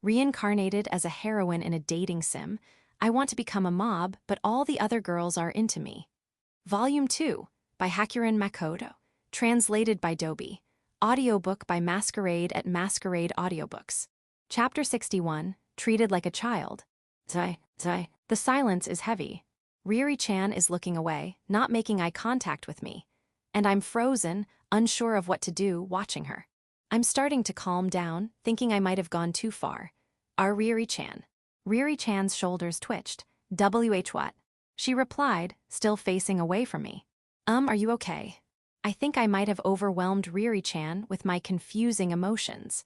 Reincarnated as a heroine in a dating sim, I want to become a mob, but all the other girls are into me. Volume 2, by Hakurin Makoto. Translated by Dobi. Audiobook by Masquerade at Masquerade Audiobooks. Chapter 61, Treated Like a Child. Zai. The silence is heavy. Riri-chan is looking away, not making eye contact with me. And I'm frozen, unsure of what to do, watching her. I'm starting to calm down, thinking I might have gone too far. Our Riri-chan. Riri-chan's shoulders twitched. What? She replied, still facing away from me. Are you okay? I think I might have overwhelmed Riri-chan with my confusing emotions.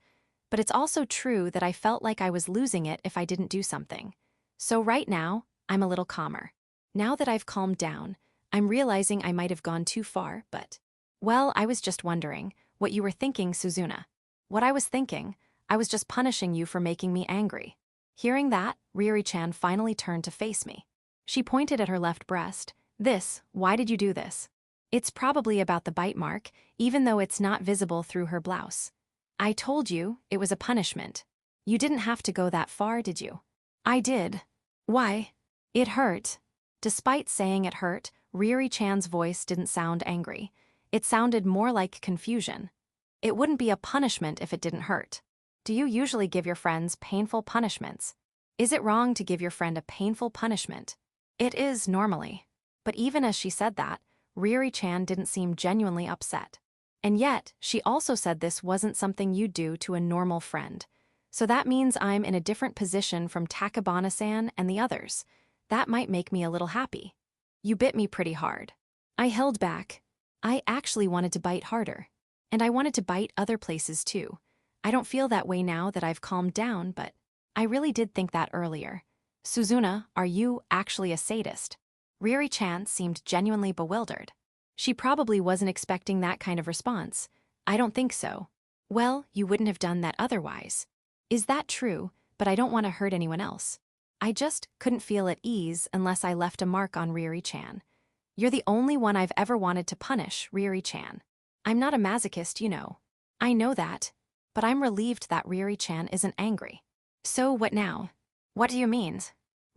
But it's also true that I felt like I was losing it if I didn't do something. So right now, I'm a little calmer. Now that I've calmed down, I'm realizing I might have gone too far, but... Well, I was just wondering what you were thinking, Suzuna. What I was thinking, I was just punishing you for making me angry. Hearing that, Riri-chan finally turned to face me. She pointed at her left breast. Why did you do this? It's probably about the bite mark, even though it's not visible through her blouse. I told you it was a punishment. You didn't have to go that far, did you? I did. Why? It hurt. Despite saying it hurt, Riri-chan's voice didn't sound angry. It sounded more like confusion. It wouldn't be a punishment if it didn't hurt. Do you usually give your friends painful punishments? Is it wrong to give your friend a painful punishment? It is normally. But even as she said that, Riri-chan didn't seem genuinely upset. And yet, she also said this wasn't something you'd do to a normal friend. So that means I'm in a different position from Takabana-san and the others. That might make me a little happy. You bit me pretty hard. I held back. I actually wanted to bite harder. And I wanted to bite other places too. I don't feel that way now that I've calmed down, but I really did think that earlier. Suzuna, are you actually a sadist? Riri-chan seemed genuinely bewildered. She probably wasn't expecting that kind of response. I don't think so. Well, you wouldn't have done that otherwise. Is that true? But I don't want to hurt anyone else. I just couldn't feel at ease unless I left a mark on Riri-chan. You're the only one I've ever wanted to punish, Riri-chan. I'm not a masochist, you know. I know that. But I'm relieved that Riri-chan isn't angry. So what now? What do you mean?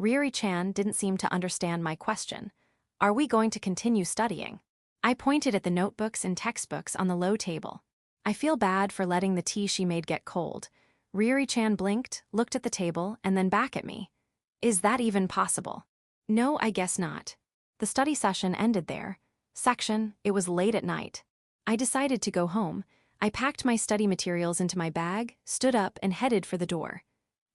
Riri-chan didn't seem to understand my question. Are we going to continue studying? I pointed at the notebooks and textbooks on the low table. I feel bad for letting the tea she made get cold. Riri-chan blinked, looked at the table, and then back at me. Is that even possible? No, I guess not. The study session ended there. It was late at night. I decided to go home. I packed my study materials into my bag, stood up, and headed for the door.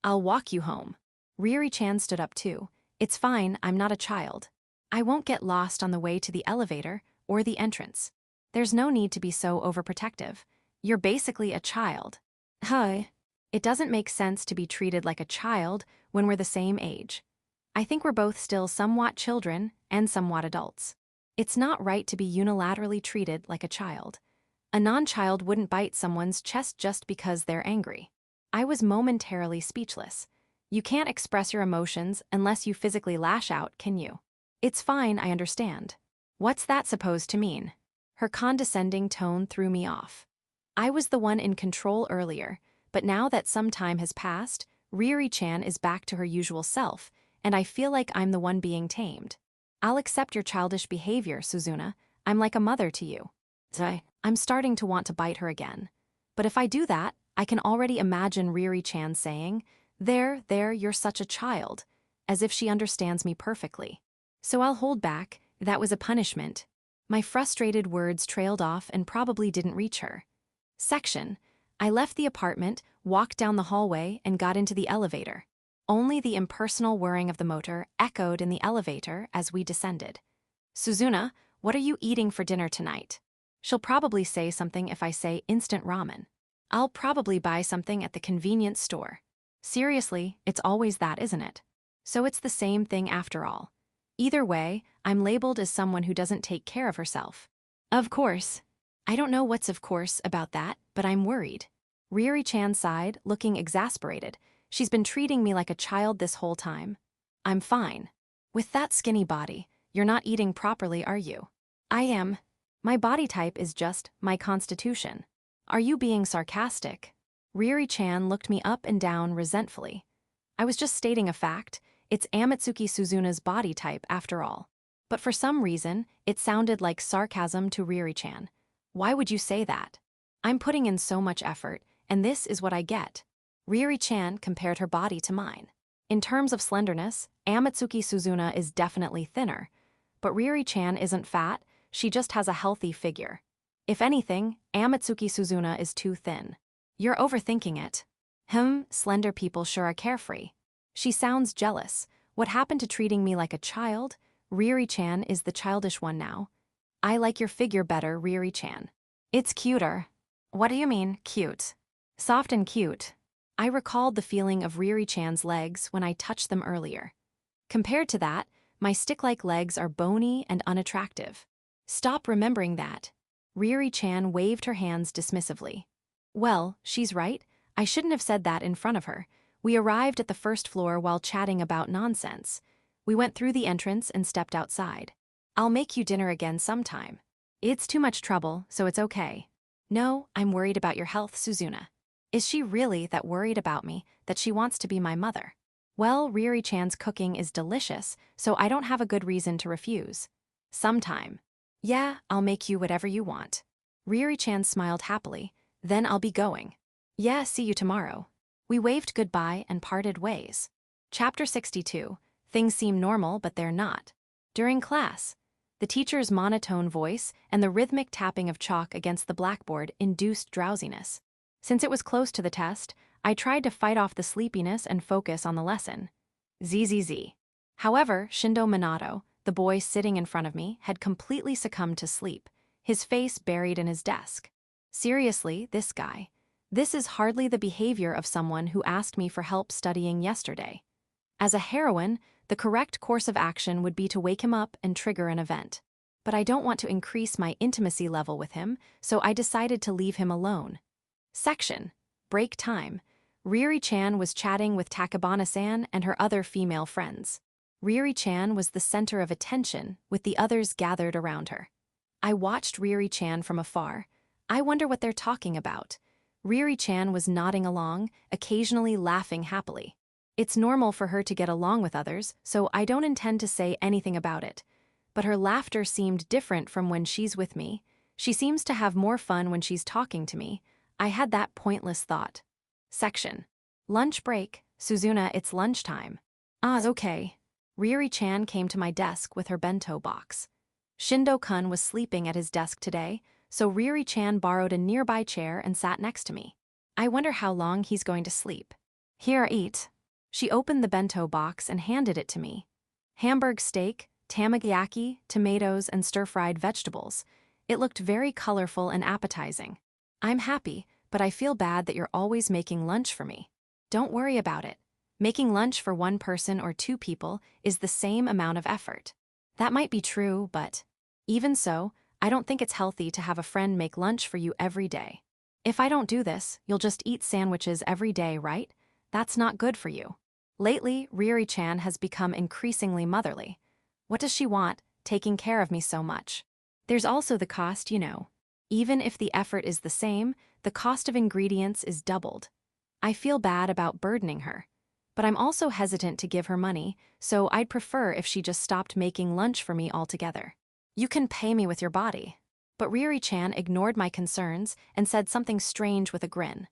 I'll walk you home. Riri-chan stood up too. It's fine, I'm not a child. I won't get lost on the way to the elevator or the entrance. There's no need to be so overprotective. You're basically a child. Hi. It doesn't make sense to be treated like a child when we're the same age. I think we're both still somewhat children and somewhat adults. It's not right to be unilaterally treated like a child. A non-child wouldn't bite someone's chest just because they're angry. I was momentarily speechless. You can't express your emotions unless you physically lash out, can you? It's fine, I understand. What's that supposed to mean? Her condescending tone threw me off. I was the one in control earlier, but now that some time has passed, Riri-chan is back to her usual self, and I feel like I'm the one being tamed. I'll accept your childish behavior, Suzuna. I'm like a mother to you. I'm starting to want to bite her again. But if I do that, I can already imagine Riri-chan saying, There, you're such a child, as if she understands me perfectly. So I'll hold back, that was a punishment. My frustrated words trailed off and probably didn't reach her. I left the apartment, walked down the hallway, and got into the elevator. Only the impersonal whirring of the motor echoed in the elevator as we descended. Suzuna, what are you eating for dinner tonight? She'll probably say something if I say instant ramen. I'll probably buy something at the convenience store. Seriously, it's always that, isn't it? So it's the same thing after all. Either way, I'm labeled as someone who doesn't take care of herself. Of course. I don't know what's of course about that, but I'm worried. Riri-chan sighed, looking exasperated. She's been treating me like a child this whole time. I'm fine. With that skinny body, you're not eating properly, are you? I am. My body type is just my constitution. Are you being sarcastic? Riri-chan looked me up and down resentfully. I was just stating a fact. It's Amatsuki Suzuna's body type after all. But for some reason, it sounded like sarcasm to Riri-chan. Why would you say that? I'm putting in so much effort, and this is what I get. Riri-chan compared her body to mine. In terms of slenderness, Amatsuki Suzuna is definitely thinner. But Riri-chan isn't fat, she just has a healthy figure. If anything, Amatsuki Suzuna is too thin. You're overthinking it. Slender people sure are carefree. She sounds jealous. What happened to treating me like a child? Riri-chan is the childish one now. I like your figure better, Riri-chan. It's cuter. What do you mean, cute? Soft and cute. I recalled the feeling of Riri-chan's legs when I touched them earlier. Compared to that, my stick-like legs are bony and unattractive. Stop remembering that. Riri-chan waved her hands dismissively. Well, she's right. I shouldn't have said that in front of her. We arrived at the first floor while chatting about nonsense. We went through the entrance and stepped outside. I'll make you dinner again sometime. It's too much trouble, so it's okay. No, I'm worried about your health, Suzuna. Is she really that worried about me that she wants to be my mother? Well, Riri-chan's cooking is delicious, so I don't have a good reason to refuse. Sometime. Yeah, I'll make you whatever you want. Riri-chan smiled happily. Then I'll be going. Yeah, see you tomorrow. We waved goodbye and parted ways. Chapter 62. Things seem normal, but they're not. During class, the teacher's monotone voice and the rhythmic tapping of chalk against the blackboard induced drowsiness. Since it was close to the test, I tried to fight off the sleepiness and focus on the lesson. ZZZ. However, Shindo Minato, the boy sitting in front of me, had completely succumbed to sleep, his face buried in his desk. Seriously, this guy. This is hardly the behavior of someone who asked me for help studying yesterday. As a heroine, the correct course of action would be to wake him up and trigger an event. But I don't want to increase my intimacy level with him, so I decided to leave him alone. Section. Break time. Riri-chan was chatting with Takabana-san and her other female friends. Riri-chan was the center of attention, with the others gathered around her. I watched Riri-chan from afar. I wonder what they're talking about. Riri-chan was nodding along, occasionally laughing happily. It's normal for her to get along with others, so I don't intend to say anything about it. But her laughter seemed different from when she's with me. She seems to have more fun when she's talking to me. I had that pointless thought. Section. Lunch break. Suzuna, it's lunchtime. Okay. Riri-chan came to my desk with her bento box. Shindo-kun was sleeping at his desk today, so Riri-chan borrowed a nearby chair and sat next to me. I wonder how long he's going to sleep. Here, eat. She opened the bento box and handed it to me. Hamburg steak, tamagoyaki, tomatoes, and stir-fried vegetables. It looked very colorful and appetizing. I'm happy, but I feel bad that you're always making lunch for me. Don't worry about it. Making lunch for one person or two people is the same amount of effort. That might be true, but even so, I don't think it's healthy to have a friend make lunch for you every day. If I don't do this, you'll just eat sandwiches every day, right? That's not good for you. Lately, Riri-chan has become increasingly motherly. What does she want, taking care of me so much? There's also the cost, you know. Even if the effort is the same, the cost of ingredients is doubled. I feel bad about burdening her. But I'm also hesitant to give her money, so I'd prefer if she just stopped making lunch for me altogether. You can pay me with your body. But Riri-chan ignored my concerns and said something strange with a grin.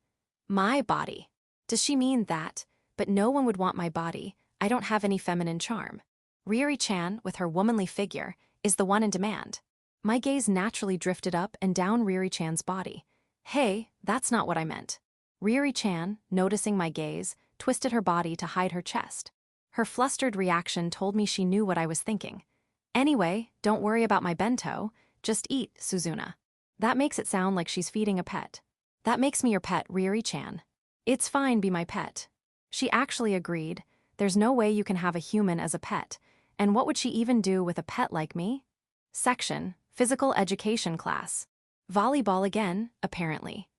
My body. Does she mean that? But no one would want my body. I don't have any feminine charm. Riri-chan, with her womanly figure, is the one in demand. My gaze naturally drifted up and down Riri-chan's body. Hey, that's not what I meant. Riri-chan, noticing my gaze, twisted her body to hide her chest. Her flustered reaction told me she knew what I was thinking. Anyway, don't worry about my bento. Just eat, Suzuna. That makes it sound like she's feeding a pet. That makes me your pet, Riri-chan. It's fine, be my pet. She actually agreed. There's no way you can have a human as a pet. And what would she even do with a pet like me? Section. Physical education class. Volleyball again, apparently.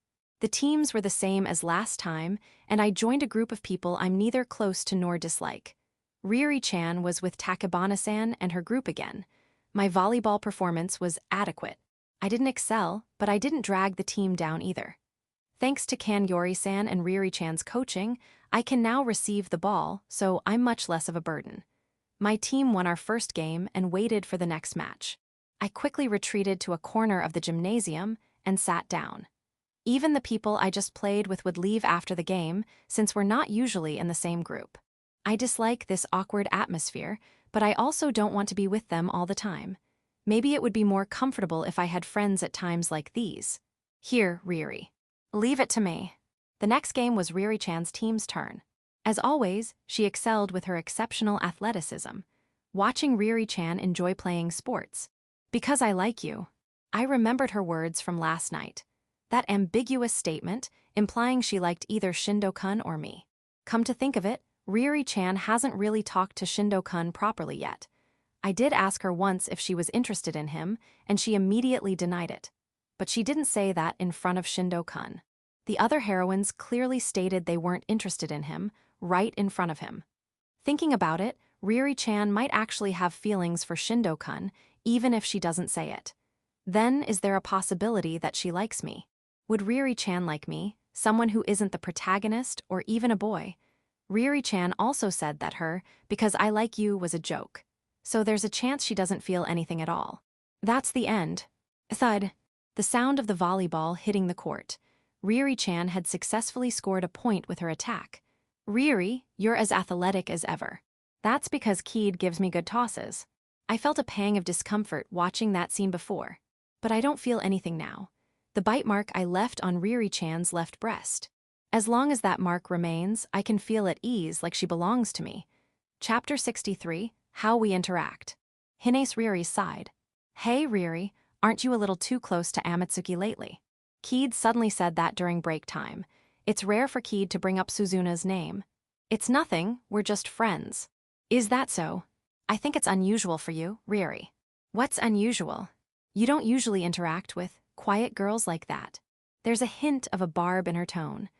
The teams were the same as last time, and I joined a group of people I'm neither close to nor dislike. Riri-chan was with Takabana-san and her group again. My volleyball performance was adequate. I didn't excel, but I didn't drag the team down either. Thanks to Yori-san and Riri-chan's coaching, I can now receive the ball, so I'm much less of a burden. My team won our first game and waited for the next match. I quickly retreated to a corner of the gymnasium and sat down. Even the people I just played with would leave after the game, since we're not usually in the same group. I dislike this awkward atmosphere, but I also don't want to be with them all the time. Maybe it would be more comfortable if I had friends at times like these. Here, Riri. Leave it to me. The next game was Riri-chan's team's turn. As always, she excelled with her exceptional athleticism. Watching Riri-chan enjoy playing sports. Because I like you. I remembered her words from last night. That ambiguous statement, implying she liked either Shindo-kun or me. Come to think of it, Riri-chan hasn't really talked to Shindo-kun properly yet. I did ask her once if she was interested in him, and she immediately denied it. But she didn't say that in front of Shindo-kun. The other heroines clearly stated they weren't interested in him, right in front of him. Thinking about it, Riri-chan might actually have feelings for Shindo-kun, even if she doesn't say it. Then is there a possibility that she likes me? Would Riri-chan like me, someone who isn't the protagonist or even a boy? Riri-chan also said that her "because I like you" was a joke. So there's a chance she doesn't feel anything at all. That's the end. Thud. The sound of the volleyball hitting the court. Riri-chan had successfully scored a point with her attack. Riri, you're as athletic as ever. That's because Keed gives me good tosses. I felt a pang of discomfort watching that scene before. But I don't feel anything now. The bite mark I left on Riri-chan's left breast. As long as that mark remains, I can feel at ease like she belongs to me. Chapter 63, How We Interact. Hinace Riri sighed. Hey Riri, aren't you a little too close to Amatsuki lately? Keed suddenly said that during break time. It's rare for Keed to bring up Suzuna's name. It's nothing, we're just friends. Is that so? I think it's unusual for you, Riri. What's unusual? You don't usually interact with quiet girls like that. There's a hint of a barb in her tone.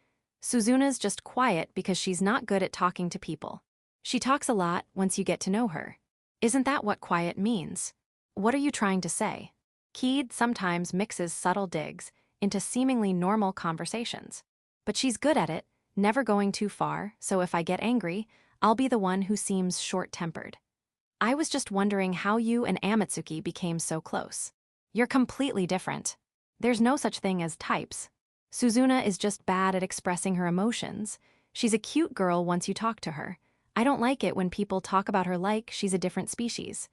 Suzuna's just quiet because she's not good at talking to people. She talks a lot once you get to know her. Isn't that what quiet means? What are you trying to say? Keed sometimes mixes subtle digs into seemingly normal conversations. But she's good at it, never going too far, so if I get angry, I'll be the one who seems short-tempered. I was just wondering how you and Amatsuki became so close. You're completely different. There's no such thing as types. Suzuna is just bad at expressing her emotions. She's a cute girl once you talk to her. I don't like it when people talk about her like she's a different species.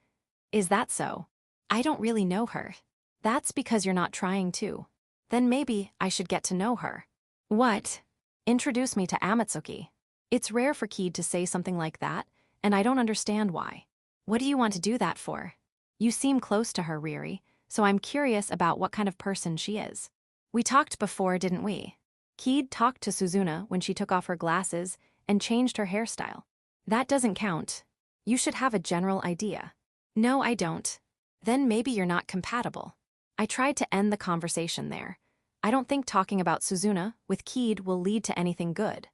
Is that so? I don't really know her. That's because you're not trying to. Then maybe I should get to know her. What? Introduce me to Amatsuki. It's rare for Keed to say something like that, and I don't understand why. What do you want to do that for? You seem close to her, Riri, so I'm curious about what kind of person she is. We talked before, didn't we? Keed talked to Suzuna when she took off her glasses and changed her hairstyle. That doesn't count. You should have a general idea. No, I don't. Then maybe you're not compatible. I tried to end the conversation there. I don't think talking about Suzuna with Keed will lead to anything good.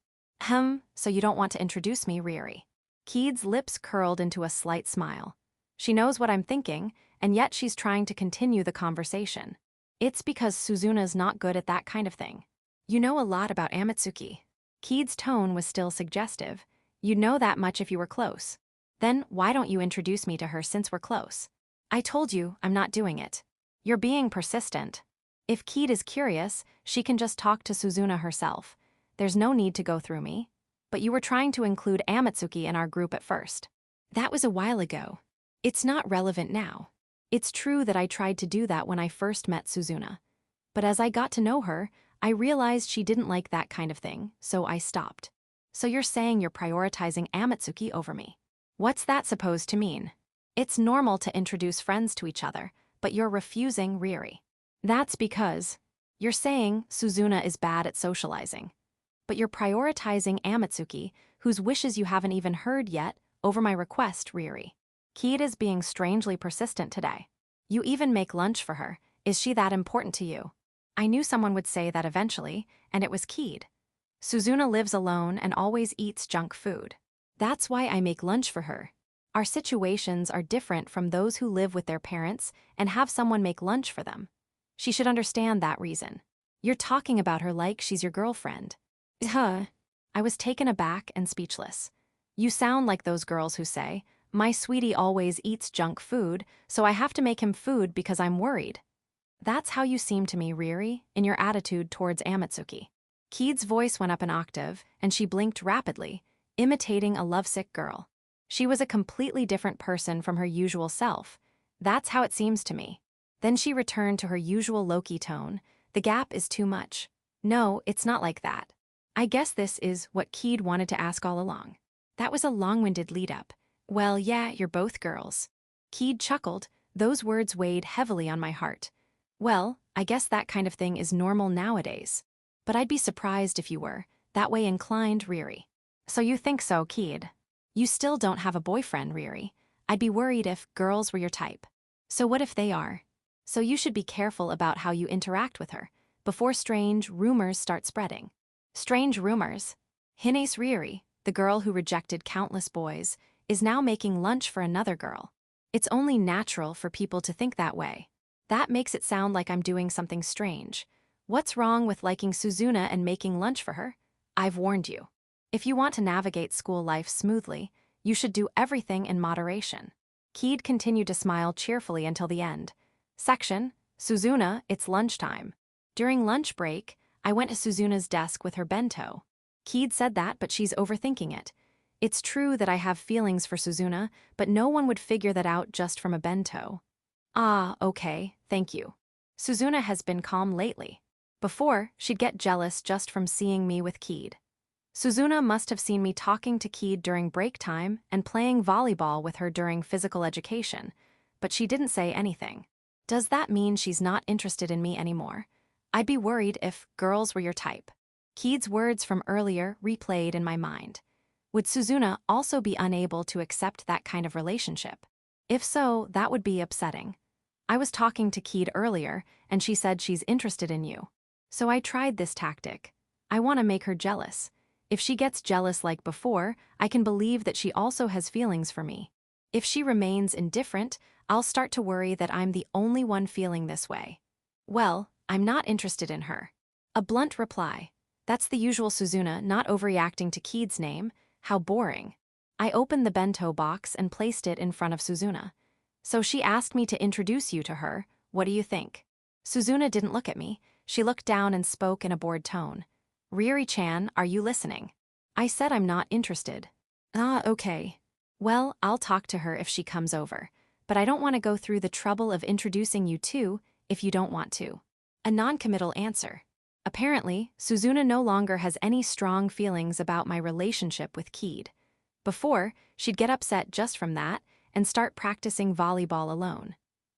So you don't want to introduce me, Riri? Keed's lips curled into a slight smile. She knows what I'm thinking, and yet she's trying to continue the conversation. It's because Suzuna's not good at that kind of thing. You know a lot about Amatsuki. Keed's tone was still suggestive. You'd know that much if you were close. Then why don't you introduce me to her since we're close? I told you I'm not doing it. You're being persistent. If Keed is curious, she can just talk to Suzuna herself. There's no need to go through me. But you were trying to include Amatsuki in our group at first. That was a while ago. It's not relevant now. It's true that I tried to do that when I first met Suzuna. But as I got to know her, I realized she didn't like that kind of thing, so I stopped. So you're saying you're prioritizing Amatsuki over me. What's that supposed to mean? It's normal to introduce friends to each other, but you're refusing Riri. That's because you're saying Suzuna is bad at socializing. But you're prioritizing Amatsuki, whose wishes you haven't even heard yet, over my request, Riri. Keed is being strangely persistent today. You even make lunch for her. Is she that important to you? I knew someone would say that eventually, and it was Keed. Suzuna lives alone and always eats junk food. That's why I make lunch for her. Our situations are different from those who live with their parents and have someone make lunch for them. She should understand that reason. You're talking about her like she's your girlfriend. Huh. I was taken aback and speechless. You sound like those girls who say, my sweetie always eats junk food, so I have to make him food because I'm worried. That's how you seem to me, Riri, in your attitude towards Amatsuki. Keed's voice went up an octave, and she blinked rapidly, imitating a lovesick girl. She was a completely different person from her usual self. That's how it seems to me. Then she returned to her usual low-key tone. The gap is too much. No, it's not like that. I guess this is what Keed wanted to ask all along. That was a long-winded lead-up. Well, yeah, you're both girls. Keed chuckled. Those words weighed heavily on my heart. Well, I guess that kind of thing is normal nowadays. But I'd be surprised if you were that way inclined, Riri. So you think so, Keed? You still don't have a boyfriend, Riri. I'd be worried if girls were your type. So what if they are? So you should be careful about how you interact with her, before strange rumors start spreading. Strange rumors? Hines Riri, the girl who rejected countless boys, is now making lunch for another girl. It's only natural for people to think that way. That makes it sound like I'm doing something strange. What's wrong with liking Suzuna and making lunch for her? I've warned you. If you want to navigate school life smoothly, you should do everything in moderation. Keed continued to smile cheerfully until the end. Section, Suzuna, it's lunchtime. During lunch break, I went to Suzuna's desk with her bento. Keed said that, but she's overthinking it. It's true that I have feelings for Suzuna, but no one would figure that out just from a bento. Ah, okay, thank you. Suzuna has been calm lately. Before, she'd get jealous just from seeing me with Keed. Suzuna must have seen me talking to Keed during break time and playing volleyball with her during physical education, but she didn't say anything. Does that mean she's not interested in me anymore? I'd be worried if girls were your type. Keed's words from earlier replayed in my mind. Would Suzuna also be unable to accept that kind of relationship? If so, that would be upsetting. I was talking to Keed earlier, and she said she's interested in you. So I tried this tactic. I want to make her jealous. If she gets jealous like before, I can believe that she also has feelings for me. If she remains indifferent, I'll start to worry that I'm the only one feeling this way. Well, I'm not interested in her. A blunt reply. That's the usual Suzuna, not overreacting to Keed's name. How boring. I opened the bento box and placed it in front of Suzuna. So she asked me to introduce you to her. What do you think? Suzuna didn't look at me. She looked down and spoke in a bored tone. Riri-chan, are you listening? I said I'm not interested. Ah, okay. Well, I'll talk to her if she comes over. But I don't want to go through the trouble of introducing you to, if you don't want to. A non-committal answer. Apparently, Suzuna no longer has any strong feelings about my relationship with Keed. Before, she'd get upset just from that and start practicing volleyball alone.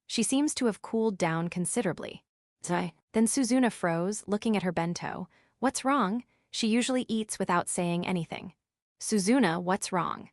She seems to have cooled down considerably. Then Suzuna froze, looking at her bento. What's wrong? She usually eats without saying anything. Suzuna, what's wrong?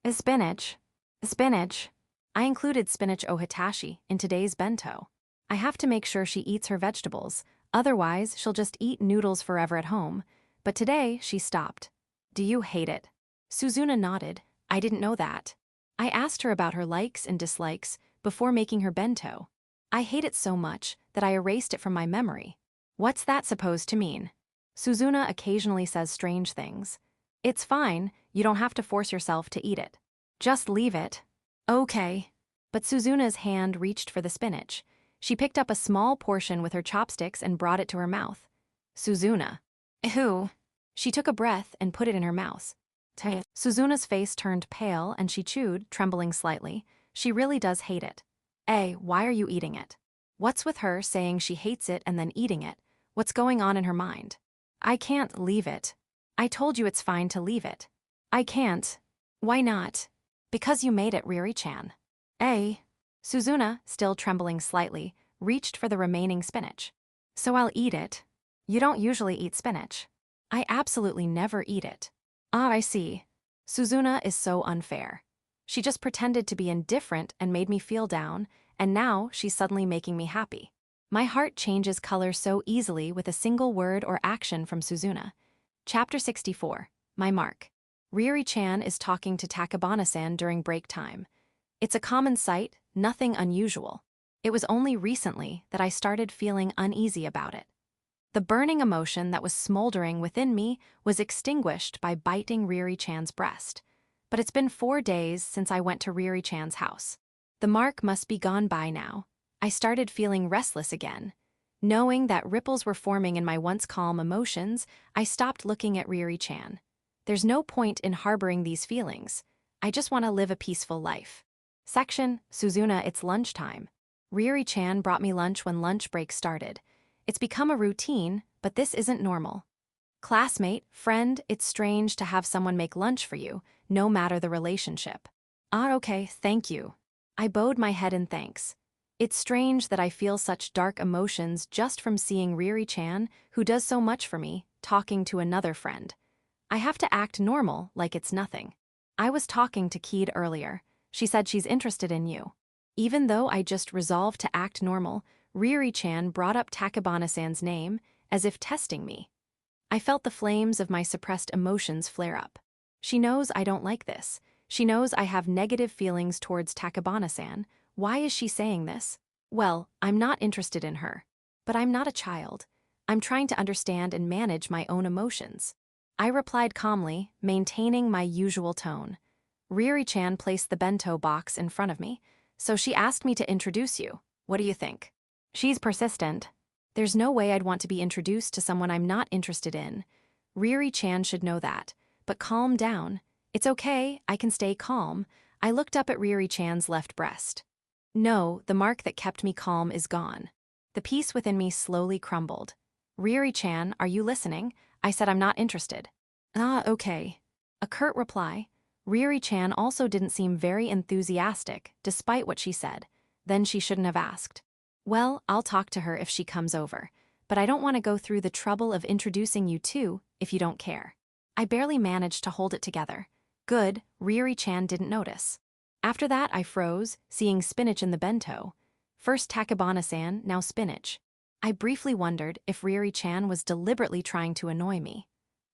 Spinach. Spinach. I included spinach ohitashi in today's bento. I have to make sure she eats her vegetables, otherwise she'll just eat noodles forever at home. But today, she stopped. Do you hate it? Suzuna nodded. I didn't know that. I asked her about her likes and dislikes before making her bento. I hate it so much that I erased it from my memory. What's that supposed to mean? Suzuna occasionally says strange things. It's fine, you don't have to force yourself to eat it. Just leave it. Okay. But Suzuna's hand reached for the spinach. She picked up a small portion with her chopsticks and brought it to her mouth. Suzuna. Ew. She took a breath and put it in her mouth. Suzuna's face turned pale and she chewed, trembling slightly. She really does hate it. Why are you eating it? What's with her saying she hates it and then eating it? What's going on in her mind? I can't leave it. I told you it's fine to leave it. I can't. Why not? Because you made it, Riri-chan. Suzuna, still trembling slightly, reached for the remaining spinach. So I'll eat it. You don't usually eat spinach. I absolutely never eat it. Ah, I see. Suzuna is so unfair. She just pretended to be indifferent and made me feel down, and now she's suddenly making me happy. My heart changes color so easily with a single word or action from Suzuna. Chapter 64, My Mark. Riri-chan is talking to Takabana-san during break time. It's a common sight, nothing unusual. It was only recently that I started feeling uneasy about it. The burning emotion that was smoldering within me was extinguished by biting Riri-chan's breast. But it's been 4 days since I went to Riri-chan's house. The mark must be gone by now. I started feeling restless again. Knowing that ripples were forming in my once calm emotions, I stopped looking at Riri-chan. There's no point in harboring these feelings. I just want to live a peaceful life. Section, Suzuna, it's lunchtime. Riri-chan brought me lunch when lunch break started. It's become a routine, but this isn't normal. Classmate, friend, it's strange to have someone make lunch for you, no matter the relationship. Ah, okay, thank you. I bowed my head in thanks. It's strange that I feel such dark emotions just from seeing Riri-chan, who does so much for me, talking to another friend. I have to act normal, like it's nothing. I was talking to Keed earlier. She said she's interested in you. Even though I just resolved to act normal, Riri-chan brought up Takebana-san's name, as if testing me. I felt the flames of my suppressed emotions flare up. She knows I don't like this. She knows I have negative feelings towards Takebana-san. Why is she saying this? Well, I'm not interested in her. But I'm not a child. I'm trying to understand and manage my own emotions. I replied calmly, maintaining my usual tone. Riri-chan placed the bento box in front of me, so she asked me to introduce you. What do you think? She's persistent. There's no way I'd want to be introduced to someone I'm not interested in. Riri-chan should know that. But calm down. It's okay, I can stay calm. I looked up at Riri-chan's left breast. No, the mark that kept me calm is gone. The peace within me slowly crumbled. Riri-chan, are you listening? I said I'm not interested. Ah, okay. A curt reply. Riri-chan also didn't seem very enthusiastic, despite what she said. Then she shouldn't have asked. Well, I'll talk to her if she comes over. But I don't want to go through the trouble of introducing you too, if you don't care. I barely managed to hold it together. Good, Riri-chan didn't notice. After that, I froze, seeing spinach in the bento. First Takebana-san, now spinach. I briefly wondered if Riri-chan was deliberately trying to annoy me.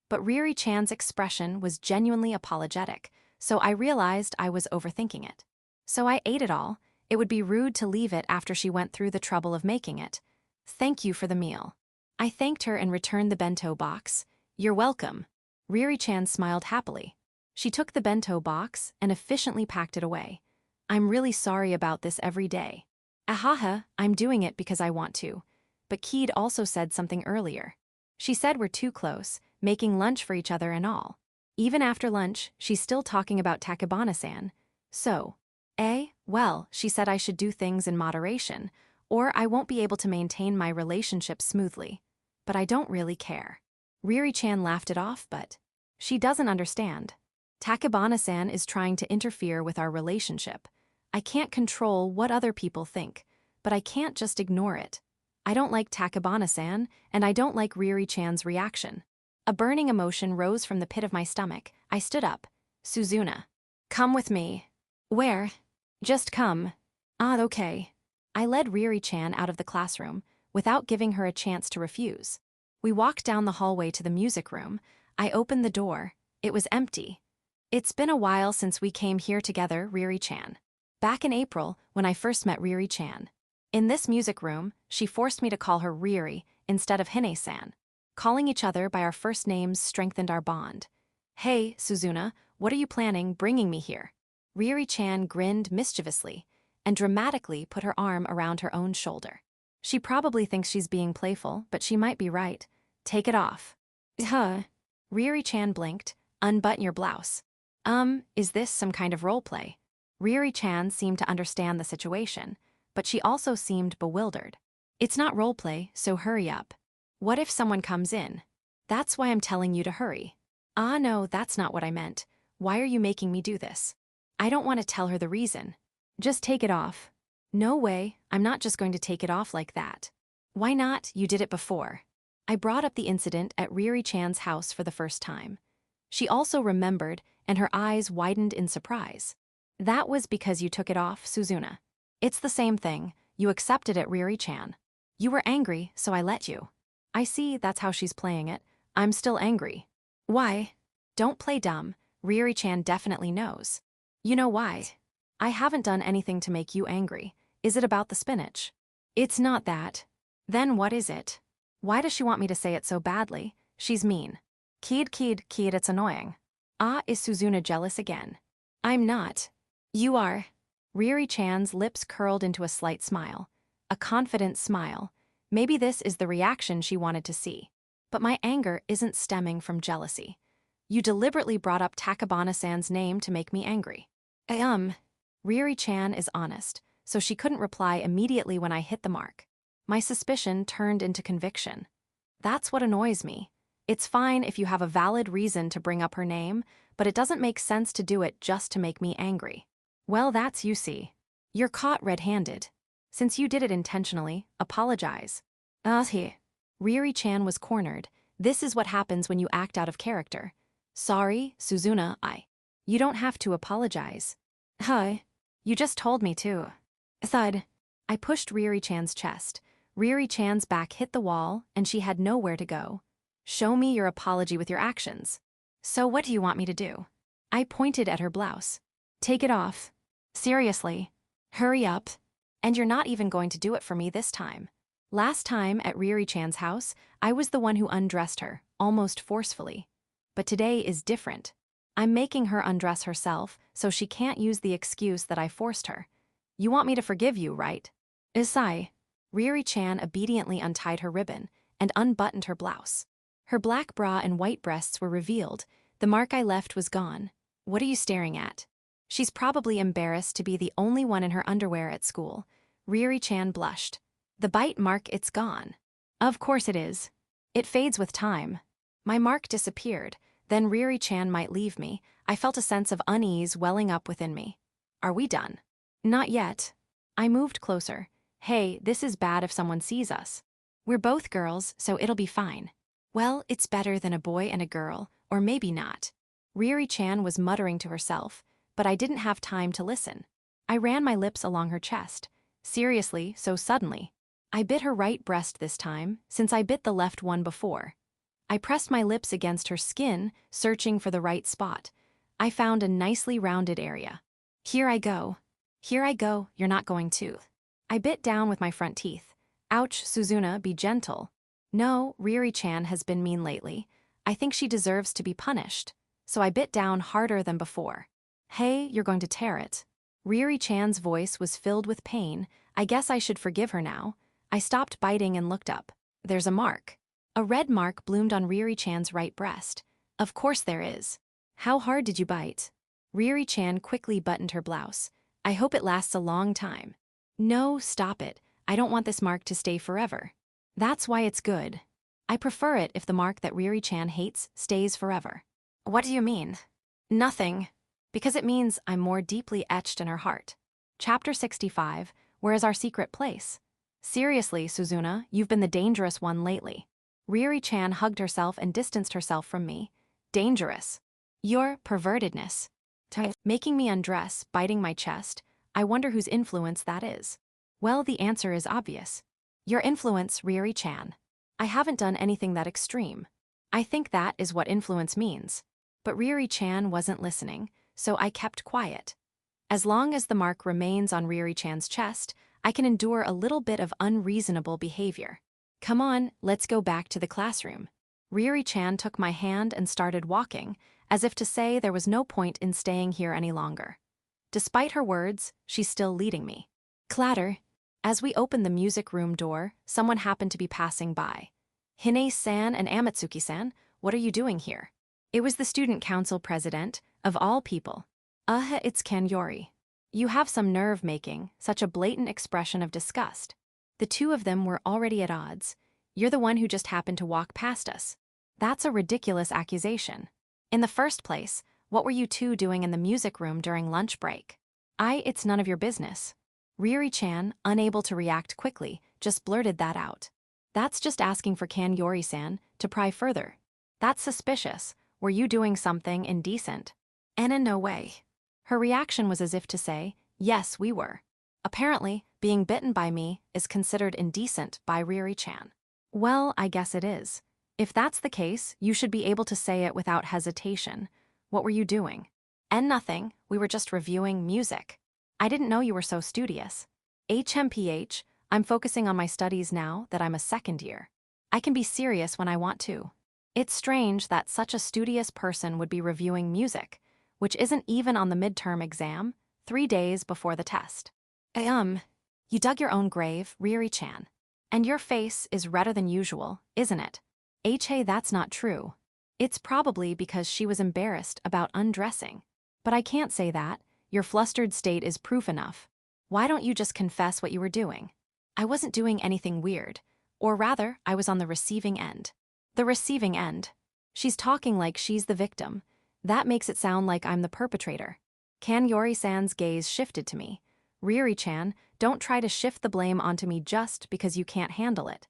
But Riri-chan's expression was genuinely apologetic, so I realized I was overthinking it. So I ate it all. It would be rude to leave it after she went through the trouble of making it. Thank you for the meal. I thanked her and returned the bento box. You're welcome. Riri-chan smiled happily. She took the bento box and efficiently packed it away. I'm really sorry about this every day. Ahaha, I'm doing it because I want to. But Keed also said something earlier. She said we're too close, making lunch for each other and all. Even after lunch, she's still talking about Takebana-san. So, well, she said I should do things in moderation, or I won't be able to maintain my relationship smoothly. But I don't really care. Riri-chan laughed it off, but she doesn't understand. Takebana-san is trying to interfere with our relationship. I can't control what other people think, but I can't just ignore it. I don't like Takebana-san, and I don't like Riri-chan's reaction. A burning emotion rose from the pit of my stomach. I stood up. Suzuna. Come with me. Where? Just come. Ah, okay. I led Riri-chan out of the classroom, without giving her a chance to refuse. We walked down the hallway to the music room. I opened the door. It was empty. It's been a while since we came here together, Riri-chan. Back in April, when I first met Riri-chan. In this music room, she forced me to call her Riri instead of Hine-san. Calling each other by our first names strengthened our bond. Hey, Suzuna, what are you planning bringing me here? Riri-chan grinned mischievously and dramatically put her arm around her own shoulder. She probably thinks she's being playful, but she might be right. Take it off. Huh. Riri-chan blinked. Unbutton your blouse. Is this some kind of role play? Riri-chan seemed to understand the situation, but she also seemed bewildered. It's not role play, so hurry up. What if someone comes in? That's why I'm telling you to hurry. Ah, no, that's not what I meant. Why are you making me do this? I don't want to tell her the reason. Just take it off. No way, I'm not just going to take it off like that. Why not? You did it before. I brought up the incident at Riri-chan's house for the first time. She also remembered, and her eyes widened in surprise. That was because you took it off, Suzuna. It's the same thing. You accepted it, Riri-chan. You were angry, so I let you. I see that's how she's playing it. I'm still angry. Why? Don't play dumb. Riri-chan definitely knows. You know why? I haven't done anything to make you angry. Is it about the spinach? It's not that. Then what is it? Why does she want me to say it so badly? She's mean. Kid, it's annoying. Ah, is Suzuna jealous again? I'm not. You are. Riri-chan's lips curled into a slight smile. A confident smile. Maybe this is the reaction she wanted to see. But my anger isn't stemming from jealousy. You deliberately brought up Takabana-san's name to make me angry. Riri-chan is honest, so she couldn't reply immediately when I hit the mark. My suspicion turned into conviction. That's what annoys me. It's fine if you have a valid reason to bring up her name, but it doesn't make sense to do it just to make me angry. Well, that's you see. You're caught red-handed. Since you did it intentionally, apologize. Riri-chan was cornered. This is what happens when you act out of character. Sorry, Suzuna, You don't have to apologize. Hi. You just told me to. Thud. I pushed Riri-chan's chest. Riri-chan's back hit the wall, and she had nowhere to go. Show me your apology with your actions. So what do you want me to do? I pointed at her blouse. Take it off. Seriously. Hurry up. And you're not even going to do it for me this time. Last time at Riri-chan's house, I was the one who undressed her, almost forcefully. But today is different. I'm making her undress herself, so she can't use the excuse that I forced her. You want me to forgive you, right? Isai. Riri-chan obediently untied her ribbon and unbuttoned her blouse. Her black bra and white breasts were revealed. The mark I left was gone. What are you staring at? She's probably embarrassed to be the only one in her underwear at school. Riri-chan blushed. The bite mark, it's gone. Of course it is. It fades with time. My mark disappeared. Then Riri-chan might leave me. I felt a sense of unease welling up within me. Are we done? Not yet. I moved closer. Hey, this is bad if someone sees us. We're both girls, so it'll be fine. Well, it's better than a boy and a girl, or maybe not. Riri-chan was muttering to herself, but I didn't have time to listen. I ran my lips along her chest. Seriously, so suddenly. I bit her right breast this time, since I bit the left one before. I pressed my lips against her skin, searching for the right spot. I found a nicely rounded area. Here I go. Here I go, you're not going to. I bit down with my front teeth. Ouch, Suzuna, be gentle. No, Riri-chan has been mean lately. I think she deserves to be punished. So I bit down harder than before. Hey, you're going to tear it. Riri-chan's voice was filled with pain. I guess I should forgive her now. I stopped biting and looked up. There's a mark. A red mark bloomed on Riri-chan's right breast. Of course there is. How hard did you bite? Riri-chan quickly buttoned her blouse. I hope it lasts a long time. No, stop it. I don't want this mark to stay forever. That's why it's good. I prefer it if the mark that Riri-chan hates stays forever. What do you mean? Nothing. Because it means I'm more deeply etched in her heart. Chapter 65, Where is our secret place? Seriously, Suzuna, you've been the dangerous one lately. Riri-chan hugged herself and distanced herself from me. Dangerous. Your pervertedness. Making me undress, biting my chest. I wonder whose influence that is. Well, the answer is obvious. Your influence, Riri-chan. I haven't done anything that extreme. I think that is what influence means. But Riri-chan wasn't listening, so I kept quiet. As long as the mark remains on Riri-chan's chest, I can endure a little bit of unreasonable behavior. Come on, let's go back to the classroom. Riri-chan took my hand and started walking, as if to say there was no point in staying here any longer. Despite her words, she's still leading me. Clatter. As we opened the music room door, someone happened to be passing by. Hine-san and Amatsuki-san, what are you doing here? It was the student council president, of all people. It's Yuri. You have some nerve making such a blatant expression of disgust. The two of them were already at odds. You're the one who just happened to walk past us. That's a ridiculous accusation. In the first place, what were you two doing in the music room during lunch break? It's none of your business. Riri-chan, unable to react quickly, just blurted that out. That's just asking for Yuri-san to pry further. That's suspicious. Were you doing something indecent? Anna, no way. Her reaction was as if to say, yes, we were. Apparently, being bitten by me is considered indecent by Riri-chan. Well, I guess it is. If that's the case, you should be able to say it without hesitation. What were you doing? And nothing, we were just reviewing music. I didn't know you were so studious. HMPH, I'm focusing on my studies now that I'm a second year. I can be serious when I want to. It's strange that such a studious person would be reviewing music, which isn't even on the midterm exam, 3 days before the test. You dug your own grave, Riri-chan. And your face is redder than usual, isn't it? Hey, that's not true. It's probably because she was embarrassed about undressing. But I can't say that. Your flustered state is proof enough. Why don't you just confess what you were doing? I wasn't doing anything weird. Or rather, I was on the receiving end. The receiving end. She's talking like she's the victim. That makes it sound like I'm the perpetrator. Yori-san's gaze shifted to me. Riri-chan, don't try to shift the blame onto me just because you can't handle it.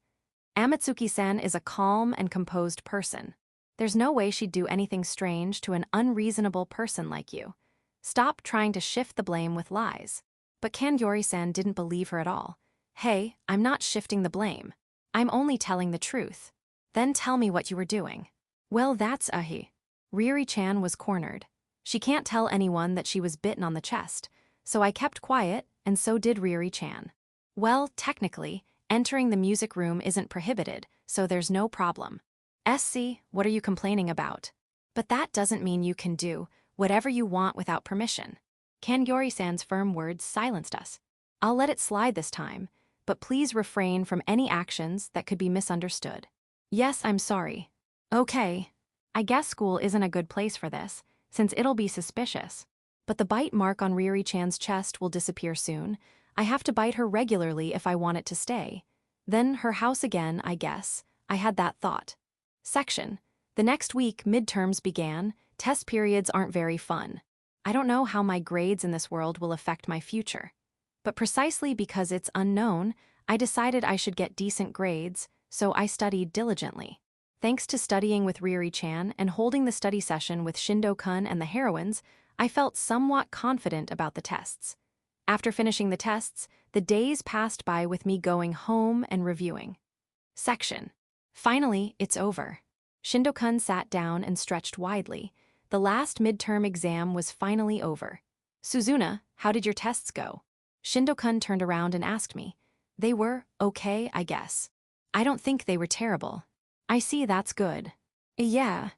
Amatsuki-san is a calm and composed person. There's no way she'd do anything strange to an unreasonable person like you. Stop trying to shift the blame with lies. But Yori-san didn't believe her at all. Hey, I'm not shifting the blame. I'm only telling the truth. Then tell me what you were doing. Well, that's ahi. Riri-chan was cornered. She can't tell anyone that she was bitten on the chest, so I kept quiet, and so did Riri-chan. Well, technically, entering the music room isn't prohibited, so there's no problem. What are you complaining about? But that doesn't mean you can do whatever you want without permission. Yori-san's firm words silenced us. I'll let it slide this time, but please refrain from any actions that could be misunderstood. Yes, I'm sorry. Okay. I guess school isn't a good place for this, since it'll be suspicious. But the bite mark on Riri-chan's chest will disappear soon. I have to bite her regularly if I want it to stay. Then her house again, I guess. I had that thought. Section. The next week, midterms began. Test periods aren't very fun. I don't know how my grades in this world will affect my future. But precisely because it's unknown, I decided I should get decent grades, so I studied diligently. Thanks to studying with Riri-chan and holding the study session with Shindo-kun and the heroines, I felt somewhat confident about the tests. After finishing the tests, the days passed by with me going home and reviewing. Section. Finally, it's over. Shindo-kun sat down and stretched widely. The last midterm exam was finally over. Suzuna, how did your tests go? Shindo-kun turned around and asked me. They were okay, I guess. I don't think they were terrible. I see, that's good. Yeah.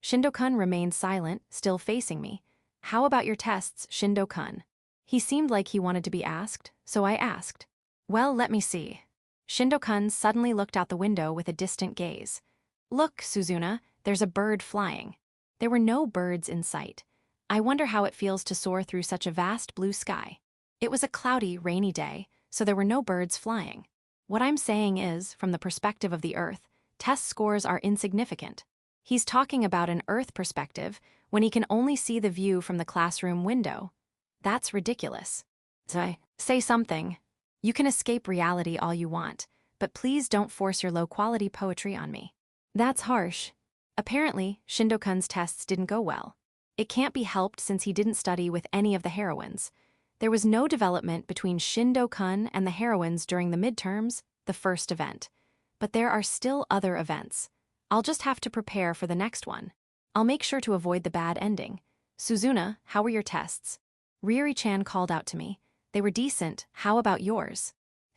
Shindo-kun remained silent, still facing me. How about your tests, Shindo-kun? He seemed like he wanted to be asked, so I asked. Well, let me see. Shindo-kun suddenly looked out the window with a distant gaze. Look, Suzuna, there's a bird flying. There were no birds in sight. I wonder how it feels to soar through such a vast blue sky. It was a cloudy, rainy day, so there were no birds flying. What I'm saying is, from the perspective of the Earth, test scores are insignificant. He's talking about an Earth perspective when he can only see the view from the classroom window. That's ridiculous. Say something. You can escape reality all you want, but please don't force your low-quality poetry on me. That's harsh. Apparently, Shindo-kun's tests didn't go well. It can't be helped since he didn't study with any of the heroines. There was no development between Shindo-kun and the heroines during the midterms, the first event. But there are still other events. I'll just have to prepare for the next one. I'll make sure to avoid the bad ending. Suzuna, how were your tests? Riri-chan called out to me. They were decent. How about yours?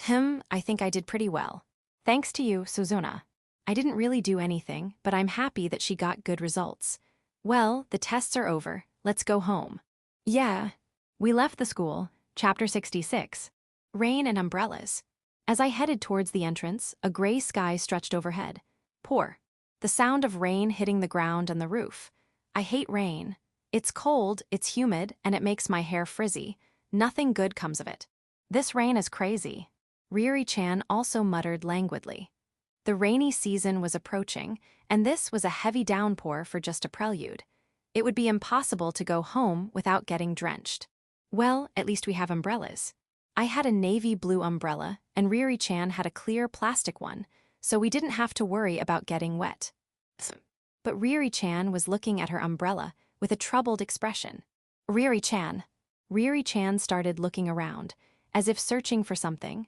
I think I did pretty well. Thanks to you, Suzuna. I didn't really do anything, but I'm happy that she got good results. Well, the tests are over. Let's go home. Yeah. We left the school. Chapter 66. Rain and umbrellas. As I headed towards the entrance, a gray sky stretched overhead. Pour. The sound of rain hitting the ground and the roof. I hate rain. It's cold, it's humid, and it makes my hair frizzy. Nothing good comes of it. This rain is crazy. Riri-chan also muttered languidly. The rainy season was approaching, and this was a heavy downpour for just a prelude. It would be impossible to go home without getting drenched. Well, at least we have umbrellas. I had a navy blue umbrella, and Riri-chan had a clear plastic one, so we didn't have to worry about getting wet. But Riri-chan was looking at her umbrella with a troubled expression. Riri-chan. Riri-chan started looking around, as if searching for something.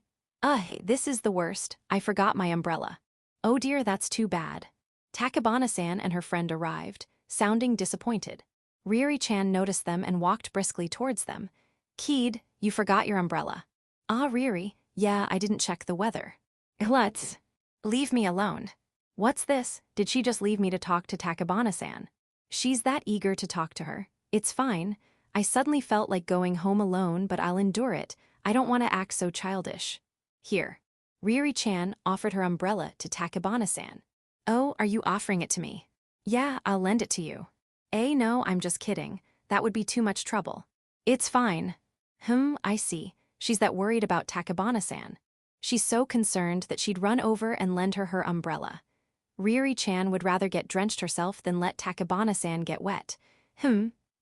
This is the worst. I forgot my umbrella. Oh dear, that's too bad. Takebana-san and her friend arrived, sounding disappointed. Riri-chan noticed them and walked briskly towards them. Kid, you forgot your umbrella. Ah, Riri, yeah, I didn't check the weather. Leave me alone. What's this? Did she just leave me to talk to Takabana-san? She's that eager to talk to her. It's fine. I suddenly felt like going home alone, but I'll endure it. I don't want to act so childish. Here. Riri-chan offered her umbrella to Takabana-san. Oh, are you offering it to me? Yeah, I'll lend it to you. No, I'm just kidding. That would be too much trouble. It's fine. I see. She's that worried about Takabana-san. She's so concerned that she'd run over and lend her her umbrella. Riri-chan would rather get drenched herself than let Takabana-san get wet.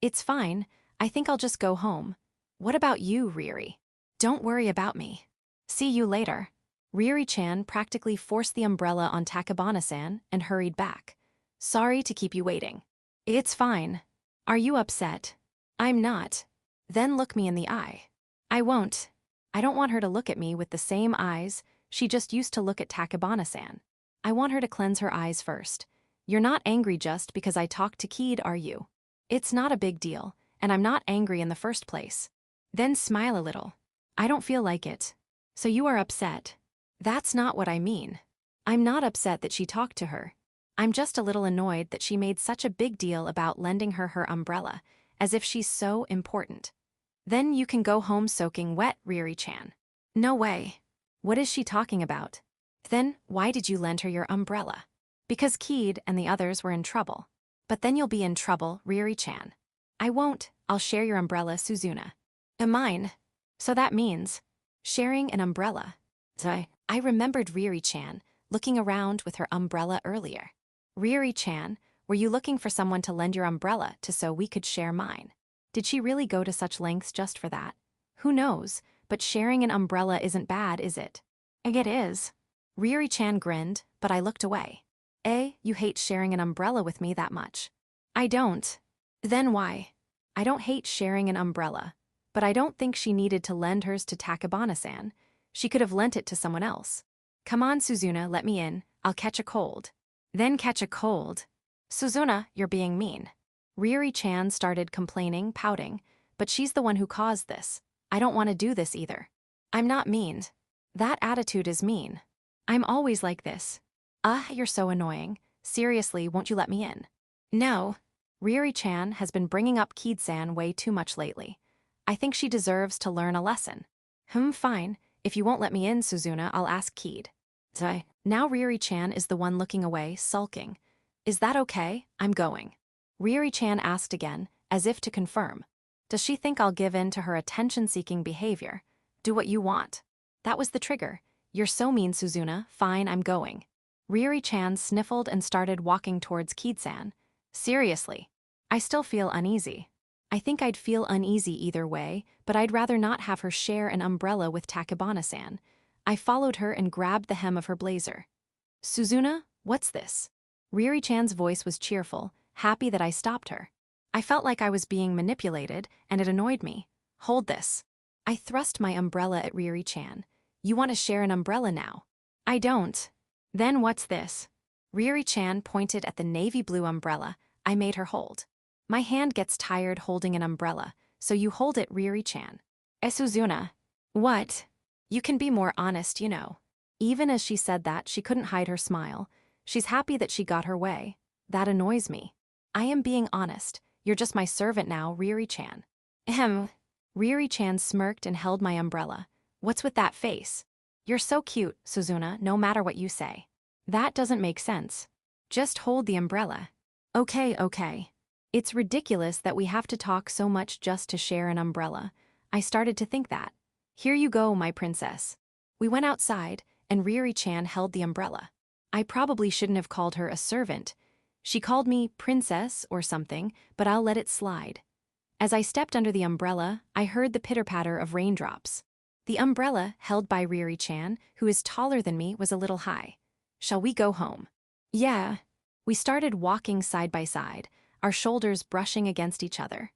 It's fine. I think I'll just go home. What about you, Riri? Don't worry about me. See you later. Riri-chan practically forced the umbrella on Takabana-san and hurried back. Sorry to keep you waiting. It's fine. Are you upset? I'm not. Then look me in the eye. I won't. I don't want her to look at me with the same eyes she just used to look at Takabana-san. I want her to cleanse her eyes first. You're not angry just because I talked to Kid, are you? It's not a big deal, and I'm not angry in the first place. Then smile a little. I don't feel like it. So you are upset. That's not what I mean. I'm not upset that she talked to her. I'm just a little annoyed that she made such a big deal about lending her her umbrella, as if she's so important. Then you can go home soaking wet, Riri-chan. No way. What is she talking about? Then why did you lend her your umbrella? Because Kid and the others were in trouble. But then you'll be in trouble, Riri-chan. I won't. I'll share your umbrella, Suzuna. Mine. So that means sharing an umbrella. I remembered Riri-chan looking around with her umbrella earlier. Riri-chan, were you looking for someone to lend your umbrella to so we could share mine? Did she really go to such lengths just for that? Who knows, but sharing an umbrella isn't bad, is it? It is. Riri-chan grinned, but I looked away. You hate sharing an umbrella with me that much. I don't. Then why? I don't hate sharing an umbrella, but I don't think she needed to lend hers to Takabana-san. She could have lent it to someone else. Come on, Suzuna, let me in. I'll catch a cold. Then catch a cold. Suzuna, you're being mean. Riri-chan started complaining, pouting, but she's the one who caused this. I don't want to do this either. I'm not mean. That attitude is mean. I'm always like this. You're so annoying. Seriously, won't you let me in? No. Riri-chan has been bringing up Kid-san way too much lately. I think she deserves to learn a lesson. Fine. If you won't let me in, Suzuna, I'll ask Kid. Now Riri-chan is the one looking away, sulking. Is that okay? I'm going. Riri-chan asked again, as if to confirm. Does she think I'll give in to her attention-seeking behavior? Do what you want. That was the trigger. You're so mean, Suzuna. Fine, I'm going. Riri-chan sniffled and started walking towards Kid-san. Seriously. I still feel uneasy. I think I'd feel uneasy either way, but I'd rather not have her share an umbrella with Takabana-san. I followed her and grabbed the hem of her blazer. Suzuna, what's this? Riri-chan's voice was cheerful, happy that I stopped her. I felt like I was being manipulated, and it annoyed me. Hold this. I thrust my umbrella at Riri-chan. You want to share an umbrella now? I don't. Then what's this? Riri-chan pointed at the navy blue umbrella I made her hold. My hand gets tired holding an umbrella, so you hold it, Riri-chan. Suzuna. What? You can be more honest, you know. Even as she said that, she couldn't hide her smile. She's happy that she got her way. That annoys me. I am being honest. You're just my servant now, Riri-chan. Riri-chan smirked and held my umbrella. What's with that face? You're so cute, Suzuna, no matter what you say. That doesn't make sense. Just hold the umbrella. Okay. It's ridiculous that we have to talk so much just to share an umbrella. I started to think that. Here you go, my princess. We went outside, and Riri-chan held the umbrella. I probably shouldn't have called her a servant. She called me princess or something, but I'll let it slide. As I stepped under the umbrella, I heard the pitter-patter of raindrops. The umbrella, held by Riri-chan, who is taller than me, was a little high. Shall we go home? Yeah. We started walking side by side, our shoulders brushing against each other.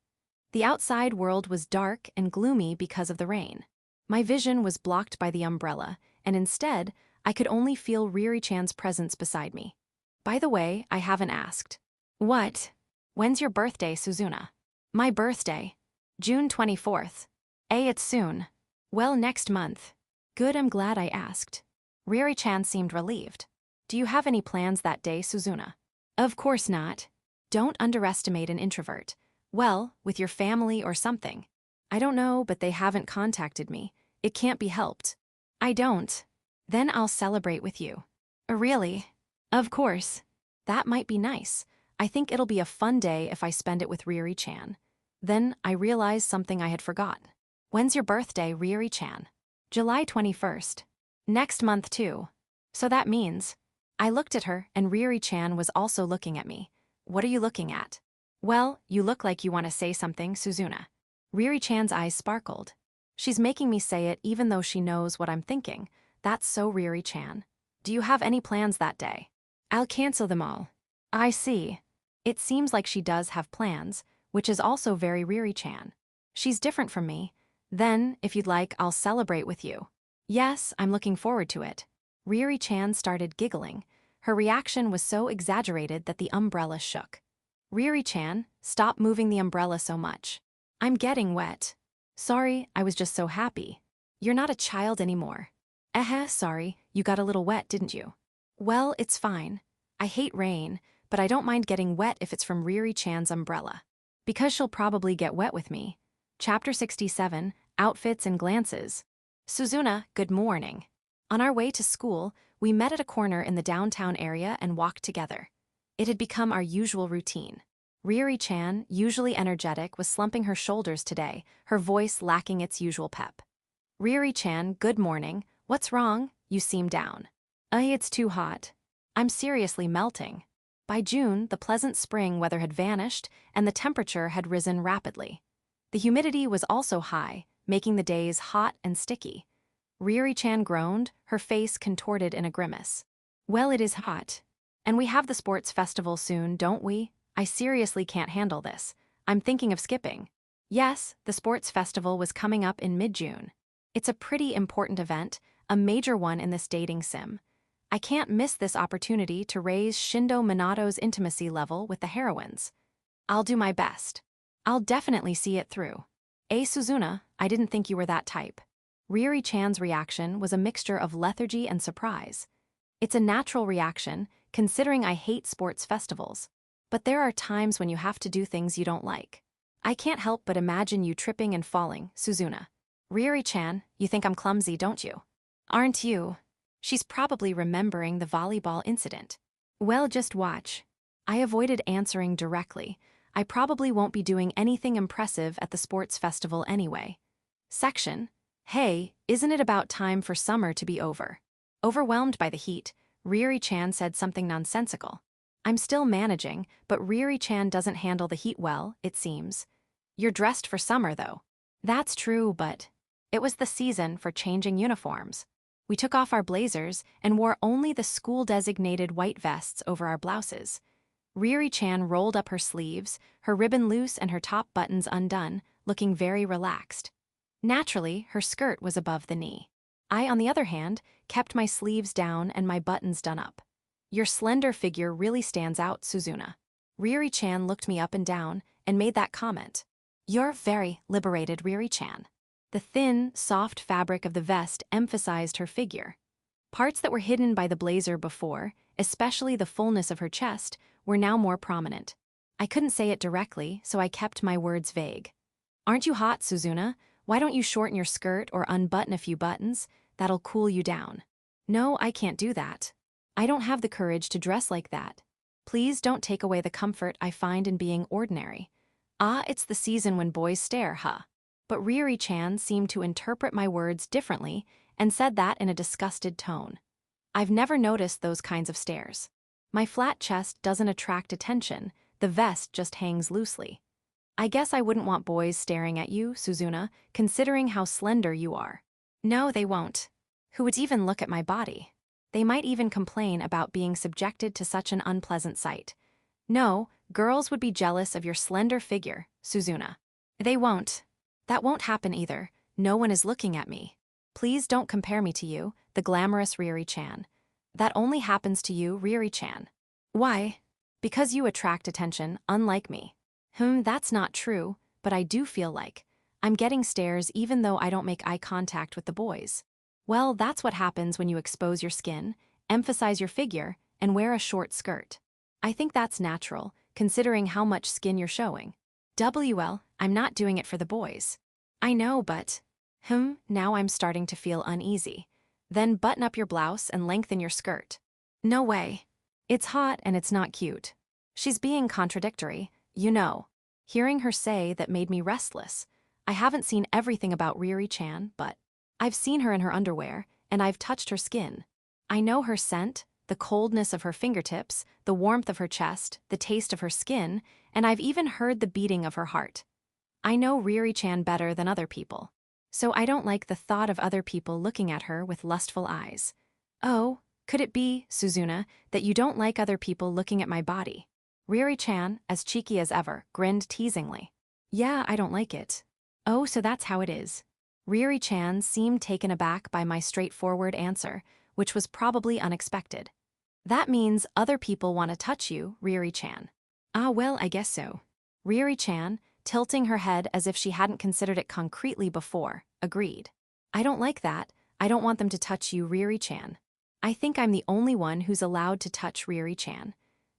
The outside world was dark and gloomy because of the rain. My vision was blocked by the umbrella, and instead, I could only feel Riri-chan's presence beside me. By the way, I haven't asked. What? When's your birthday, Suzuna? My birthday. June 24th. It's soon. Well, next month. Good, I'm glad I asked. Riri-chan seemed relieved. Do you have any plans that day, Suzuna? Of course not. Don't underestimate an introvert. Well, with your family or something. I don't know, but they haven't contacted me. It can't be helped. I don't. Then I'll celebrate with you. Really? Of course. That might be nice. I think it'll be a fun day if I spend it with Riri-chan. Then I realized something I had forgotten. When's your birthday, Riri-chan? July 21st. Next month too. So that means... I looked at her and Riri-chan was also looking at me. What are you looking at? Well, you look like you want to say something, Suzuna. Riri-chan's eyes sparkled. She's making me say it even though she knows what I'm thinking. That's so Riri-chan. Do you have any plans that day? I'll cancel them all. I see. It seems like she does have plans, which is also very Riri-chan. She's different from me. Then, if you'd like, I'll celebrate with you. Yes, I'm looking forward to it. Riri-chan started giggling. Her reaction was so exaggerated that the umbrella shook. Riri-chan, stop moving the umbrella so much. I'm getting wet. Sorry, I was just so happy. You're not a child anymore. Sorry, you got a little wet, didn't you? Well, it's fine. I hate rain, but I don't mind getting wet if it's from Riri-chan's umbrella. Because she'll probably get wet with me. Chapter 67, Outfits and Glances. Suzuna, good morning. On our way to school, we met at a corner in the downtown area and walked together. It had become our usual routine. Riri-chan, usually energetic, was slumping her shoulders today, her voice lacking its usual pep. Riri-chan, good morning. What's wrong? You seem down. It's too hot. I'm seriously melting. By June, the pleasant spring weather had vanished and the temperature had risen rapidly. The humidity was also high, making the days hot and sticky. Riri-chan groaned, her face contorted in a grimace. Well, it is hot. And we have the sports festival soon, don't we? I seriously can't handle this. I'm thinking of skipping. Yes, the sports festival was coming up in mid-June. It's a pretty important event, a major one in this dating sim. I can't miss this opportunity to raise Shindo Minato's intimacy level with the heroines. I'll do my best. I'll definitely see it through. Suzuna, I didn't think you were that type. Riri-chan's reaction was a mixture of lethargy and surprise. It's a natural reaction, considering I hate sports festivals. But there are times when you have to do things you don't like. I can't help but imagine you tripping and falling, Suzuna. Riri-chan, you think I'm clumsy, don't you? Aren't you? She's probably remembering the volleyball incident. Well, just watch. I avoided answering directly. I probably won't be doing anything impressive at the sports festival anyway. Section. Hey, isn't it about time for summer to be over? Overwhelmed by the heat, Riri-chan said something nonsensical. I'm still managing, but Riri-chan doesn't handle the heat well, it seems. You're dressed for summer, though. That's true, but... It was the season for changing uniforms. We took off our blazers and wore only the school-designated white vests over our blouses. Riri-chan rolled up her sleeves, her ribbon loose and her top buttons undone, looking very relaxed. Naturally, her skirt was above the knee. I, on the other hand, kept my sleeves down and my buttons done up. Your slender figure really stands out, Suzuna. Riri-chan looked me up and down and made that comment. You're very liberated, Riri-chan. The thin, soft fabric of the vest emphasized her figure. Parts that were hidden by the blazer before, especially the fullness of her chest, were now more prominent. I couldn't say it directly, so I kept my words vague. Aren't you hot, Suzuna? Why don't you shorten your skirt or unbutton a few buttons? That'll cool you down. No, I can't do that. I don't have the courage to dress like that. Please don't take away the comfort I find in being ordinary. It's the season when boys stare, huh? But Riri-chan seemed to interpret my words differently and said that in a disgusted tone. I've never noticed those kinds of stares. My flat chest doesn't attract attention, the vest just hangs loosely. I guess I wouldn't want boys staring at you, Suzuna, considering how slender you are. No, they won't. Who would even look at my body? They might even complain about being subjected to such an unpleasant sight. No, girls would be jealous of your slender figure, Suzuna. They won't. That won't happen either. No one is looking at me. Please don't compare me to you, the glamorous Riri-chan. That only happens to you, Riri-chan. Why? Because you attract attention, unlike me. That's not true, but I do feel like I'm getting stares even though I don't make eye contact with the boys. Well, that's what happens when you expose your skin, emphasize your figure, and wear a short skirt. I think that's natural, considering how much skin you're showing. I'm not doing it for the boys. I know, but... now I'm starting to feel uneasy. Then button up your blouse and lengthen your skirt. No way. It's hot and it's not cute. She's being contradictory, you know. Hearing her say that made me restless. I haven't seen everything about Riri-chan, but I've seen her in her underwear, and I've touched her skin. I know her scent, the coldness of her fingertips, the warmth of her chest, the taste of her skin, and I've even heard the beating of her heart. I know Riri-chan better than other people, so I don't like the thought of other people looking at her with lustful eyes. Oh, could it be, Suzuna, that you don't like other people looking at my body? Riri-chan, as cheeky as ever, grinned teasingly. Yeah, I don't like it. Oh, so that's how it is. Riri-chan seemed taken aback by my straightforward answer, which was probably unexpected. That means other people want to touch you, Riri-chan. Ah, well, I guess so. Riri-chan, tilting her head as if she hadn't considered it concretely before, agreed. I don't like that. I don't want them to touch you, Riri-chan. I think I'm the only one who's allowed to touch Riri-chan.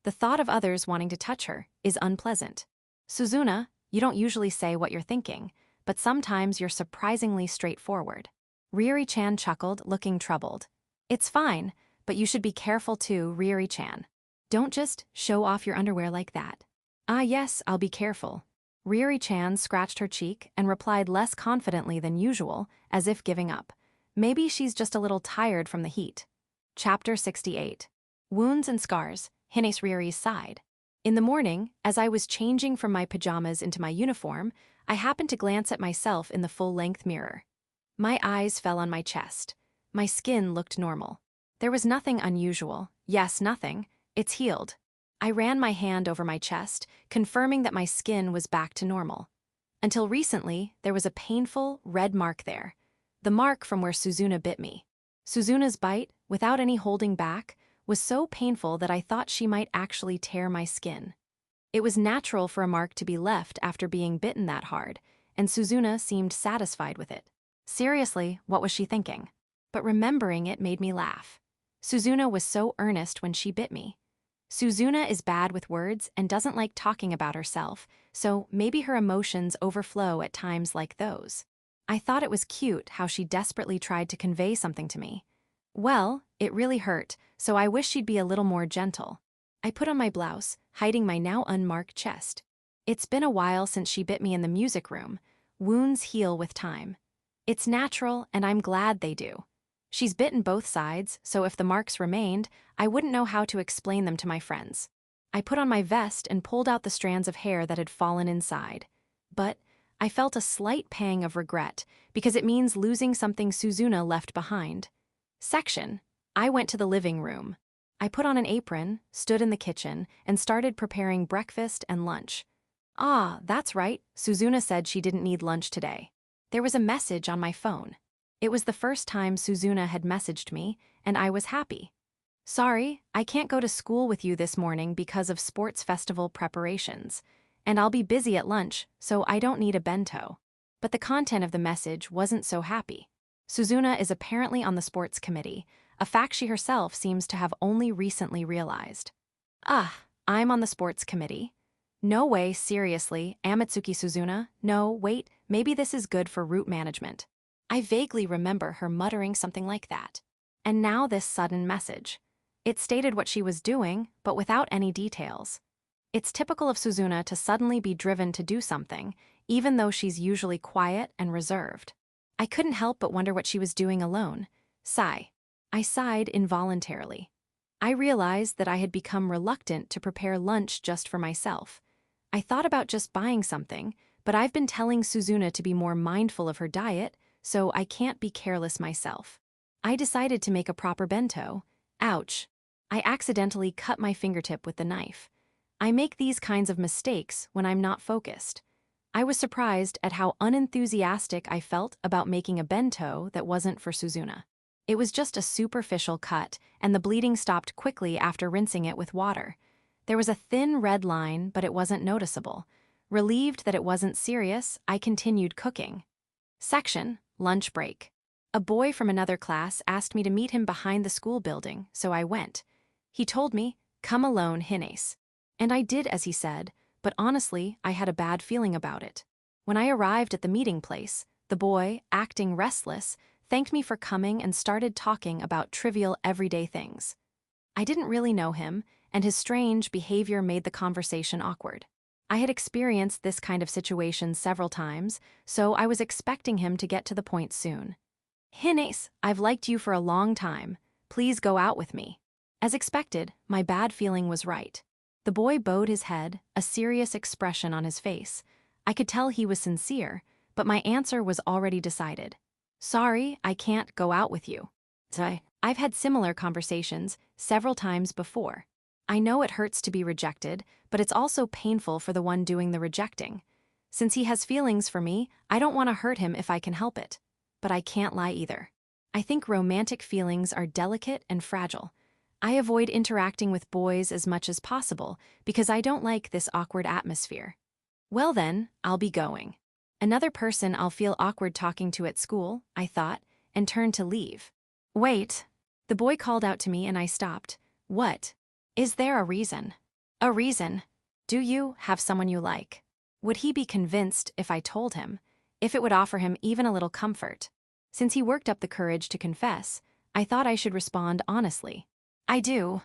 The thought of others wanting to touch her is unpleasant. Suzuna, you don't usually say what you're thinking, but sometimes you're surprisingly straightforward. Riri-chan chuckled, looking troubled. It's fine, but you should be careful too, Riri-chan. Don't just show off your underwear like that. Ah yes, I'll be careful. Riri-chan scratched her cheek and replied less confidently than usual, as if giving up. Maybe she's just a little tired from the heat. Chapter 68. Wounds and Scars, Hines Riri's Side. In the morning, as I was changing from my pajamas into my uniform, I happened to glance at myself in the full-length mirror. My eyes fell on my chest. My skin looked normal. There was nothing unusual. Yes, nothing. It's healed. I ran my hand over my chest, confirming that my skin was back to normal. Until recently, there was a painful, red mark there. The mark from where Suzuna bit me. Suzuna's bite, without any holding back, was so painful that I thought she might actually tear my skin. It was natural for a mark to be left after being bitten that hard, and Suzuna seemed satisfied with it. Seriously, what was she thinking? But remembering it made me laugh. Suzuna was so earnest when she bit me. Suzuna is bad with words and doesn't like talking about herself, so maybe her emotions overflow at times like those. I thought it was cute how she desperately tried to convey something to me. Well, it really hurt, so I wish she'd be a little more gentle. I put on my blouse, hiding my now unmarked chest. It's been a while since she bit me in the music room. Wounds heal with time. It's natural, and I'm glad they do. She's bitten both sides, so if the marks remained, I wouldn't know how to explain them to my friends. I put on my vest and pulled out the strands of hair that had fallen inside. But I felt a slight pang of regret, because it means losing something Suzuna left behind. Section. I went to the living room. I put on an apron, stood in the kitchen, and started preparing breakfast and lunch. Ah, that's right, Suzuna said she didn't need lunch today. There was a message on my phone. It was the first time Suzuna had messaged me, and I was happy. Sorry, I can't go to school with you this morning because of sports festival preparations, and I'll be busy at lunch, so I don't need a bento. But the content of the message wasn't so happy. Suzuna is apparently on the sports committee, a fact she herself seems to have only recently realized. Ah, I'm on the sports committee. No way, seriously, Amatsuki Suzuna. No, wait, maybe this is good for route management. I vaguely remember her muttering something like that. And now this sudden message. It stated what she was doing, but without any details. It's typical of Suzuna to suddenly be driven to do something, even though she's usually quiet and reserved. I couldn't help but wonder what she was doing alone. Sigh. I sighed involuntarily. I realized that I had become reluctant to prepare lunch just for myself. I thought about just buying something, but I've been telling Suzuna to be more mindful of her diet, so I can't be careless myself. I decided to make a proper bento. Ouch. I accidentally cut my fingertip with the knife. I make these kinds of mistakes when I'm not focused. I was surprised at how unenthusiastic I felt about making a bento that wasn't for Suzuna. It was just a superficial cut, and the bleeding stopped quickly after rinsing it with water. There was a thin red line, but it wasn't noticeable. Relieved that it wasn't serious, I continued cooking. Section. Lunch break. A boy from another class asked me to meet him behind the school building, so I went. He told me, "Come alone, Hines." And I did as he said, but honestly, I had a bad feeling about it. When I arrived at the meeting place, the boy, acting restless, thanked me for coming and started talking about trivial everyday things. I didn't really know him, and his strange behavior made the conversation awkward. I had experienced this kind of situation several times, so I was expecting him to get to the point soon. "Hines, I've liked you for a long time. Please go out with me." As expected, my bad feeling was right. The boy bowed his head, a serious expression on his face. I could tell he was sincere, but my answer was already decided. "Sorry, I can't go out with you." I've had similar conversations several times before. I know it hurts to be rejected, but it's also painful for the one doing the rejecting. Since he has feelings for me, I don't want to hurt him if I can help it. But I can't lie either. I think romantic feelings are delicate and fragile. I avoid interacting with boys as much as possible because I don't like this awkward atmosphere. Well then, I'll be going. Another person I'll feel awkward talking to at school, I thought, and turned to leave. "Wait." The boy called out to me and I stopped. "What? Is there a reason?" "A reason? Do you have someone you like?" Would he be convinced if I told him? If it would offer him even a little comfort? Since he worked up the courage to confess, I thought I should respond honestly. "I do."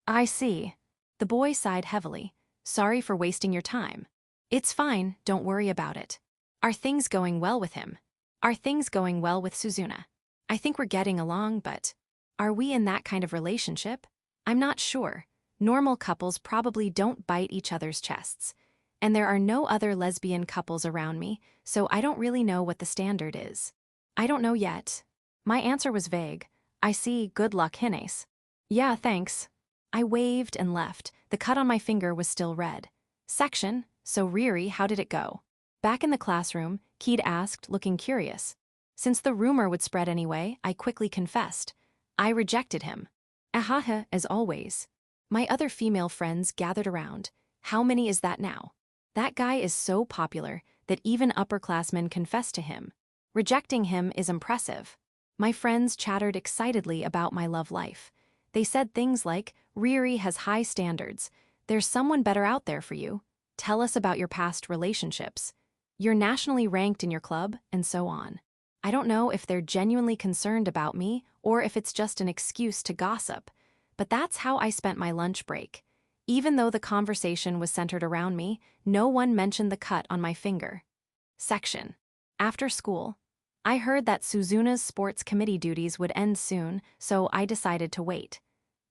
"I see." The boy sighed heavily. "Sorry for wasting your time." "It's fine, don't worry about it." "Are things going well with him?" "Are things going well with Suzuna?" "I think we're getting along, but are we in that kind of relationship?" "I'm not sure. Normal couples probably don't bite each other's chests. And there are no other lesbian couples around me, so I don't really know what the standard is." "I don't know yet." My answer was vague. "I see, good luck, Hines." "Yeah, thanks." I waved and left. The cut on my finger was still red. Section, "So Riri, how did it go?" Back in the classroom, Keed asked, looking curious. Since the rumor would spread anyway, I quickly confessed. I rejected him. Ahaha, as always. My other female friends gathered around. How many is that now? That guy is so popular that even upperclassmen confess to him. Rejecting him is impressive. My friends chattered excitedly about my love life. They said things like, "Riri has high standards. There's someone better out there for you. Tell us about your past relationships. You're nationally ranked in your club," and so on. I don't know if they're genuinely concerned about me or if it's just an excuse to gossip, but that's how I spent my lunch break. Even though the conversation was centered around me, no one mentioned the cut on my finger. Section. After school, I heard that Suzuna's sports committee duties would end soon, so I decided to wait.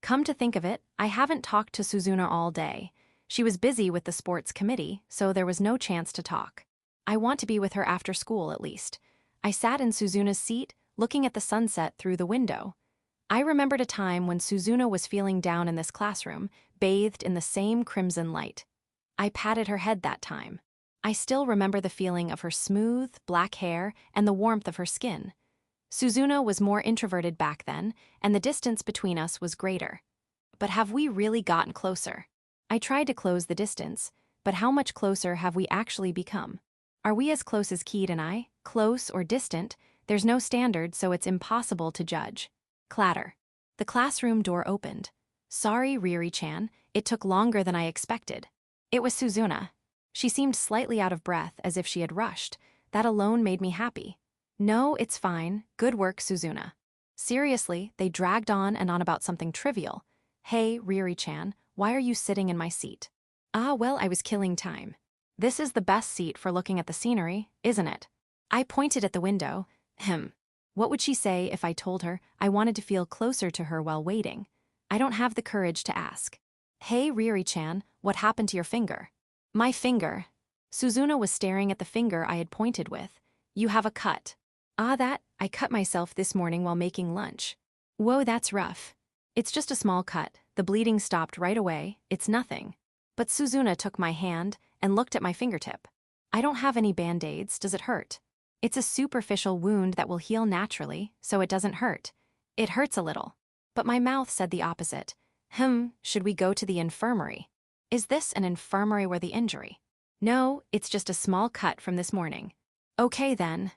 Come to think of it, I haven't talked to Suzuna all day. She was busy with the sports committee, so there was no chance to talk. I want to be with her after school, at least. I sat in Suzuna's seat, looking at the sunset through the window. I remembered a time when Suzuna was feeling down in this classroom, bathed in the same crimson light. I patted her head that time. I still remember the feeling of her smooth, black hair and the warmth of her skin. Suzuna was more introverted back then, and the distance between us was greater. But have we really gotten closer? I tried to close the distance, but how much closer have we actually become? Are we as close as Keed and I? Close or distant? There's no standard, so it's impossible to judge. Clatter. The classroom door opened. "Sorry, Riri-chan, it took longer than I expected." It was Suzuna. She seemed slightly out of breath, as if she had rushed. That alone made me happy. "No, it's fine. Good work, Suzuna." Seriously, they dragged on and on about something trivial. "Hey, Riri-chan, why are you sitting in my seat?" "Ah, well, I was killing time." "This is the best seat for looking at the scenery, isn't it?" I pointed at the window. What would she say if I told her I wanted to feel closer to her while waiting? I don't have the courage to ask. "Hey, Riri-chan, what happened to your finger?" "My finger." Suzuna was staring at the finger I had pointed with. "You have a cut." "Ah, I cut myself this morning while making lunch." "Whoa, that's rough." "It's just a small cut. The bleeding stopped right away. It's nothing." But Suzuna took my hand and looked at my fingertip. "I don't have any band-aids. Does it hurt?" "It's a superficial wound that will heal naturally, so it doesn't hurt. It hurts a little." But my mouth said the opposite. Should we go to the infirmary?" "Is this an infirmary where the injury?" "No, it's just a small cut from this morning." "Okay then."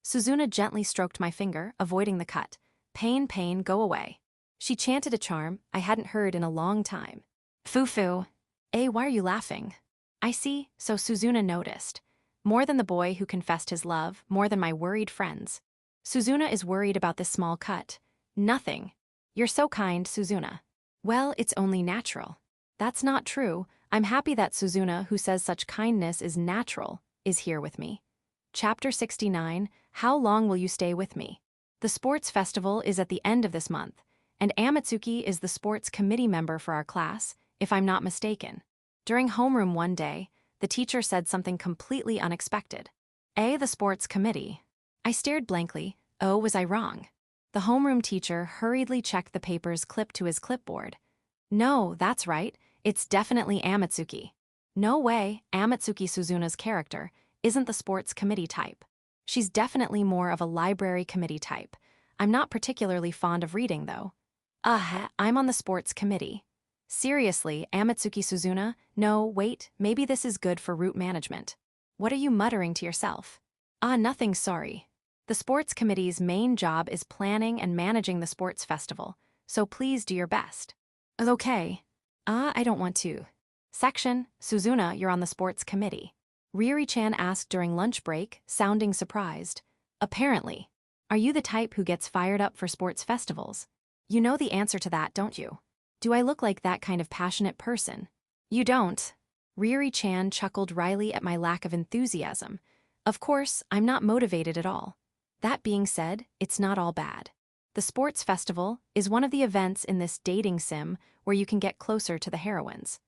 Suzuna gently stroked my finger, avoiding the cut. Pain, pain, go away. She chanted a charm I hadn't heard in a long time. Foo-foo. Why are you laughing? I see, so Suzuna noticed. More than the boy who confessed his love, more than my worried friends. Suzuna is worried about this small cut. Nothing. You're so kind, Suzuna. Well, it's only natural. That's not true. I'm happy that Suzuna, who says such kindness is natural, is here with me. Chapter 69, How long will you stay with me? The sports festival is at the end of this month, and Amatsuki is the sports committee member for our class, if I'm not mistaken. During homeroom one day, the teacher said something completely unexpected. The sports committee. I stared blankly. Oh, was I wrong? The homeroom teacher hurriedly checked the papers clipped to his clipboard. No, that's right, it's definitely Amatsuki. No way, Amatsuki Suzuna's character isn't the sports committee type. She's definitely more of a library committee type. I'm not particularly fond of reading, though. I'm on the sports committee. Seriously, Amatsuki Suzuna? No, wait, maybe this is good for route management. What are you muttering to yourself? Nothing, sorry. The sports committee's main job is planning and managing the sports festival, so please do your best. Okay. I don't want to. Section, Suzuna, you're on the sports committee. Riri-chan asked during lunch break, sounding surprised. Apparently. Are you the type who gets fired up for sports festivals? You know the answer to that, don't you? Do I look like that kind of passionate person? You don't. Riri-chan chuckled wryly at my lack of enthusiasm. Of course, I'm not motivated at all. That being said, it's not all bad. The sports festival is one of the events in this dating sim where you can get closer to the heroines.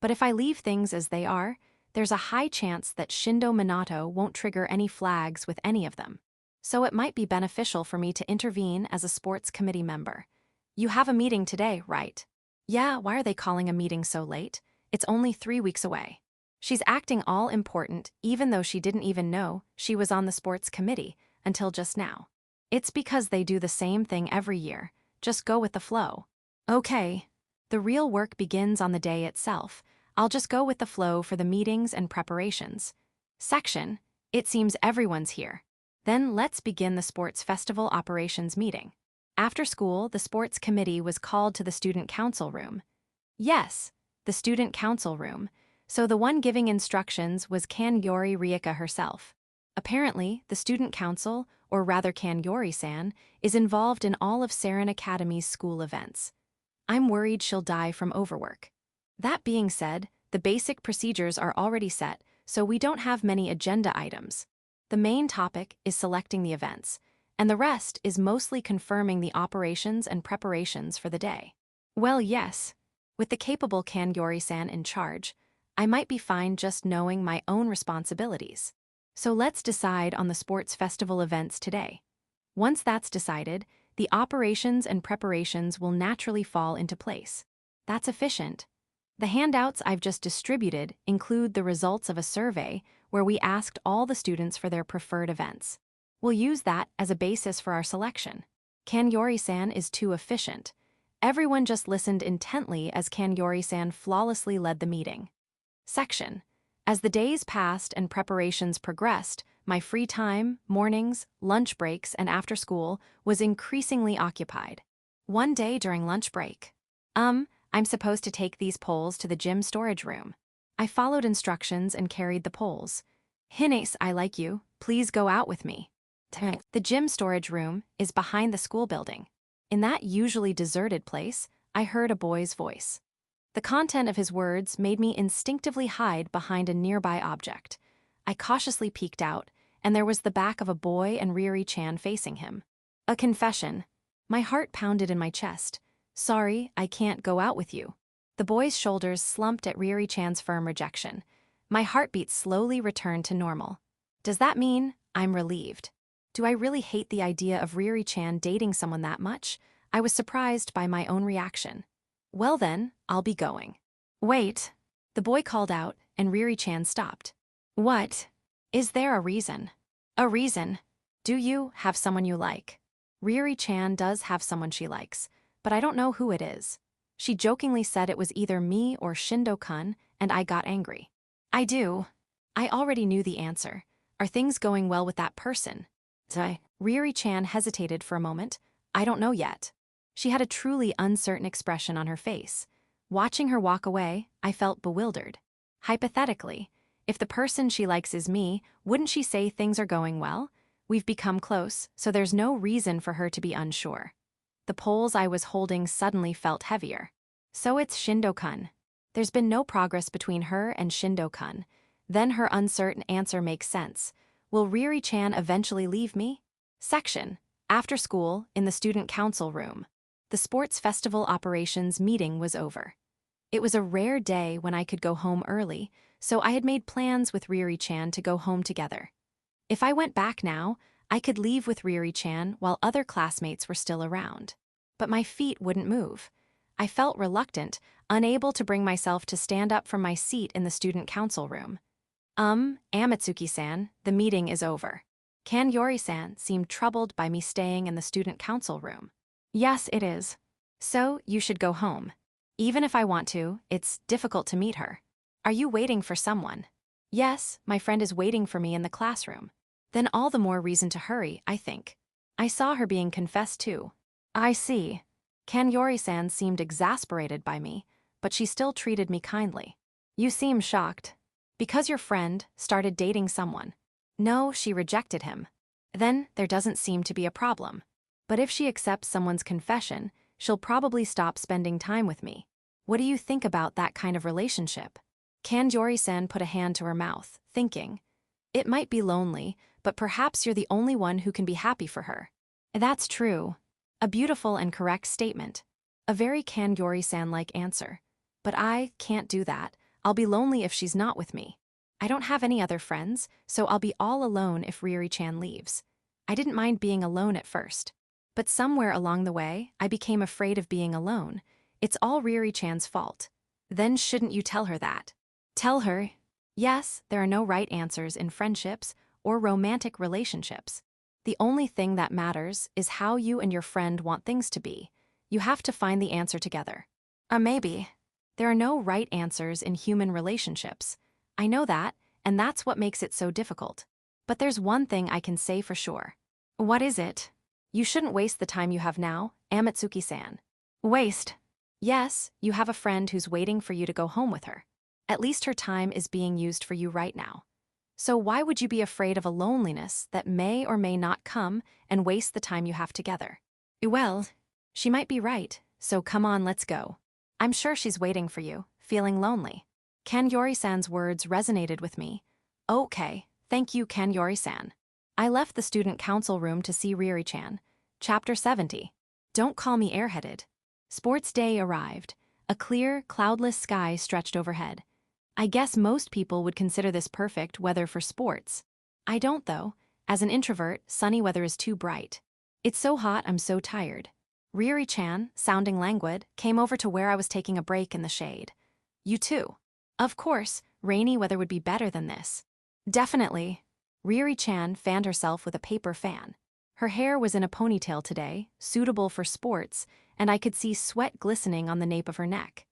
But if I leave things as they are, there's a high chance that Shindo Minato won't trigger any flags with any of them. So it might be beneficial for me to intervene as a sports committee member. You have a meeting today, right? Yeah, why are they calling a meeting so late? It's only 3 weeks away. She's acting all important even though she didn't even know she was on the sports committee until just now. It's because they do the same thing every year. Just go with the flow. Okay. The real work begins on the day itself. I'll just go with the flow for the meetings and preparations. Section, it seems everyone's here. Then let's begin the sports festival operations meeting. After school, the sports committee was called to the student council room. Yes, the student council room. So the one giving instructions was Kanyori Rieka herself. Apparently, the student council, or rather Kanyori-san, is involved in all of Saren Academy's school events. I'm worried she'll die from overwork. That being said, the basic procedures are already set, so we don't have many agenda items. The main topic is selecting the events, and the rest is mostly confirming the operations and preparations for the day. Well, yes. With the capable Kanyori-san in charge, I might be fine just knowing my own responsibilities. So let's decide on the sports festival events today. Once that's decided, the operations and preparations will naturally fall into place. That's efficient. The handouts I've just distributed include the results of a survey where we asked all the students for their preferred events. We'll use that as a basis for our selection. Kanyori-san is too efficient. Everyone just listened intently as Kanyori-san flawlessly led the meeting. Section. As the days passed and preparations progressed, my free time, mornings, lunch breaks, and after school was increasingly occupied. One day during lunch break. I'm supposed to take these poles to the gym storage room. I followed instructions and carried the poles. Hines, I like you. Please go out with me. The gym storage room is behind the school building. In that usually deserted place, I heard a boy's voice. The content of his words made me instinctively hide behind a nearby object. I cautiously peeked out, and there was the back of a boy and Riri-chan facing him. A confession. My heart pounded in my chest. Sorry, I can't go out with you. The boy's shoulders slumped at Riri-chan's firm rejection. My heartbeat slowly returned to normal. Does that mean I'm relieved? Do I really hate the idea of Riri-chan dating someone that much? I was surprised by my own reaction. Well then, I'll be going. Wait. The boy called out, and Riri-chan stopped. What? Is there a reason? A reason? Do you have someone you like? Riri-chan does have someone she likes, but I don't know who it is. She jokingly said it was either me or Shindo-kun, and I got angry. I do. I already knew the answer. Are things going well with that person? Riri-chan hesitated for a moment. I don't know yet. She had a truly uncertain expression on her face. Watching her walk away, I felt bewildered. Hypothetically, if the person she likes is me, wouldn't she say things are going well? We've become close, so there's no reason for her to be unsure. The poles I was holding suddenly felt heavier. So it's Shindo-kun. There's been no progress between her and Shindo-kun. Then her uncertain answer makes sense. Will Riri-chan eventually leave me? Section. After school, in the student council room. The sports festival operations meeting was over. It was a rare day when I could go home early, so I had made plans with Riri-chan to go home together. If I went back now, I could leave with Riri-chan while other classmates were still around. But my feet wouldn't move. I felt reluctant, unable to bring myself to stand up from my seat in the student council room. Amatsuki-san, the meeting is over. Yori-san seemed troubled by me staying in the student council room. Yes, it is. So, you should go home. Even if I want to, it's difficult to meet her. Are you waiting for someone? Yes, my friend is waiting for me in the classroom. Then all the more reason to hurry, I think. I saw her being confessed too. I see. Yori-san seemed exasperated by me, but she still treated me kindly. You seem shocked. Because your friend started dating someone. No, she rejected him. Then there doesn't seem to be a problem. But if she accepts someone's confession, she'll probably stop spending time with me. What do you think about that kind of relationship? Yori-san put a hand to her mouth, thinking. It might be lonely, but perhaps you're the only one who can be happy for her. That's true. A beautiful and correct statement. A very Yori-san-like answer. But I can't do that. I'll be lonely if she's not with me. I don't have any other friends, so I'll be all alone if Riri-chan leaves. I didn't mind being alone at first. But somewhere along the way, I became afraid of being alone. It's all Riri-chan's fault. Then shouldn't you tell her that? Tell her, yes, there are no right answers in friendships or romantic relationships. The only thing that matters is how you and your friend want things to be. You have to find the answer together. Maybe. There are no right answers in human relationships. I know that, and that's what makes it so difficult. But there's one thing I can say for sure. What is it? You shouldn't waste the time you have now, Amatsuki-san. Waste? Yes, you have a friend who's waiting for you to go home with her. At least her time is being used for you right now. So why would you be afraid of a loneliness that may or may not come and waste the time you have together? Well, she might be right, so come on, let's go. I'm sure she's waiting for you, feeling lonely. Yori-san's words resonated with me. Okay, thank you, Yori-san. I left the student council room to see Riri-chan. Chapter 70. Don't call me airheaded. Sports day arrived. A clear, cloudless sky stretched overhead. I guess most people would consider this perfect weather for sports. I don't though. As an introvert, sunny weather is too bright. It's so hot I'm so tired. Riri-chan, sounding languid, came over to where I was taking a break in the shade. You too. Of course, rainy weather would be better than this. Definitely. Riri-chan fanned herself with a paper fan. Her hair was in a ponytail today, suitable for sports, and I could see sweat glistening on the nape of her neck.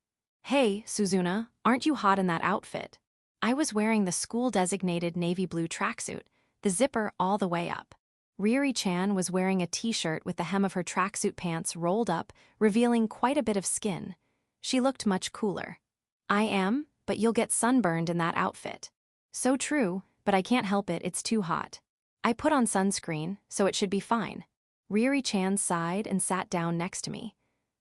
Hey, Suzuna, aren't you hot in that outfit? I was wearing the school-designated navy blue tracksuit, the zipper all the way up. Riri-chan was wearing a t-shirt with the hem of her tracksuit pants rolled up, revealing quite a bit of skin. She looked much cooler. I am, but you'll get sunburned in that outfit. So true, but I can't help it, it's too hot. I put on sunscreen, so it should be fine. Riri-chan sighed and sat down next to me.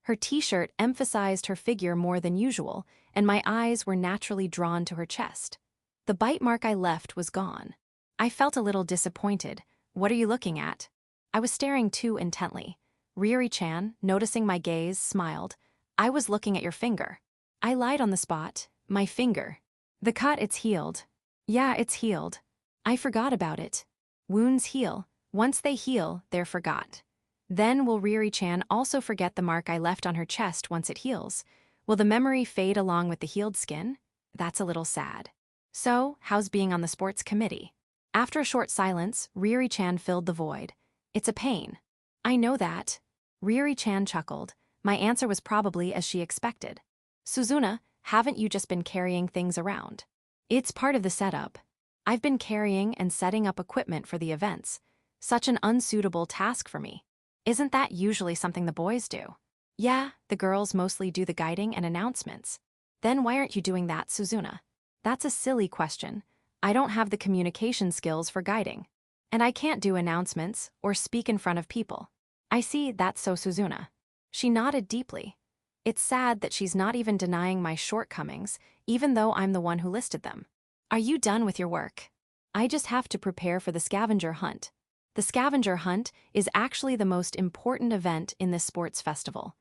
Her t-shirt emphasized her figure more than usual, and my eyes were naturally drawn to her chest. The bite mark I left was gone. I felt a little disappointed. What are you looking at? I was staring too intently. Riri-chan, noticing my gaze, smiled. I was looking at your finger. I lied on the spot. My finger. The cut, it's healed. Yeah, it's healed. I forgot about it. Wounds heal. Once they heal, they're forgot. Then will Riri-chan also forget the mark I left on her chest once it heals? Will the memory fade along with the healed skin? That's a little sad. So, how's being on the sports committee? After a short silence, Riri-chan filled the void. It's a pain. I know that. Riri-chan chuckled. My answer was probably as she expected. Suzuna, haven't you just been carrying things around? It's part of the setup. I've been carrying and setting up equipment for the events. Such an unsuitable task for me. Isn't that usually something the boys do? Yeah, the girls mostly do the guiding and announcements. Then why aren't you doing that, Suzuna? That's a silly question. I don't have the communication skills for guiding. And I can't do announcements or speak in front of people. I see, that's so Suzuna. She nodded deeply. It's sad that she's not even denying my shortcomings, even though I'm the one who listed them. Are you done with your work? I just have to prepare for the scavenger hunt. The scavenger hunt is actually the most important event in this sports festival.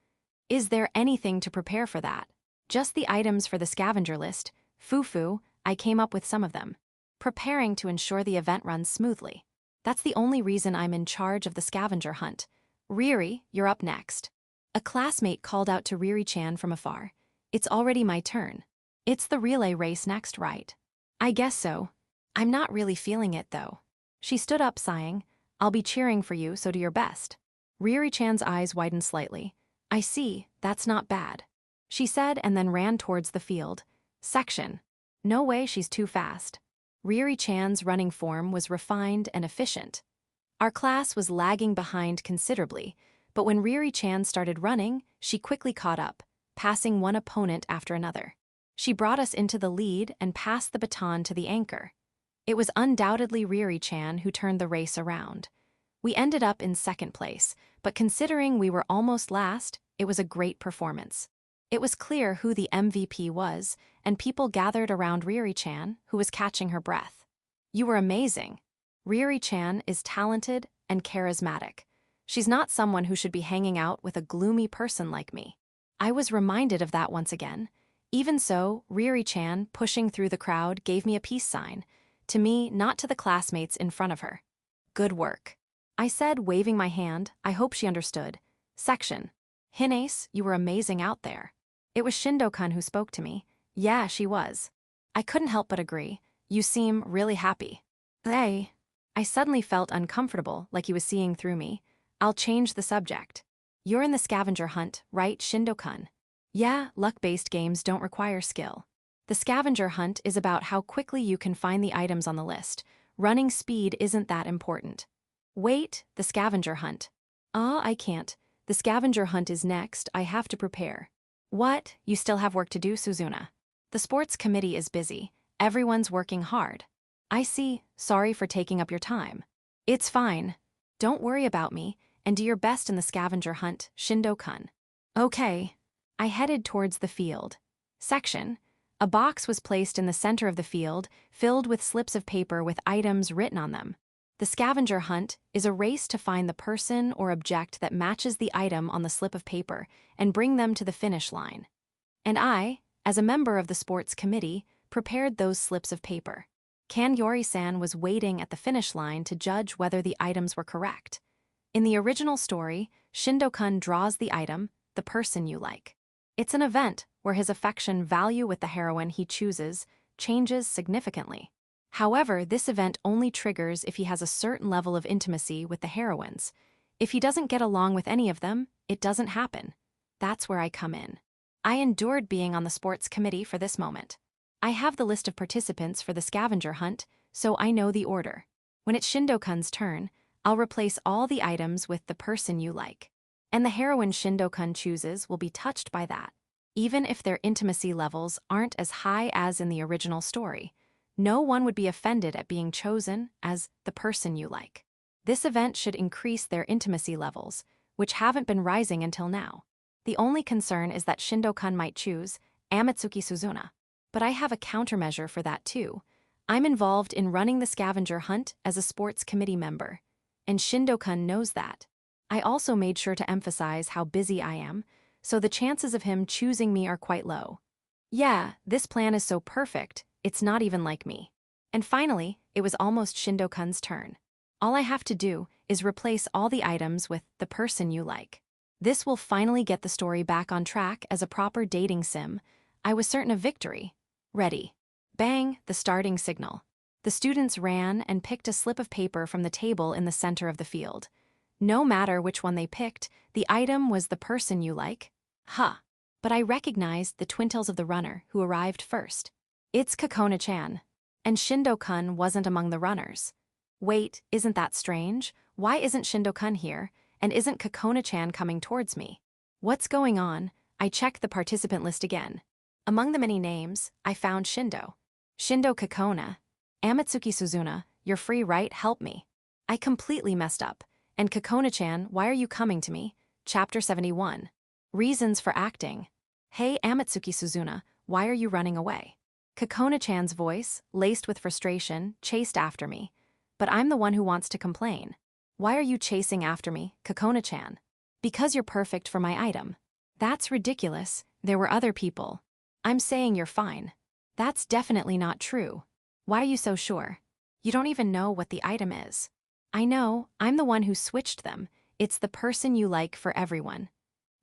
Is there anything to prepare for that? Just the items for the scavenger list. Fufu, I came up with some of them. Preparing to ensure the event runs smoothly. That's the only reason I'm in charge of the scavenger hunt. Riri, you're up next. A classmate called out to Riri-chan from afar. It's already my turn. It's the relay race next, right? I guess so. I'm not really feeling it, though. She stood up, sighing. I'll be cheering for you, so do your best. Riri-chan's eyes widened slightly. I see, that's not bad. She said and then ran towards the field. Section. No way, she's too fast. Riri-chan's running form was refined and efficient. Our class was lagging behind considerably, but when Riri-chan started running, she quickly caught up, passing one opponent after another. She brought us into the lead and passed the baton to the anchor. It was undoubtedly Riri-chan who turned the race around. We ended up in second place, but considering we were almost last, it was a great performance. It was clear who the MVP was, and people gathered around Riri-chan, who was catching her breath. You were amazing. Riri-chan is talented and charismatic. She's not someone who should be hanging out with a gloomy person like me. I was reminded of that once again. Even so, Riri-chan, pushing through the crowd, gave me a peace sign. To me, not to the classmates in front of her. Good work. I said, waving my hand. I hope she understood. Section. Hinace, you were amazing out there. It was Shindo-kun who spoke to me. Yeah, she was. I couldn't help but agree. You seem really happy. Hey. I suddenly felt uncomfortable, like he was seeing through me. I'll change the subject. You're in the scavenger hunt, right, Shindo-kun? Yeah, luck-based games don't require skill. The scavenger hunt is about how quickly you can find the items on the list. Running speed isn't that important. Wait, the scavenger hunt. I can't. The scavenger hunt is next, I have to prepare. What? You still have work to do, Suzuna. The sports committee is busy. Everyone's working hard. I see, sorry for taking up your time. It's fine. Don't worry about me, and do your best in the scavenger hunt, Shindo-kun. Okay. I headed towards the field. Section. A box was placed in the center of the field, filled with slips of paper with items written on them. The scavenger hunt is a race to find the person or object that matches the item on the slip of paper and bring them to the finish line. And I, as a member of the sports committee, prepared those slips of paper. Kangyori-san was waiting at the finish line to judge whether the items were correct. In the original story, Shindo-kun draws the item, the person you like. It's an event where his affection value with the heroine he chooses changes significantly. However, this event only triggers if he has a certain level of intimacy with the heroines. If he doesn't get along with any of them, it doesn't happen. That's where I come in. I endured being on the sports committee for this moment. I have the list of participants for the scavenger hunt, so I know the order. When it's Shindo-kun's turn, I'll replace all the items with the person you like. And the heroine Shindo-kun chooses will be touched by that, even if their intimacy levels aren't as high as in the original story. No one would be offended at being chosen as the person you like. This event should increase their intimacy levels, which haven't been rising until now. The only concern is that Shindo-kun might choose Amatsuki Suzuna. But I have a countermeasure for that too. I'm involved in running the scavenger hunt as a sports committee member, and Shindo-kun knows that. I also made sure to emphasize how busy I am, so the chances of him choosing me are quite low. Yeah, this plan is so perfect, it's not even like me. And finally, it was almost Shindo-kun's turn. All I have to do is replace all the items with the person you like. This will finally get the story back on track as a proper dating sim. I was certain of victory. Ready. Bang, the starting signal. The students ran and picked a slip of paper from the table in the center of the field. No matter which one they picked, the item was the person you like. But I recognized the twin tails of the runner who arrived first. It's Kokona-chan. And Shindo-kun wasn't among the runners. Wait, isn't that strange? Why isn't Shindo-kun here? And isn't Kakona-chan coming towards me? What's going on? I checked the participant list again. Among the many names, I found Shindo. Shindo Kakona. Amatsuki Suzuna, you're free, right? Help me. I completely messed up. And Kakona-chan, why are you coming to me? Chapter 71. Reasons for acting. Hey Amatsuki Suzuna, why are you running away? Kakona-chan's voice, laced with frustration, chased after me. But I'm the one who wants to complain. Why are you chasing after me, Kakona-chan? Because you're perfect for my item. That's ridiculous, there were other people. I'm saying you're fine. That's definitely not true. Why are you so sure? You don't even know what the item is. I know, I'm the one who switched them. It's the person you like for everyone.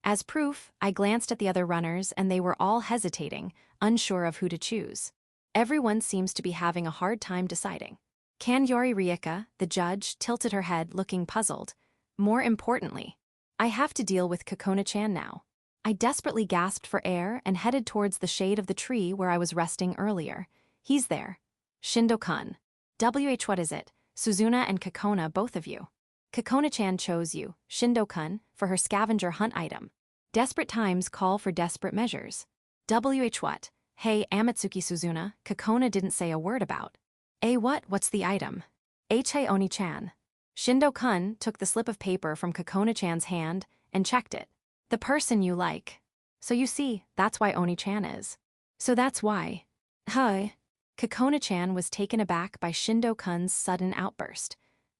As proof, I glanced at the other runners and they were all hesitating, unsure of who to choose. Everyone seems to be having a hard time deciding. Kanyori Rieka, the judge, tilted her head, looking puzzled. More importantly, I have to deal with Kakona-chan now. I desperately gasped for air and headed towards the shade of the tree where I was resting earlier. He's there. Shindo-kun. What is it? Suzuna and Kakona, both of you. Kakona-chan chose you, Shindo-kun, for her scavenger hunt item. Desperate times call for desperate measures. What? Hey, Amatsuki Suzuna, Kakona didn't say a word about. What's the item? Hey Oni-chan. Shindo-kun took the slip of paper from Kakona-chan's hand and checked it. The person you like. So you see, that's why Oni-chan is. So that's why. Hi. Kakona-chan was taken aback by Shindo-kun's sudden outburst.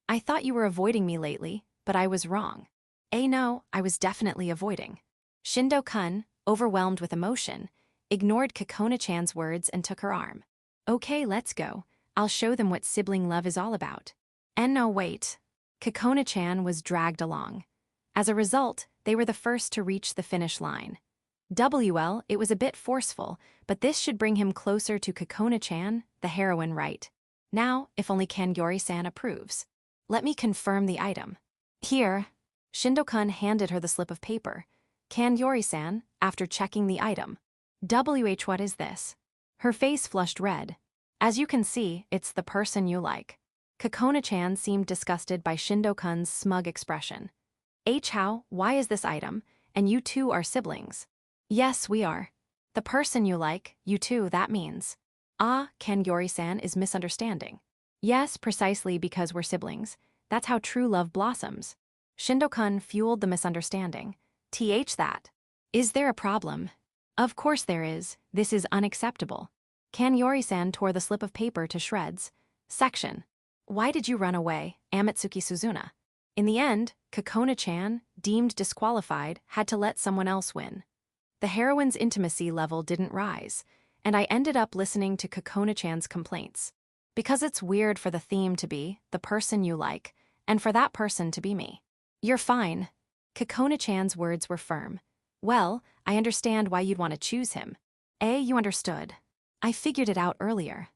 I thought you were avoiding me lately, but I was wrong. No, I was definitely avoiding. Shindo-kun, overwhelmed with emotion, ignored Kakona-chan's words and took her arm. Okay, let's go. I'll show them what sibling love is all about. And no, wait. Kakona-chan was dragged along. As a result, they were the first to reach the finish line. It was a bit forceful, but this should bring him closer to Kakona-chan, the heroine, right? Now, if only Kanyori-san approves. Let me confirm the item. Here. Shindo-kun handed her the slip of paper. Kanyori-san, after checking the item. What is this? Her face flushed red. As you can see, it's the person you like. Kakona-chan seemed disgusted by Shindo-kun's smug expression. How, why is this item? And you two are siblings. Yes, we are. The person you like, you two, that means. Kanyori-san is misunderstanding. Yes, precisely because we're siblings. That's how true love blossoms. Shindo-kun fueled the misunderstanding. That. Is there a problem? Of course there is. This is unacceptable. Kanyori-san tore the slip of paper to shreds. Section. Why did you run away, Amatsuki Suzuna? In the end, Kakona-chan, deemed disqualified, had to let someone else win. The heroine's intimacy level didn't rise, and I ended up listening to Kakona-chan's complaints. Because it's weird for the theme to be the person you like, and for that person to be me. You're fine. Kakona-chan's words were firm. Well, I understand why you'd want to choose him. You understood. I figured it out earlier.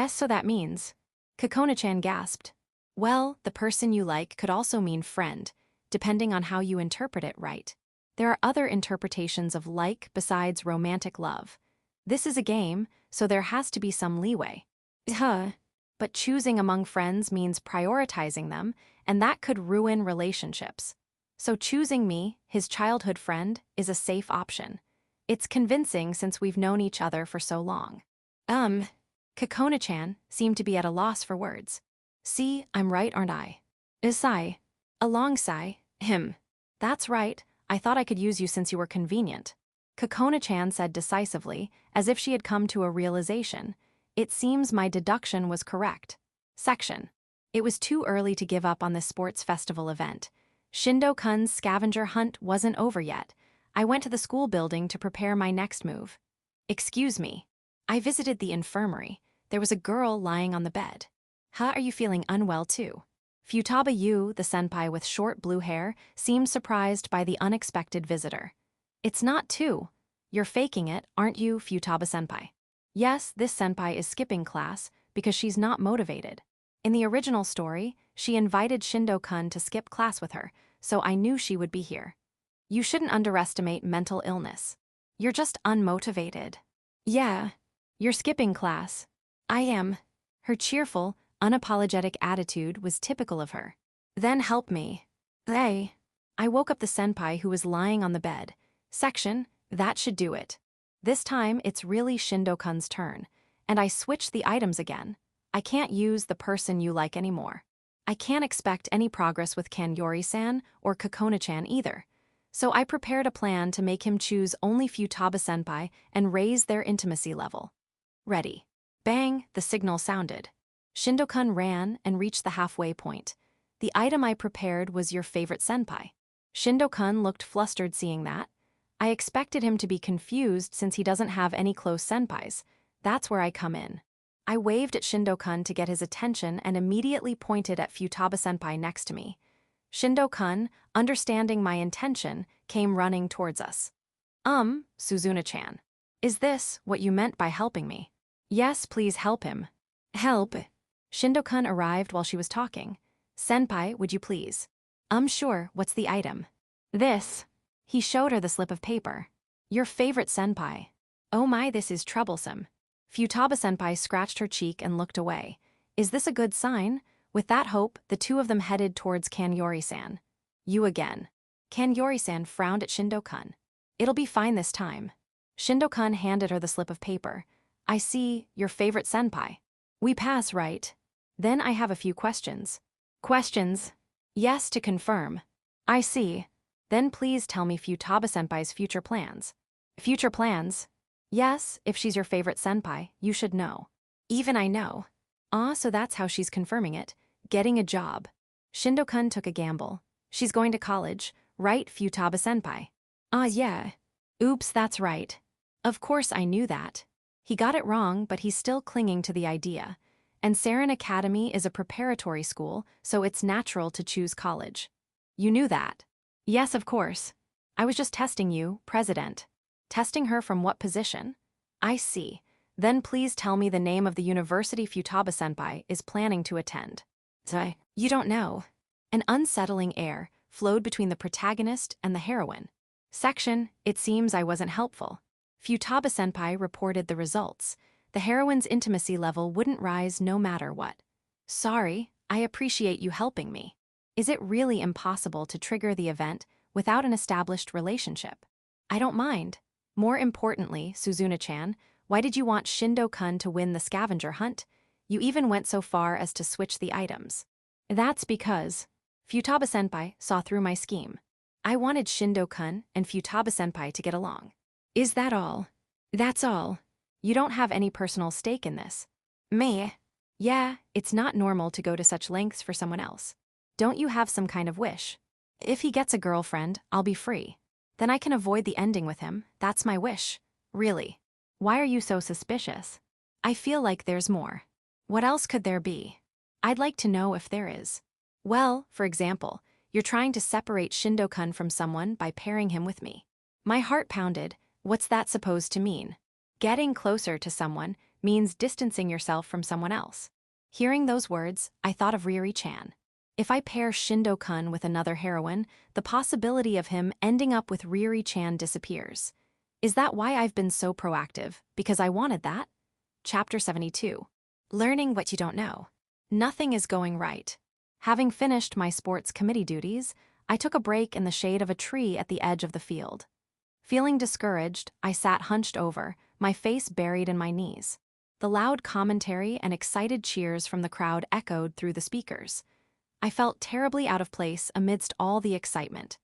So that means. Kakona-chan gasped. Well, the person you like could also mean friend, depending on how you interpret it, right? There are other interpretations of like besides romantic love. This is a game, so there has to be some leeway. But choosing among friends means prioritizing them, and that could ruin relationships. So choosing me, his childhood friend, is a safe option. It's convincing since we've known each other for so long. Kakona-chan seemed to be at a loss for words. See, I'm right, aren't I? Isai. Alongside him. That's right, I thought I could use you since you were convenient. Kakona-chan said decisively, as if she had come to a realization. It seems my deduction was correct. Section. It was too early to give up on this sports festival event. Shindo-kun's scavenger hunt wasn't over yet. I went to the school building to prepare my next move. Excuse me. I visited the infirmary. There was a girl lying on the bed. Are you feeling unwell too? Futaba Yu, the senpai with short blue hair, seemed surprised by the unexpected visitor. It's not too. You're faking it, aren't you, Futaba-senpai? Yes, this senpai is skipping class because she's not motivated. In the original story, she invited Shindo-kun to skip class with her, so I knew she would be here. You shouldn't underestimate mental illness. You're just unmotivated. Yeah, you're skipping class. I am. Her cheerful, unapologetic attitude was typical of her. Then help me. Hey. I woke up the senpai who was lying on the bed. Section, that should do it. This time, it's really Shindo-kun's turn. And I switched the items again. I can't use the person you like anymore. I can't expect any progress with Kanyori-san or Kokona-chan either. So I prepared a plan to make him choose only Futaba-senpai and raise their intimacy level. Ready. Bang, the signal sounded. Shindo-kun ran and reached the halfway point. The item I prepared was your favorite senpai. Shindo-kun looked flustered seeing that. I expected him to be confused since he doesn't have any close senpais. That's where I come in. I waved at Shindo-kun to get his attention and immediately pointed at Futaba-senpai next to me. Shindo-kun, understanding my intention, came running towards us. Suzuna-chan. Is this what you meant by helping me? Yes, please help him. Help? Shindo-kun arrived while she was talking. Senpai, would you please? Sure, what's the item? This. He showed her the slip of paper. Your favorite senpai. Oh my, this is troublesome. Futaba-senpai scratched her cheek and looked away. Is this a good sign? With that hope, the two of them headed towards Kanyori-san. You again. Kanyori-san frowned at Shindo-kun. It'll be fine this time. Shindo-kun handed her the slip of paper. I see, your favorite senpai. We pass, right? Then I have a few questions. Questions? Yes, to confirm. I see. Then please tell me Futaba-senpai's future plans. Future plans? Yes, if she's your favorite senpai, you should know. Even I know. So that's how she's confirming it. Getting a job. Shindo-kun took a gamble. She's going to college, right, Futaba-senpai? Yeah. Oops, that's right. Of course I knew that. He got it wrong, but he's still clinging to the idea. And Saren Academy is a preparatory school, so it's natural to choose college. You knew that? Yes, of course. I was just testing you, President. Testing her from what position? I see. Then please tell me the name of the university Futaba-senpai is planning to attend. You don't know. An unsettling air flowed between the protagonist and the heroine. Section, it seems I wasn't helpful. Futaba-senpai reported the results. The heroine's intimacy level wouldn't rise no matter what. Sorry, I appreciate you helping me. Is it really impossible to trigger the event without an established relationship? I don't mind. More importantly, Suzuna-chan, why did you want Shindo-kun to win the scavenger hunt? You even went so far as to switch the items. That's because Futaba-senpai saw through my scheme. I wanted Shindo-kun and Futaba-senpai to get along. Is that all? That's all. You don't have any personal stake in this. Me? Yeah, it's not normal to go to such lengths for someone else. Don't you have some kind of wish? If he gets a girlfriend, I'll be free. Then I can avoid the ending with him. That's my wish. Really. Why are you so suspicious? I feel like there's more. What else could there be? I'd like to know if there is. Well, for example, you're trying to separate Shindo-kun from someone by pairing him with me. My heart pounded. What's that supposed to mean? Getting closer to someone means distancing yourself from someone else. Hearing those words, I thought of Riri-chan. If I pair Shindo-kun with another heroine, the possibility of him ending up with Riri-chan disappears. Is that why I've been so proactive? Because I wanted that? Chapter 72. Learning what you don't know. Nothing is going right. Having finished my sports committee duties, I took a break in the shade of a tree at the edge of the field. Feeling discouraged, I sat hunched over, my face buried in my knees. The loud commentary and excited cheers from the crowd echoed through the speakers. I felt terribly out of place amidst all the excitement.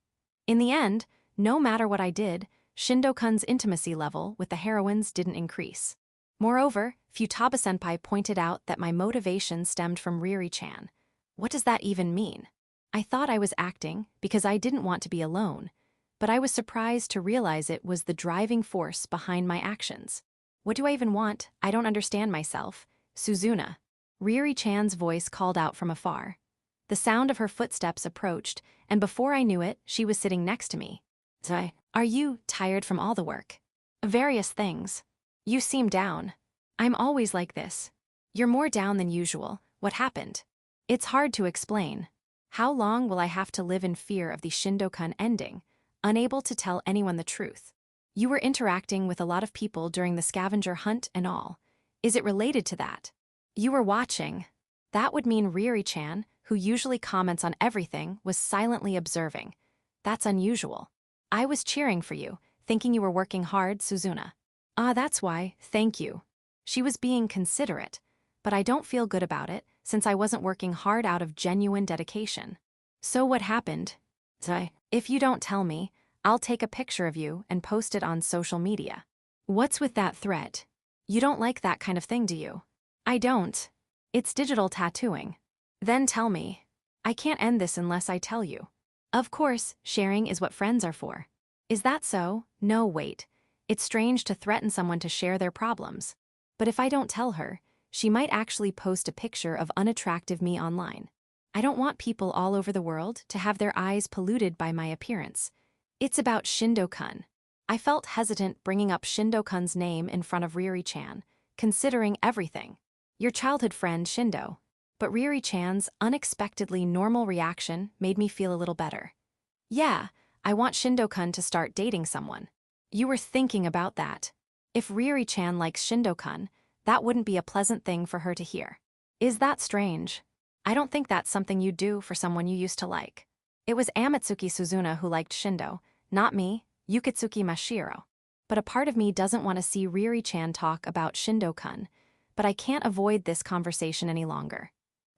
In the end, no matter what I did, Shindo-kun's intimacy level with the heroines didn't increase. Moreover, Futaba-senpai pointed out that my motivation stemmed from Riri-chan. What does that even mean? I thought I was acting because I didn't want to be alone, but I was surprised to realize it was the driving force behind my actions. What do I even want? I don't understand myself. Suzuna. Riri-chan's voice called out from afar. The sound of her footsteps approached, and before I knew it, she was sitting next to me. Are you tired from all the work? Various things. You seem down. I'm always like this. You're more down than usual. What happened? It's hard to explain. How long will I have to live in fear of the Shindo-kun ending, unable to tell anyone the truth? You were interacting with a lot of people during the scavenger hunt and all. Is it related to that? You were watching. That would mean Riri-chan, who usually comments on everything, was silently observing. That's unusual. I was cheering for you, thinking you were working hard, Suzuna. Ah, that's why, thank you. She was being considerate, but I don't feel good about it, since I wasn't working hard out of genuine dedication. So what happened? If you don't tell me, I'll take a picture of you and post it on social media. What's with that threat? You don't like that kind of thing, do you? I don't. It's digital tattooing. Then tell me. I can't end this unless I tell you. Of course, sharing is what friends are for. Is that so? No, wait. It's strange to threaten someone to share their problems. But if I don't tell her, she might actually post a picture of unattractive me online. I don't want people all over the world to have their eyes polluted by my appearance. It's about Shindo-kun. I felt hesitant bringing up Shindo-kun's name in front of Riri-chan, considering everything. Your childhood friend, Shindo. But Riri-chan's unexpectedly normal reaction made me feel a little better. Yeah, I want Shindo-kun to start dating someone. You were thinking about that. If Riri-chan likes Shindo-kun, that wouldn't be a pleasant thing for her to hear. Is that strange? I don't think that's something you'd do for someone you used to like. It was Amatsuki Suzuna who liked Shindo, not me, Yukitsuki Mashiro. But a part of me doesn't want to see Riri-chan talk about Shindo-kun, but I can't avoid this conversation any longer.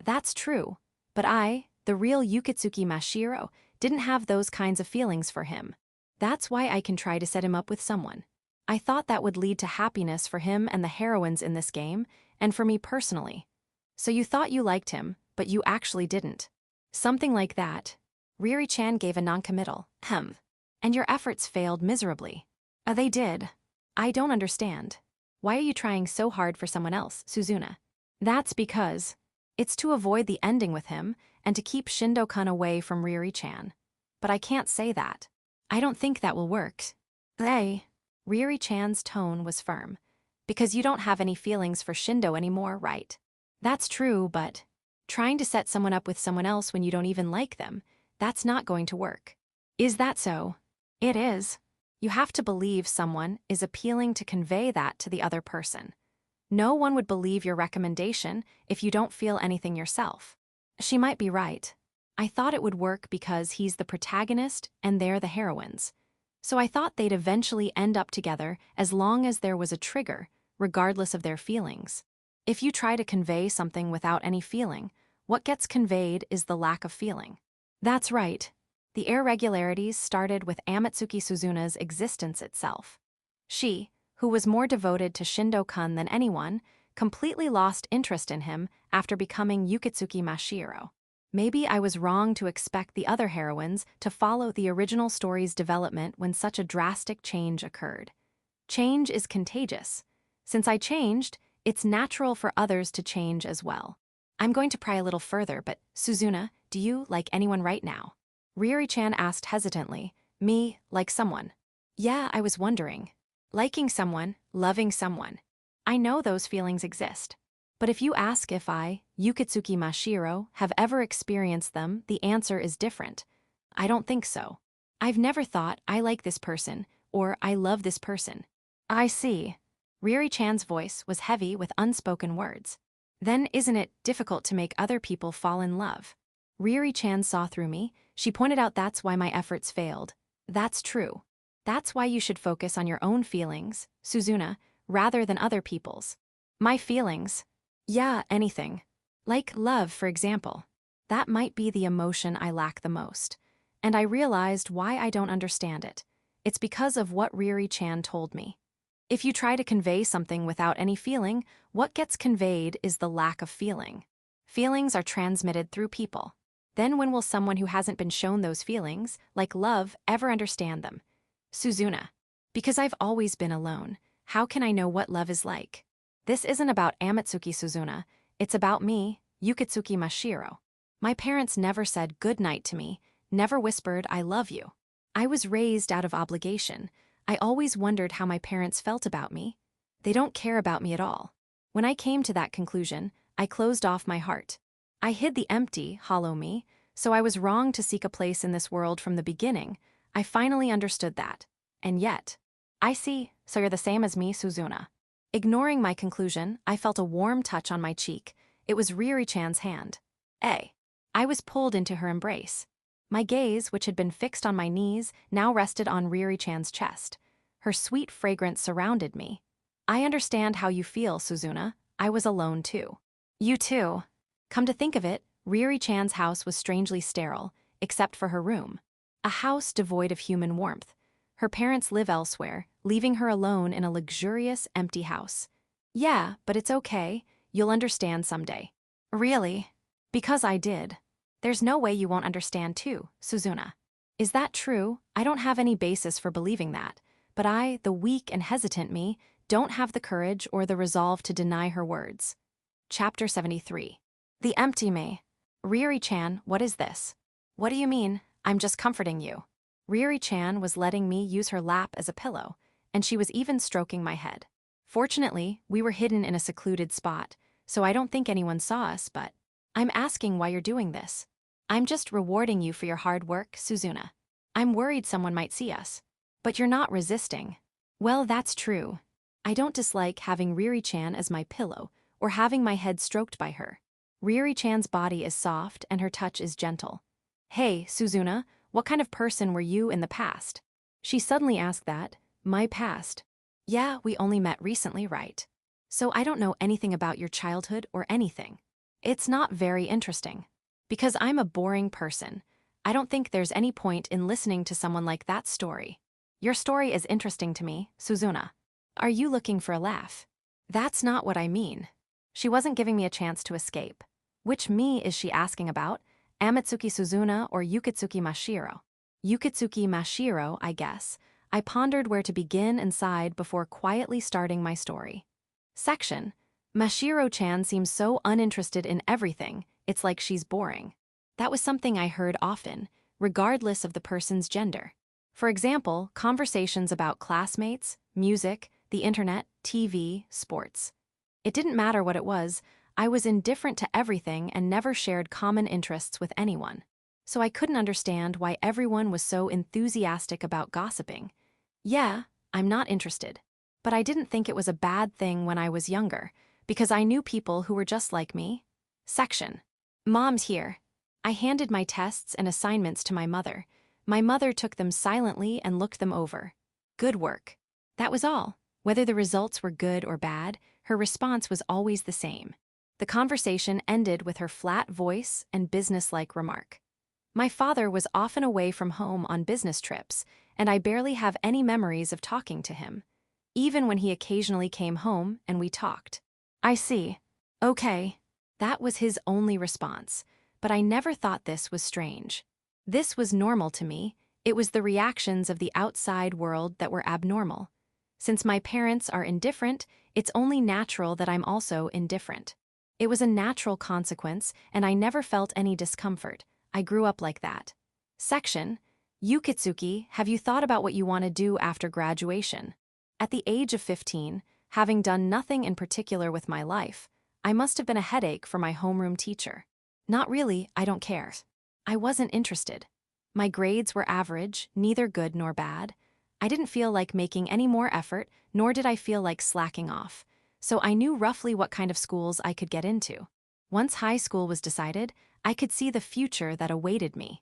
That's true, but I, the real Yukitsuki Mashiro, didn't have those kinds of feelings for him. That's why I can try to set him up with someone. I thought that would lead to happiness for him and the heroines in this game, and for me personally. So you thought you liked him, but you actually didn't. Something like that. Riri-chan gave a noncommittal, and your efforts failed miserably. They did. I don't understand. Why are you trying so hard for someone else, Suzuna? That's because it's to avoid the ending with him and to keep Shindo-kun away from Riri-chan. But I can't say that. I don't think that will work. Riri-chan's tone was firm. Because you don't have any feelings for Shindo anymore, right? That's true, but trying to set someone up with someone else when you don't even like them, that's not going to work. Is that so? It is. You have to believe someone is appealing to convey that to the other person. No one would believe your recommendation if you don't feel anything yourself. She might be right. I thought it would work because he's the protagonist and they're the heroines. So I thought they'd eventually end up together as long as there was a trigger, regardless of their feelings. If you try to convey something without any feeling, what gets conveyed is the lack of feeling. That's right. The irregularities started with Amatsuki Suzuna's existence itself. She, who was more devoted to Shindo-kun than anyone, completely lost interest in him after becoming Yukitsuki Mashiro. Maybe I was wrong to expect the other heroines to follow the original story's development when such a drastic change occurred. Change is contagious. Since I changed, it's natural for others to change as well. I'm going to pry a little further, but Suzuna, do you like anyone right now? Riri-chan asked hesitantly. Me, like someone. Yeah, I was wondering. Liking someone, loving someone. I know those feelings exist. But if you ask if I, Yukitsuki Mashiro, have ever experienced them, the answer is different. I don't think so. I've never thought I like this person, or I love this person. I see. Riri-chan's voice was heavy with unspoken words. Then isn't it difficult to make other people fall in love? Riri-chan saw through me. She pointed out that's why my efforts failed. That's true. That's why you should focus on your own feelings, Suzuna, rather than other people's. My feelings? Yeah, anything. Like love, for example. That might be the emotion I lack the most. And I realized why I don't understand it. It's because of what Riri-chan told me. If you try to convey something without any feeling, what gets conveyed is the lack of feeling. Feelings are transmitted through people. Then when will someone who hasn't been shown those feelings, like love, ever understand them? Suzuna. Because I've always been alone, how can I know what love is like? This isn't about Amatsuki Suzuna, it's about me, Yukitsuki Mashiro. My parents never said good night to me, never whispered I love you. I was raised out of obligation. I always wondered how my parents felt about me. They don't care about me at all. When I came to that conclusion, I closed off my heart. I hid the empty, hollow me, so I was wrong to seek a place in this world from the beginning. I finally understood that. And yet, I see, so you're the same as me, Suzuna. Ignoring my conclusion, I felt a warm touch on my cheek. It was Riri-chan's hand. I was pulled into her embrace. My gaze, which had been fixed on my knees, now rested on Riri-chan's chest. Her sweet fragrance surrounded me. I understand how you feel, Suzuna. I was alone too. You too. Come to think of it, Riri-chan's house was strangely sterile, except for her room. A house devoid of human warmth. Her parents live elsewhere, leaving her alone in a luxurious, empty house. Yeah, but it's okay. You'll understand someday. Really? Because I did. There's no way you won't understand too, Suzuna. Is that true? I don't have any basis for believing that, but I, the weak and hesitant me, don't have the courage or the resolve to deny her words. Chapter 73. The Empty Me. Riri-chan, what is this? What do you mean? I'm just comforting you. Riri-chan was letting me use her lap as a pillow, and she was even stroking my head. Fortunately, we were hidden in a secluded spot, so I don't think anyone saw us, but I'm asking why you're doing this. I'm just rewarding you for your hard work, Suzuna. I'm worried someone might see us. But you're not resisting. Well, that's true. I don't dislike having Riri-chan as my pillow or having my head stroked by her. Riri-chan's body is soft and her touch is gentle. Hey, Suzuna, what kind of person were you in the past? She suddenly asked that. My past? Yeah, we only met recently, right? So I don't know anything about your childhood or anything. It's not very interesting. Because I'm a boring person. I don't think there's any point in listening to someone like that story. Your story is interesting to me, Suzuna. Are you looking for a laugh? That's not what I mean. She wasn't giving me a chance to escape. Which me is she asking about? Amatsuki Suzuna or Yukitsuki Mashiro? Yukitsuki Mashiro, I guess. I pondered where to begin and sighed before quietly starting my story. Section. Mashiro-chan seems so uninterested in everything, it's like she's boring. That was something I heard often, regardless of the person's gender. For example, conversations about classmates, music, the internet, TV, sports. It didn't matter what it was, I was indifferent to everything and never shared common interests with anyone. So I couldn't understand why everyone was so enthusiastic about gossiping. Yeah, I'm not interested. But I didn't think it was a bad thing when I was younger, because I knew people who were just like me. Section. Mom's here. I handed my tests and assignments to my mother. My mother took them silently and looked them over. Good work. That was all. Whether the results were good or bad, her response was always the same. The conversation ended with her flat voice and businesslike remark. My father was often away from home on business trips, and I barely have any memories of talking to him, even when he occasionally came home and we talked. I see. Okay. That was his only response, but I never thought this was strange. This was normal to me. It was the reactions of the outside world that were abnormal. Since my parents are indifferent, it's only natural that I'm also indifferent. It was a natural consequence, and I never felt any discomfort. I grew up like that. Section. Yukitsuki, have you thought about what you want to do after graduation? At the age of 15, having done nothing in particular with my life, I must have been a headache for my homeroom teacher. Not really, I don't care. I wasn't interested. My grades were average, neither good nor bad. I didn't feel like making any more effort, nor did I feel like slacking off. So I knew roughly what kind of schools I could get into. Once high school was decided, I could see the future that awaited me.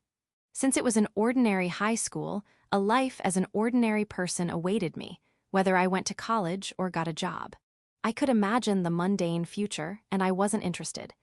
Since it was an ordinary high school, a life as an ordinary person awaited me, whether I went to college or got a job. I could imagine the mundane future, and I wasn't interested.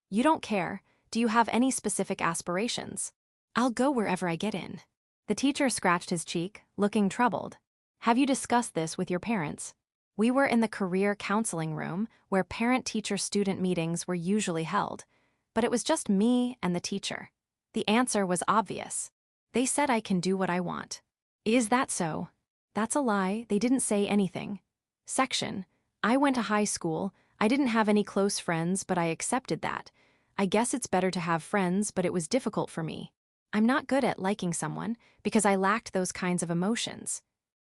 You don't care. Do you have any specific aspirations? I'll go wherever I get in. The teacher scratched his cheek, looking troubled. Have you discussed this with your parents? We were in the career counseling room, where parent-teacher-student meetings were usually held. But it was just me and the teacher. The answer was obvious. They said I can do what I want. Is that so? That's a lie, they didn't say anything. Section. I went to high school. I didn't have any close friends, but I accepted that. I guess it's better to have friends, but it was difficult for me. I'm not good at liking someone, because I lacked those kinds of emotions.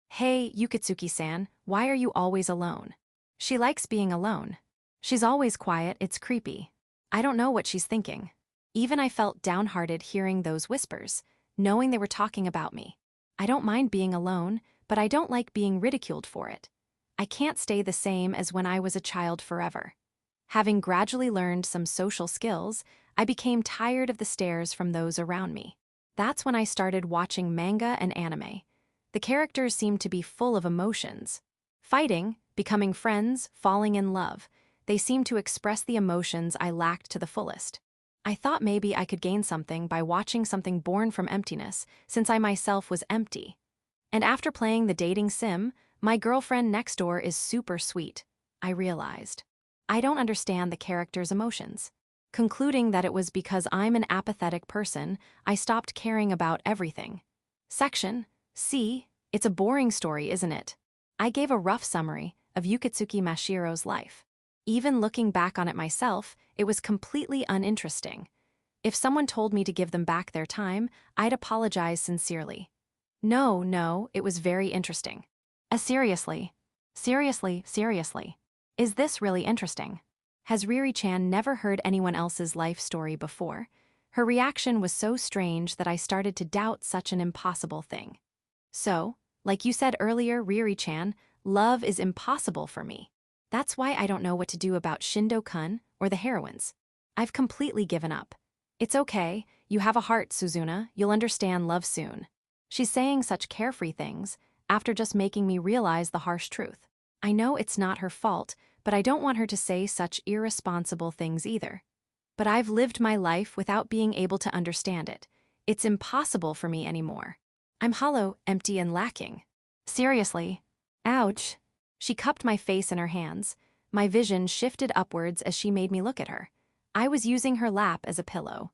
Hey, Yukitsuki-san, why are you always alone? She likes being alone. She's always quiet, it's creepy. I don't know what she's thinking. Even I felt downhearted hearing those whispers, knowing they were talking about me. I don't mind being alone, but I don't like being ridiculed for it. I can't stay the same as when I was a child forever. Having gradually learned some social skills, I became tired of the stares from those around me. That's when I started watching manga and anime. The characters seemed to be full of emotions. Fighting, becoming friends, falling in love. They seemed to express the emotions I lacked to the fullest. I thought maybe I could gain something by watching something born from emptiness, since I myself was empty. And after playing the dating sim, my girlfriend next door is super sweet, I realized. I don't understand the character's emotions. Concluding that it was because I'm an apathetic person, I stopped caring about everything. Section C. It's a boring story, isn't it? I gave a rough summary of Yukitsuki Mashiro's life. Even looking back on it myself, it was completely uninteresting. If someone told me to give them back their time, I'd apologize sincerely. No, it was very interesting. Seriously. Seriously. Is this really interesting? Has Riri-chan never heard anyone else's life story before? Her reaction was so strange that I started to doubt such an impossible thing. So, like you said earlier, Riri-chan, love is impossible for me. That's why I don't know what to do about Shindo-kun or the heroines. I've completely given up. It's okay, you have a heart, Suzuna, you'll understand love soon. She's saying such carefree things, after just making me realize the harsh truth. I know it's not her fault, but I don't want her to say such irresponsible things either. But I've lived my life without being able to understand it. It's impossible for me anymore. I'm hollow, empty, and lacking. Seriously. Ouch. She cupped my face in her hands. My vision shifted upwards as she made me look at her. I was using her lap as a pillow.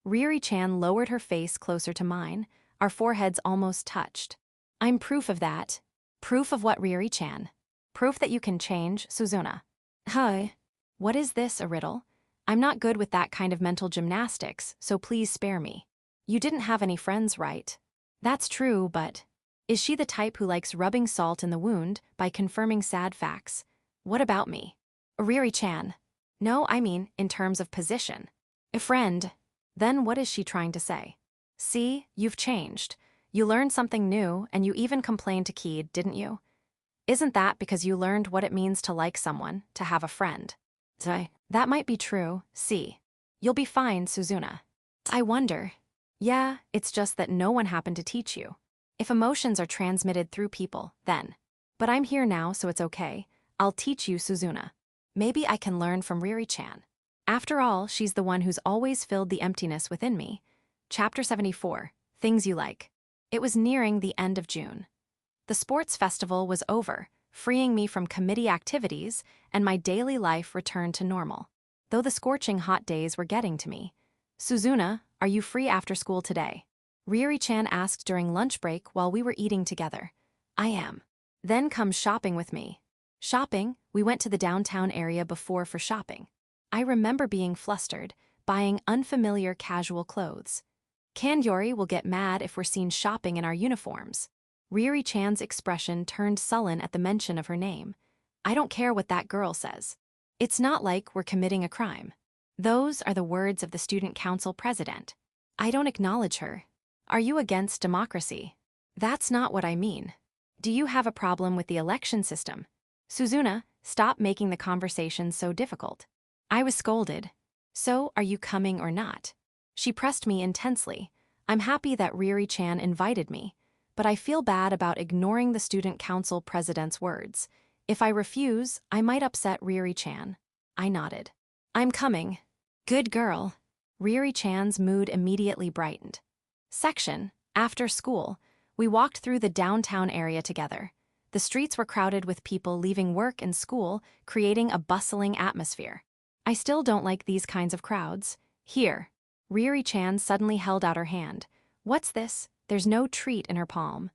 Riri-chan lowered her face closer to mine. Our foreheads almost touched. I'm proof of that. Proof of what, Riri-chan? Proof that you can change, Suzuna. Hi. What is this, a riddle? I'm not good with that kind of mental gymnastics, so please spare me. You didn't have any friends, right? That's true, but... Is she the type who likes rubbing salt in the wound by confirming sad facts? What about me? Riri-chan. No, I mean, in terms of position. A friend. Then what is she trying to say? See, you've changed. You learned something new, and you even complained to Kid, didn't you? Isn't that because you learned what it means to like someone, to have a friend? That might be true, see. You'll be fine, Suzuna. I wonder. Yeah, it's just that no one happened to teach you. If emotions are transmitted through people, then. But I'm here now, so it's okay. I'll teach you, Suzuna. Maybe I can learn from Riri-chan. After all, she's the one who's always filled the emptiness within me. Chapter 74, Things You Like. It was nearing the end of June. The sports festival was over, freeing me from committee activities, and my daily life returned to normal. Though the scorching hot days were getting to me. Suzuna, are you free after school today? Riri-chan asked during lunch break while we were eating together. I am. Then come shopping with me. Shopping? We went to the downtown area before for shopping. I remember being flustered, buying unfamiliar casual clothes. Yuri will get mad if we're seen shopping in our uniforms. Riri-chan's expression turned sullen at the mention of her name. I don't care what that girl says. It's not like we're committing a crime. Those are the words of the student council president. I don't acknowledge her. Are you against democracy? That's not what I mean. Do you have a problem with the election system? Suzuna, stop making the conversation so difficult. I was scolded. So, are you coming or not? She pressed me intensely. I'm happy that Riri-chan invited me, but I feel bad about ignoring the student council president's words. If I refuse, I might upset Riri-chan. I nodded. I'm coming. Good girl. Riri-chan's mood immediately brightened. Section, after school, we walked through the downtown area together. The streets were crowded with people leaving work and school, creating a bustling atmosphere. I still don't like these kinds of crowds. Here. Riri-chan suddenly held out her hand. What's this? There's no treat in her palm.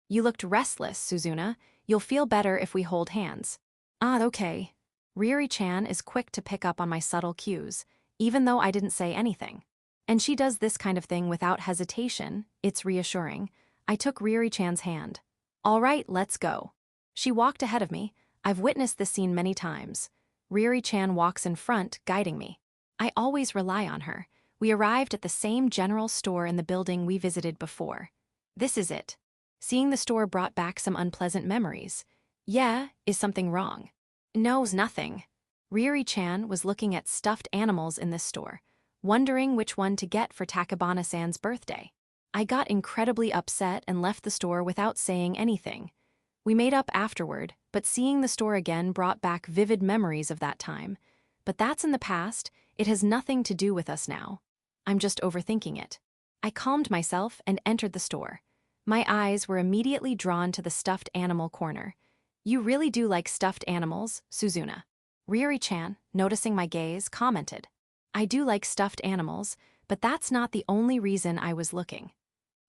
You looked restless, Suzuna. You'll feel better if we hold hands. Ah, okay. Riri-chan is quick to pick up on my subtle cues, even though I didn't say anything. And she does this kind of thing without hesitation. It's reassuring. I took Riri-chan's hand. All right, let's go. She walked ahead of me. I've witnessed this scene many times. Riri-chan walks in front, guiding me. I always rely on her. We arrived at the same general store in the building we visited before. This is it. Seeing the store brought back some unpleasant memories. Yeah, is something wrong? No, nothing. Ryuri-chan was looking at stuffed animals in this store, wondering which one to get for Takabana-san's birthday. I got incredibly upset and left the store without saying anything. We made up afterward, but seeing the store again brought back vivid memories of that time. But that's in the past, it has nothing to do with us now. I'm just overthinking it. I calmed myself and entered the store. My eyes were immediately drawn to the stuffed animal corner. You really do like stuffed animals, Suzuna. Ryuri-chan, noticing my gaze, commented. I do like stuffed animals, but that's not the only reason I was looking.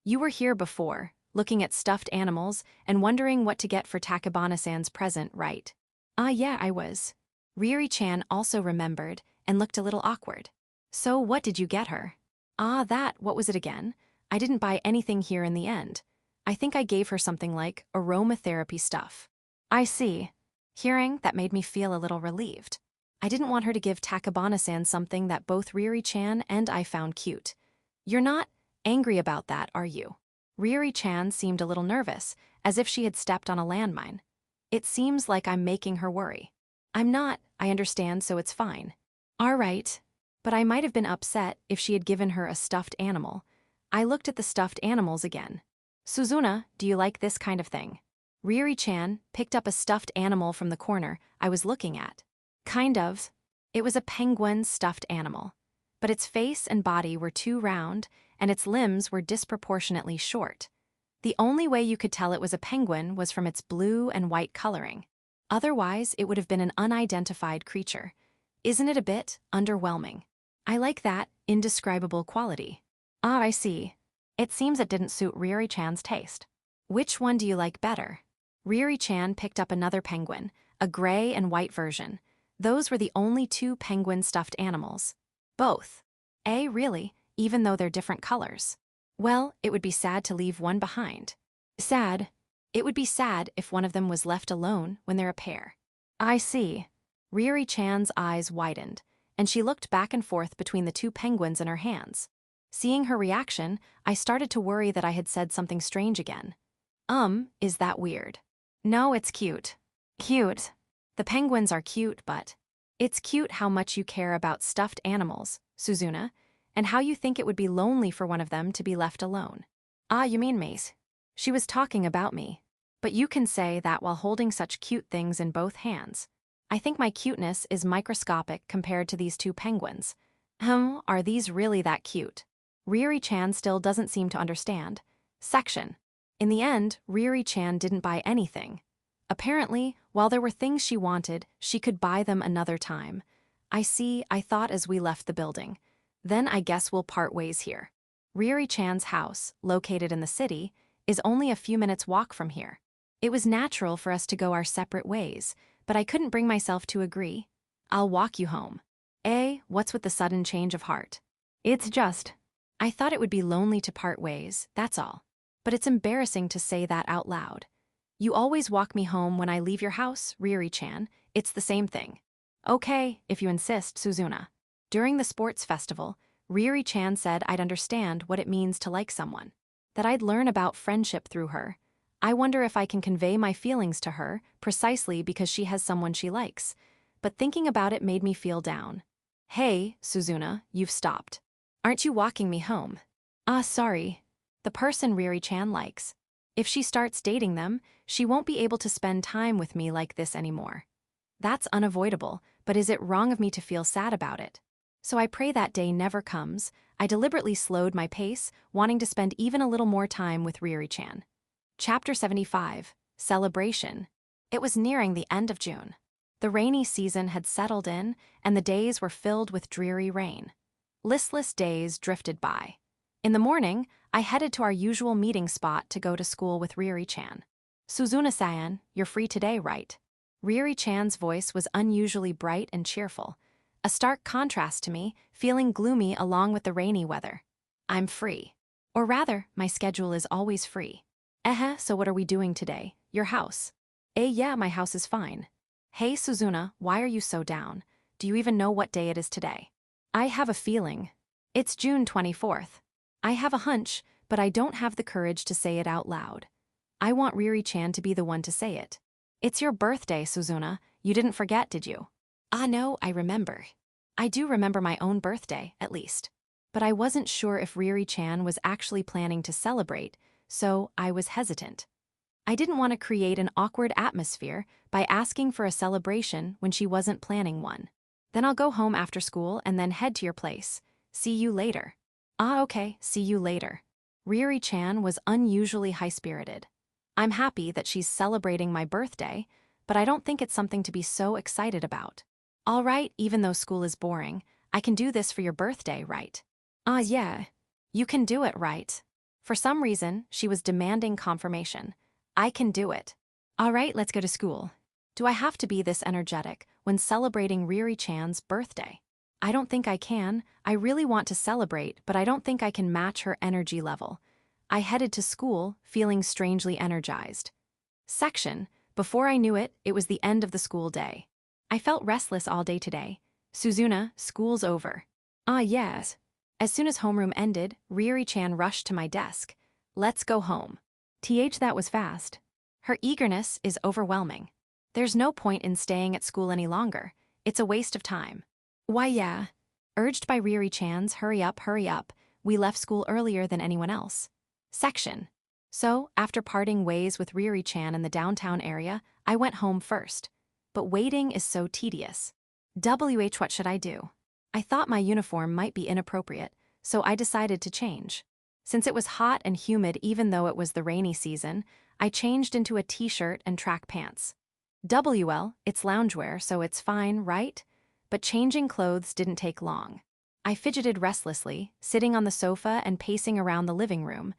You were here before, looking at stuffed animals and wondering what to get for Takabana-san's present, right? Ah, yeah, I was. Ryuri-chan also remembered and looked a little awkward. So what did you get her? Ah, what was it again? I didn't buy anything here in the end. I think I gave her something like aromatherapy stuff. I see. Hearing that made me feel a little relieved. I didn't want her to give Takabana-san something that both Ryuri-chan and I found cute. You're not angry about that, are you? Ryuri-chan seemed a little nervous, as if she had stepped on a landmine. It seems like I'm making her worry. I'm not, I understand, so it's fine. All right. But I might have been upset if she had given her a stuffed animal. I looked at the stuffed animals again. Suzuna, do you like this kind of thing? Ryuri-chan picked up a stuffed animal from the corner I was looking at. Kind of. It was a penguin stuffed animal. But its face and body were too round, and its limbs were disproportionately short. The only way you could tell it was a penguin was from its blue and white coloring. Otherwise, it would have been an unidentified creature. Isn't it a bit underwhelming? I like that indescribable quality. Ah, I see. It seems it didn't suit Ryuri-chan's taste. Which one do you like better? Ryuri-chan picked up another penguin, a gray and white version. Those were the only two penguin stuffed animals. Both. Really? Even though they're different colors? Well, it would be sad to leave one behind. Sad? It would be sad if one of them was left alone when they're a pair. I see. Ryuri-chan's eyes widened, and she looked back and forth between the two penguins in her hands. Seeing her reaction, I started to worry that I had said something strange again. Is that weird? No, it's cute. Cute. The penguins are cute, but it's cute how much you care about stuffed animals, Suzuna, and how you think it would be lonely for one of them to be left alone. Ah, you mean Mace? She was talking about me. But you can say that while holding such cute things in both hands. I think my cuteness is microscopic compared to these two penguins. Are these really that cute? Ryuri-chan still doesn't seem to understand. Section. In the end, Ryuri-chan didn't buy anything. Apparently, while there were things she wanted, she could buy them another time. I see, I thought as we left the building. Then I guess we'll part ways here. Ryuri-chan's house, located in the city, is only a few minutes' walk from here. It was natural for us to go our separate ways, but I couldn't bring myself to agree. I'll walk you home. What's with the sudden change of heart? It's just, I thought it would be lonely to part ways, that's all. But it's embarrassing to say that out loud. You always walk me home when I leave your house, Ryuri-chan. It's the same thing. Okay, if you insist, Suzuna. During the sports festival, Ryuri-chan said I'd understand what it means to like someone. That I'd learn about friendship through her. I wonder if I can convey my feelings to her precisely because she has someone she likes. But thinking about it made me feel down. Hey, Suzuna, you've stopped. Aren't you walking me home? Ah, sorry. The person Ryuri-chan likes. If she starts dating them, she won't be able to spend time with me like this anymore. That's unavoidable, but is it wrong of me to feel sad about it? So I pray that day never comes. I deliberately slowed my pace, wanting to spend even a little more time with Ryuri-chan. Chapter 75. Celebration. It was nearing the end of June. The rainy season had settled in, and the days were filled with dreary rain. Listless days drifted by. In the morning, I headed to our usual meeting spot to go to school with Ryuri-chan. Suzuna-san, you're free today, right? Ryuri-chan's voice was unusually bright and cheerful. A stark contrast to me, feeling gloomy along with the rainy weather. I'm free. Or rather, my schedule is always free. So what are we doing today? Your house? Yeah, my house is fine. Hey, Suzuna, why are you so down? Do you even know what day it is today? I have a feeling. It's June 24th. I have a hunch, but I don't have the courage to say it out loud. I want Ryuri-chan to be the one to say it. It's your birthday, Suzuna. You didn't forget, did you? Ah no, I remember. I do remember my own birthday, at least. But I wasn't sure if Riri-chan was actually planning to celebrate, so I was hesitant. I didn't want to create an awkward atmosphere by asking for a celebration when she wasn't planning one. Then I'll go home after school and then head to your place. See you later. Ah, okay, see you later. Riri-chan was unusually high-spirited. I'm happy that she's celebrating my birthday, but I don't think it's something to be so excited about. All right, even though school is boring, I can do this for your birthday, right? Ah, yeah. You can do it, right? For some reason, she was demanding confirmation. I can do it. All right, let's go to school. Do I have to be this energetic when celebrating Riri-chan's birthday? I don't think I can. I really want to celebrate, but I don't think I can match her energy level. I headed to school, feeling strangely energized. Section. Before I knew it, it was the end of the school day. I felt restless all day today. Suzuna, school's over. Ah, yes. As soon as homeroom ended, Riri-chan rushed to my desk. Let's go home. That was fast. Her eagerness is overwhelming. There's no point in staying at school any longer. It's a waste of time. Why, yeah. Urged by Riri-chan's hurry up, we left school earlier than anyone else. Section. So, after parting ways with Riri-chan in the downtown area, I went home first. But waiting is so tedious. What should I do? I thought my uniform might be inappropriate, so I decided to change. Since it was hot and humid even though it was the rainy season, I changed into a t-shirt and track pants. It's loungewear, so it's fine, right? But changing clothes didn't take long. I fidgeted restlessly, sitting on the sofa and pacing around the living room.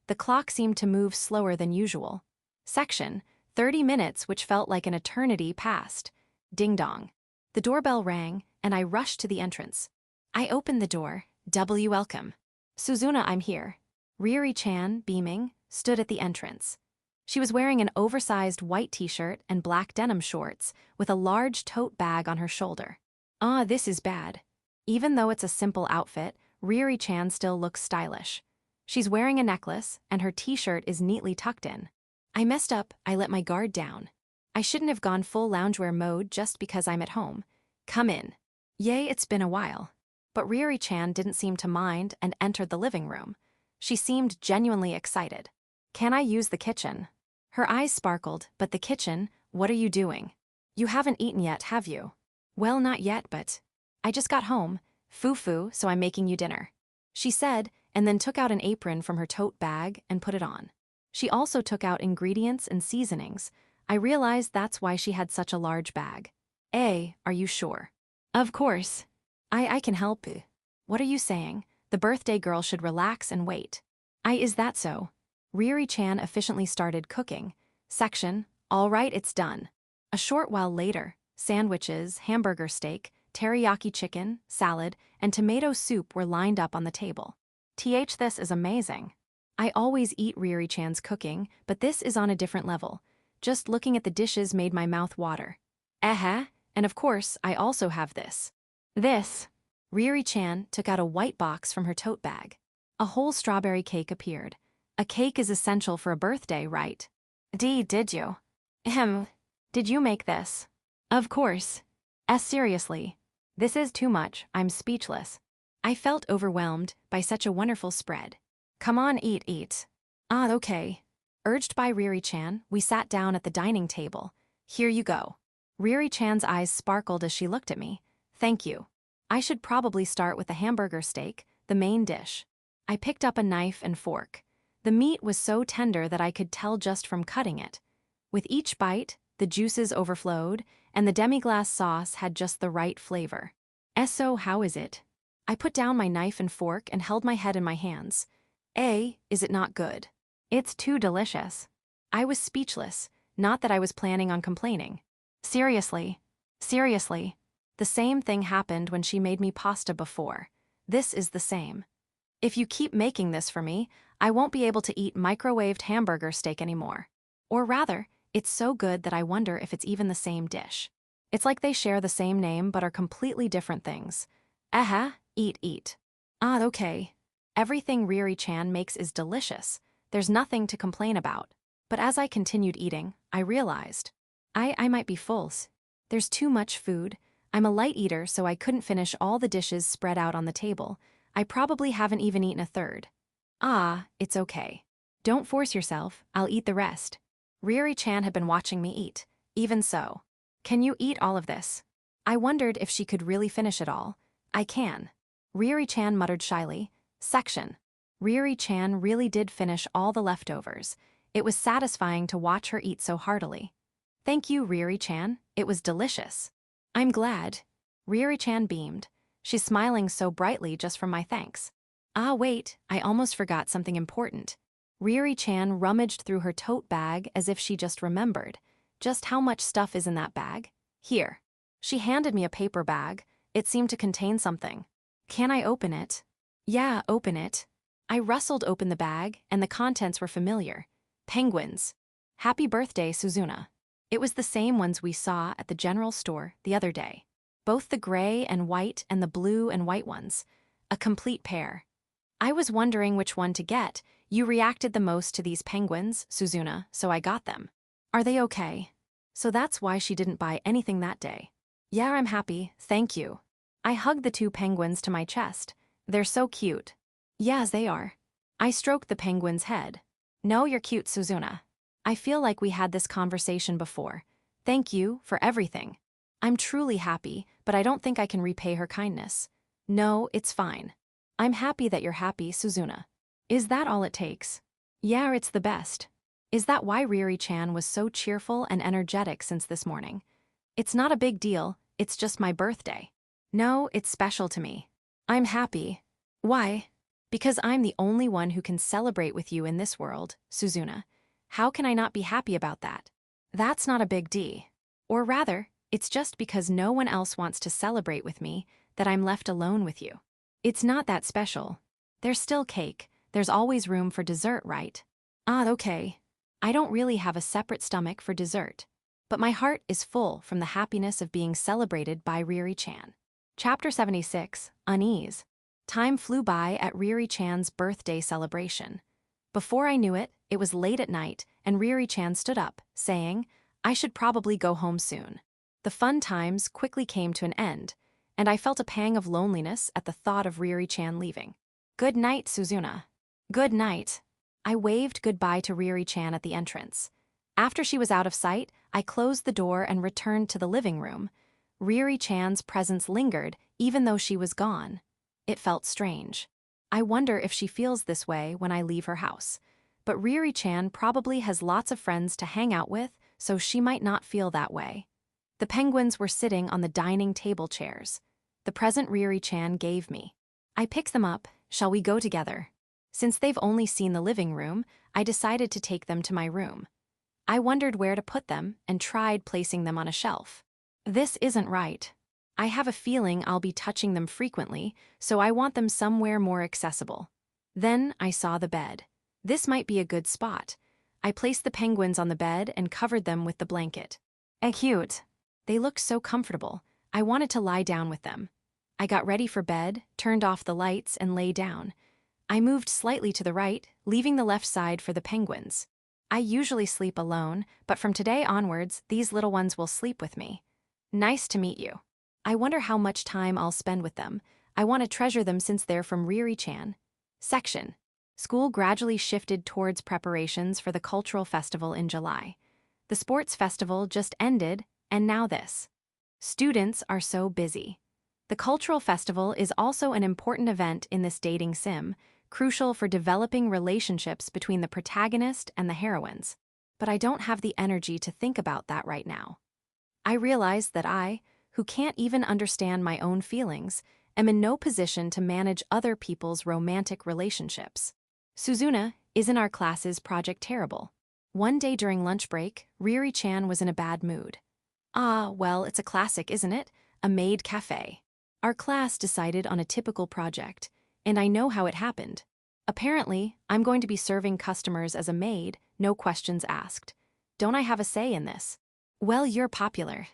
The clock seemed to move slower than usual. Section. 30 minutes, which felt like an eternity, passed. Ding-dong. The doorbell rang, and I rushed to the entrance. I opened the door. Welcome. Suzuna, I'm here. Riri-chan, beaming, stood at the entrance. She was wearing an oversized white t-shirt and black denim shorts with a large tote bag on her shoulder. Ah, this is bad. Even though it's a simple outfit, Riri-chan still looks stylish. She's wearing a necklace, and her t-shirt is neatly tucked in. I messed up, I let my guard down. I shouldn't have gone full loungewear mode just because I'm at home. Come in. Yay, it's been a while. But Riri-chan didn't seem to mind and entered the living room. She seemed genuinely excited. Can I use the kitchen? Her eyes sparkled, but the kitchen, what are you doing? You haven't eaten yet, have you? Well, not yet, but I just got home. Foo-foo, so I'm making you dinner. She said, and then took out an apron from her tote bag and put it on. She also took out ingredients and seasonings. I realized that's why she had such a large bag. Are you sure? Of course. I can help. What are you saying? The birthday girl should relax and wait. Is that so? Riri-chan efficiently started cooking. Section. All right, it's done. A short while later, sandwiches, hamburger steak, teriyaki chicken, salad, and tomato soup were lined up on the table. This is amazing. I always eat Riri-chan's cooking, but this is on a different level. Just looking at the dishes made my mouth water. And of course, I also have this. Riri-chan took out a white box from her tote bag. A whole strawberry cake appeared. A cake is essential for a birthday, right? Did you? Did you make this? Of course. Seriously. This is too much, I'm speechless. I felt overwhelmed by such a wonderful spread. Come on, eat. Ah, okay. Urged by Riri-chan, we sat down at the dining table. Here you go. Riri-chan's eyes sparkled as she looked at me. Thank you. I should probably start with the hamburger steak, the main dish. I picked up a knife and fork. The meat was so tender that I could tell just from cutting it. With each bite, the juices overflowed, and the demi-glace sauce had just the right flavor. So how is it? I put down my knife and fork and held my head in my hands. Is it not good? It's too delicious. I was speechless, not that I was planning on complaining. Seriously. The same thing happened when she made me pasta before. This is the same. If you keep making this for me, I won't be able to eat microwaved hamburger steak anymore. Or rather, it's so good that I wonder if it's even the same dish. It's like they share the same name but are completely different things. Eat. Ah, okay. Everything Riri-chan makes is delicious. There's nothing to complain about. But as I continued eating, I realized I might be full. There's too much food. I'm a light eater, so I couldn't finish all the dishes spread out on the table. I probably haven't even eaten a third. Ah, it's okay. Don't force yourself, I'll eat the rest. Ryuri-chan had been watching me eat. Even so. Can you eat all of this? I wondered if she could really finish it all. I can. Ryuri-chan muttered shyly. Section. Ryuri-chan really did finish all the leftovers. It was satisfying to watch her eat so heartily. Thank you, Ryuri-chan. It was delicious. I'm glad. Ryuri-chan beamed. She's smiling so brightly just from my thanks. Ah, wait, I almost forgot something important. Ryuri-chan rummaged through her tote bag as if she just remembered. Just how much stuff is in that bag? Here. She handed me a paper bag. It seemed to contain something. Can I open it? Yeah, open it. I rustled open the bag, and the contents were familiar. Penguins. Happy birthday, Suzuna. It was the same ones we saw at the general store the other day. Both the gray and the blue and white ones. A complete pair. I was wondering which one to get. You reacted the most to these penguins, Suzuna, so I got them. Are they okay? So that's why she didn't buy anything that day. Yeah, I'm happy, thank you. I hugged the two penguins to my chest. They're so cute. Yes, they are. I stroked the penguin's head. No, you're cute, Suzuna. I feel like we had this conversation before. Thank you for everything. I'm truly happy, but I don't think I can repay her kindness. No, it's fine. I'm happy that you're happy, Suzuna. Is that all it takes? Yeah, it's the best. Is that why Ryuri-chan was so cheerful and energetic since this morning? It's not a big deal, it's just my birthday. No, it's special to me. I'm happy. Why? Because I'm the only one who can celebrate with you in this world, Suzuna. How can I not be happy about that? That's not a big deal. Or rather, it's just because no one else wants to celebrate with me that I'm left alone with you. It's not that special. There's still cake. There's always room for dessert, right? Ah, okay. I don't really have a separate stomach for dessert. But my heart is full from the happiness of being celebrated by Ryuri-chan. Chapter 76, Unease. Time flew by at Ryuri-chan's birthday celebration. Before I knew it, it was late at night, and Ryuri-chan stood up, saying, I should probably go home soon. The fun times quickly came to an end, and I felt a pang of loneliness at the thought of Ryuri-chan leaving. Good night, Suzuna. Good night. I waved goodbye to Ryuri-chan at the entrance. After she was out of sight, I closed the door and returned to the living room. Ryuri-chan's presence lingered, even though she was gone. It felt strange. I wonder if she feels this way when I leave her house. But Ryuri-chan probably has lots of friends to hang out with, so she might not feel that way. The penguins were sitting on the dining table chairs. The present Ryuri-chan gave me. I picked them up. Shall we go together? Since they've only seen the living room, I decided to take them to my room. I wondered where to put them and tried placing them on a shelf. This isn't right. I have a feeling I'll be touching them frequently, so I want them somewhere more accessible. Then I saw the bed. This might be a good spot. I placed the penguins on the bed and covered them with the blanket. Cute. They looked so comfortable. I wanted to lie down with them. I got ready for bed, turned off the lights, and lay down. I moved slightly to the right, leaving the left side for the penguins. I usually sleep alone, but from today onwards, these little ones will sleep with me. Nice to meet you. I wonder how much time I'll spend with them. I want to treasure them since they're from Ryuri-chan. Section. School gradually shifted towards preparations for the cultural festival in July. The sports festival just ended, and now this. Students are so busy. The cultural festival is also an important event in this dating sim, crucial for developing relationships between the protagonist and the heroines. But I don't have the energy to think about that right now. I realize that I, who can't even understand my own feelings, am in no position to manage other people's romantic relationships. Suzuna, isn't our class's project terrible? One day during lunch break, Ryuri-chan was in a bad mood. Ah, well, it's a classic, isn't it? A maid cafe. Our class decided on a typical project, and I know how it happened. Apparently, I'm going to be serving customers as a maid, no questions asked. Don't I have a say in this? Well, you're popular.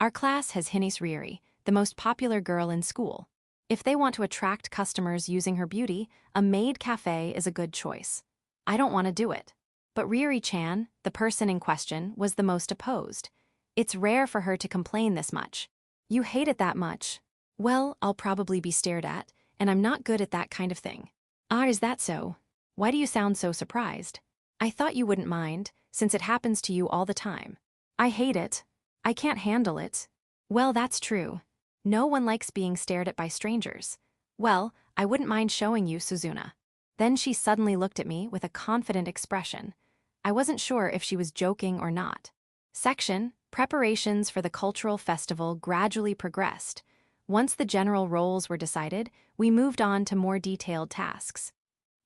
Our class has Hinis Ryuri, the most popular girl in school. If they want to attract customers using her beauty, a maid cafe is a good choice. I don't want to do it. But Ryuri-chan, the person in question, was the most opposed. It's rare for her to complain this much. You hate it that much. Well, I'll probably be stared at, and I'm not good at that kind of thing. Ah, is that so? Why do you sound so surprised? I thought you wouldn't mind, since it happens to you all the time. I hate it. I can't handle it. Well, that's true. No one likes being stared at by strangers. Well, I wouldn't mind showing you, Suzuna. Then she suddenly looked at me with a confident expression. I wasn't sure if she was joking or not. Section: Preparations for the cultural festival gradually progressed. Once the general roles were decided, we moved on to more detailed tasks.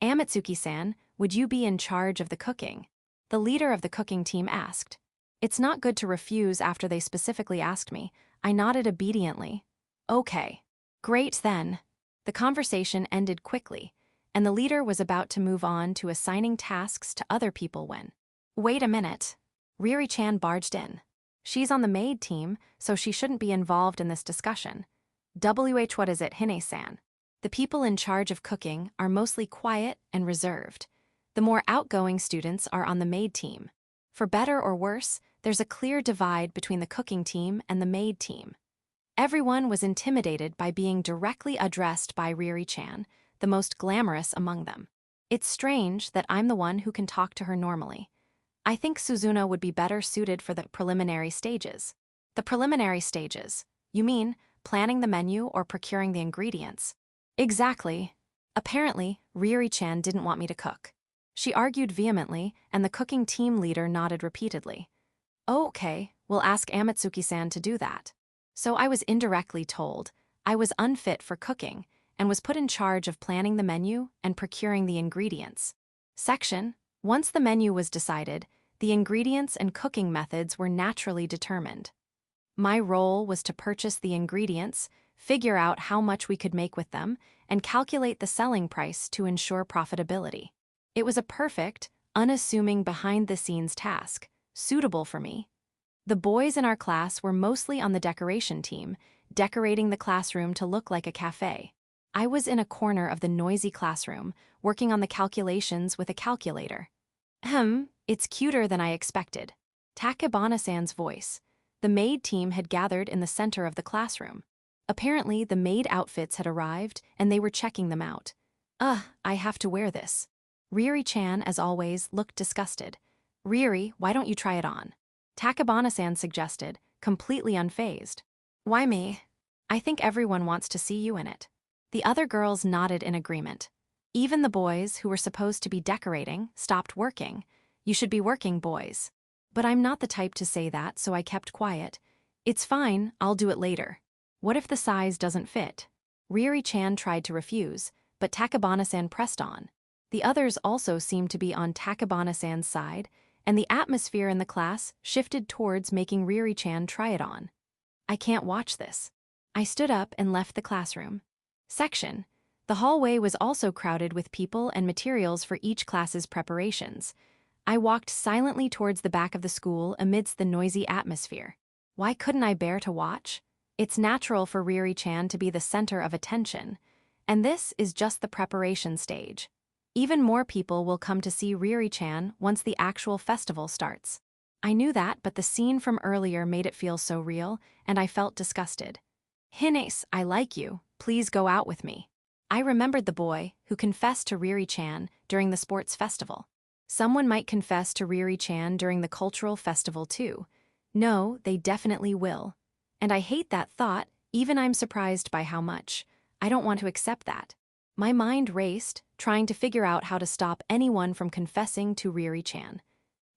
Amatsuki-san, would you be in charge of the cooking? The leader of the cooking team asked. It's not good to refuse after they specifically asked me. I nodded obediently. Okay. Great then. The conversation ended quickly, and the leader was about to move on to assigning tasks to other people when... Wait a minute. Riri-chan barged in. She's on the maid team, so she shouldn't be involved in this discussion. What is it, Hine-san? The people in charge of cooking are mostly quiet and reserved. The more outgoing students are on the maid team. For better or worse, there's a clear divide between the cooking team and the maid team. Everyone was intimidated by being directly addressed by Riri-chan, the most glamorous among them. It's strange that I'm the one who can talk to her normally. I think Suzuna would be better suited for the preliminary stages. The preliminary stages? You mean planning the menu or procuring the ingredients? Exactly. Apparently, Riri-chan didn't want me to cook. She argued vehemently, and the cooking team leader nodded repeatedly. Oh, okay, we'll ask Amatsuki-san to do that. So I was indirectly told I was unfit for cooking and was put in charge of planning the menu and procuring the ingredients. Section: Once the menu was decided, the ingredients and cooking methods were naturally determined. My role was to purchase the ingredients, figure out how much we could make with them, and calculate the selling price to ensure profitability. It was a perfect, unassuming behind-the-scenes task, suitable for me. The boys in our class were mostly on the decoration team, decorating the classroom to look like a cafe. I was in a corner of the noisy classroom, working on the calculations with a calculator. It's cuter than I expected. Takebana-san's voice. The maid team had gathered in the center of the classroom. Apparently, the maid outfits had arrived, and they were checking them out. I have to wear this. Riri-chan, as always, looked disgusted. Riri, why don't you try it on? Takebana-san suggested, completely unfazed. Why me? I think everyone wants to see you in it. The other girls nodded in agreement. Even the boys, who were supposed to be decorating, stopped working. You should be working, boys. But I'm not the type to say that, so I kept quiet. It's fine, I'll do it later. What if the size doesn't fit? Riri-chan tried to refuse, but Takebana-san pressed on. The others also seemed to be on Takebana-san's side, and the atmosphere in the class shifted towards making Riri-chan try it on. I can't watch this. I stood up and left the classroom. Section: The hallway was also crowded with people and materials for each class's preparations. I walked silently towards the back of the school amidst the noisy atmosphere. Why couldn't I bear to watch? It's natural for Riri-chan to be the center of attention, and this is just the preparation stage. Even more people will come to see Riri-chan once the actual festival starts. I knew that, but the scene from earlier made it feel so real, and I felt disgusted. Hines, I like you. Please go out with me. I remembered the boy who confessed to Riri-chan during the sports festival. Someone might confess to Riri-chan during the cultural festival too. No, they definitely will. And I hate that thought, even I'm surprised by how much. I don't want to accept that. My mind raced, trying to figure out how to stop anyone from confessing to Riri-chan.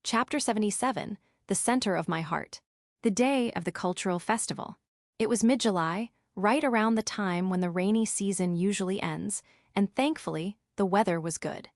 Chapter 77, The Center of My Heart. The day of the cultural festival. It was mid-July, right around the time when the rainy season usually ends, and thankfully, the weather was good.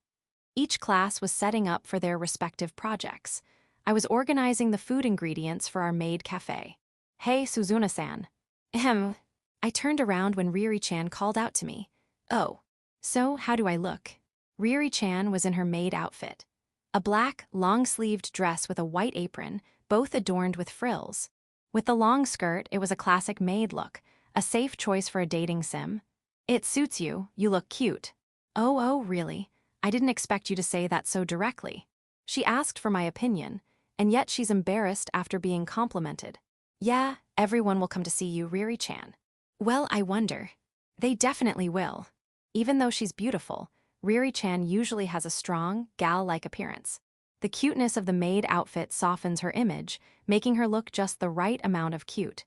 Each class was setting up for their respective projects. I was organizing the food ingredients for our maid cafe. Hey, Suzuna-san. I turned around when Riri-chan called out to me. Oh. So, how do I look? Riri-chan was in her maid outfit. A black, long-sleeved dress with a white apron, both adorned with frills. With the long skirt, it was a classic maid look, a safe choice for a dating sim. It suits you, you look cute. Oh, really? I didn't expect you to say that so directly. She asked for my opinion, and yet she's embarrassed after being complimented. Yeah, everyone will come to see you, Riri-chan. Well, I wonder. They definitely will. Even though she's beautiful, Riri-chan usually has a strong, gal-like appearance. The cuteness of the maid outfit softens her image, making her look just the right amount of cute.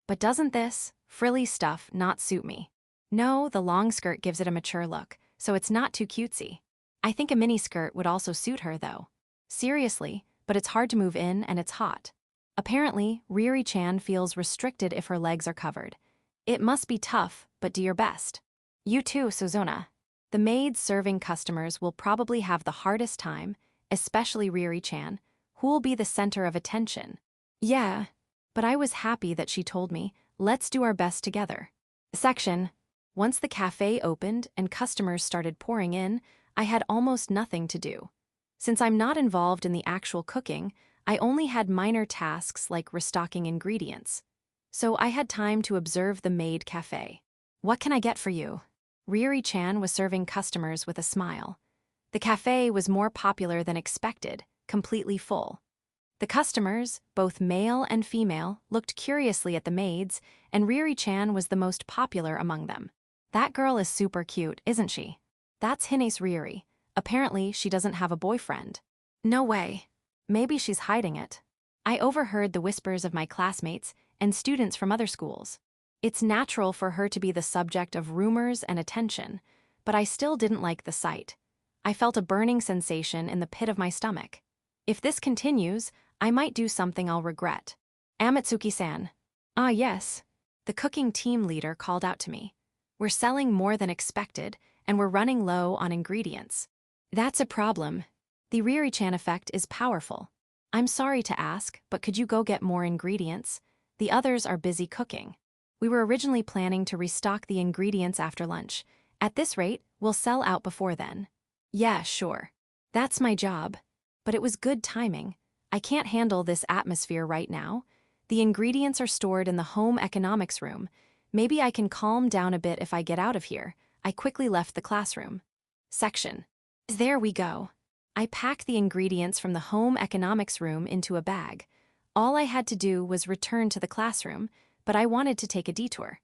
But doesn't this frilly stuff not suit me? No, the long skirt gives it a mature look, so it's not too cutesy. I think a mini skirt would also suit her, though. Seriously, but it's hard to move in and it's hot. Apparently, Riri-chan feels restricted if her legs are covered. It must be tough, but do your best. You too, Suzuna. The maids serving customers will probably have the hardest time, especially Riri-chan, who will be the center of attention. Yeah, but I was happy that she told me, let's do our best together. Section. Once the cafe opened and customers started pouring in, I had almost nothing to do. Since I'm not involved in the actual cooking, I only had minor tasks like restocking ingredients. So I had time to observe the maid cafe. What can I get for you? Riri-chan was serving customers with a smile. The cafe was more popular than expected, completely full. The customers, both male and female, looked curiously at the maids, and Riri-chan was the most popular among them. That girl is super cute, isn't she? That's Hine's Riri. Apparently, she doesn't have a boyfriend. No way. Maybe she's hiding it. I overheard the whispers of my classmates and students from other schools. It's natural for her to be the subject of rumors and attention, but I still didn't like the sight. I felt a burning sensation in the pit of my stomach. If this continues, I might do something I'll regret. Amatsuki-san. Ah, yes. The cooking team leader called out to me. We're selling more than expected, and we're running low on ingredients. That's a problem. The Riri-chan effect is powerful. I'm sorry to ask, but could you go get more ingredients? The others are busy cooking. We were originally planning to restock the ingredients after lunch. At this rate, we'll sell out before then. Yeah, sure. That's my job. But it was good timing. I can't handle this atmosphere right now. The ingredients are stored in the home economics room. Maybe I can calm down a bit if I get out of here. I quickly left the classroom. Section. There we go. I packed the ingredients from the home economics room into a bag. All I had to do was return to the classroom, but I wanted to take a detour.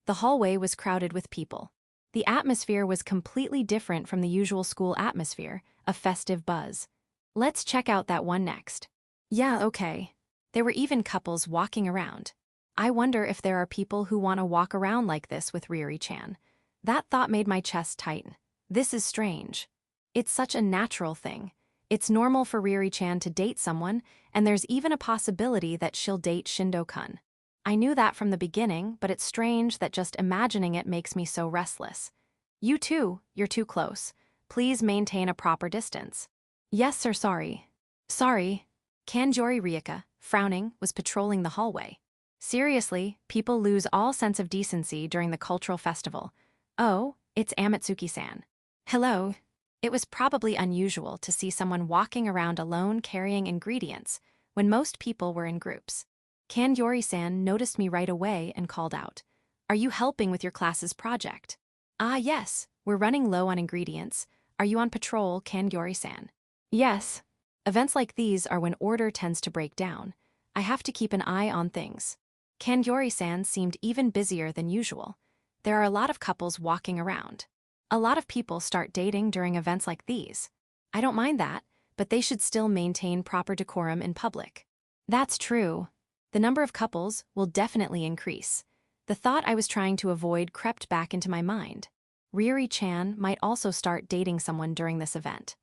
The hallway was crowded with people. The atmosphere was completely different from the usual school atmosphere, a festive buzz. Let's check out that one next. Yeah, okay. There were even couples walking around. I wonder if there are people who want to walk around like this with Riri-chan. That thought made my chest tighten. This is strange. It's such a natural thing. It's normal for Riri-chan to date someone, and there's even a possibility that she'll date Shindo-kun. I knew that from the beginning, but it's strange that just imagining it makes me so restless. You too, you're too close. Please maintain a proper distance. Yes, sir, sorry. Sorry. Kanjori Ryuka, frowning, was patrolling the hallway. Seriously, people lose all sense of decency during the cultural festival. Oh, it's Amatsuki-san. Hello. It was probably unusual to see someone walking around alone carrying ingredients when most people were in groups. Kanjori-san noticed me right away and called out, "Are you helping with your class's project?" Ah, yes, we're running low on ingredients. Are you on patrol, Kanjori-san? Yes. Events like these are when order tends to break down. I have to keep an eye on things. Kanjori-san seemed even busier than usual. There are a lot of couples walking around. A lot of people start dating during events like these. I don't mind that, but they should still maintain proper decorum in public. That's true. The number of couples will definitely increase. The thought I was trying to avoid crept back into my mind. Riri-chan might also start dating someone during this event.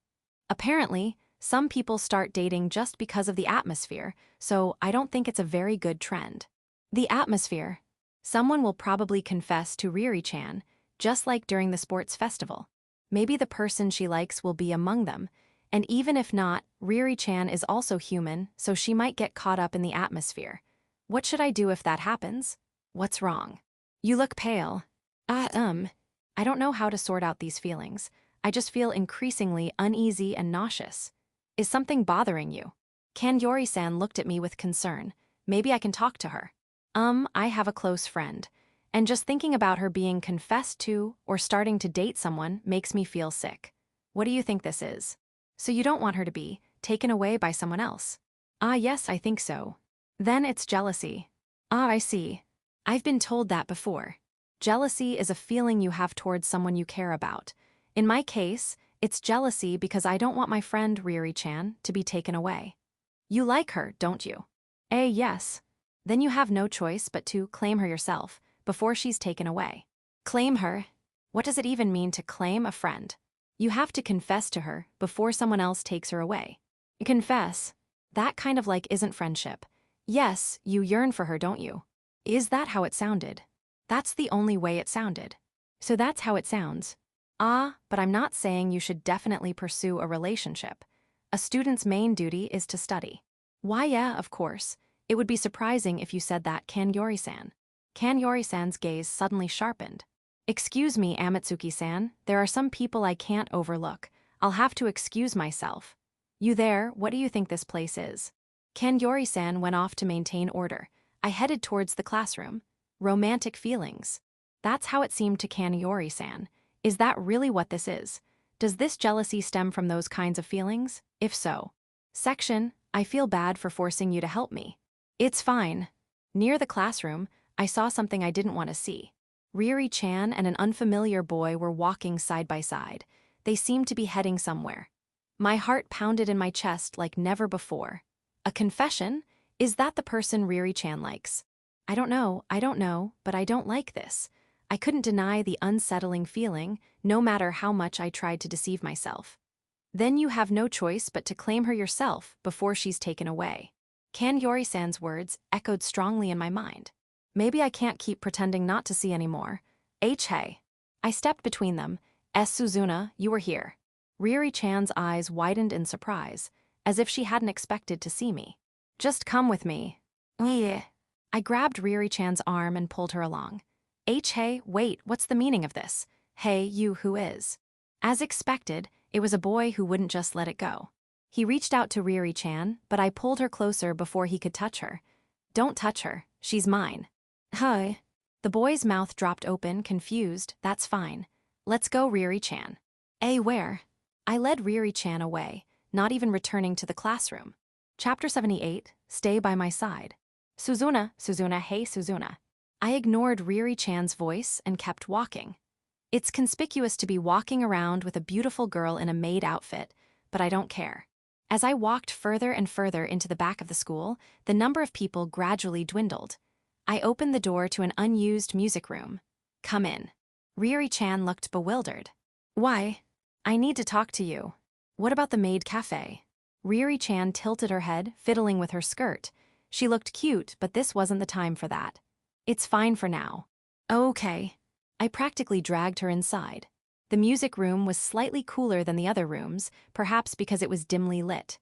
Apparently, some people start dating just because of the atmosphere, so I don't think it's a very good trend. The atmosphere. Someone will probably confess to Riri-chan, just like during the sports festival. Maybe the person she likes will be among them, and even if not, Riri-chan is also human, so she might get caught up in the atmosphere. What should I do if that happens? What's wrong? You look pale. I don't know how to sort out these feelings. I just feel increasingly uneasy and nauseous. Is something bothering you? Kanjori-san looked at me with concern. Maybe I can talk to her. I have a close friend, and just thinking about her being confessed to or starting to date someone makes me feel sick. What do you think this is? So you don't want her to be taken away by someone else? Ah, yes, I think so. Then it's jealousy. Ah, I see. I've been told that before. Jealousy is a feeling you have towards someone you care about. In my case, it's jealousy because I don't want my friend Riri-chan to be taken away. You like her, don't you? Yes. Then you have no choice but to claim her yourself before she's taken away. Claim her? What does it even mean to claim a friend? You have to confess to her before someone else takes her away. Confess? That kind of like isn't friendship. Yes, you yearn for her, don't you? Is that how it sounded? That's the only way it sounded. So that's how it sounds. Ah, but I'm not saying you should definitely pursue a relationship. A student's main duty is to study. Why, yeah, of course. It would be surprising if you said that, Kanyori-san. Kanyori-san's gaze suddenly sharpened. Excuse me, Amatsuki-san, there are some people I can't overlook. I'll have to excuse myself. You there, what do you think this place is? Kanyori-san went off to maintain order. I headed towards the classroom. Romantic feelings. That's how it seemed to Kanyori-san. Is that really what this is? Does this jealousy stem from those kinds of feelings? If so. Section, I feel bad for forcing you to help me. It's fine. Near the classroom, I saw something I didn't want to see. Riri-chan and an unfamiliar boy were walking side by side. They seemed to be heading somewhere. My heart pounded in my chest like never before. A confession? Is that the person Riri-chan likes? I don't know, but I don't like this. I couldn't deny the unsettling feeling, no matter how much I tried to deceive myself. Then you have no choice but to claim her yourself before she's taken away. Kanyori-san's words echoed strongly in my mind. Maybe I can't keep pretending not to see anymore. Hey. I stepped between them. Suzuna, you were here. Riri-chan's eyes widened in surprise, as if she hadn't expected to see me. Just come with me. Yeah. I grabbed Riri-chan's arm and pulled her along. Hey, wait, what's the meaning of this? Hey, you who is? As expected, it was a boy who wouldn't just let it go. He reached out to Riri-chan, but I pulled her closer before he could touch her. Don't touch her, she's mine. Hi. The boy's mouth dropped open, confused. That's fine. Let's go, Riri-chan. Where? I led Riri-chan away, not even returning to the classroom. Chapter 78, Stay by my side. Suzuna, hey Suzuna. I ignored Riri-chan's voice and kept walking. It's conspicuous to be walking around with a beautiful girl in a maid outfit, but I don't care. As I walked further and further into the back of the school, the number of people gradually dwindled. I opened the door to an unused music room. Come in. Riri-chan looked bewildered. Why? I need to talk to you. What about the maid cafe? Riri-chan tilted her head, fiddling with her skirt. She looked cute, but this wasn't the time for that. It's fine for now. Okay. I practically dragged her inside. The music room was slightly cooler than the other rooms, perhaps because it was dimly lit.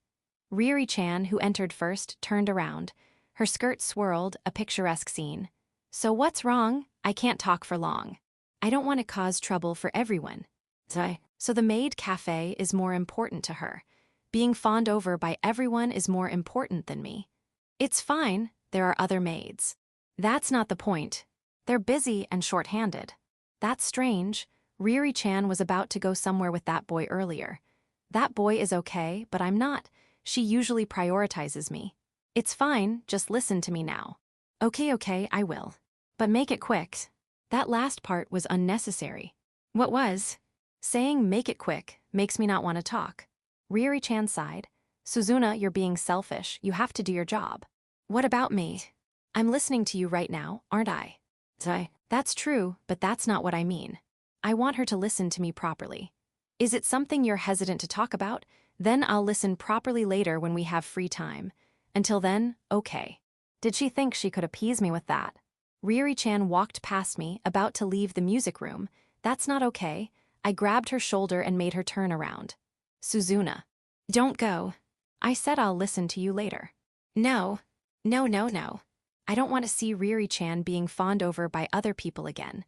Riri-chan, who entered first, turned around. Her skirt swirled, a picturesque scene. So what's wrong? I can't talk for long. I don't want to cause trouble for everyone. So the maid cafe is more important to her. Being fawned over by everyone is more important than me. It's fine, there are other maids. That's not the point. They're busy and short-handed. That's strange. Riri-chan was about to go somewhere with that boy earlier. That boy is okay, but I'm not. She usually prioritizes me. It's fine, just listen to me now. Okay, I will. But make it quick. That last part was unnecessary. What was? Saying make it quick makes me not want to talk. Riri-chan sighed. Suzuna, you're being selfish. You have to do your job. What about me? I'm listening to you right now, aren't I? That's true, but that's not what I mean. I want her to listen to me properly. Is it something you're hesitant to talk about? Then I'll listen properly later when we have free time. Until then, okay. Did she think she could appease me with that? Riri-chan walked past me, about to leave the music room. That's not okay. I grabbed her shoulder and made her turn around. Suzuna. Don't go. I said I'll listen to you later. No. I don't want to see Riri-chan being fawned over by other people again.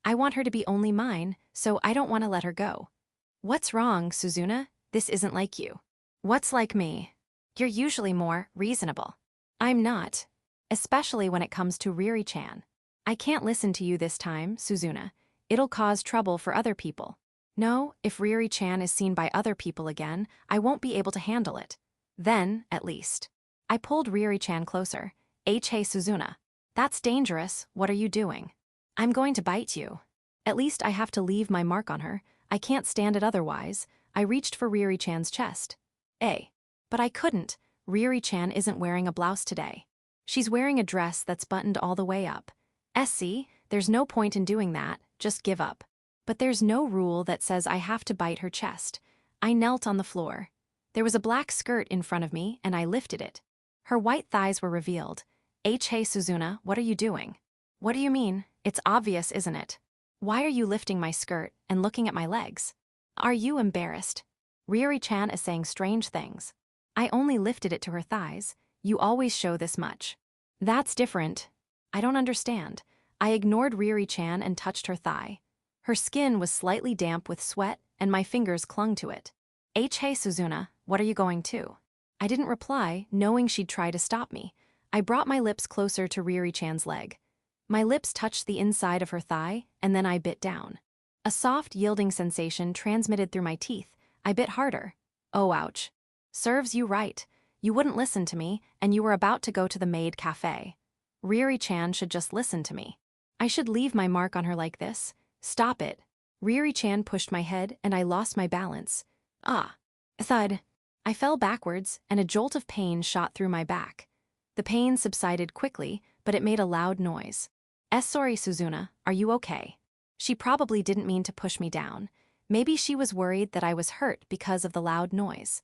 I want her to be only mine, so I don't want to let her go. What's wrong, Suzuna? This isn't like you. What's like me? You're usually more reasonable. I'm not. Especially when it comes to Riri-chan. I can't listen to you this time, Suzuna. It'll cause trouble for other people. No, if Riri-chan is seen by other people again, I won't be able to handle it. Then, at least. I pulled Riri-chan closer. Hey Suzuna. That's dangerous, what are you doing? I'm going to bite you. At least I have to leave my mark on her, I can't stand it otherwise. I reached for Riri-chan's chest. But I couldn't, Riri-chan isn't wearing a blouse today. She's wearing a dress that's buttoned all the way up. There's no point in doing that, just give up. But there's no rule that says I have to bite her chest. I knelt on the floor. There was a black skirt in front of me and I lifted it. Her white thighs were revealed. Hey Suzuna, what are you doing? What do you mean? It's obvious, isn't it? Why are you lifting my skirt and looking at my legs? Are you embarrassed? Riri-chan is saying strange things. I only lifted it to her thighs. You always show this much. That's different. I don't understand. I ignored Riri-chan and touched her thigh. Her skin was slightly damp with sweat and my fingers clung to it. Hey Suzuna, what are you going to? I didn't reply, knowing she'd try to stop me. I brought my lips closer to Riri-chan's leg. My lips touched the inside of her thigh, and then I bit down. A soft, yielding sensation transmitted through my teeth. I bit harder. Oh, ouch. Serves you right. You wouldn't listen to me, and you were about to go to the maid cafe. Riri-chan should just listen to me. I should leave my mark on her like this. Stop it. Riri-chan pushed my head, and I lost my balance. Ah. Thud. I fell backwards, and a jolt of pain shot through my back. The pain subsided quickly, but it made a loud noise. Sorry, Suzuna, are you okay? She probably didn't mean to push me down. Maybe she was worried that I was hurt because of the loud noise.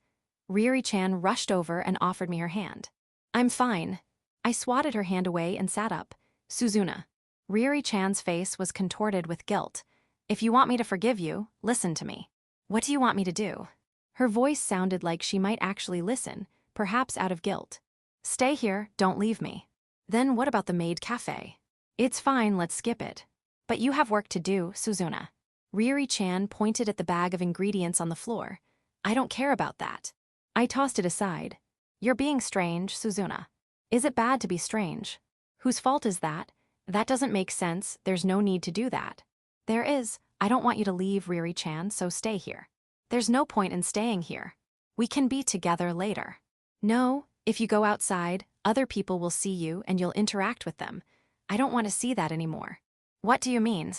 Riri-chan rushed over and offered me her hand. I'm fine. I swatted her hand away and sat up. Suzuna. Riri-chan's face was contorted with guilt. If you want me to forgive you, listen to me. What do you want me to do? Her voice sounded like she might actually listen, perhaps out of guilt. Stay here, don't leave me. Then what about the maid cafe? It's fine, let's skip it. But you have work to do, Suzuna. Riri-chan pointed at the bag of ingredients on the floor. I don't care about that. I tossed it aside. You're being strange, Suzuna. Is it bad to be strange? Whose fault is that? That doesn't make sense, there's no need to do that. There is, I don't want you to leave, Riri-chan, so stay here. There's no point in staying here. We can be together later. No, if you go outside, other people will see you and you'll interact with them. I don't want to see that anymore. What do you mean?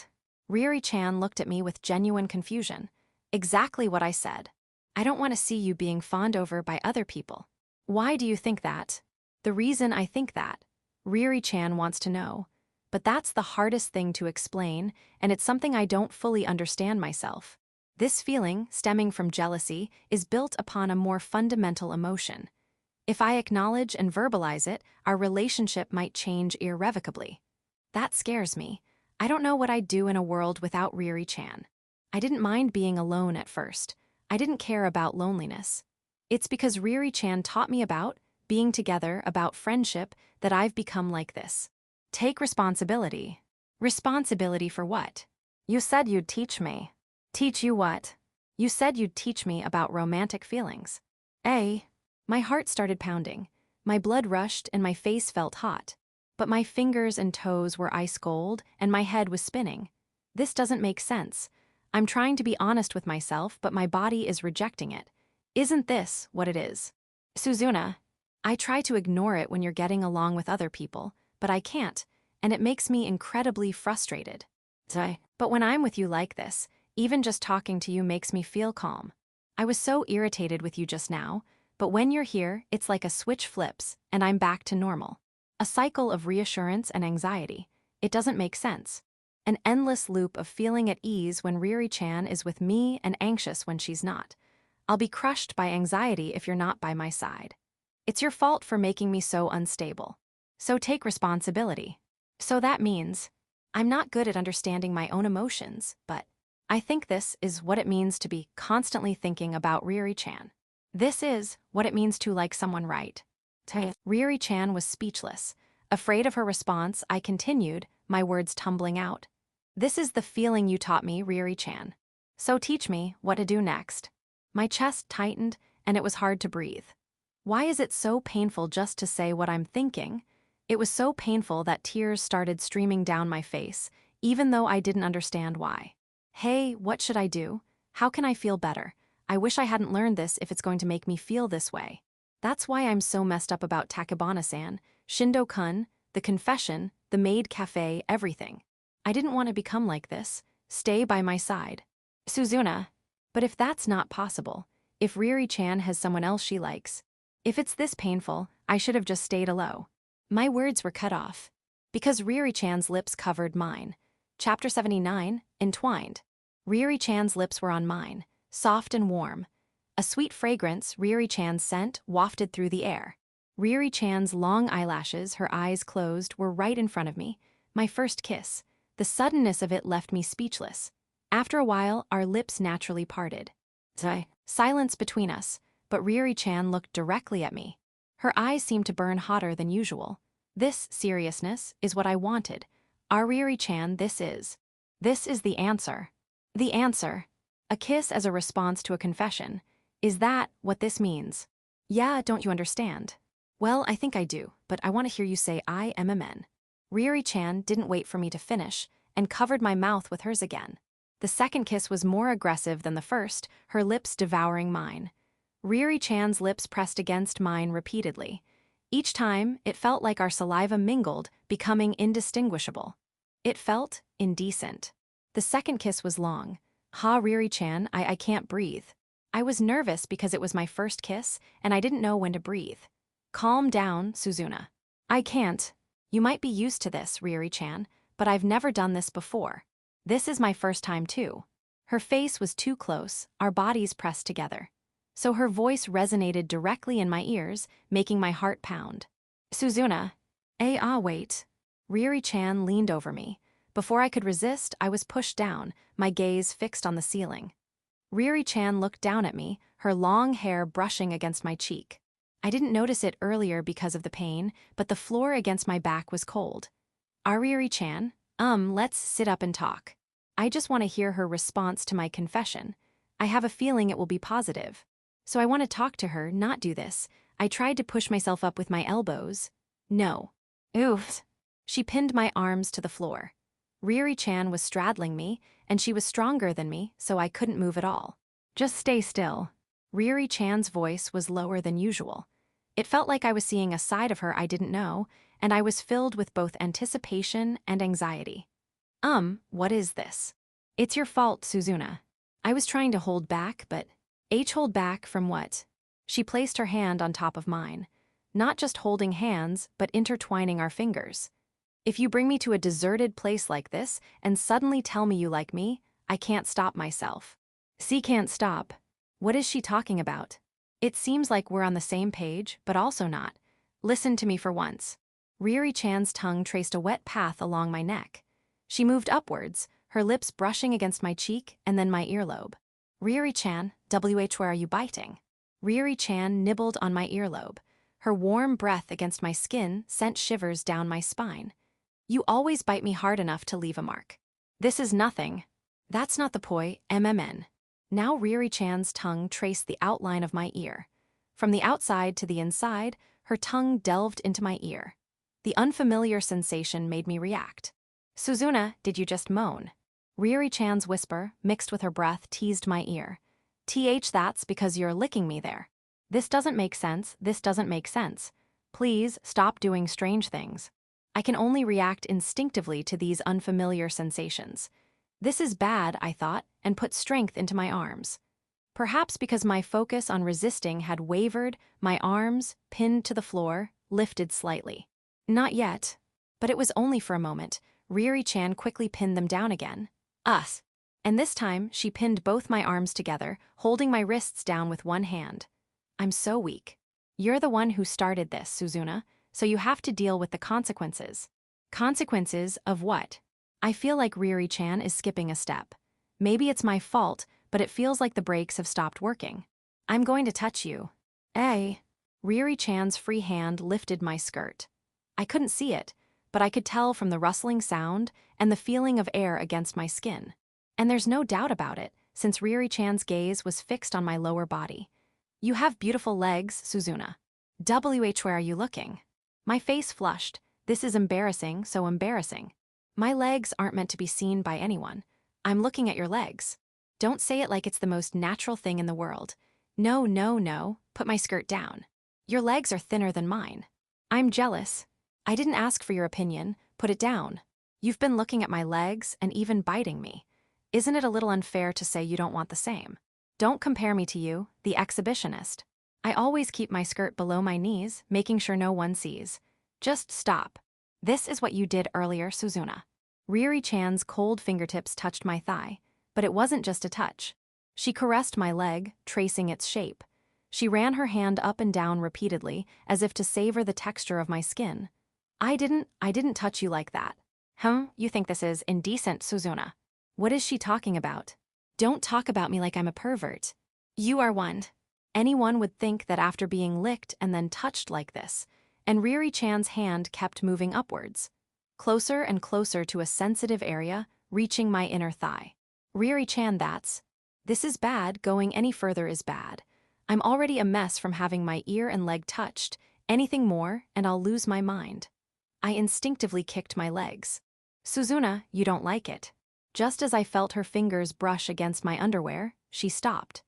Riri-chan looked at me with genuine confusion. Exactly what I said. I don't want to see you being fawned over by other people. Why do you think that? The reason I think that. Riri-chan wants to know. But that's the hardest thing to explain, and it's something I don't fully understand myself. This feeling, stemming from jealousy, is built upon a more fundamental emotion. If I acknowledge and verbalize it, our relationship might change irrevocably. That scares me. I don't know what I'd do in a world without Riri-chan. I didn't mind being alone at first. I didn't care about loneliness. It's because Riri-chan taught me about being together, about friendship, that I've become like this. Take responsibility. Responsibility for what? You said you'd teach me. Teach you what? You said you'd teach me about romantic feelings. My heart started pounding. My blood rushed and my face felt hot. But my fingers and toes were ice cold and my head was spinning. This doesn't make sense. I'm trying to be honest with myself, but my body is rejecting it. Isn't this what it is? Suzuna, I try to ignore it when you're getting along with other people, but I can't, and it makes me incredibly frustrated. But when I'm with you like this, even just talking to you makes me feel calm. I was so irritated with you just now, but when you're here, it's like a switch flips, and I'm back to normal. A cycle of reassurance and anxiety. It doesn't make sense. An endless loop of feeling at ease when Riri-chan is with me and anxious when she's not. I'll be crushed by anxiety if you're not by my side. It's your fault for making me so unstable. So take responsibility. So that means, I'm not good at understanding my own emotions, but I think this is what it means to be constantly thinking about Riri-chan. This is what it means to like someone, right? Riri-chan was speechless. Afraid of her response, I continued, my words tumbling out. This is the feeling you taught me, Riri-chan. So teach me what to do next. My chest tightened, and it was hard to breathe. Why is it so painful just to say what I'm thinking? It was so painful that tears started streaming down my face, even though I didn't understand why. Hey, what should I do? How can I feel better? I wish I hadn't learned this if it's going to make me feel this way. That's why I'm so messed up about Takebana-san, Shindo-kun, the confession, the maid cafe, everything. I didn't want to become like this. Stay by my side. Suzuna. But if that's not possible, if Riri-chan has someone else she likes, if it's this painful, I should have just stayed low. My words were cut off. Because Riri-chan's lips covered mine. Chapter 79, Entwined. Riri-chan's lips were on mine, soft and warm. A sweet fragrance, Riri-chan's scent, wafted through the air. Riri-chan's long eyelashes, her eyes closed, were right in front of me. My first kiss. The suddenness of it left me speechless. After a while, our lips naturally parted. Silence between us, but Riri-chan looked directly at me. Her eyes seemed to burn hotter than usual. This seriousness is what I wanted. Our Riri-chan, this is the answer. The answer. A kiss as a response to a confession. Is that what this means? Yeah, don't you understand? Well, I think I do, but I want to hear you say I am a man. Riri-chan didn't wait for me to finish and covered my mouth with hers again. The second kiss was more aggressive than the first, her lips devouring mine. Riri-chan's lips pressed against mine repeatedly. Each time, it felt like our saliva mingled, becoming indistinguishable. It felt indecent. The second kiss was long. Ha, Riri-chan, I can't breathe. I was nervous because it was my first kiss, and I didn't know when to breathe. Calm down, Suzuna. I can't. You might be used to this, Riri-chan, but I've never done this before. This is my first time too. Her face was too close, our bodies pressed together. So her voice resonated directly in my ears, making my heart pound. Suzuna. Wait. Riri-chan leaned over me. Before I could resist, I was pushed down, my gaze fixed on the ceiling. Riri-chan looked down at me, her long hair brushing against my cheek. I didn't notice it earlier because of the pain, but the floor against my back was cold. Riri-chan, let's sit up and talk. I just want to hear her response to my confession. I have a feeling it will be positive. So I want to talk to her, not do this. I tried to push myself up with my elbows. No. Oof. She pinned my arms to the floor. Riri-chan was straddling me, and she was stronger than me, so I couldn't move at all. Just stay still. Riri-chan's voice was lower than usual. It felt like I was seeing a side of her I didn't know, and I was filled with both anticipation and anxiety. What is this? It's your fault, Suzuna. I was trying to hold back, but... Hold back from what? She placed her hand on top of mine. Not just holding hands, but intertwining our fingers. If you bring me to a deserted place like this and suddenly tell me you like me, I can't stop myself. C can't stop. What is she talking about? It seems like we're on the same page, but also not. Listen to me for once. Riri-chan's tongue traced a wet path along my neck. She moved upwards, her lips brushing against my cheek and then my earlobe. Riri-chan, where are you biting? Riri-chan nibbled on my earlobe. Her warm breath against my skin sent shivers down my spine. You always bite me hard enough to leave a mark. This is nothing. That's not the poi, MMN. Now Riri-chan's tongue traced the outline of my ear. From the outside to the inside, her tongue delved into my ear. The unfamiliar sensation made me react. Suzuna, did you just moan? Riri-chan's whisper, mixed with her breath, teased my ear. That's because you're licking me there. This doesn't make sense, this doesn't make sense. Please, stop doing strange things. I can only react instinctively to these unfamiliar sensations. This is bad, I thought, and put strength into my arms. Perhaps because my focus on resisting had wavered, my arms, pinned to the floor, lifted slightly. Not yet. But it was only for a moment. Riri-chan quickly pinned them down again. Us. And this time, she pinned both my arms together, holding my wrists down with one hand. I'm so weak. You're the one who started this, Suzuna, so you have to deal with the consequences. Consequences of what? I feel like Riri-chan is skipping a step. Maybe it's my fault, but it feels like the brakes have stopped working. I'm going to touch you. Riri-chan's free hand lifted my skirt. I couldn't see it, but I could tell from the rustling sound and the feeling of air against my skin. And there's no doubt about it, since Riri-chan's gaze was fixed on my lower body. You have beautiful legs, Suzuna. Where are you looking? My face flushed. This is embarrassing, so embarrassing. My legs aren't meant to be seen by anyone. I'm looking at your legs. Don't say it like it's the most natural thing in the world. No. Put my skirt down. Your legs are thinner than mine. I'm jealous. I didn't ask for your opinion. Put it down. You've been looking at my legs and even biting me. Isn't it a little unfair to say you don't want the same? Don't compare me to you, the exhibitionist. I always keep my skirt below my knees, making sure no one sees. Just stop. This is what you did earlier, Suzuna. Riri-chan's cold fingertips touched my thigh, but it wasn't just a touch. She caressed my leg, tracing its shape. She ran her hand up and down repeatedly, as if to savor the texture of my skin. I didn't touch you like that. You think this is indecent, Suzuna. What is she talking about? Don't talk about me like I'm a pervert. You are one. Anyone would think that after being licked and then touched like this, and Riri-chan's hand kept moving upwards, closer and closer to a sensitive area, reaching my inner thigh. Riri-chan, this is bad, going any further is bad. I'm already a mess from having my ear and leg touched. Anything more, and I'll lose my mind. I instinctively kicked my legs. Suzuna, you don't like it. Just as I felt her fingers brush against my underwear, she stopped.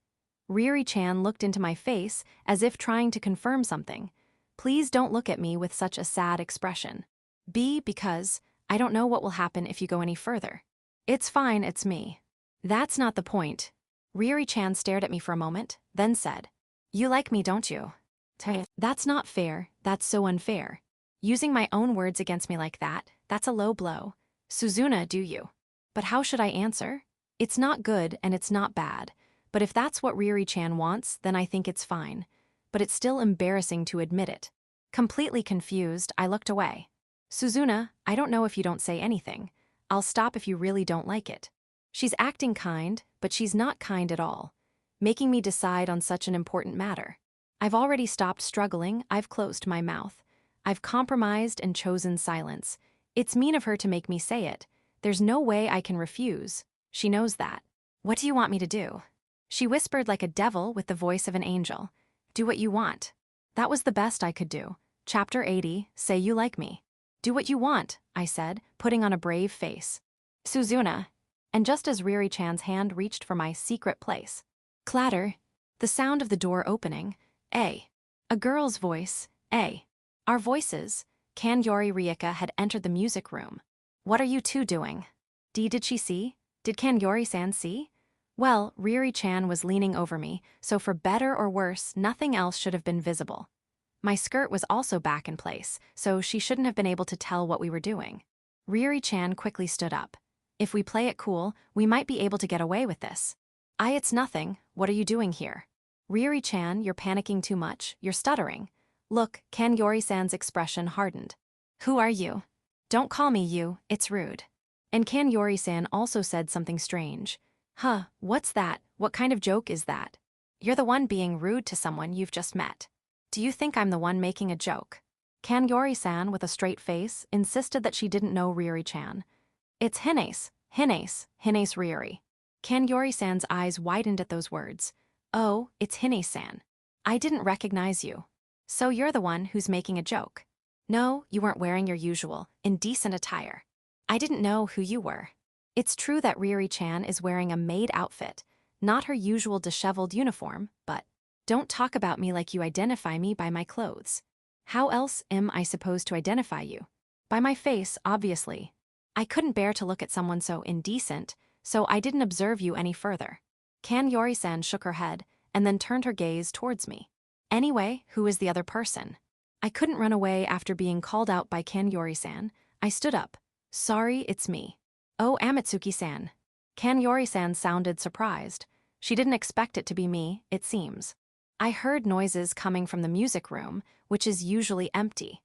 Riri-chan looked into my face as if trying to confirm something. Please don't look at me with such a sad expression. Because I don't know what will happen if you go any further. It's fine, it's me. That's not the point. Riri-chan stared at me for a moment, then said, You like me, don't you? That's not fair, that's so unfair. Using my own words against me like that, that's a low blow. Suzuna, do you? But how should I answer? It's not good and it's not bad, but if that's what Riri-chan wants, then I think it's fine. But it's still embarrassing to admit it. Completely confused, I looked away. Suzuna, I don't know if you don't say anything. I'll stop if you really don't like it. She's acting kind, but she's not kind at all, making me decide on such an important matter. I've already stopped struggling, I've closed my mouth. I've compromised and chosen silence. It's mean of her to make me say it. There's no way I can refuse. She knows that. What do you want me to do? She whispered like a devil with the voice of an angel. Do what you want. That was the best I could do. Chapter 80, Say You Like Me. Do what you want, I said, putting on a brave face. Suzuna. And just as Riri-chan's hand reached for my secret place. Clatter. The sound of the door opening. A girl's voice. Our voices. Kanyori Ryuka had entered the music room. What are you two doing? Did she see? Did Kanyori-san see? Well, Riri-chan was leaning over me, so for better or worse, nothing else should have been visible. My skirt was also back in place, so she shouldn't have been able to tell what we were doing. Riri-chan quickly stood up. If we play it cool, we might be able to get away with this. It's nothing. What are you doing here? Riri-chan, you're panicking too much. You're stuttering. Look, Kanyori-san's expression hardened. Who are you? Don't call me you, it's rude. And Kanyori-san also said something strange. What's that? What kind of joke is that? You're the one being rude to someone you've just met. Do you think I'm the one making a joke? Kanyori-san, with a straight face, insisted that she didn't know Riri-chan. It's Hines Riri. Kanyori-san's eyes widened at those words. Oh, it's Hines-san. I didn't recognize you. So you're the one who's making a joke. No, you weren't wearing your usual, indecent attire. I didn't know who you were. It's true that Riri-chan is wearing a maid outfit, not her usual disheveled uniform, but don't talk about me like you identify me by my clothes. How else am I supposed to identify you? By my face, obviously. I couldn't bear to look at someone so indecent, so I didn't observe you any further. Kanyori-san shook her head and then turned her gaze towards me. Anyway, who is the other person? I couldn't run away after being called out by Kanyori-san. I stood up. Sorry, it's me. Oh, Amatsuki-san. Kanyori-san sounded surprised. She didn't expect it to be me, it seems. I heard noises coming from the music room, which is usually empty.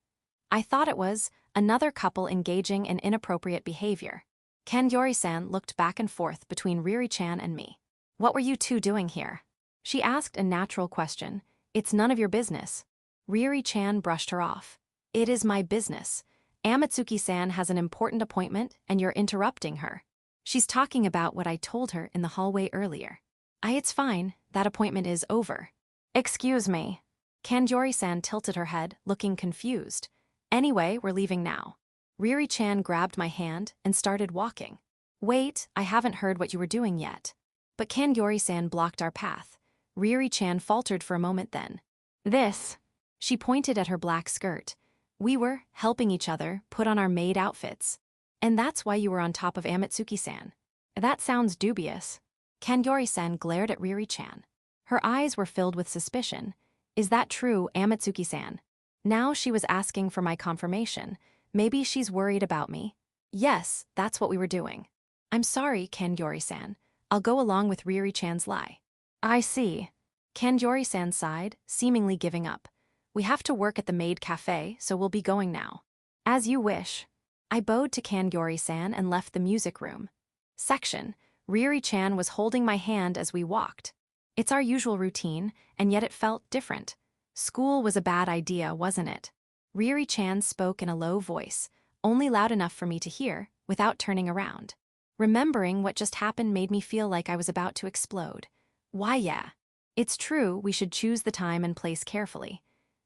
I thought it was another couple engaging in inappropriate behavior. Kanyori-san looked back and forth between Riri-chan and me. What were you two doing here? She asked a natural question. It's none of your business. Riri-chan brushed her off. It is my business. Amatsuki-san has an important appointment and you're interrupting her. She's talking about what I told her in the hallway earlier. It's fine, that appointment is over. Excuse me. Kanyori-san tilted her head, looking confused. Anyway, we're leaving now. Riri-chan grabbed my hand and started walking. Wait, I haven't heard what you were doing yet. But Kanyori-san blocked our path. Riri-chan faltered for a moment then. This. She pointed at her black skirt. We were helping each other put on our maid outfits. And that's why you were on top of Amatsuki-san. That sounds dubious. Kanyori-san glared at Riri-chan. Her eyes were filled with suspicion. Is that true, Amatsuki-san? Now she was asking for my confirmation. Maybe she's worried about me. Yes, that's what we were doing. I'm sorry, Kanyori-san. I'll go along with Riri-chan's lie. I see. Kanyori-san sighed, seemingly giving up. We have to work at the maid cafe, so we'll be going now. As you wish. I bowed to Kanyori-san and left the music room. Section. Riri-chan was holding my hand as we walked. It's our usual routine, and yet it felt different. School was a bad idea, wasn't it? Riri-chan spoke in a low voice, only loud enough for me to hear, without turning around. Remembering what just happened made me feel like I was about to explode. Why, yeah. It's true we should choose the time and place carefully.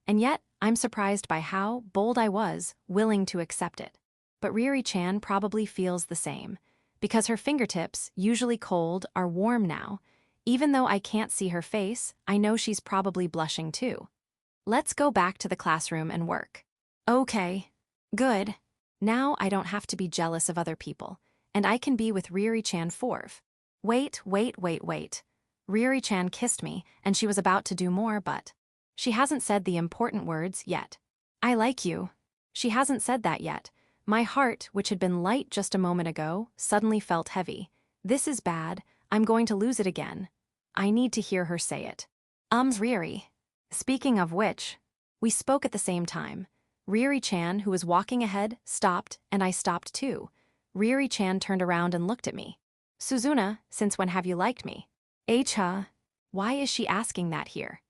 And yet, I'm surprised by how bold I was, willing to accept it. But Riri-chan probably feels the same, because her fingertips, usually cold, are warm now. Even though I can't see her face, I know she's probably blushing too. Let's go back to the classroom and work. Okay. Good. Now I don't have to be jealous of other people, and I can be with Riri-chan Forv. Wait. Riri-chan kissed me, and she was about to do more, but she hasn't said the important words yet. I like you. She hasn't said that yet. My heart, which had been light just a moment ago, suddenly felt heavy. This is bad. I'm going to lose it again. I need to hear her say it. Riri. Speaking of which, we spoke at the same time. Riri-chan, who was walking ahead, stopped, and I stopped too. Riri-chan turned around and looked at me. Suzuna, since when have you liked me? Huh? Why is she asking that here?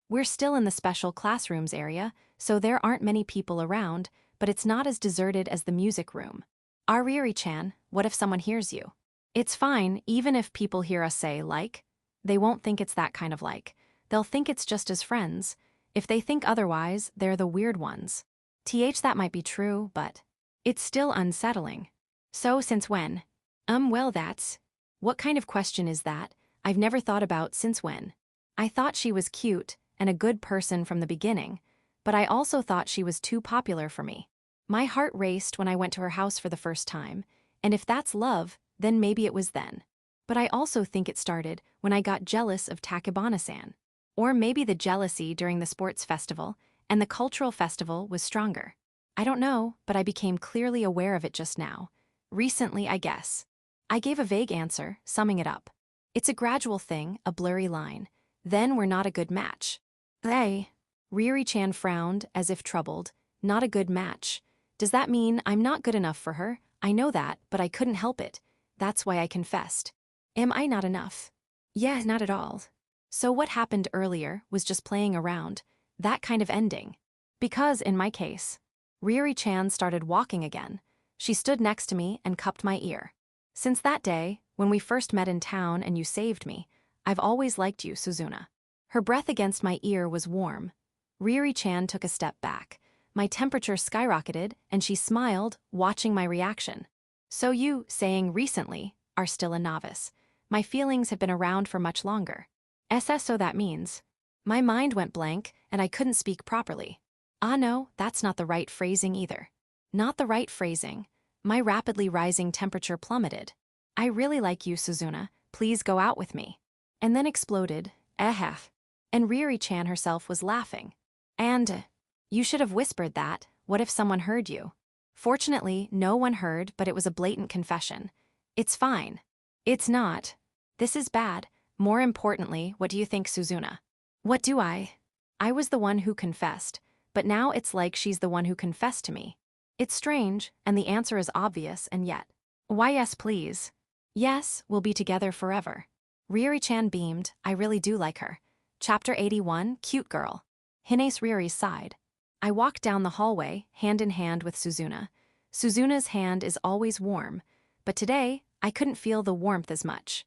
We're still in the special classrooms area, so there aren't many people around, but it's not as deserted as the music room. Riri-chan, what if someone hears you? It's fine, even if people hear us say, like. They won't think it's that kind of like. They'll think it's just as friends. If they think otherwise, they're the weird ones. That might be true, but it's still unsettling. So since when? Well, that's. What kind of question is that? I've never thought about since when. I thought she was cute and a good person from the beginning, but I also thought she was too popular for me. My heart raced when I went to her house for the first time, and if that's love, then maybe it was then. But I also think it started when I got jealous of Takebana-san. Or maybe the jealousy during the sports festival and the cultural festival was stronger. I don't know, but I became clearly aware of it just now. Recently, I guess. I gave a vague answer, summing it up. It's a gradual thing, a blurry line. Then we're not a good match. Hey. Riri-chan frowned, as if troubled. Not a good match. Does that mean I'm not good enough for her? I know that, but I couldn't help it. That's why I confessed. Am I not enough? Yeah, not at all. So what happened earlier was just playing around, that kind of ending. Because, in my case, Riri-chan started walking again. She stood next to me and cupped my ear. Since that day, when we first met in town and you saved me, I've always liked you, Suzuna. Her breath against my ear was warm. Riri-chan took a step back. My temperature skyrocketed, and she smiled, watching my reaction. So you, saying recently, are still a novice. My feelings have been around for much longer. So that means. My mind went blank, and I couldn't speak properly. No, that's not the right phrasing either. Not the right phrasing. My rapidly rising temperature plummeted. I really like you, Suzuna. Please go out with me. And then exploded. And Riri-chan herself was laughing. And you should have whispered that. What if someone heard you? Fortunately, no one heard, but it was a blatant confession. It's fine. It's not. This is bad. More importantly, what do you think, Suzuna? What do I? I was the one who confessed, but now it's like she's the one who confessed to me. It's strange, and the answer is obvious, and yet. Why yes, please. Yes, we'll be together forever. Riri-chan beamed. I really do like her. Chapter 81, Cute Girl. Hines Riri sighed. I walked down the hallway, hand in hand with Suzuna. Suzuna's hand is always warm, but today, I couldn't feel the warmth as much.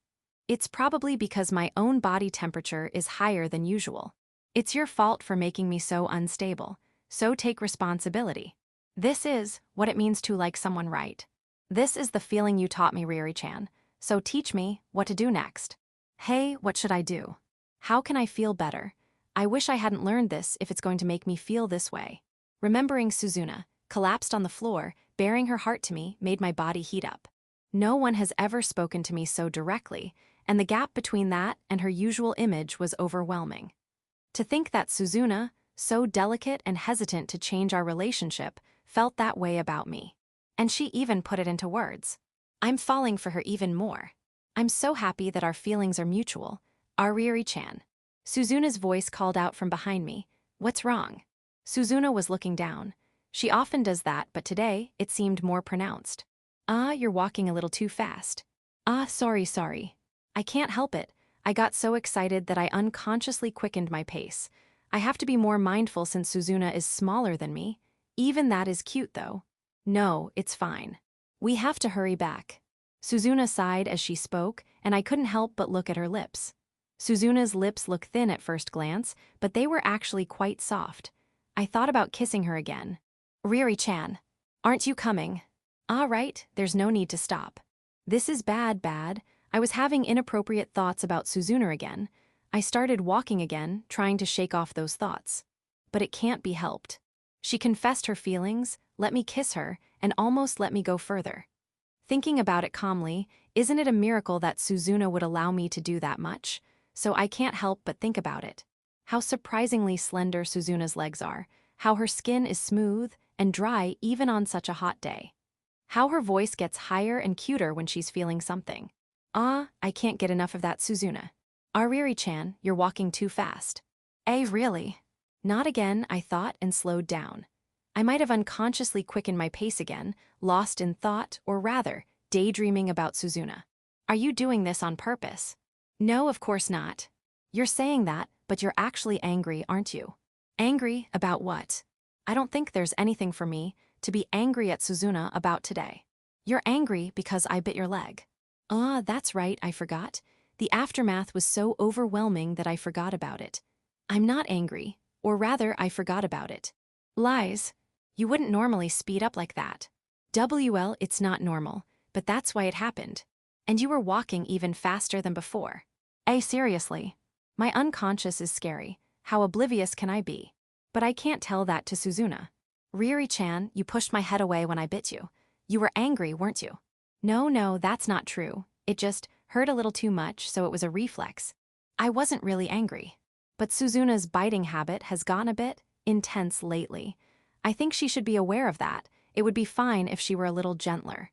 It's probably because my own body temperature is higher than usual. It's your fault for making me so unstable, so take responsibility. This is what it means to like someone right. This is the feeling you taught me, Riri-chan, so teach me what to do next. Hey, what should I do? How can I feel better? I wish I hadn't learned this if it's going to make me feel this way. Remembering Suzuna, collapsed on the floor, baring her heart to me, made my body heat up. No one has ever spoken to me so directly, and the gap between that and her usual image was overwhelming. To think that Suzuna, so delicate and hesitant to change our relationship, felt that way about me. And she even put it into words. I'm falling for her even more. I'm so happy that our feelings are mutual. Ariri-chan. Suzuna's voice called out from behind me. What's wrong? Suzuna was looking down. She often does that, but today it seemed more pronounced. You're walking a little too fast. Sorry. I can't help it. I got so excited that I unconsciously quickened my pace. I have to be more mindful since Suzuna is smaller than me. Even that is cute, though. No, it's fine. We have to hurry back. Suzuna sighed as she spoke, and I couldn't help but look at her lips. Suzuna's lips looked thin at first glance, but they were actually quite soft. I thought about kissing her again. Riri-chan, aren't you coming? Right, there's no need to stop. This is bad. I was having inappropriate thoughts about Suzuna again. I started walking again, trying to shake off those thoughts. But it can't be helped. She confessed her feelings, let me kiss her, and almost let me go further. Thinking about it calmly, isn't it a miracle that Suzuna would allow me to do that much? So I can't help but think about it. How surprisingly slender Suzuna's legs are, how her skin is smooth and dry even on such a hot day. How her voice gets higher and cuter when she's feeling something. I can't get enough of that, Suzuna. Ariri-chan, you're walking too fast. Really? Not again, I thought, and slowed down. I might have unconsciously quickened my pace again, lost in thought, or rather, daydreaming about Suzuna. Are you doing this on purpose? No, of course not. You're saying that, but you're actually angry, aren't you? Angry about what? I don't think there's anything for me to be angry at Suzuna about today. You're angry because I bit your leg. That's right, I forgot. The aftermath was so overwhelming that I forgot about it. I'm not angry, or rather, I forgot about it. Lies. You wouldn't normally speed up like that. It's not normal, but that's why it happened. And you were walking even faster than before. Seriously. My unconscious is scary. How oblivious can I be? But I can't tell that to Suzuna. Riri-chan, you pushed my head away when I bit you. You were angry, weren't you? No, that's not true. It just hurt a little too much, so it was a reflex. I wasn't really angry. But Suzuna's biting habit has gotten a bit intense lately. I think she should be aware of that. It would be fine if she were a little gentler.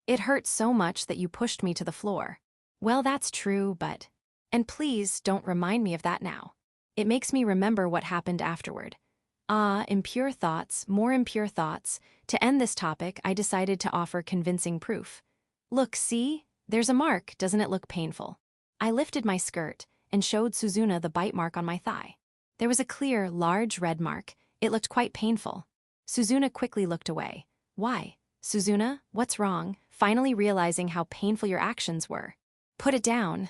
It hurt so much that you pushed me to the floor. Well, that's true, but... And please don't remind me of that now. It makes me remember what happened afterward. Impure thoughts, more impure thoughts. To end this topic, I decided to offer convincing proof. Look, see? There's a mark, doesn't it look painful? I lifted my skirt and showed Suzuna the bite mark on my thigh. There was a clear, large red mark. It looked quite painful. Suzuna quickly looked away. Why? Suzuna, what's wrong? Finally realizing how painful your actions were. Put it down.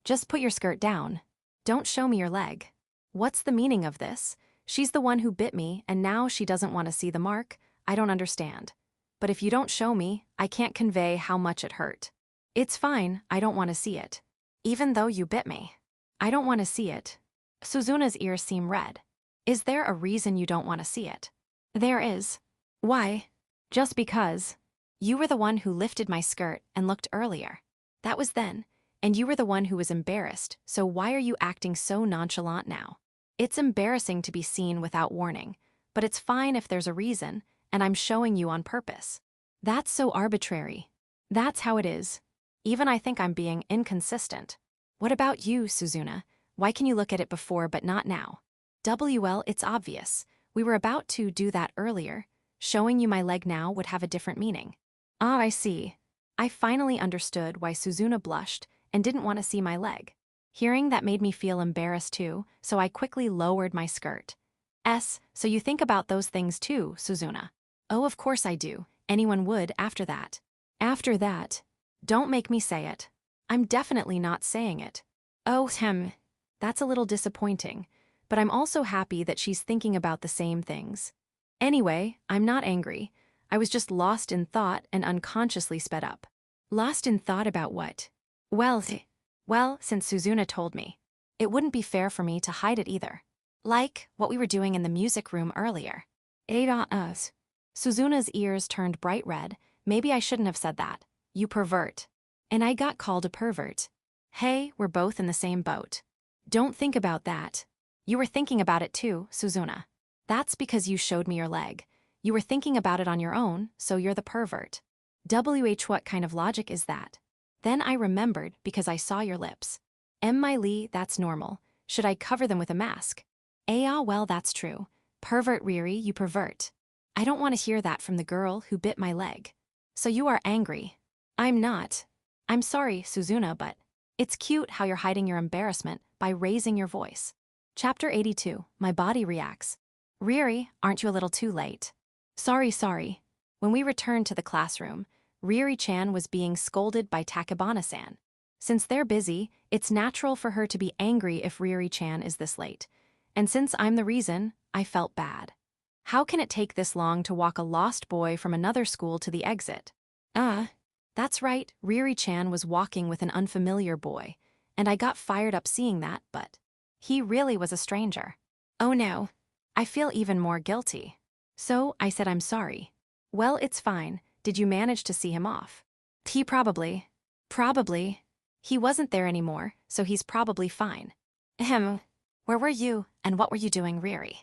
Just put your skirt down. Don't show me your leg. What's the meaning of this? She's the one who bit me, and now she doesn't want to see the mark. I don't understand. But if you don't show me, I can't convey how much it hurt. It's fine, I don't want to see it. Even though you bit me. I don't want to see it. Suzuna's ears seem red. Is there a reason you don't want to see it? There is. Why? Just because. You were the one who lifted my skirt and looked earlier. That was then. And you were the one who was embarrassed, so why are you acting so nonchalant now? It's embarrassing to be seen without warning, but it's fine if there's a reason, and I'm showing you on purpose. That's so arbitrary. That's how it is. Even I think I'm being inconsistent. What about you, Suzuna? Why can you look at it before but not now? It's obvious. We were about to do that earlier. Showing you my leg now would have a different meaning. I see. I finally understood why Suzuna blushed and didn't want to see my leg. Hearing that made me feel embarrassed too, so I quickly lowered my skirt. So you think about those things too, Suzuna? Oh, of course I do. Anyone would after that. After that? Don't make me say it. I'm definitely not saying it. That's a little disappointing, but I'm also happy that she's thinking about the same things. Anyway, I'm not angry. I was just lost in thought and unconsciously sped up. Lost in thought about what? Well, since Suzuna told me. It wouldn't be fair for me to hide it either. Like what we were doing in the music room earlier. It on us. Suzuna's ears turned bright red. Maybe I shouldn't have said that. You pervert. And I got called a pervert. Hey, we're both in the same boat. Don't think about that. You were thinking about it too, Suzuna. That's because you showed me your leg. You were thinking about it on your own, so you're the pervert. What kind of logic is that? Then I remembered because I saw your lips. My Lee, that's normal. Should I cover them with a mask? Well, that's true. Pervert Riri, you pervert. I don't want to hear that from the girl who bit my leg. So you are angry. I'm not. I'm sorry, Suzuna, but it's cute how you're hiding your embarrassment by raising your voice. Chapter 82, My Body Reacts. Riri, aren't you a little too late? Sorry. When we returned to the classroom, Riri-chan was being scolded by Takebana-san. Since they're busy, it's natural for her to be angry if Riri-chan is this late. And since I'm the reason, I felt bad. How can it take this long to walk a lost boy from another school to the exit? That's right, Riri-chan was walking with an unfamiliar boy, and I got fired up seeing that, but he really was a stranger. Oh no, I feel even more guilty. So I said I'm sorry. Well, it's fine. Did you manage to see him off? He probably. He wasn't there anymore, so he's probably fine. Where were you, and what were you doing, Riri?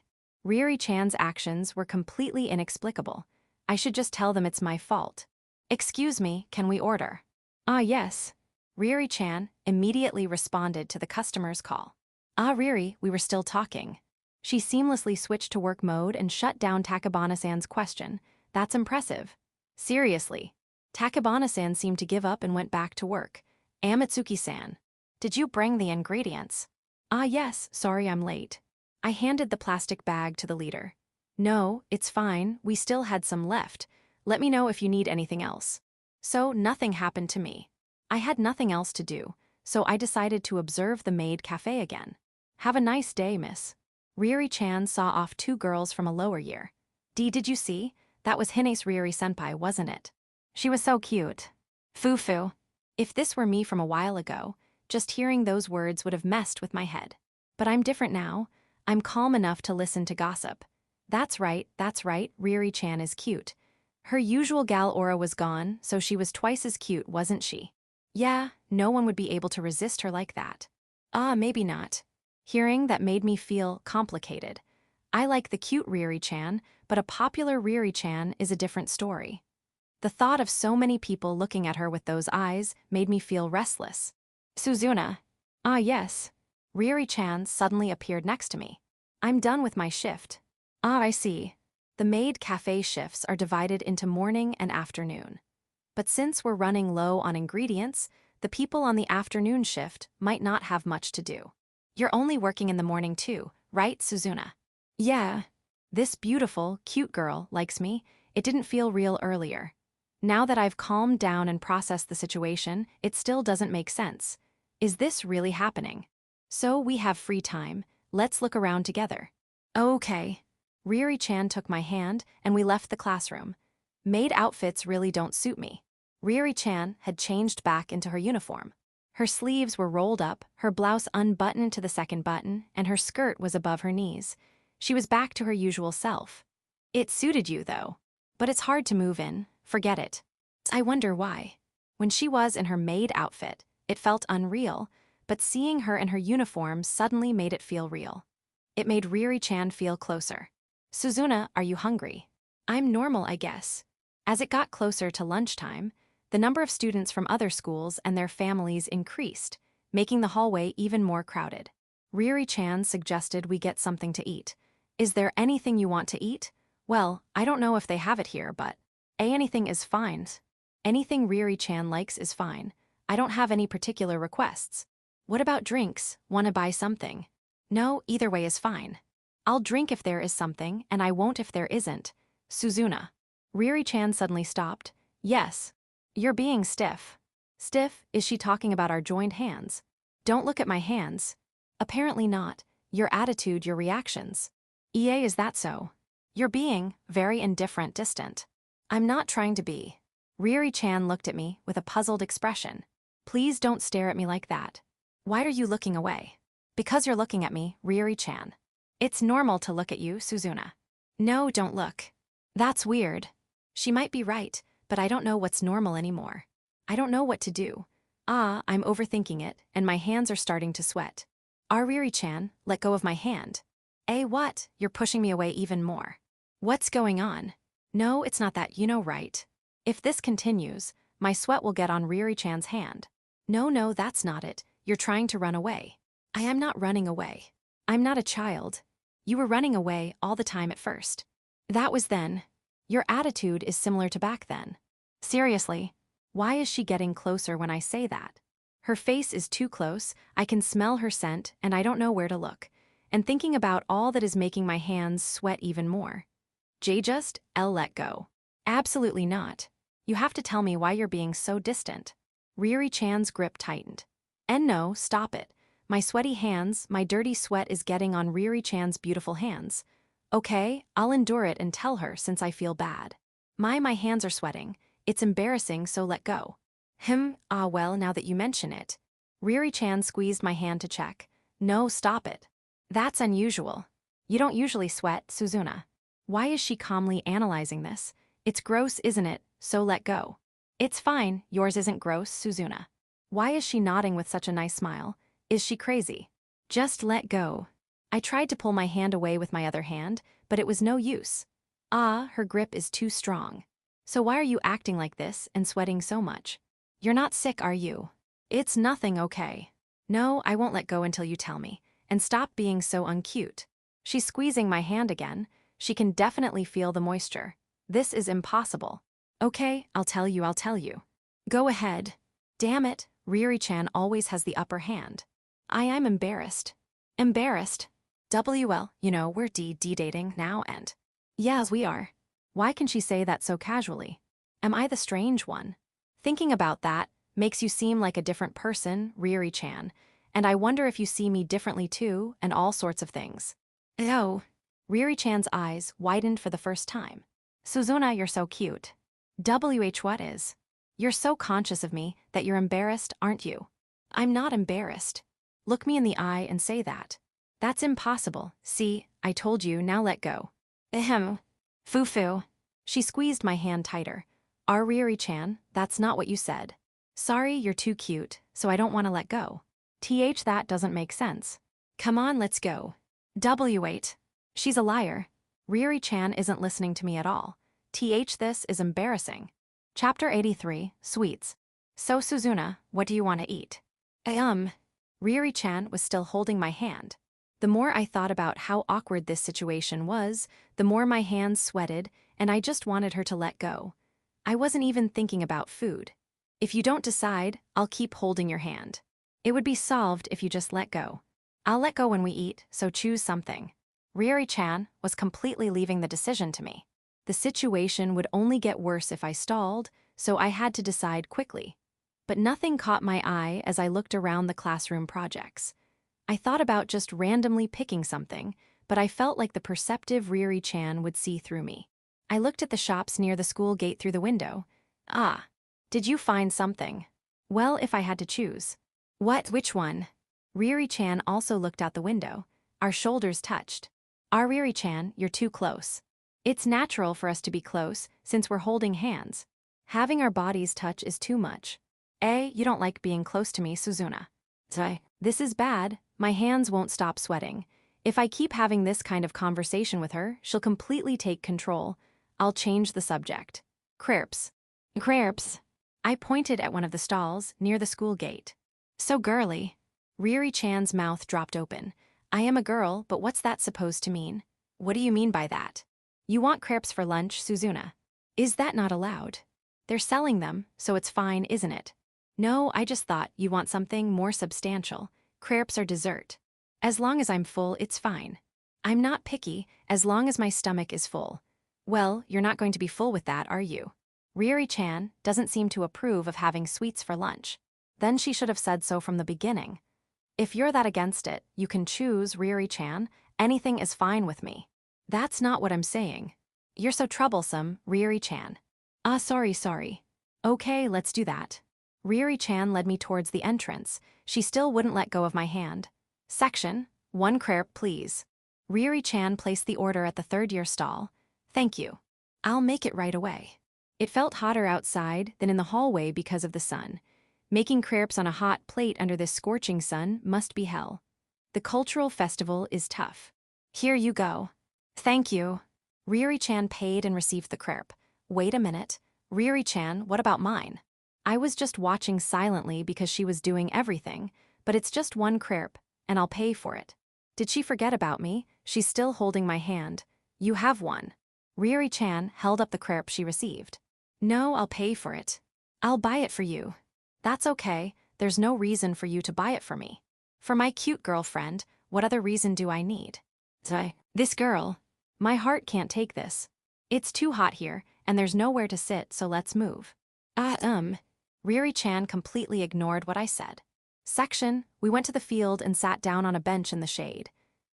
Riri-chan's actions were completely inexplicable. I should just tell them it's my fault. Excuse me, can we order? Yes. Riri-chan immediately responded to the customer's call. Riri, we were still talking. She seamlessly switched to work mode and shut down Takebana-san's question. That's impressive. Seriously. Takebana-san seemed to give up and went back to work. Amatsuki-san, did you bring the ingredients? Yes, sorry I'm late. I handed the plastic bag to the leader. No, it's fine, we still had some left. Let me know if you need anything else. So nothing happened to me. I had nothing else to do, so I decided to observe the maid cafe again. Have a nice day, miss. Riri-chan saw off 2 girls from a lower year. Did you see? That was Hine's Riri-senpai, wasn't it? She was so cute. Foo-foo. If this were me from a while ago, just hearing those words would have messed with my head. But I'm different now. I'm calm enough to listen to gossip. That's right, Riri-chan is cute. Her usual gal aura was gone, so she was twice as cute, wasn't she? Yeah, no one would be able to resist her like that. Maybe not. Hearing that made me feel complicated. I like the cute Riri-chan, but a popular Riri-chan is a different story. The thought of so many people looking at her with those eyes made me feel restless. Suzuna. Yes. Riri-chan suddenly appeared next to me. I'm done with my shift. I see. The maid cafe shifts are divided into morning and afternoon. But since we're running low on ingredients, the people on the afternoon shift might not have much to do. You're only working in the morning too, right, Suzuna? Yeah. This beautiful, cute girl likes me. It didn't feel real earlier. Now that I've calmed down and processed the situation, it still doesn't make sense. Is this really happening? So we have free time. Let's look around together. Okay. Riri-chan took my hand and we left the classroom. Maid outfits really don't suit me. Riri-chan had changed back into her uniform. Her sleeves were rolled up, her blouse unbuttoned to the second button, and her skirt was above her knees. She was back to her usual self. It suited you, though. But it's hard to move in. Forget it. I wonder why. When she was in her maid outfit, it felt unreal, but seeing her in her uniform suddenly made it feel real. It made Riri-chan feel closer. Suzuna, are you hungry? I'm normal, I guess. As it got closer to lunchtime, the number of students from other schools and their families increased, making the hallway even more crowded. Riri-chan suggested we get something to eat. Is there anything you want to eat? Well, I don't know if they have it here, but anything is fine. Anything Riri-chan likes is fine. I don't have any particular requests. What about drinks? Want to buy something? No, either way is fine. I'll drink if there is something, and I won't if there isn't. Suzuna. Riri-chan suddenly stopped. Yes. You're being stiff. Stiff? Is she talking about our joined hands? Don't look at my hands. Apparently not. Your attitude, your reactions. Is that so? You're being very indifferent, distant. I'm not trying to be. Riri-chan looked at me with a puzzled expression. Please don't stare at me like that. Why are you looking away? Because you're looking at me, Riri-chan. It's normal to look at you, Suzuna. No, don't look. That's weird. She might be right, but I don't know what's normal anymore. I don't know what to do. I'm overthinking it, and my hands are starting to sweat. Riri-chan, let go of my hand. What? You're pushing me away even more. What's going on? No, it's not that, you know right. If this continues, my sweat will get on Riri-chan's hand. No, that's not it. You're trying to run away. I am not running away. I'm not a child. You were running away all the time at first. That was then. Your attitude is similar to back then. Seriously, why is she getting closer when I say that? Her face is too close, I can smell her scent, and I don't know where to look. And thinking about all that is making my hands sweat even more. Just let go. Absolutely not. You have to tell me why you're being so distant. Riri-chan's grip tightened. And no, stop it. My sweaty hands, my dirty sweat is getting on Riri-chan's beautiful hands. Okay, I'll endure it and tell her since I feel bad. My hands are sweating. It's embarrassing, so let go. Well, now that you mention it. Riri-chan squeezed my hand to check. No, stop it. That's unusual. You don't usually sweat, Suzuna. Why is she calmly analyzing this? It's gross, isn't it? So let go. It's fine, yours isn't gross, Suzuna. Why is she nodding with such a nice smile? Is she crazy? Just let go. I tried to pull my hand away with my other hand, but it was no use. Her grip is too strong. So why are you acting like this and sweating so much? You're not sick, are you? It's nothing, okay? No, I won't let go until you tell me. And stop being so uncute. She's squeezing my hand again. She can definitely feel the moisture. This is impossible. Okay, I'll tell you. Go ahead. Damn it, Riri-chan always has the upper hand. I'm embarrassed. Embarrassed? Well, you know, we're dating now and... Yes, we are. Why can she say that so casually? Am I the strange one? Thinking about that makes you seem like a different person, Riri-chan, and I wonder if you see me differently too, and all sorts of things. Oh. Riri-chan's eyes widened for the first time. Suzuna, you're so cute. What is? You're so conscious of me that you're embarrassed, aren't you? I'm not embarrassed. Look me in the eye and say that. That's impossible. See, I told you, now let go. Foo-foo. She squeezed my hand tighter. Riri-chan, that's not what you said. Sorry, you're too cute, so I don't want to let go. That doesn't make sense. Come on, let's go. Wait. She's a liar. Riri-chan isn't listening to me at all. This is embarrassing. Chapter 83, Sweets. So Suzuna, what do you want to eat? Riri-chan was still holding my hand. The more I thought about how awkward this situation was, the more my hands sweated, and I just wanted her to let go. I wasn't even thinking about food. If you don't decide, I'll keep holding your hand. It would be solved if you just let go. I'll let go when we eat, so choose something. Riri-chan was completely leaving the decision to me. The situation would only get worse if I stalled, so I had to decide quickly. But nothing caught my eye as I looked around the classroom projects. I thought about just randomly picking something, but I felt like the perceptive Riri-chan would see through me. I looked at the shops near the school gate through the window. Did you find something? Well, if I had to choose. Which one? Riri-chan also looked out the window. Our shoulders touched. Riri-chan, you're too close. It's natural for us to be close, since we're holding hands. Having our bodies touch is too much. You don't like being close to me, Suzuna. This is bad. My hands won't stop sweating. If I keep having this kind of conversation with her, she'll completely take control. I'll change the subject. Crepes. I pointed at one of the stalls near the school gate. So girly. Riri-chan's mouth dropped open. I am a girl, but what's that supposed to mean? What do you mean by that? You want crepes for lunch, Suzuna? Is that not allowed? They're selling them, so it's fine, isn't it? No, I just thought you want something more substantial. Crepes are dessert. As long as I'm full, it's fine. I'm not picky, as long as my stomach is full. Well, you're not going to be full with that, are you? Riri-chan doesn't seem to approve of having sweets for lunch. Then she should have said so from the beginning. If you're that against it, you can choose, Riri-chan. Anything is fine with me. That's not what I'm saying. You're so troublesome, Riri-chan. Sorry. Okay, let's do that. Riri-chan led me towards the entrance. She still wouldn't let go of my hand. Section, 1 crepe, please. Ryuri-chan placed the order at the third-year stall. Thank you. I'll make it right away. It felt hotter outside than in the hallway because of the sun. Making crepes on a hot plate under this scorching sun must be hell. The cultural festival is tough. Here you go. Thank you. Ryuri-chan paid and received the crepe. Wait a minute. Ryuri-chan, what about mine? I was just watching silently because she was doing everything, but it's just one crepe, and I'll pay for it. Did she forget about me? She's still holding my hand. You have one. Ryuri-chan held up the crepe she received. No, I'll pay for it. I'll buy it for you. That's okay, there's no reason for you to buy it for me. For my cute girlfriend, what other reason do I need? This girl. My heart can't take this. It's too hot here, and there's nowhere to sit, so let's move. Ryuri-chan completely ignored what I said. Section, we went to the field and sat down on a bench in the shade.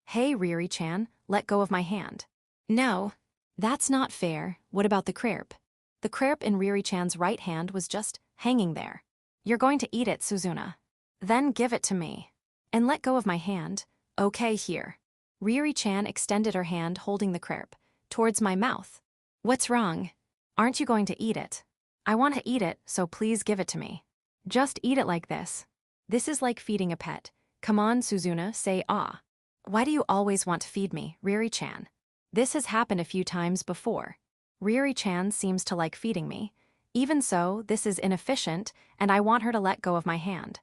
Hey, Ryuri-chan, let go of my hand. No. That's not fair. What about the crepe? The crepe in Ryuri-chan's right hand was just hanging there. You're going to eat it, Suzuna. Then give it to me. And let go of my hand. Okay, here. Ryuri-chan extended her hand holding the crepe towards my mouth. What's wrong? Aren't you going to eat it? I want to eat it, so please give it to me. Just eat it like this. This is like feeding a pet. Come on, Suzuna, say ah. Why do you always want to feed me, Ryuri-chan? This has happened a few times before. Ryuri-chan seems to like feeding me. Even so, this is inefficient, and I want her to let go of my hand.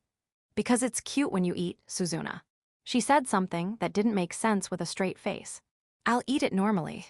Because it's cute when you eat, Suzuna. She said something that didn't make sense with a straight face. I'll eat it normally.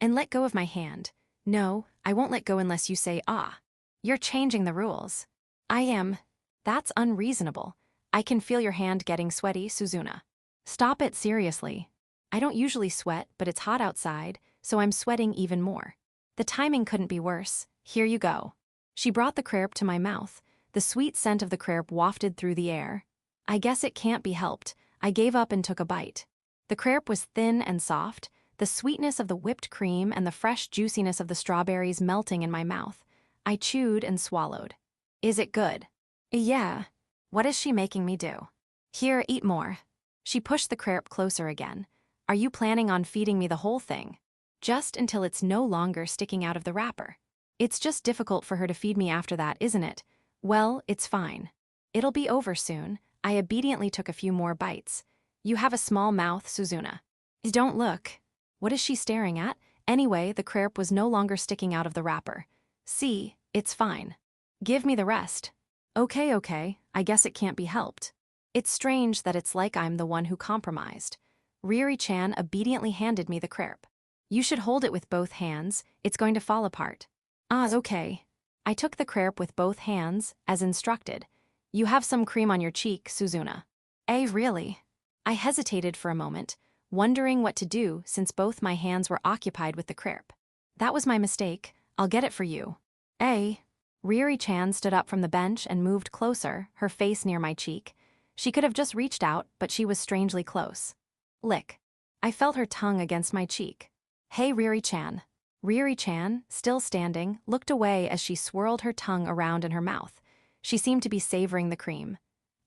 And let go of my hand. No, I won't let go unless you say ah. You're changing the rules. I am. That's unreasonable. I can feel your hand getting sweaty, Suzuna. Stop it seriously. I don't usually sweat, but it's hot outside, so I'm sweating even more. The timing couldn't be worse. Here you go. She brought the crepe to my mouth. The sweet scent of the crepe wafted through the air. I guess it can't be helped. I gave up and took a bite. The crepe was thin and soft, the sweetness of the whipped cream and the fresh juiciness of the strawberries melting in my mouth. I chewed and swallowed. Is it good? Yeah. What is she making me do? Here, eat more. She pushed the crepe closer again. Are you planning on feeding me the whole thing? Just until it's no longer sticking out of the wrapper. It's just difficult for her to feed me after that, isn't it? Well, it's fine. It'll be over soon. I obediently took a few more bites. You have a small mouth, Suzuna. Don't look. What is she staring at? Anyway, the crepe was no longer sticking out of the wrapper. See, it's fine. Give me the rest. Okay, I guess it can't be helped. It's strange that it's like I'm the one who compromised. Ryuri-chan obediently handed me the crepe. You should hold it with both hands, it's going to fall apart. Okay. I took the crepe with both hands, as instructed. You have some cream on your cheek, Suzuna. Really? I hesitated for a moment, wondering what to do since both my hands were occupied with the crepe. That was my mistake. I'll get it for you. Ryuri-chan stood up from the bench and moved closer, her face near my cheek. She could have just reached out, but she was strangely close. Lick. I felt her tongue against my cheek. Hey, Ryuri-chan. Ryuri-chan, still standing, looked away as she swirled her tongue around in her mouth. She seemed to be savoring the cream.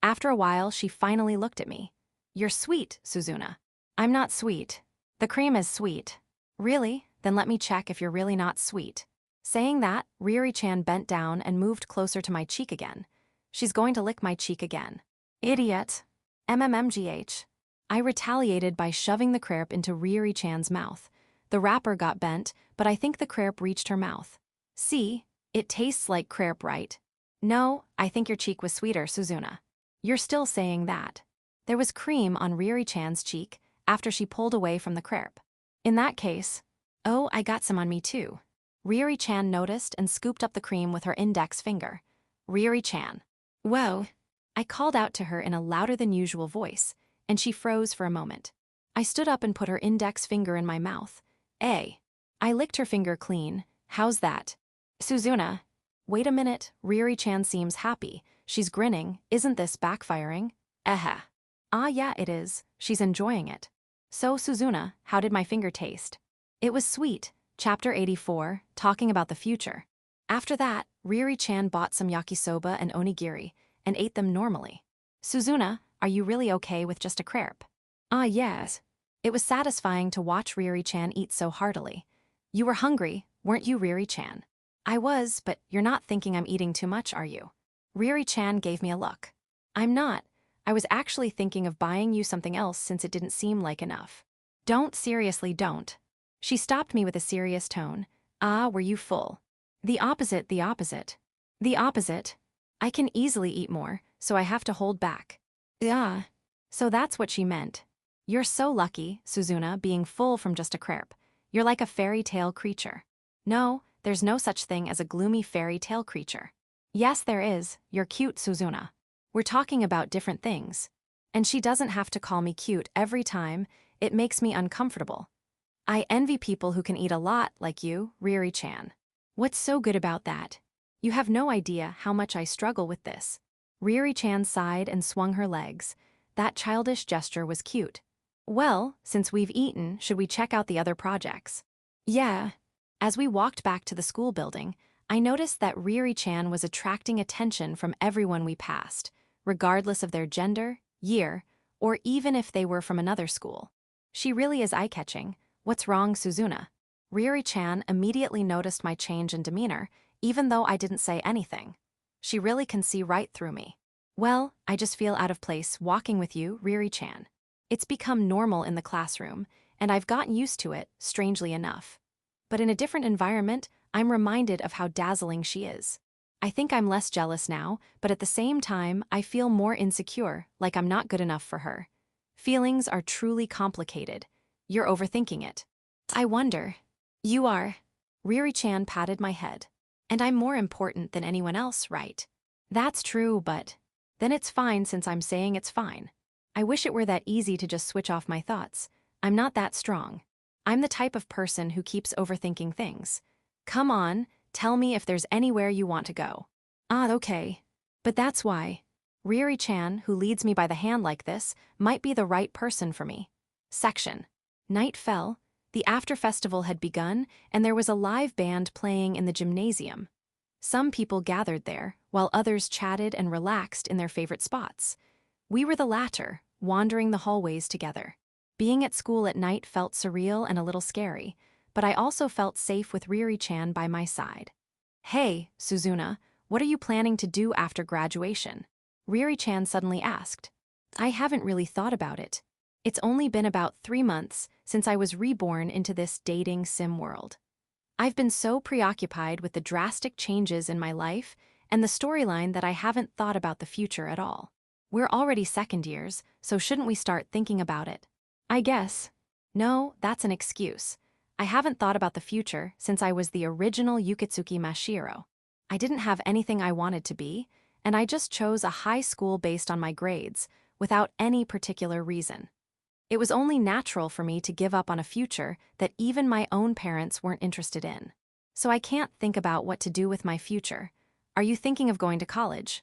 After a while, she finally looked at me. You're sweet, Suzuna. I'm not sweet. The cream is sweet. Really? Then let me check if you're really not sweet. Saying that, Ryuri-chan bent down and moved closer to my cheek again. She's going to lick my cheek again. Idiot. MMMGH. I retaliated by shoving the crepe into Ryuri-chan's mouth. The wrapper got bent, but I think the crepe reached her mouth. See, it tastes like crepe, right? No, I think your cheek was sweeter, Suzuna. You're still saying that. There was cream on Ryuri-chan's cheek after she pulled away from the crepe. In that case, oh, I got some on me too. Ryuri-chan noticed and scooped up the cream with her index finger. Ryuri-chan. Whoa. I called out to her in a louder than usual voice, and she froze for a moment. I stood up and put her index finger in my mouth. I licked her finger clean. How's that? Suzuna. Wait a minute, Ryuri-chan seems happy. She's grinning. Isn't this backfiring? Yeah, it is. She's enjoying it. So, Suzuna, how did my finger taste? It was sweet. Chapter 84, talking about the future. After that, Ryuri-chan bought some yakisoba and onigiri, and ate them normally. Suzuna, are you really okay with just a crepe? Yes. It was satisfying to watch Riri-chan eat so heartily. You were hungry, weren't you, Riri-chan? I was, but you're not thinking I'm eating too much, are you? Riri-chan gave me a look. I'm not. I was actually thinking of buying you something else since it didn't seem like enough. Don't, seriously, don't. She stopped me with a serious tone. Ah, were you full? The opposite, the opposite. The opposite. I can easily eat more, so I have to hold back. Ah. So that's what she meant. You're so lucky, Suzuna, being full from just a crepe. You're like a fairy tale creature. No, there's no such thing as a gloomy fairy tale creature. Yes, there is. You're cute, Suzuna. We're talking about different things. And she doesn't have to call me cute every time. It makes me uncomfortable. I envy people who can eat a lot like you, Riri-chan. What's so good about that? You have no idea how much I struggle with this. Riri-chan sighed and swung her legs. That childish gesture was cute. Well, since we've eaten, should we check out the other projects? Yeah. As we walked back to the school building, I noticed that Riri-chan was attracting attention from everyone we passed, regardless of their gender, year, or even if they were from another school. She really is eye-catching. What's wrong, Suzuna? Riri-chan immediately noticed my change in demeanor, even though I didn't say anything. She really can see right through me. Well, I just feel out of place walking with you, Riri-chan. It's become normal in the classroom, and I've gotten used to it, strangely enough. But in a different environment, I'm reminded of how dazzling she is. I think I'm less jealous now, but at the same time, I feel more insecure, like I'm not good enough for her. Feelings are truly complicated. You're overthinking it. I wonder. You are. Riri-chan patted my head. And I'm more important than anyone else, right? That's true, but then it's fine since I'm saying it's fine. I wish it were that easy to just switch off my thoughts. I'm not that strong. I'm the type of person who keeps overthinking things. Come on, tell me if there's anywhere you want to go. Ah, okay. But that's why. Riri-chan, who leads me by the hand like this, might be the right person for me. Section. Night fell, the after-festival had begun, and there was a live band playing in the gymnasium. Some people gathered there, while others chatted and relaxed in their favorite spots. We were the latter, wandering the hallways together. Being at school at night felt surreal and a little scary, but I also felt safe with Riri-chan by my side. Hey, Suzuna, what are you planning to do after graduation? Riri-chan suddenly asked. I haven't really thought about it. It's only been about 3 months since I was reborn into this dating sim world. I've been so preoccupied with the drastic changes in my life and the storyline that I haven't thought about the future at all. We're already second years, so shouldn't we start thinking about it? I guess. No, that's an excuse. I haven't thought about the future since I was the original Yukitsuki Mashiro. I didn't have anything I wanted to be, and I just chose a high school based on my grades, without any particular reason. It was only natural for me to give up on a future that even my own parents weren't interested in. So I can't think about what to do with my future. Are you thinking of going to college?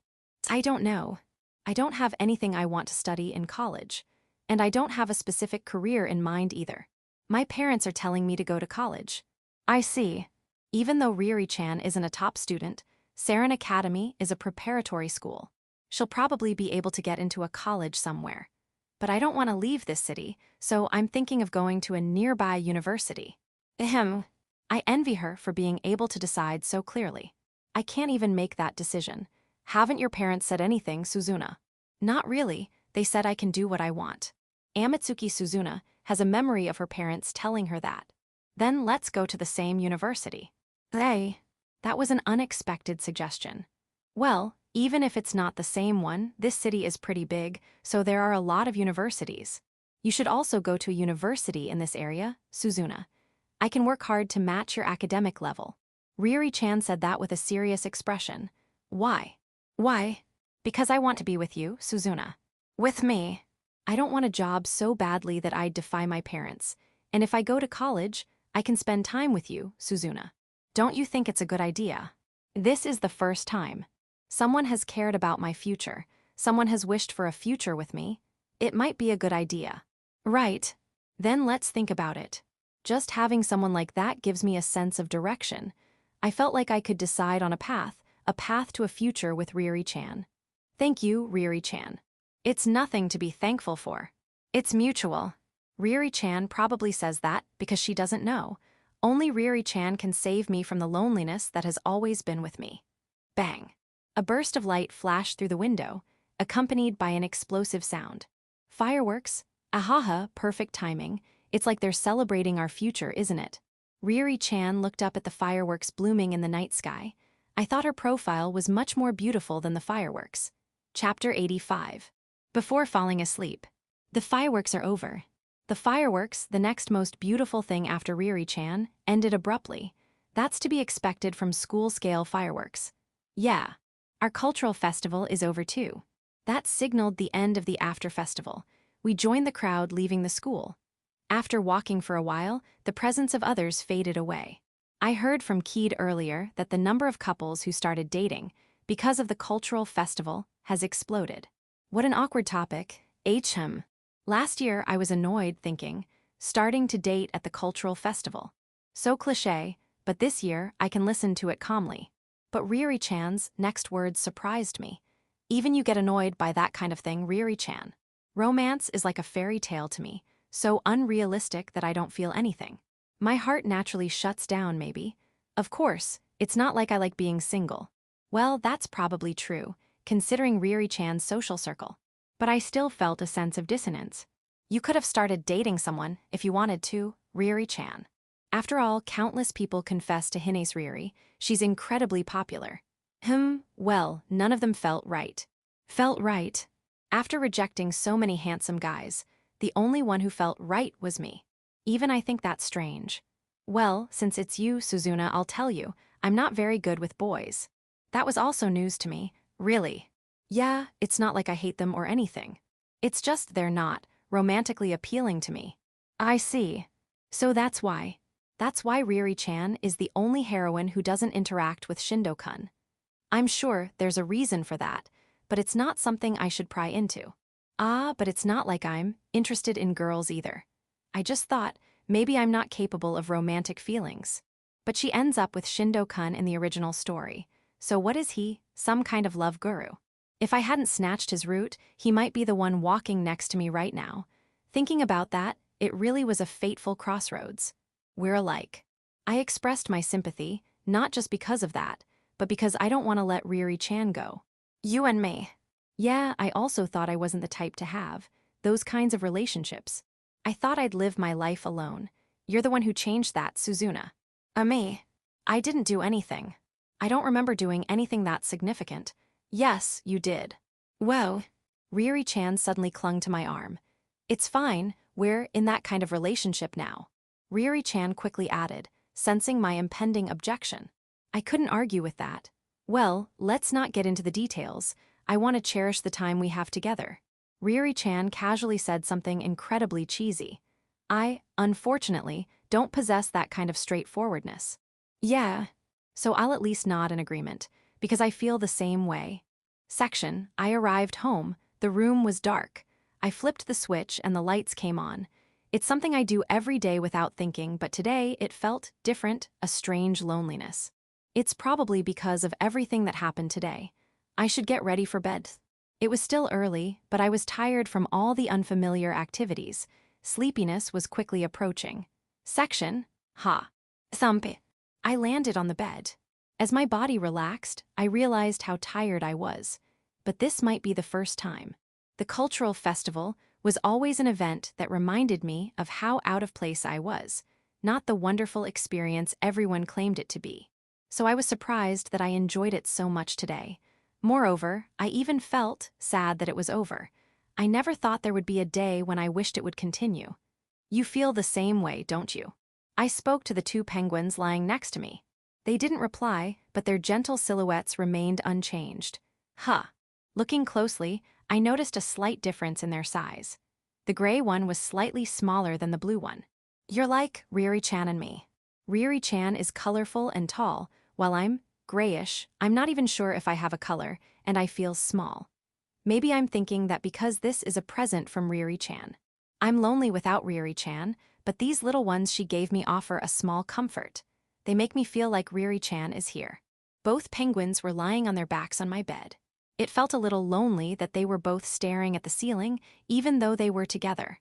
I don't know. I don't have anything I want to study in college, and I don't have a specific career in mind either. My parents are telling me to go to college. I see. Even though Riri-chan isn't a top student, Saren Academy is a preparatory school. She'll probably be able to get into a college somewhere. But I don't want to leave this city, so I'm thinking of going to a nearby university. Ahem. I envy her for being able to decide so clearly. I can't even make that decision. Haven't your parents said anything, Suzuna? Not really. They said I can do what I want. Amatsuki Suzuna has a memory of her parents telling her that. Then let's go to the same university. Hey, that was an unexpected suggestion. Well, even if it's not the same one, this city is pretty big, so there are a lot of universities. You should also go to a university in this area, Suzuna. I can work hard to match your academic level. Riri-chan said that with a serious expression. Why? Why? Because I want to be with you, Suzuna. With me. I don't want a job so badly that I'd defy my parents, and if I go to college, I can spend time with you, Suzuna. Don't you think it's a good idea? This is the first time. Someone has cared about my future. Someone has wished for a future with me. It might be a good idea. Right. Then let's think about it. Just having someone like that gives me a sense of direction. I felt like I could decide on a path to a future with Riri-chan. Thank you, Riri-chan. It's nothing to be thankful for. It's mutual. Riri-chan probably says that because she doesn't know. Only Riri-chan can save me from the loneliness that has always been with me. Bang! A burst of light flashed through the window, accompanied by an explosive sound. Fireworks? Ahaha, perfect timing. It's like they're celebrating our future, isn't it? Riri-chan looked up at the fireworks blooming in the night sky. I thought her profile was much more beautiful than the fireworks. Chapter 85. Before falling asleep. The fireworks are over. The fireworks, the next most beautiful thing after Riri-chan, ended abruptly. That's to be expected from school-scale fireworks. Yeah, our cultural festival is over too. That signaled the end of the after-festival. We joined the crowd leaving the school. After walking for a while, the presence of others faded away. I heard from Keed earlier that the number of couples who started dating, because of the cultural festival, has exploded. What an awkward topic. HM. Last year I was annoyed thinking, starting to date at the cultural festival. So cliché, but this year I can listen to it calmly. But Riri-chan's next words surprised me. Even you get annoyed by that kind of thing, Riri-chan. Romance is like a fairy tale to me, so unrealistic that I don't feel anything. My heart naturally shuts down, maybe. Of course, it's not like I like being single. Well, that's probably true, considering Riri-chan's social circle. But I still felt a sense of dissonance. You could have started dating someone if you wanted to, Riri-chan. After all, countless people confess to Hine's Riri. She's incredibly popular. Well, none of them felt right. Felt right? After rejecting so many handsome guys, the only one who felt right was me. Even I think that's strange. Well, since it's you, Suzuna, I'll tell you, I'm not very good with boys. That was also news to me, really. Yeah, it's not like I hate them or anything. It's just they're not romantically appealing to me. I see. So that's why. That's why Riri-chan is the only heroine who doesn't interact with Shindo-kun. I'm sure there's a reason for that, but it's not something I should pry into. But it's not like I'm interested in girls either. I just thought maybe I'm not capable of romantic feelings. But she ends up with Shindo-kun in the original story. So what is he? Some kind of love guru. If I hadn't snatched his root, he might be the one walking next to me right now. Thinking about that, it really was a fateful crossroads. We're alike. I expressed my sympathy, not just because of that, but because I don't want to let Riri-chan go. You and me. Yeah, I also thought I wasn't the type to have those kinds of relationships. I thought I'd live my life alone. You're the one who changed that, Suzuna. Me. I didn't do anything. I don't remember doing anything that significant. Yes, you did. Whoa. Riri-chan suddenly clung to my arm. It's fine, we're in that kind of relationship now. Riri-chan quickly added, sensing my impending objection. I couldn't argue with that. Well, let's not get into the details. I want to cherish the time we have together. Riri-chan casually said something incredibly cheesy. I, unfortunately, don't possess that kind of straightforwardness. Yeah. So I'll at least nod in agreement, because I feel the same way. Section, I arrived home. The room was dark. I flipped the switch and the lights came on. It's something I do every day without thinking, but today it felt different, a strange loneliness. It's probably because of everything that happened today. I should get ready for bed. It was still early, but I was tired from all the unfamiliar activities. Sleepiness was quickly approaching. Section, Thump. I landed on the bed. As my body relaxed, I realized how tired I was. But this might be the first time. The cultural festival was always an event that reminded me of how out of place I was, not the wonderful experience everyone claimed it to be. So I was surprised that I enjoyed it so much today. Moreover, I even felt sad that it was over. I never thought there would be a day when I wished it would continue. You feel the same way, don't you? I spoke to the two penguins lying next to me. They didn't reply, but their gentle silhouettes remained unchanged. Looking closely, I noticed a slight difference in their size. The gray one was slightly smaller than the blue one. You're like Riri-chan and me. Riri-chan is colorful and tall, while I'm grayish. I'm not even sure if I have a color, and I feel small. Maybe I'm thinking that because this is a present from Riri-chan. I'm lonely without Riri-chan, but these little ones she gave me offer a small comfort. They make me feel like Riri-chan is here. Both penguins were lying on their backs on my bed. It felt a little lonely that they were both staring at the ceiling, even though they were together.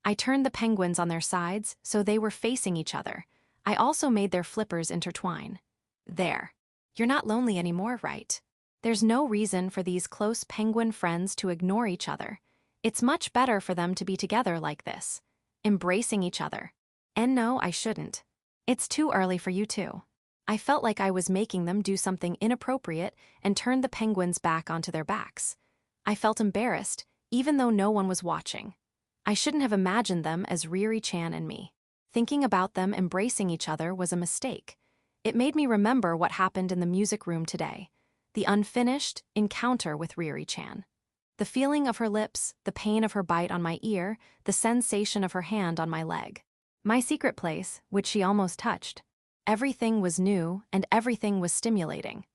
I turned the penguins on their sides so they were facing each other. I also made their flippers intertwine. There. You're not lonely anymore, right? There's no reason for these close penguin friends to ignore each other. It's much better for them to be together like this, embracing each other. And no, I shouldn't. It's too early for you too. I felt like I was making them do something inappropriate and turned the penguins back onto their backs. I felt embarrassed, even though no one was watching. I shouldn't have imagined them as Riri-chan and me. Thinking about them embracing each other was a mistake. It made me remember what happened in the music room today. The unfinished encounter with Riri-chan. The feeling of her lips, the pain of her bite on my ear, the sensation of her hand on my leg. My secret place, which she almost touched. Everything was new and everything was stimulating.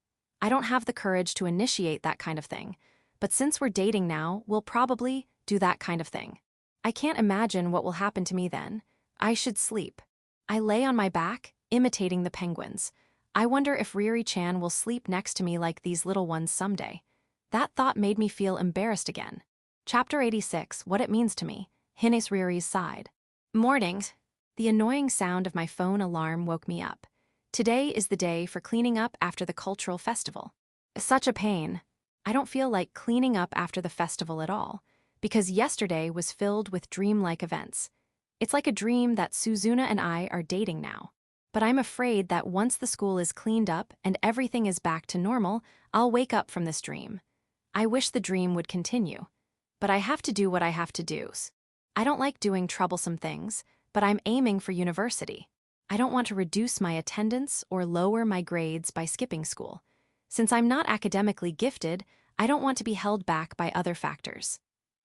I don't have the courage to initiate that kind of thing, but since we're dating now, we'll probably do that kind of thing. I can't imagine what will happen to me then. I should sleep. I lay on my back, imitating the penguins. I wonder if Riri-chan will sleep next to me like these little ones someday. That thought made me feel embarrassed again. Chapter 86, What It Means to Me, Hines Riri's Side. Mornings. The annoying sound of my phone alarm woke me up. Today is the day for cleaning up after the cultural festival. Such a pain. I don't feel like cleaning up after the festival at all, because yesterday was filled with dreamlike events. It's like a dream that Suzuna and I are dating now. But I'm afraid that once the school is cleaned up and everything is back to normal, I'll wake up from this dream. I wish the dream would continue. But I have to do what I have to do. I don't like doing troublesome things, but I'm aiming for university. I don't want to reduce my attendance or lower my grades by skipping school. Since I'm not academically gifted, I don't want to be held back by other factors.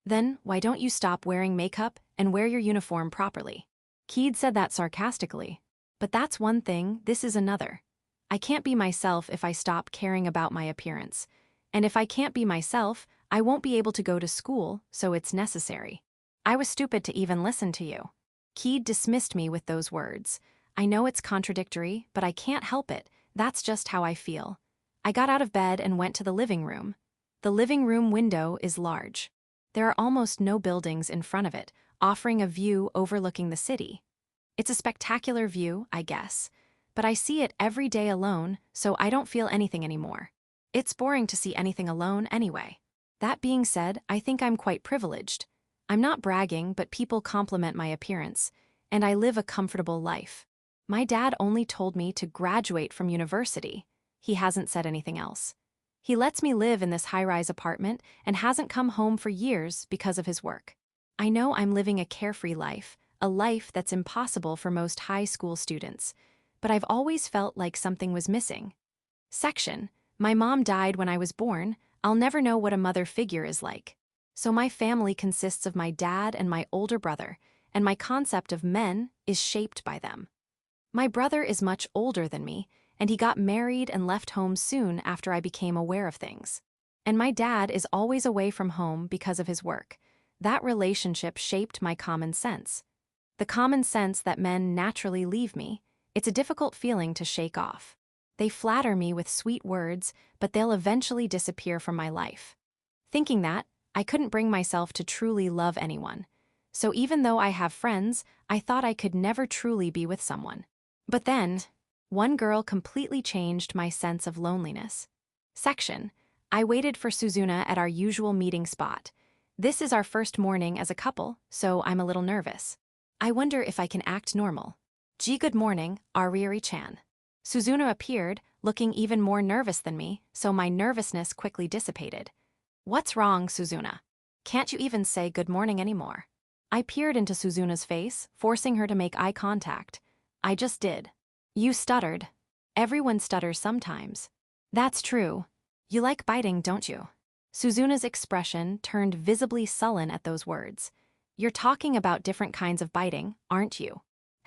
Then, why don't you stop wearing makeup and wear your uniform properly? Keed said that sarcastically. But that's one thing, this is another. I can't be myself if I stop caring about my appearance. And if I can't be myself, I won't be able to go to school, so it's necessary. I was stupid to even listen to you. Keed dismissed me with those words. I know it's contradictory, but I can't help it. That's just how I feel. I got out of bed and went to the living room. The living room window is large. There are almost no buildings in front of it, offering a view overlooking the city. It's a spectacular view, I guess, but I see it every day alone, so I don't feel anything anymore. It's boring to see anything alone anyway. That being said, I think I'm quite privileged. I'm not bragging, but people compliment my appearance, and I live a comfortable life. My dad only told me to graduate from university. He hasn't said anything else. He lets me live in this high-rise apartment and hasn't come home for years because of his work. I know I'm living a carefree life, a life that's impossible for most high school students, but I've always felt like something was missing. Section. My mom died when I was born. I'll never know what a mother figure is like. So my family consists of my dad and my older brother, and my concept of men is shaped by them. My brother is much older than me, and he got married and left home soon after I became aware of things. And my dad is always away from home because of his work. That relationship shaped my common sense. The common sense that men naturally leave me. It's a difficult feeling to shake off. They flatter me with sweet words, but they'll eventually disappear from my life. Thinking that, I couldn't bring myself to truly love anyone. So even though I have friends, I thought I could never truly be with someone. But then, one girl completely changed my sense of loneliness. Section. I waited for Suzuna at our usual meeting spot. This is our first morning as a couple, so I'm a little nervous. I wonder if I can act normal. Gee, good morning, Ariri-chan. Suzuna appeared, looking even more nervous than me, so my nervousness quickly dissipated. What's wrong, Suzuna? Can't you even say good morning anymore? I peered into Suzuna's face, forcing her to make eye contact. I just did. You stuttered. Everyone stutters sometimes. That's true. You like biting, don't you? Suzuna's expression turned visibly sullen at those words. You're talking about different kinds of biting, aren't you?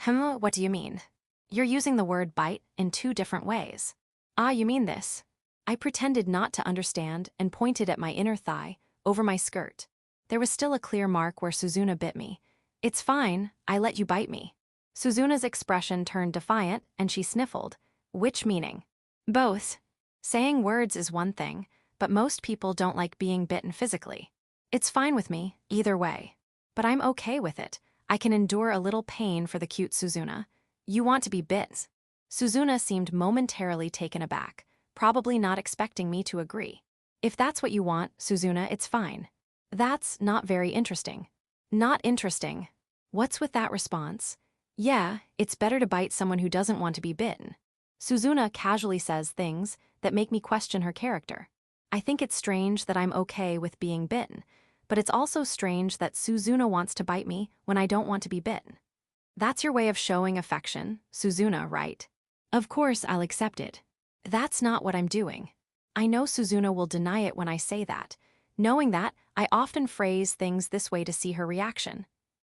What do you mean? You're using the word bite in two different ways. Ah, you mean this. I pretended not to understand and pointed at my inner thigh, over my skirt. There was still a clear mark where Suzuna bit me. It's fine, I let you bite me. Suzuna's expression turned defiant, and she sniffled. Which meaning? Both. Saying words is one thing, but most people don't like being bitten physically. It's fine with me, either way. But I'm okay with it. I can endure a little pain for the cute Suzuna. You want to be bit. Suzuna seemed momentarily taken aback, probably not expecting me to agree. If that's what you want, Suzuna, it's fine. That's not very interesting. Not interesting. What's with that response? Yeah, it's better to bite someone who doesn't want to be bitten. Suzuna casually says things that make me question her character. I think it's strange that I'm okay with being bitten, but it's also strange that Suzuna wants to bite me when I don't want to be bitten. That's your way of showing affection, Suzuna, right? Of course I'll accept it. That's not what I'm doing. I know Suzuna will deny it when I say that. Knowing that, I often phrase things this way to see her reaction.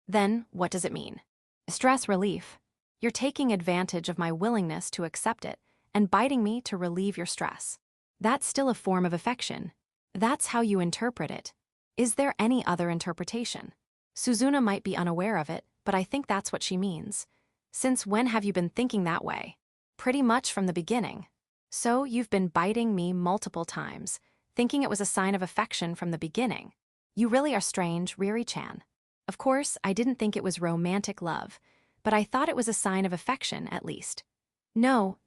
Then, what does it mean? Stress relief. You're taking advantage of my willingness to accept it and biting me to relieve your stress. That's still a form of affection. That's how you interpret it. Is there any other interpretation? Suzuna might be unaware of it, but I think that's what she means. Since when have you been thinking that way? Pretty much from the beginning. So you've been biting me multiple times, thinking it was a sign of affection from the beginning. You really are strange, Riri-chan. Of course, I didn't think it was romantic love, but I thought it was a sign of affection, at least. No,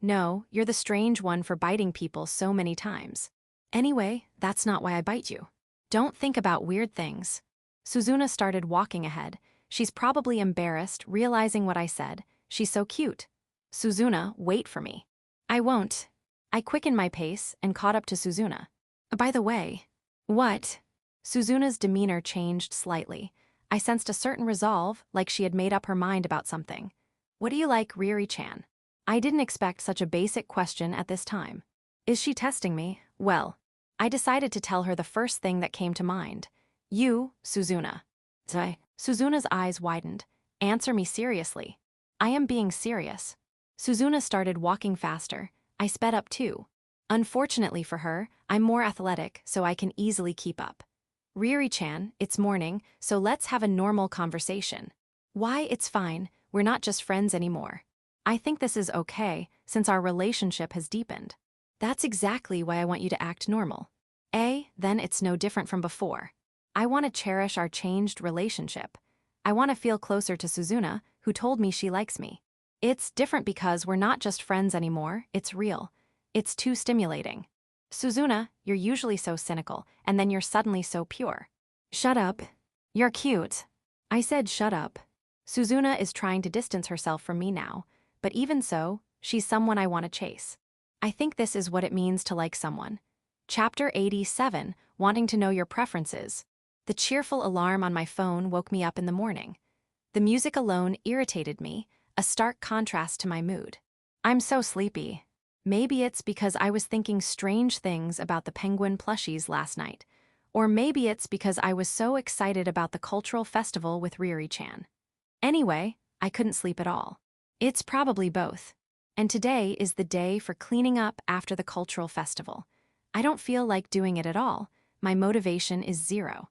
you're the strange one for biting people so many times. Anyway, that's not why I bite you. Don't think about weird things. Suzuna started walking ahead. She's probably embarrassed, realizing what I said. She's so cute. Suzuna, wait for me. I won't. I quickened my pace and caught up to Suzuna. By the way. What? Suzuna's demeanor changed slightly. I sensed a certain resolve, like she had made up her mind about something. What do you like, Riri-chan? I didn't expect such a basic question at this time. Is she testing me? Well, I decided to tell her the first thing that came to mind. You, Suzuna. Suzuna's eyes widened. Answer me seriously. I am being serious. Suzuna started walking faster. I sped up too. Unfortunately for her, I'm more athletic, so I can easily keep up. Riri-chan, it's morning, so let's have a normal conversation. Why, it's fine, we're not just friends anymore. I think this is okay, since our relationship has deepened. That's exactly why I want you to act normal. Then it's no different from before. I want to cherish our changed relationship. I want to feel closer to Suzuna, who told me she likes me. It's different because we're not just friends anymore, it's real. It's too stimulating. Suzuna, you're usually so cynical, and then you're suddenly so pure. Shut up. You're cute. I said shut up. Suzuna is trying to distance herself from me now, but even so, she's someone I want to chase. I think this is what it means to like someone. Chapter 87, Wanting to Know Your Preferences. The cheerful alarm on my phone woke me up in the morning. The music alone irritated me, a stark contrast to my mood. I'm so sleepy. Maybe it's because I was thinking strange things about the penguin plushies last night. Or maybe it's because I was so excited about the cultural festival with Riri-chan. Anyway, I couldn't sleep at all. It's probably both. And today is the day for cleaning up after the cultural festival. I don't feel like doing it at all. My motivation is zero.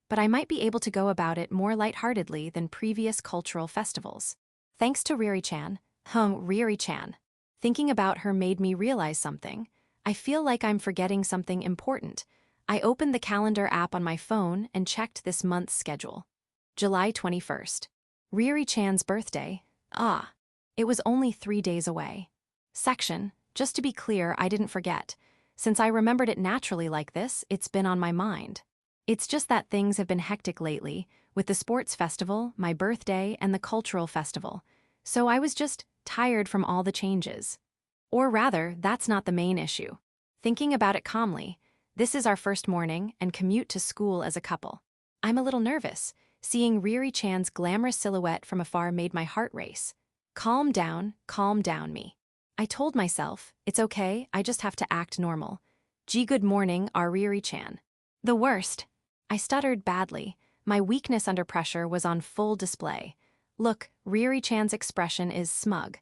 But I might be able to go about it more lightheartedly than previous cultural festivals. Thanks to Riri-chan. Riri-chan. Thinking about her made me realize something. I feel like I'm forgetting something important. I opened the calendar app on my phone and checked this month's schedule. July 21st. Riri-chan's birthday. It was only 3 days away. Section, just to be clear, I didn't forget. Since I remembered it naturally like this, it's been on my mind. It's just that things have been hectic lately, with the sports festival, my birthday, and the cultural festival. So I was just tired from all the changes. Or rather, that's not the main issue. Thinking about it calmly, this is our first morning and commute to school as a couple. I'm a little nervous. Seeing Riri-chan's glamorous silhouette from afar made my heart race. Calm down me. I told myself, it's okay, I just have to act normal. Good morning, Riri-chan. The worst. I stuttered badly. My weakness under pressure was on full display. Look, Riri-chan's expression is smug.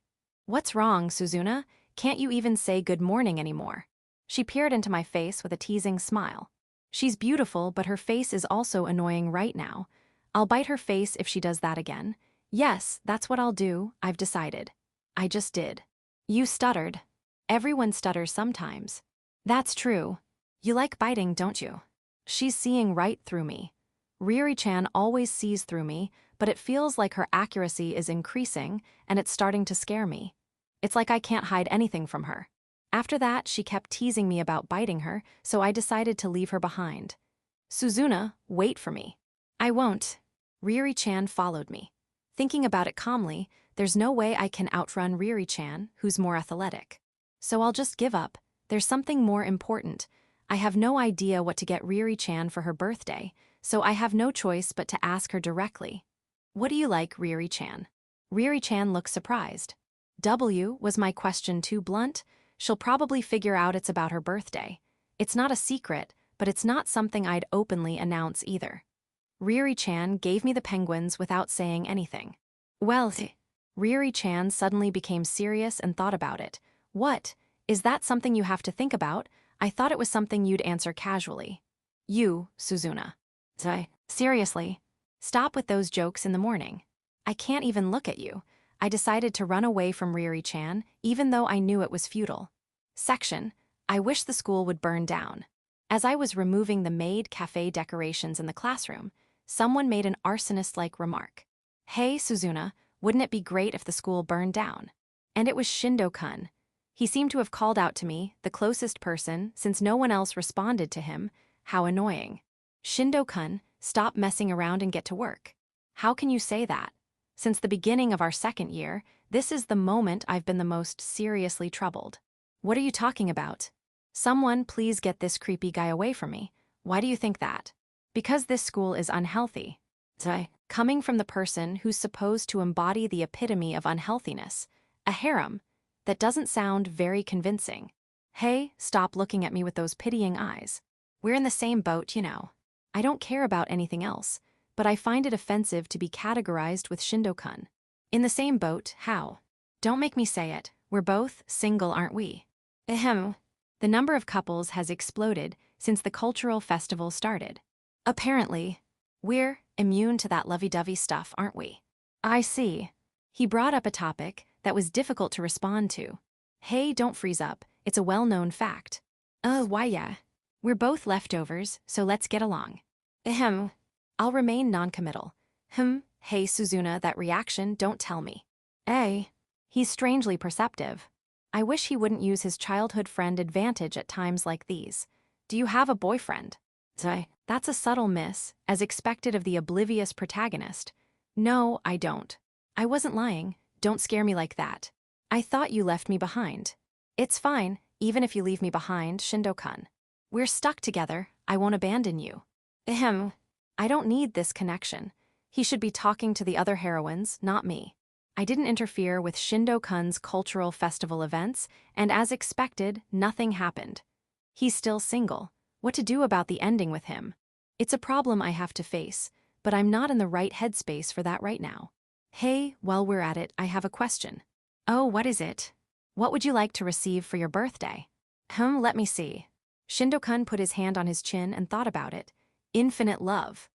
What's wrong, Suzuna? Can't you even say good morning anymore? She peered into my face with a teasing smile. She's beautiful, but her face is also annoying right now. I'll bite her face if she does that again. Yes, that's what I'll do, I've decided. I just did. You stuttered. Everyone stutters sometimes. That's true. You like biting, don't you? She's seeing right through me. Ryuri-chan always sees through me, but it feels like her accuracy is increasing, and it's starting to scare me. It's like I can't hide anything from her. After that, she kept teasing me about biting her, so I decided to leave her behind. Suzuna, wait for me. I won't. Ryuri-chan followed me. Thinking about it calmly, there's no way I can outrun Ryuri-chan, who's more athletic. So I'll just give up. There's something more important. I have no idea what to get Ryuri-chan for her birthday, so I have no choice but to ask her directly. What do you like, Ryuri-chan? Ryuri-chan looks surprised. Was my question too blunt? She'll probably figure out it's about her birthday. It's not a secret, but it's not something I'd openly announce either. Ryuri-chan gave me the penguins without saying anything. Well, Ryuri-chan suddenly became serious and thought about it. What? Is that something you have to think about? I thought it was something you'd answer casually. You, Suzuna. Seriously? Stop with those jokes in the morning. I can't even look at you. I decided to run away from Ryuri-chan, even though I knew it was futile. Section, I wish the school would burn down. As I was removing the maid cafe decorations in the classroom, someone made an arsonist-like remark. Hey, Suzuna, wouldn't it be great if the school burned down? And it was Shindo-kun. He seemed to have called out to me, the closest person, since no one else responded to him. How annoying. Shindo-kun, stop messing around and get to work. How can you say that? Since the beginning of our second year, this is the moment I've been the most seriously troubled. What are you talking about? Someone please get this creepy guy away from me. Why do you think that? Because this school is unhealthy. Coming from the person who's supposed to embody the epitome of unhealthiness, a harem, that doesn't sound very convincing. Hey, stop looking at me with those pitying eyes. We're in the same boat, you know. I don't care about anything else, but I find it offensive to be categorized with Shindo-kun. In the same boat, how? Don't make me say it. We're both single, aren't we? Ahem. The number of couples has exploded since the cultural festival started. Apparently, we're immune to that lovey-dovey stuff, aren't we? I see. He brought up a topic that was difficult to respond to. Hey, don't freeze up. It's a well-known fact. Why yeah. We're both leftovers, so let's get along. Ahem. I'll remain non-committal. Hey Suzuna, that reaction, don't tell me. He's strangely perceptive. I wish he wouldn't use his childhood friend advantage at times like these. Do you have a boyfriend? That's a subtle miss, as expected of the oblivious protagonist. No, I don't. I wasn't lying. Don't scare me like that. I thought you left me behind. It's fine, even if you leave me behind, Shindo-kun. We're stuck together. I won't abandon you. Ahem. I don't need this connection. He should be talking to the other heroines, not me. I didn't interfere with Shindo-kun's cultural festival events, and as expected, nothing happened. He's still single. What to do about the ending with him? It's a problem I have to face, but I'm not in the right headspace for that right now. Hey, while we're at it, I have a question. Oh, what is it? What would you like to receive for your birthday? Let me see. Shindo-kun put his hand on his chin and thought about it. Infinite love.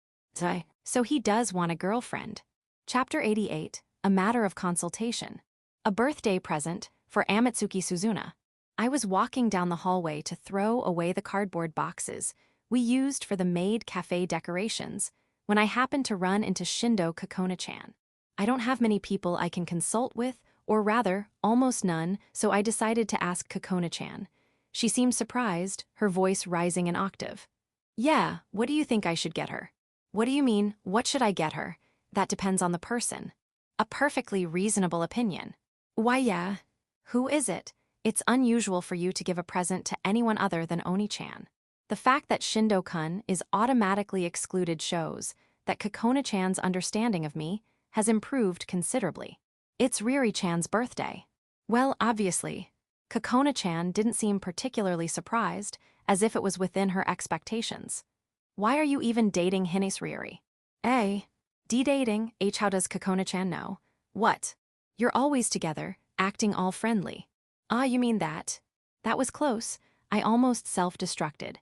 So he does want a girlfriend. Chapter 88, A Matter of Consultation. A birthday present for Amatsuki Suzuna. I was walking down the hallway to throw away the cardboard boxes we used for the maid cafe decorations when I happened to run into Shindo Kokona-chan. I don't have many people I can consult with, or rather, almost none, so I decided to ask Kokona-chan. She seemed surprised, her voice rising an octave. Yeah, what do you think I should get her? What do you mean, what should I get her? That depends on the person. A perfectly reasonable opinion. Why yeah. Who is it? It's unusual for you to give a present to anyone other than Oni-chan. The fact that Shindo-kun is automatically excluded shows that Kokona-chan's understanding of me has improved considerably. It's Ryuri-chan's birthday. Well, obviously, Kokona-chan didn't seem particularly surprised, as if it was within her expectations. Why are you even dating Hines Ryuri? D-dating, how does Kokona-chan know? What? You're always together, acting all friendly. Ah, you mean that? That was close. I almost self-destructed.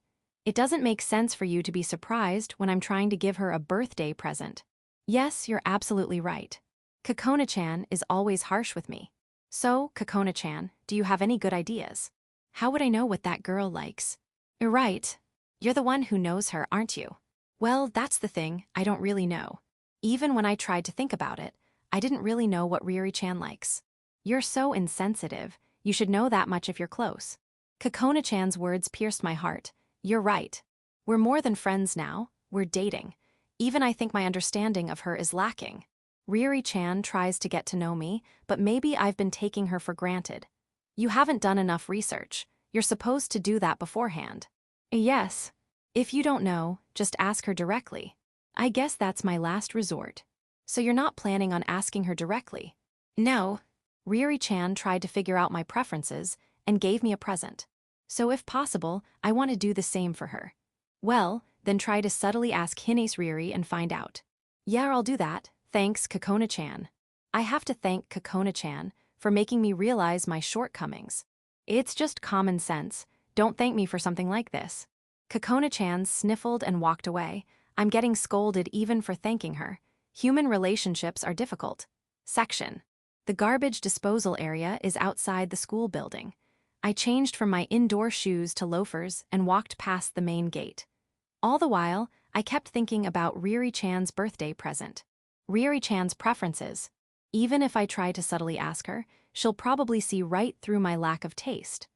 It doesn't make sense for you to be surprised when I'm trying to give her a birthday present. Yes, you're absolutely right. Kokona-chan is always harsh with me. So, Kokona-chan, do you have any good ideas? How would I know what that girl likes? You're right. You're the one who knows her, aren't you? Well, that's the thing, I don't really know. Even when I tried to think about it, I didn't really know what Riri-chan likes. You're so insensitive, you should know that much if you're close. Kokona-chan's words pierced my heart. You're right. We're more than friends now, we're dating. Even I think my understanding of her is lacking. Riri-chan tries to get to know me, but maybe I've been taking her for granted. You haven't done enough research. You're supposed to do that beforehand. Yes. If you don't know, just ask her directly. I guess that's my last resort. So you're not planning on asking her directly? No. Riri-chan tried to figure out my preferences and gave me a present. So if possible, I want to do the same for her. Well, then try to subtly ask Hinase Riri and find out. Yeah, I'll do that. Thanks, Kokona-chan. I have to thank Kokona-chan for making me realize my shortcomings. It's just common sense. Don't thank me for something like this. Kokona-chan sniffled and walked away. I'm getting scolded even for thanking her. Human relationships are difficult. Section. The garbage disposal area is outside the school building. I changed from my indoor shoes to loafers and walked past the main gate. All the while, I kept thinking about Riri-chan's birthday present. Riri-chan's preferences. Even if I try to subtly ask her, she'll probably see right through my lack of taste.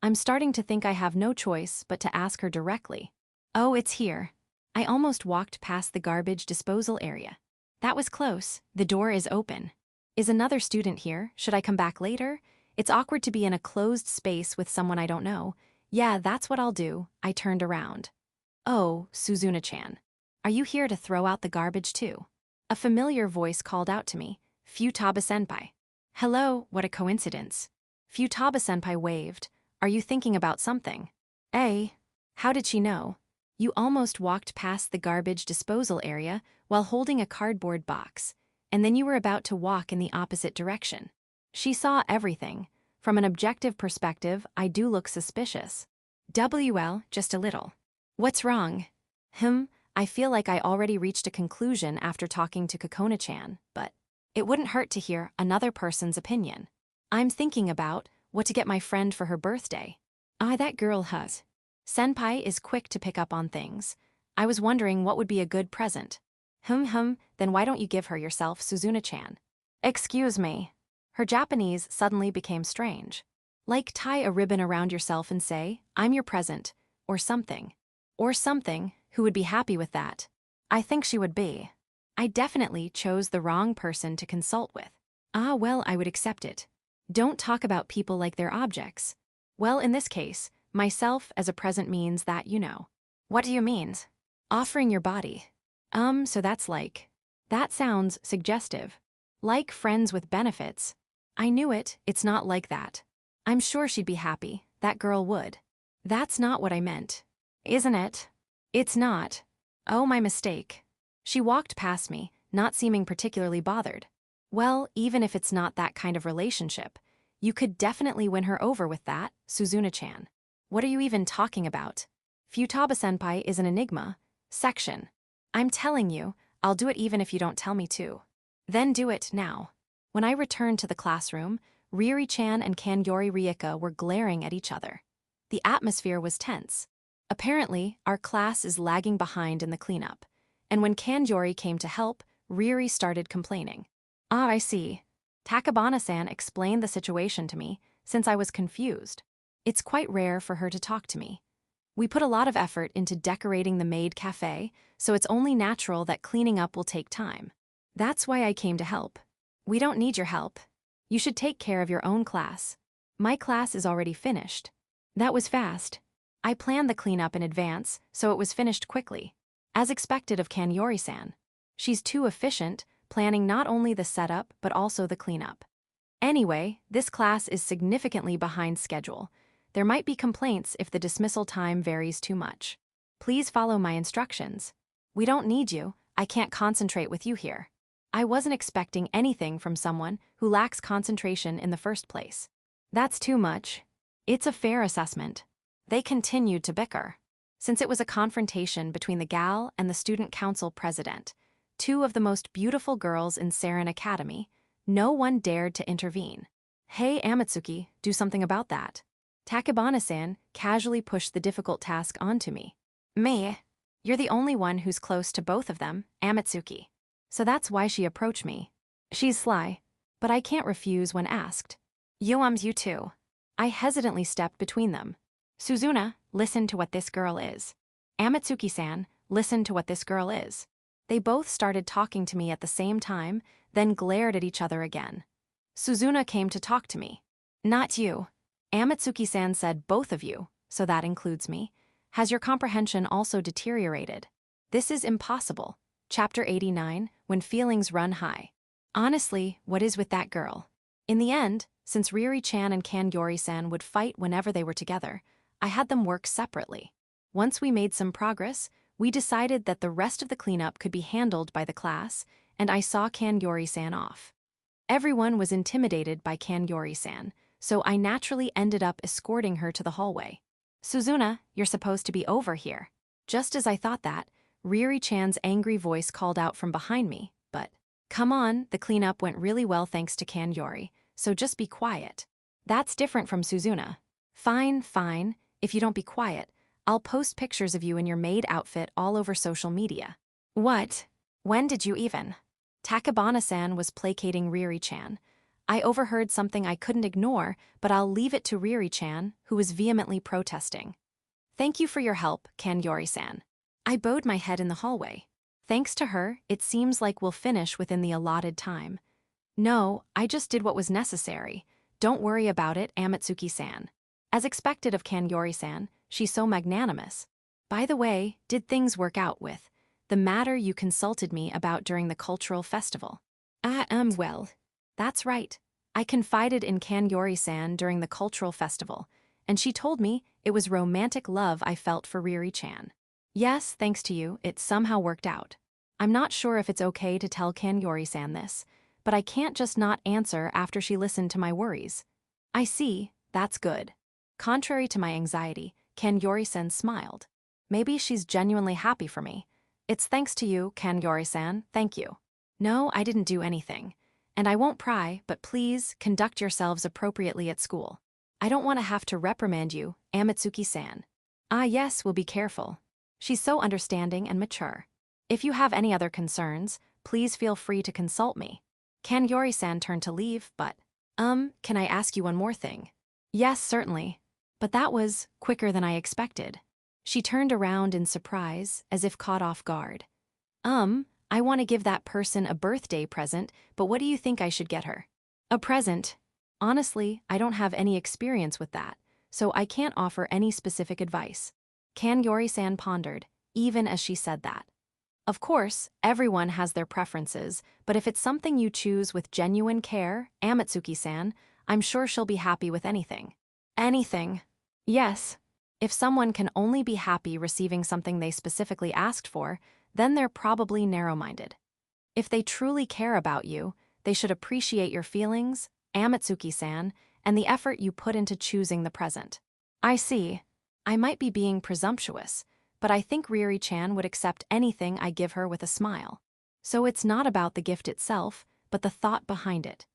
I'm starting to think I have no choice but to ask her directly. Oh, it's here. I almost walked past the garbage disposal area. That was close. The door is open. Is another student here? Should I come back later? It's awkward to be in a closed space with someone I don't know. Yeah, that's what I'll do. I turned around. Oh, Suzuna-chan. Are you here to throw out the garbage too? A familiar voice called out to me. Futaba-senpai. Hello, what a coincidence. Futaba-senpai waved. Are you thinking about something? How did she know? You almost walked past the garbage disposal area while holding a cardboard box, and then you were about to walk in the opposite direction. She saw everything. From an objective perspective, I do look suspicious. Just a little. What's wrong? I feel like I already reached a conclusion after talking to Kokona-chan, but it wouldn't hurt to hear another person's opinion. I'm thinking about what to get my friend for her birthday. That girl has. Senpai is quick to pick up on things. I was wondering what would be a good present. Then why don't you give her yourself, Suzuna-chan? Excuse me. Her Japanese suddenly became strange. Like tie a ribbon around yourself and say, I'm your present, or something. Or something, who would be happy with that? I think she would be. I definitely chose the wrong person to consult with. Well, I would accept it. Don't talk about people like they're objects. Well, in this case, myself as a present means that, you know. What do you mean? Offering your body. So that's like. That sounds suggestive. Like friends with benefits. I knew it, it's not like that. I'm sure she'd be happy, that girl would. That's not what I meant. Isn't it? It's not. Oh, my mistake. She walked past me, not seeming particularly bothered. Well, even if it's not that kind of relationship, you could definitely win her over with that, Suzuna-chan. What are you even talking about? Futaba-senpai is an enigma. Section. I'm telling you, I'll do it even if you don't tell me to. Then do it now. When I returned to the classroom, Riri-chan and Kanyori Rieka were glaring at each other. The atmosphere was tense. Apparently, our class is lagging behind in the cleanup, and when Kanyori came to help, Riri started complaining. I see. Takabana-san explained the situation to me, since I was confused. It's quite rare for her to talk to me. We put a lot of effort into decorating the maid cafe, so it's only natural that cleaning up will take time. That's why I came to help. We don't need your help. You should take care of your own class. My class is already finished. That was fast. I planned the cleanup in advance, so it was finished quickly. As expected of Kanyori-san. She's too efficient, planning not only the setup but also the cleanup. Anyway, this class is significantly behind schedule. There might be complaints if the dismissal time varies too much. Please follow my instructions. We don't need you, I can't concentrate with you here. I wasn't expecting anything from someone who lacks concentration in the first place. That's too much. It's a fair assessment. They continued to bicker. Since it was a confrontation between the gal and the student council president, two of the most beautiful girls in Saren Academy, no one dared to intervene. Hey Amatsuki, do something about that. Takabana-san casually pushed the difficult task onto me. Me? You're the only one who's close to both of them, Amatsuki. So that's why she approached me. She's sly, but I can't refuse when asked. You too. I hesitantly stepped between them. Suzuna, listen to what this girl is. Amatsuki-san, listen to what this girl is. They both started talking to me at the same time, then glared at each other again. Suzuna came to talk to me. Not you. Amatsuki-san said both of you, so that includes me. Has your comprehension also deteriorated? This is impossible. Chapter 89, When Feelings Run High. Honestly, what is with that girl? In the end, since Riri-chan and Kanyori-san would fight whenever they were together, I had them work separately. Once we made some progress, we decided that the rest of the cleanup could be handled by the class, and I saw Kanyori-san off. Everyone was intimidated by Kanyori-san, so I naturally ended up escorting her to the hallway. Suzuna, you're supposed to be over here. Just as I thought that, Riri-chan's angry voice called out from behind me, but, come on, the cleanup went really well thanks to Kanyori, so just be quiet. That's different from Suzuna. Fine, if you don't be quiet, I'll post pictures of you in your maid outfit all over social media. What? When did you even? Takabana-san was placating Riri-chan. I overheard something I couldn't ignore, but I'll leave it to Riri-chan, who was vehemently protesting. Thank you for your help, Kanyori-san. I bowed my head in the hallway. Thanks to her, it seems like we'll finish within the allotted time. No, I just did what was necessary. Don't worry about it, Amatsuki-san. As expected of Kanyori-san, she's so magnanimous. By the way, did things work out with the matter you consulted me about during the cultural festival? Well. That's right. I confided in Kanyori-san during the cultural festival, and she told me it was romantic love I felt for Riri-chan. Yes, thanks to you, it somehow worked out. I'm not sure if it's okay to tell Kanyori-san this, but I can't just not answer after she listened to my worries. I see, that's good. Contrary to my anxiety, Kanyori-san smiled. Maybe she's genuinely happy for me. It's thanks to you, Kanyori-san, thank you. No, I didn't do anything. And I won't pry, but please conduct yourselves appropriately at school. I don't want to have to reprimand you, Amatsuki-san. Yes, we'll be careful. She's so understanding and mature. If you have any other concerns, please feel free to consult me. Kanyori-san turned to leave, but, can I ask you one more thing? Yes, certainly. But that was quicker than I expected. She turned around in surprise, as if caught off guard. I want to give that person a birthday present, but what do you think I should get her? A present? Honestly, I don't have any experience with that, so I can't offer any specific advice. Kanyori-san pondered, even as she said that. Of course, everyone has their preferences, but if it's something you choose with genuine care, Amatsuki-san, I'm sure she'll be happy with anything. Anything? Yes. If someone can only be happy receiving something they specifically asked for, then they're probably narrow-minded. If they truly care about you, they should appreciate your feelings, Amatsuki-san, and the effort you put into choosing the present. I see. I might be being presumptuous, but I think Riri-chan would accept anything I give her with a smile. So it's not about the gift itself, but the thought behind it.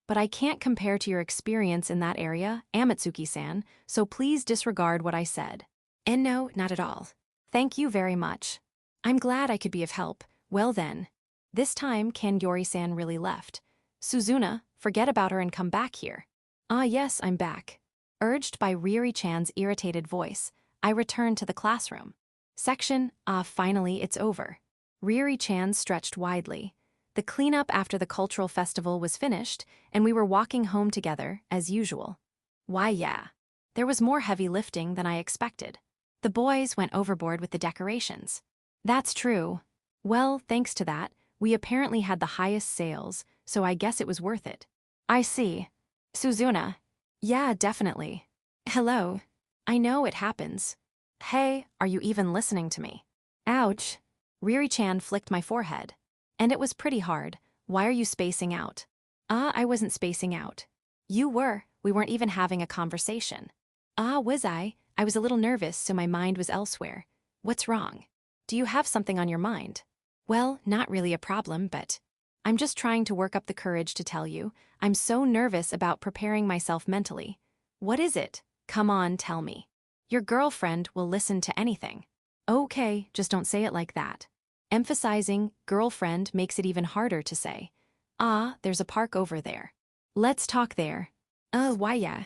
But I can't compare to your experience in that area, Amatsuki-san, so please disregard what I said. And no, not at all. Thank you very much. I'm glad I could be of help. Well then. This time, Kanyori-san really left. Suzuna, forget about her and come back here. Yes, I'm back. Urged by Riri-chan's irritated voice, I returned to the classroom. Section, finally, it's over. Riri-chan stretched widely. The cleanup after the cultural festival was finished, and we were walking home together, as usual. Why, yeah. There was more heavy lifting than I expected. The boys went overboard with the decorations. That's true. Well, thanks to that, we apparently had the highest sales, so I guess it was worth it. I see. Suzuna. Yeah, definitely. Hello. I know it happens. Hey, are you even listening to me? Ouch. Riri-chan flicked my forehead. And it was pretty hard. Why are you spacing out? I wasn't spacing out. You were. We weren't even having a conversation. Was I? I was a little nervous, so my mind was elsewhere. What's wrong? Do you have something on your mind? Well, not really a problem, but I'm just trying to work up the courage to tell you. I'm so nervous about preparing myself mentally. What is it? Come on, tell me. Your girlfriend will listen to anything. Okay, just don't say it like that. Emphasizing girlfriend makes it even harder to say. Ah, there's a park over there. Let's talk there. Why yeah?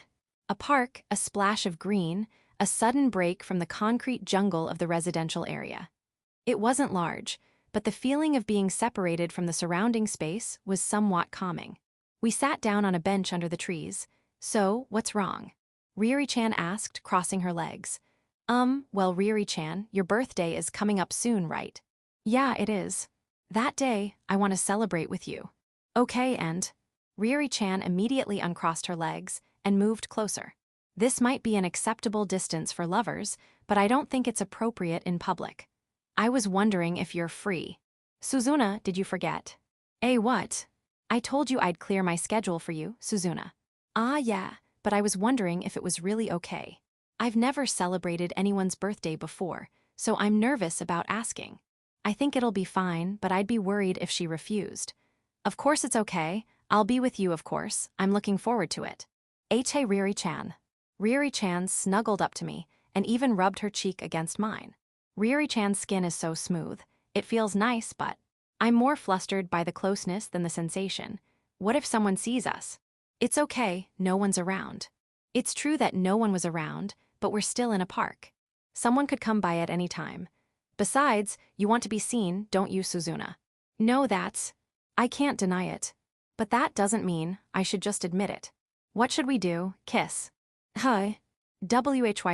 A park, a splash of green, a sudden break from the concrete jungle of the residential area. It wasn't large, but the feeling of being separated from the surrounding space was somewhat calming. We sat down on a bench under the trees. So, what's wrong? Riri-chan asked, crossing her legs. Well, Riri-chan, your birthday is coming up soon, right? Yeah, it is. That day, I want to celebrate with you. Okay, and... Riri-chan immediately uncrossed her legs and moved closer. This might be an acceptable distance for lovers, but I don't think it's appropriate in public. I was wondering if you're free. Suzuna, did you forget? What? I told you I'd clear my schedule for you, Suzuna. Ah, yeah, but I was wondering if it was really okay. I've never celebrated anyone's birthday before, so I'm nervous about asking. I think it'll be fine, but I'd be worried if she refused. Of course it's okay. I'll be with you, of course. I'm looking forward to it. Hey, Riri-chan. Riri-chan snuggled up to me and even rubbed her cheek against mine. Riri-chan's skin is so smooth. It feels nice, but I'm more flustered by the closeness than the sensation. What if someone sees us? It's okay, no one's around. It's true that no one was around, but we're still in a park. Someone could come by at any time. Besides, you want to be seen, don't you, Suzuna? No, I can't deny it. But that doesn't mean I should just admit it. What should we do? Kiss? Why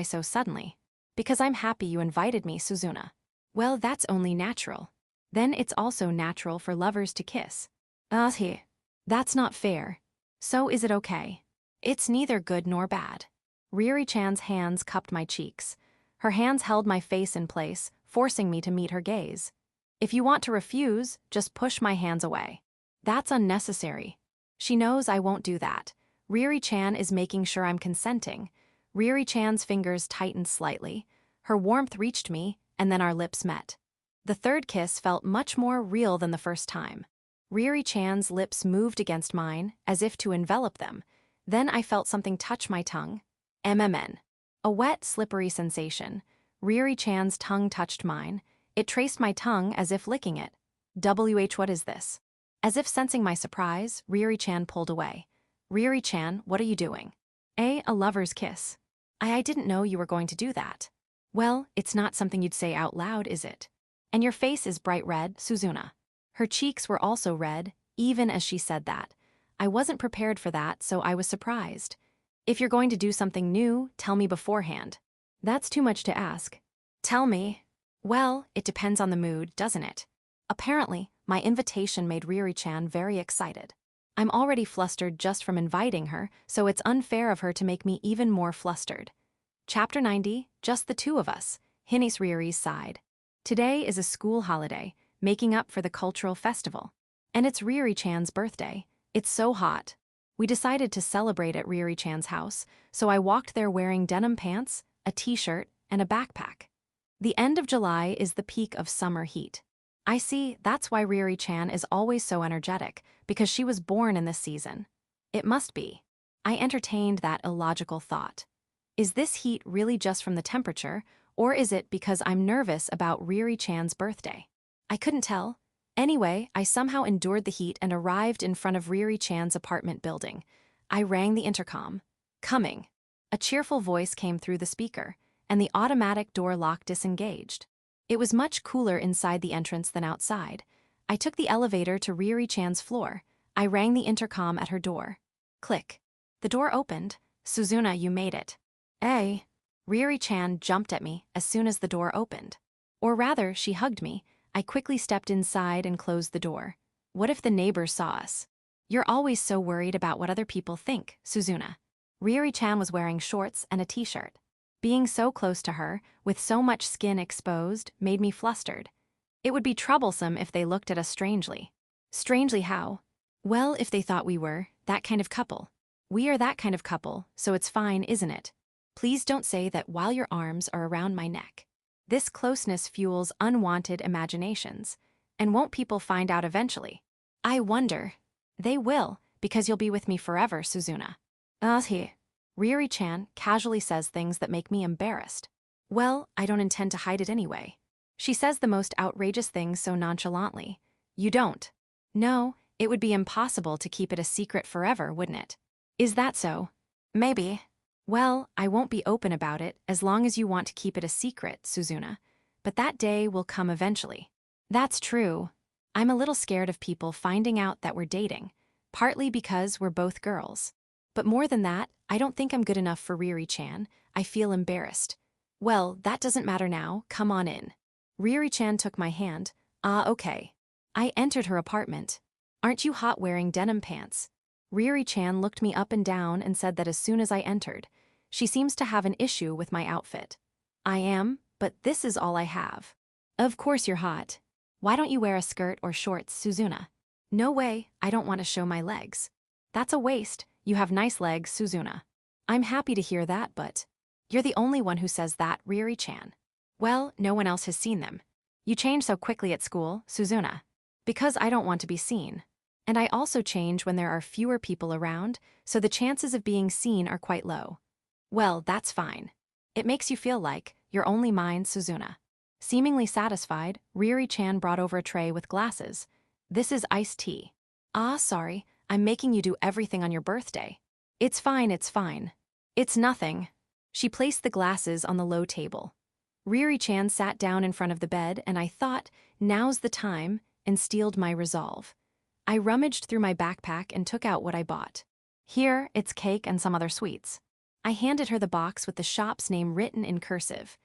so suddenly? Because I'm happy you invited me, Suzuna. Well, that's only natural. Then it's also natural for lovers to kiss. That's not fair. So is it okay? It's neither good nor bad. Riri-chan's hands cupped my cheeks. Her hands held my face in place, forcing me to meet her gaze. If you want to refuse, just push my hands away. That's unnecessary. She knows I won't do that. Riri-chan is making sure I'm consenting. Riri-chan's fingers tightened slightly. Her warmth reached me, and then our lips met. The third kiss felt much more real than the first time. Riri-chan's lips moved against mine, as if to envelop them. Then I felt something touch my tongue. A wet, slippery sensation. Riri-chan's tongue touched mine. It traced my tongue as if licking it. What is this? As if sensing my surprise, Riri-chan pulled away. Riri-chan, what are you doing? A lover's kiss. I didn't know you were going to do that. Well, it's not something you'd say out loud, is it? And your face is bright red, Suzuna. Her cheeks were also red, even as she said that. I wasn't prepared for that, so I was surprised. If you're going to do something new, tell me beforehand. That's too much to ask. Tell me. Well, it depends on the mood, doesn't it? Apparently, my invitation made Riri-chan very excited. I'm already flustered just from inviting her, so it's unfair of her to make me even more flustered. Chapter 90, just the two of us. Hinis Riri sighed. Today is a school holiday, making up for the cultural festival. And it's Riri-chan's birthday. It's so hot. We decided to celebrate at Riri-chan's house, so I walked there wearing denim pants, a t-shirt, and a backpack. The end of July is the peak of summer heat. I see, that's why Riri-chan is always so energetic, because she was born in this season. It must be. I entertained that illogical thought. Is this heat really just from the temperature, or is it because I'm nervous about Riri-chan's birthday? I couldn't tell. Anyway, I somehow endured the heat and arrived in front of Riri-chan's apartment building. I rang the intercom. Coming. A cheerful voice came through the speaker, and the automatic door lock disengaged. It was much cooler inside the entrance than outside. I took the elevator to Riri-chan's floor. I rang the intercom at her door. Click. The door opened. Suzuna, you made it. Riri-chan jumped at me as soon as the door opened. Or rather, she hugged me. I quickly stepped inside and closed the door. What if the neighbors saw us? You're always so worried about what other people think, Suzuna. Riri-chan was wearing shorts and a t-shirt. Being so close to her, with so much skin exposed, made me flustered. It would be troublesome if they looked at us strangely. Strangely how? Well, if they thought we were that kind of couple. We are that kind of couple, so it's fine, isn't it? Please don't say that while your arms are around my neck. This closeness fuels unwanted imaginations. And won't people find out eventually? I wonder. They will, because you'll be with me forever, Suzuna. Riri-chan casually says things that make me embarrassed. Well, I don't intend to hide it anyway. She says the most outrageous things so nonchalantly. You don't. No, it would be impossible to keep it a secret forever, wouldn't it? Is that so? Maybe. Well, I won't be open about it as long as you want to keep it a secret, Suzuna. But that day will come eventually. That's true. I'm a little scared of people finding out that we're dating, partly because we're both girls. But more than that, I don't think I'm good enough for Riri-chan. I feel embarrassed. Well, that doesn't matter now, come on in. Riri-chan took my hand. Ah, okay. I entered her apartment. Aren't you hot wearing denim pants? Riri-chan looked me up and down and said that as soon as I entered. She seems to have an issue with my outfit. I am, but this is all I have. Of course you're hot. Why don't you wear a skirt or shorts, Suzuna? No way, I don't want to show my legs. That's a waste, you have nice legs, Suzuna. I'm happy to hear that, but you're the only one who says that, Riri-chan. Well, no one else has seen them. You change so quickly at school, Suzuna. Because I don't want to be seen. And I also change when there are fewer people around, so the chances of being seen are quite low. Well, that's fine. It makes you feel like you're only mine, Suzuna. Seemingly satisfied, Riri-chan brought over a tray with glasses. This is iced tea. Ah, sorry, I'm making you do everything on your birthday. It's fine, it's fine. It's nothing. She placed the glasses on the low table. Riri-chan sat down in front of the bed and I thought, now's the time, and steeled my resolve. I rummaged through my backpack and took out what I bought. Here, it's cake and some other sweets. I handed her the box with the shop's name written in cursive.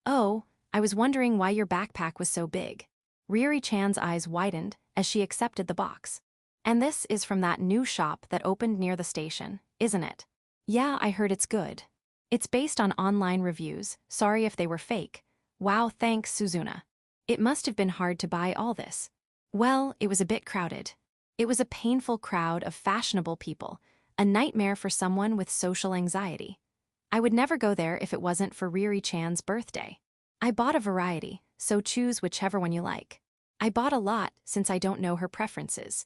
Oh, I was wondering why your backpack was so big. Riri-chan's eyes widened as she accepted the box. And this is from that new shop that opened near the station, isn't it? Yeah, I heard it's good. It's based on online reviews, sorry if they were fake. Wow, thanks, Suzuna. It must have been hard to buy all this. Well, it was a bit crowded. It was a painful crowd of fashionable people, a nightmare for someone with social anxiety. I would never go there if it wasn't for Riri-chan's birthday. I bought a variety, so choose whichever one you like. I bought a lot since I don't know her preferences.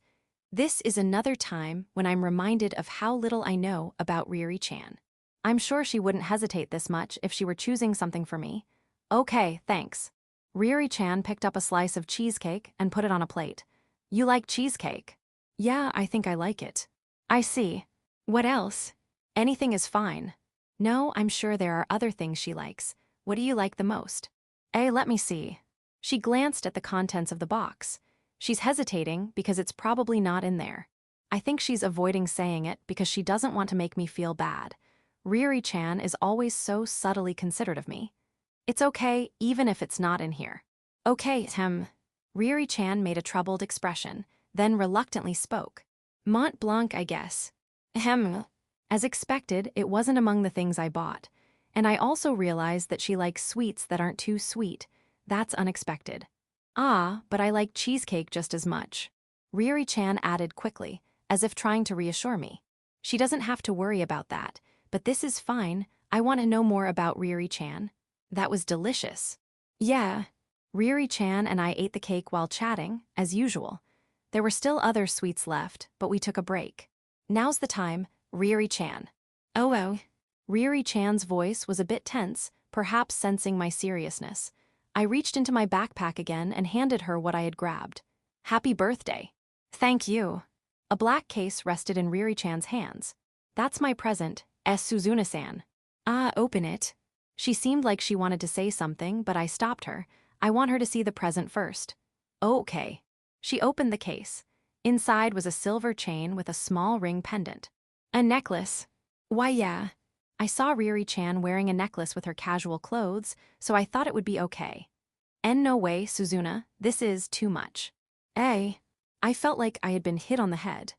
This is another time when I'm reminded of how little I know about Riri-chan. I'm sure she wouldn't hesitate this much if she were choosing something for me. Okay, thanks. Riri-chan picked up a slice of cheesecake and put it on a plate. You like cheesecake? Yeah, I think I like it. I see. What else? Anything is fine. No, I'm sure there are other things she likes. What do you like the most? Let me see. She glanced at the contents of the box. She's hesitating because it's probably not in there. I think she's avoiding saying it because she doesn't want to make me feel bad. Riri-chan is always so subtly considerate of me. It's okay, even if it's not in here. Okay, Riri-chan made a troubled expression, then reluctantly spoke. Mont Blanc, I guess. As expected, it wasn't among the things I bought. And I also realized that she likes sweets that aren't too sweet. That's unexpected. Ah, but I like cheesecake just as much. Riri-chan added quickly, as if trying to reassure me. She doesn't have to worry about that, but this is fine. I want to know more about Riri-chan. That was delicious. Yeah. Riri-chan and I ate the cake while chatting, as usual. There were still other sweets left, but we took a break. Now's the time, Riri-chan. Oh. Riri-chan's voice was a bit tense, perhaps sensing my seriousness. I reached into my backpack again and handed her what I had grabbed. Happy birthday. Thank you. A black case rested in Riri-chan's hands. That's my present, Suzuna-san. Ah, open it. She seemed like she wanted to say something, but I stopped her. I want her to see the present first. Okay. She opened the case. Inside was a silver chain with a small ring pendant. A necklace. Why, yeah. I saw Riri-chan wearing a necklace with her casual clothes, so I thought it would be okay. No way, Suzuna, this is too much. I felt like I had been hit on the head.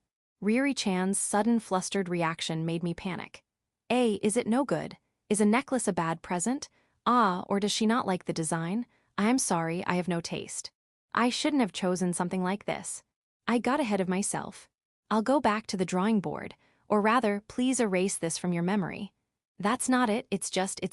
Riri-chan's sudden flustered reaction made me panic. Is it no good? Is a necklace a bad present? Or does she not like the design? I'm sorry, I have no taste. I shouldn't have chosen something like this. I got ahead of myself. I'll go back to the drawing board, or rather, please erase this from your memory. That's not it, it's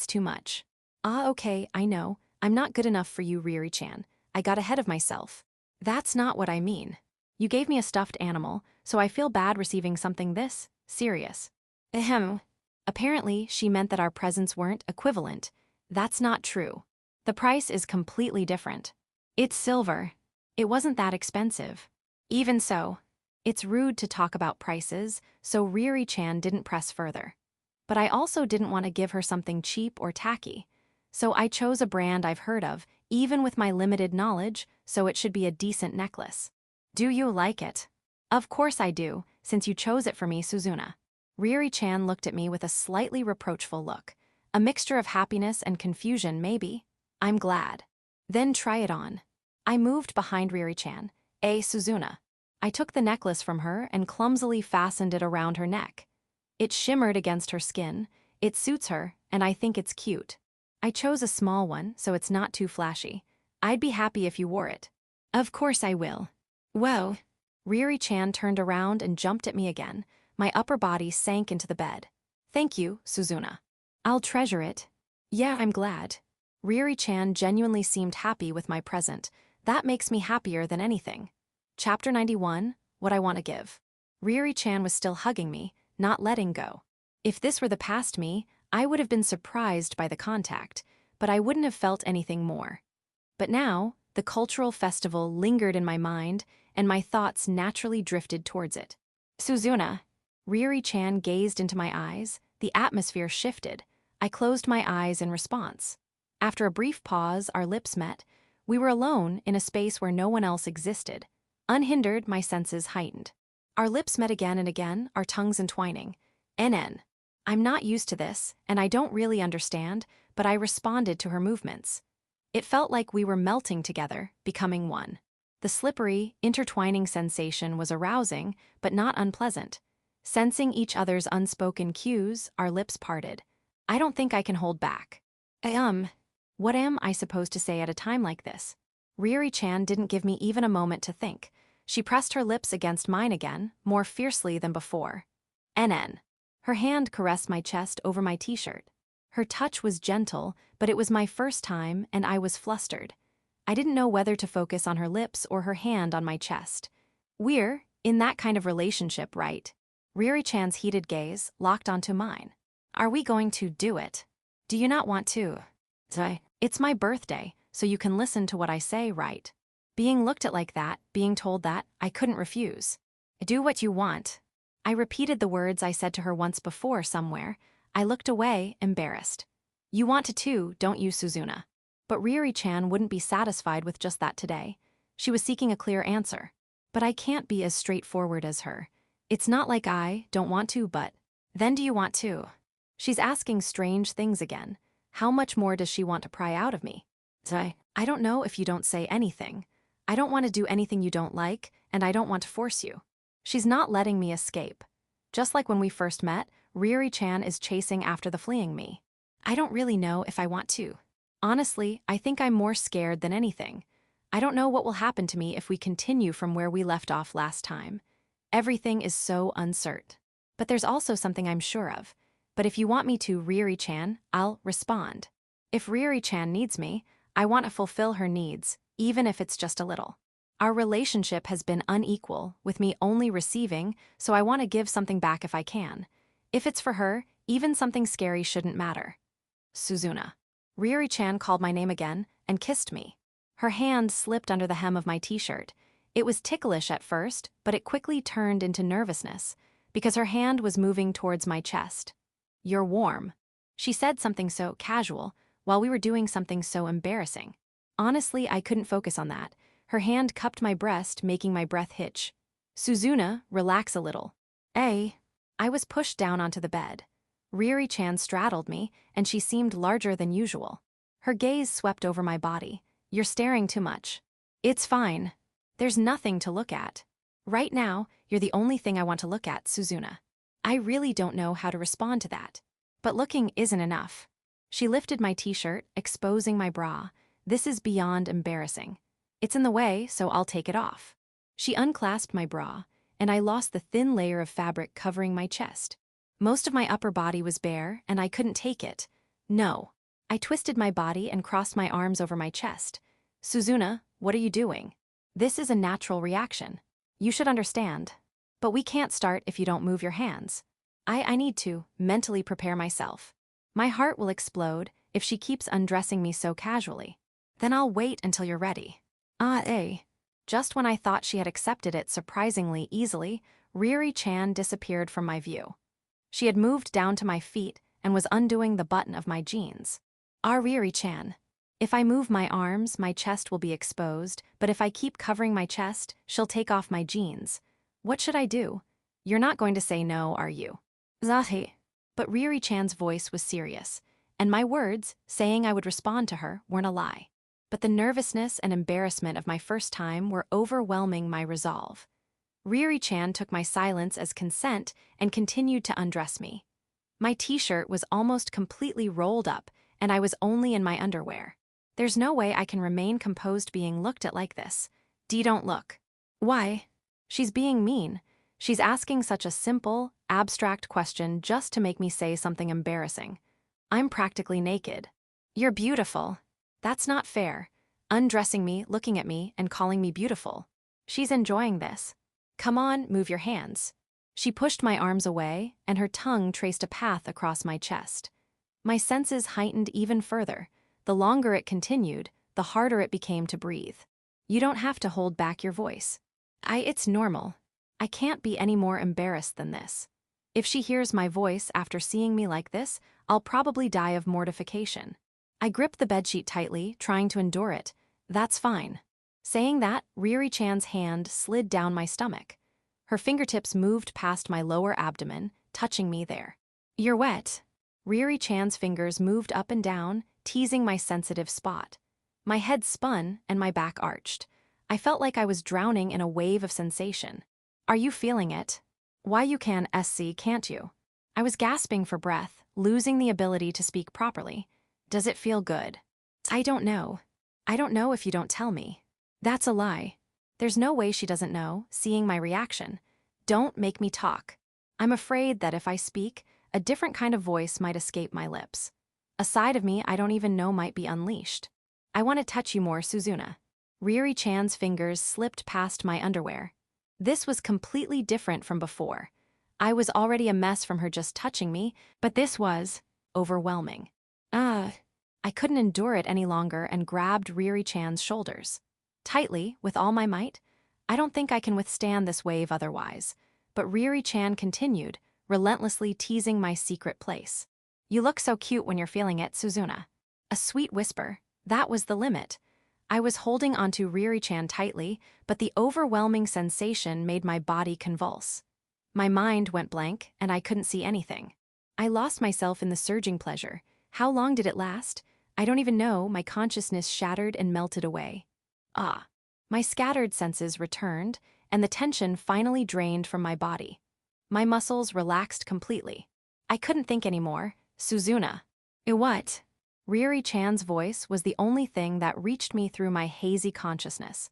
too much. Okay, I know. I'm not good enough for you, Riri-chan. I got ahead of myself. That's not what I mean. You gave me a stuffed animal, so I feel bad receiving something this serious. Apparently, she meant that our presents weren't equivalent. That's not true. The price is completely different. It's silver. It wasn't that expensive. Even so, it's rude to talk about prices, so Riri-chan didn't press further. But I also didn't want to give her something cheap or tacky. So I chose a brand I've heard of, even with my limited knowledge, so it should be a decent necklace. Do you like it? Of course I do, since you chose it for me, Suzuna. Riri-chan looked at me with a slightly reproachful look. A mixture of happiness and confusion, maybe. I'm glad. Then try it on. I moved behind Riri-chan. Suzuna. I took the necklace from her and clumsily fastened it around her neck. It shimmered against her skin. It suits her, and I think it's cute. I chose a small one, so it's not too flashy. I'd be happy if you wore it. Of course I will. Whoa. Riri-chan turned around and jumped at me again. My upper body sank into the bed. Thank you, Suzuna. I'll treasure it. Yeah, I'm glad. Riri-chan genuinely seemed happy with my present. That makes me happier than anything. Chapter 91, What I Want to Give. Riri-chan was still hugging me, not letting go. If this were the past me, I would have been surprised by the contact, but I wouldn't have felt anything more. But now, the cultural festival lingered in my mind, and my thoughts naturally drifted towards it. Suzuna. Riri-chan gazed into my eyes. The atmosphere shifted. I closed my eyes in response. After a brief pause, our lips met. We were alone in a space where no one else existed. Unhindered, my senses heightened. Our lips met again and again, our tongues entwining. NN. I'm not used to this, and I don't really understand, but I responded to her movements. It felt like we were melting together, becoming one. The slippery, intertwining sensation was arousing, but not unpleasant. Sensing each other's unspoken cues, our lips parted. I don't think I can hold back. What am I supposed to say at a time like this? Riri-chan didn't give me even a moment to think. She pressed her lips against mine again, more fiercely than before. NN. Her hand caressed my chest over my t-shirt. Her touch was gentle, but it was my first time, and I was flustered. I didn't know whether to focus on her lips or her hand on my chest. We're in that kind of relationship, right? Riri-chan's heated gaze locked onto mine. Are we going to do it? Do you not want to? It's my birthday, so you can listen to what I say, right? Being looked at like that, being told that, I couldn't refuse. Do what you want. I repeated the words I said to her once before somewhere. I looked away, embarrassed. You want to too, don't you, Suzuna? But Riri-chan wouldn't be satisfied with just that today. She was seeking a clear answer. But I can't be as straightforward as her. It's not like I don't want to, but then do you want to? She's asking strange things again. How much more does she want to pry out of me? I don't know if you don't say anything. I don't want to do anything you don't like, and I don't want to force you. She's not letting me escape. Just like when we first met, Riri-chan is chasing after the fleeing me. I don't really know if I want to. Honestly, I think I'm more scared than anything. I don't know what will happen to me if we continue from where we left off last time. Everything is so uncertain. But there's also something I'm sure of. But if you want me to, Riri-chan, I'll respond. If Riri-chan needs me, I want to fulfill her needs, even if it's just a little. Our relationship has been unequal, with me only receiving, so I want to give something back if I can. If it's for her, even something scary shouldn't matter. Suzuna. Riri-chan called my name again and kissed me. Her hand slipped under the hem of my t-shirt. It was ticklish at first, but it quickly turned into nervousness, because her hand was moving towards my chest. You're warm. She said something so casual, while we were doing something so embarrassing. Honestly, I couldn't focus on that. Her hand cupped my breast, making my breath hitch. Suzuna, relax a little. I was pushed down onto the bed. Riri-chan straddled me, and she seemed larger than usual. Her gaze swept over my body. You're staring too much. It's fine. There's nothing to look at. Right now, you're the only thing I want to look at, Suzuna. I really don't know how to respond to that. But looking isn't enough. She lifted my t-shirt, exposing my bra. This is beyond embarrassing. It's in the way, so I'll take it off. She unclasped my bra, and I lost the thin layer of fabric covering my chest. Most of my upper body was bare, and I couldn't take it. No. I twisted my body and crossed my arms over my chest. Suzuna, what are you doing? This is a natural reaction. You should understand. But we can't start if you don't move your hands. I need to mentally prepare myself. My heart will explode if she keeps undressing me so casually. Then I'll wait until you're ready. Just when I thought she had accepted it surprisingly easily, Riri-chan disappeared from my view. She had moved down to my feet and was undoing the button of my jeans. Riri-chan. If I move my arms, my chest will be exposed, but if I keep covering my chest, she'll take off my jeans. What should I do? You're not going to say no, are you? Zahi. But Riri-chan's voice was serious, and my words, saying I would respond to her, weren't a lie. But the nervousness and embarrassment of my first time were overwhelming my resolve. Riri-chan took my silence as consent and continued to undress me. My t-shirt was almost completely rolled up, and I was only in my underwear. There's no way I can remain composed being looked at like this. Don't look. Why? She's being mean. She's asking such a simple, abstract question just to make me say something embarrassing. I'm practically naked. You're beautiful. That's not fair. Undressing me, looking at me, and calling me beautiful. She's enjoying this. Come on, move your hands. She pushed my arms away, and her tongue traced a path across my chest. My senses heightened even further. The longer it continued, the harder it became to breathe. You don't have to hold back your voice. It's normal. I can't be any more embarrassed than this. If she hears my voice after seeing me like this, I'll probably die of mortification. I gripped the bedsheet tightly, trying to endure it. That's fine. Saying that, Riri-chan's hand slid down my stomach. Her fingertips moved past my lower abdomen, touching me there. You're wet. Riri-chan's fingers moved up and down, teasing my sensitive spot. My head spun and my back arched. I felt like I was drowning in a wave of sensation. Are you feeling it? Why you can SC, can't you? I was gasping for breath, losing the ability to speak properly. Does it feel good? I don't know. I don't know if you don't tell me. That's a lie. There's no way she doesn't know, seeing my reaction. Don't make me talk. I'm afraid that if I speak, a different kind of voice might escape my lips. A side of me I don't even know might be unleashed. I want to touch you more, Suzuna. Riri-chan's fingers slipped past my underwear. This was completely different from before. I was already a mess from her just touching me, but this was overwhelming. I couldn't endure it any longer and grabbed Riri-chan's shoulders. Tightly, with all my might. I don't think I can withstand this wave otherwise. But Riri-chan continued, relentlessly teasing my secret place. You look so cute when you're feeling it, Suzuna. A sweet whisper. That was the limit. I was holding onto Riri-chan tightly, but the overwhelming sensation made my body convulse. My mind went blank, and I couldn't see anything. I lost myself in the surging pleasure. How long did it last? I don't even know. My consciousness shattered and melted away. My scattered senses returned, and the tension finally drained from my body. My muscles relaxed completely. I couldn't think anymore. Suzuna. What? Riri-chan's voice was the only thing that reached me through my hazy consciousness.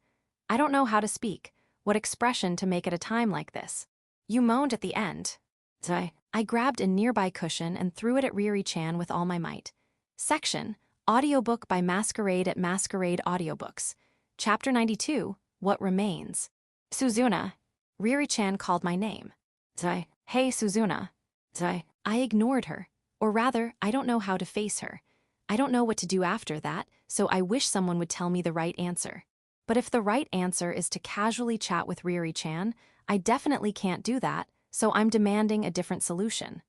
I don't know how to speak, what expression to make at a time like this. You moaned at the end. I grabbed a nearby cushion and threw it at Riri-chan with all my might. Section, Audiobook by Masquerade at Masquerade Audiobooks. Chapter 92, What Remains. Suzuna. Riri-chan called my name. Hey, Suzuna. I ignored her. Or rather, I don't know how to face her. I don't know what to do after that, so I wish someone would tell me the right answer. But if the right answer is to casually chat with Riri-chan, I definitely can't do that, so I'm demanding a different solution.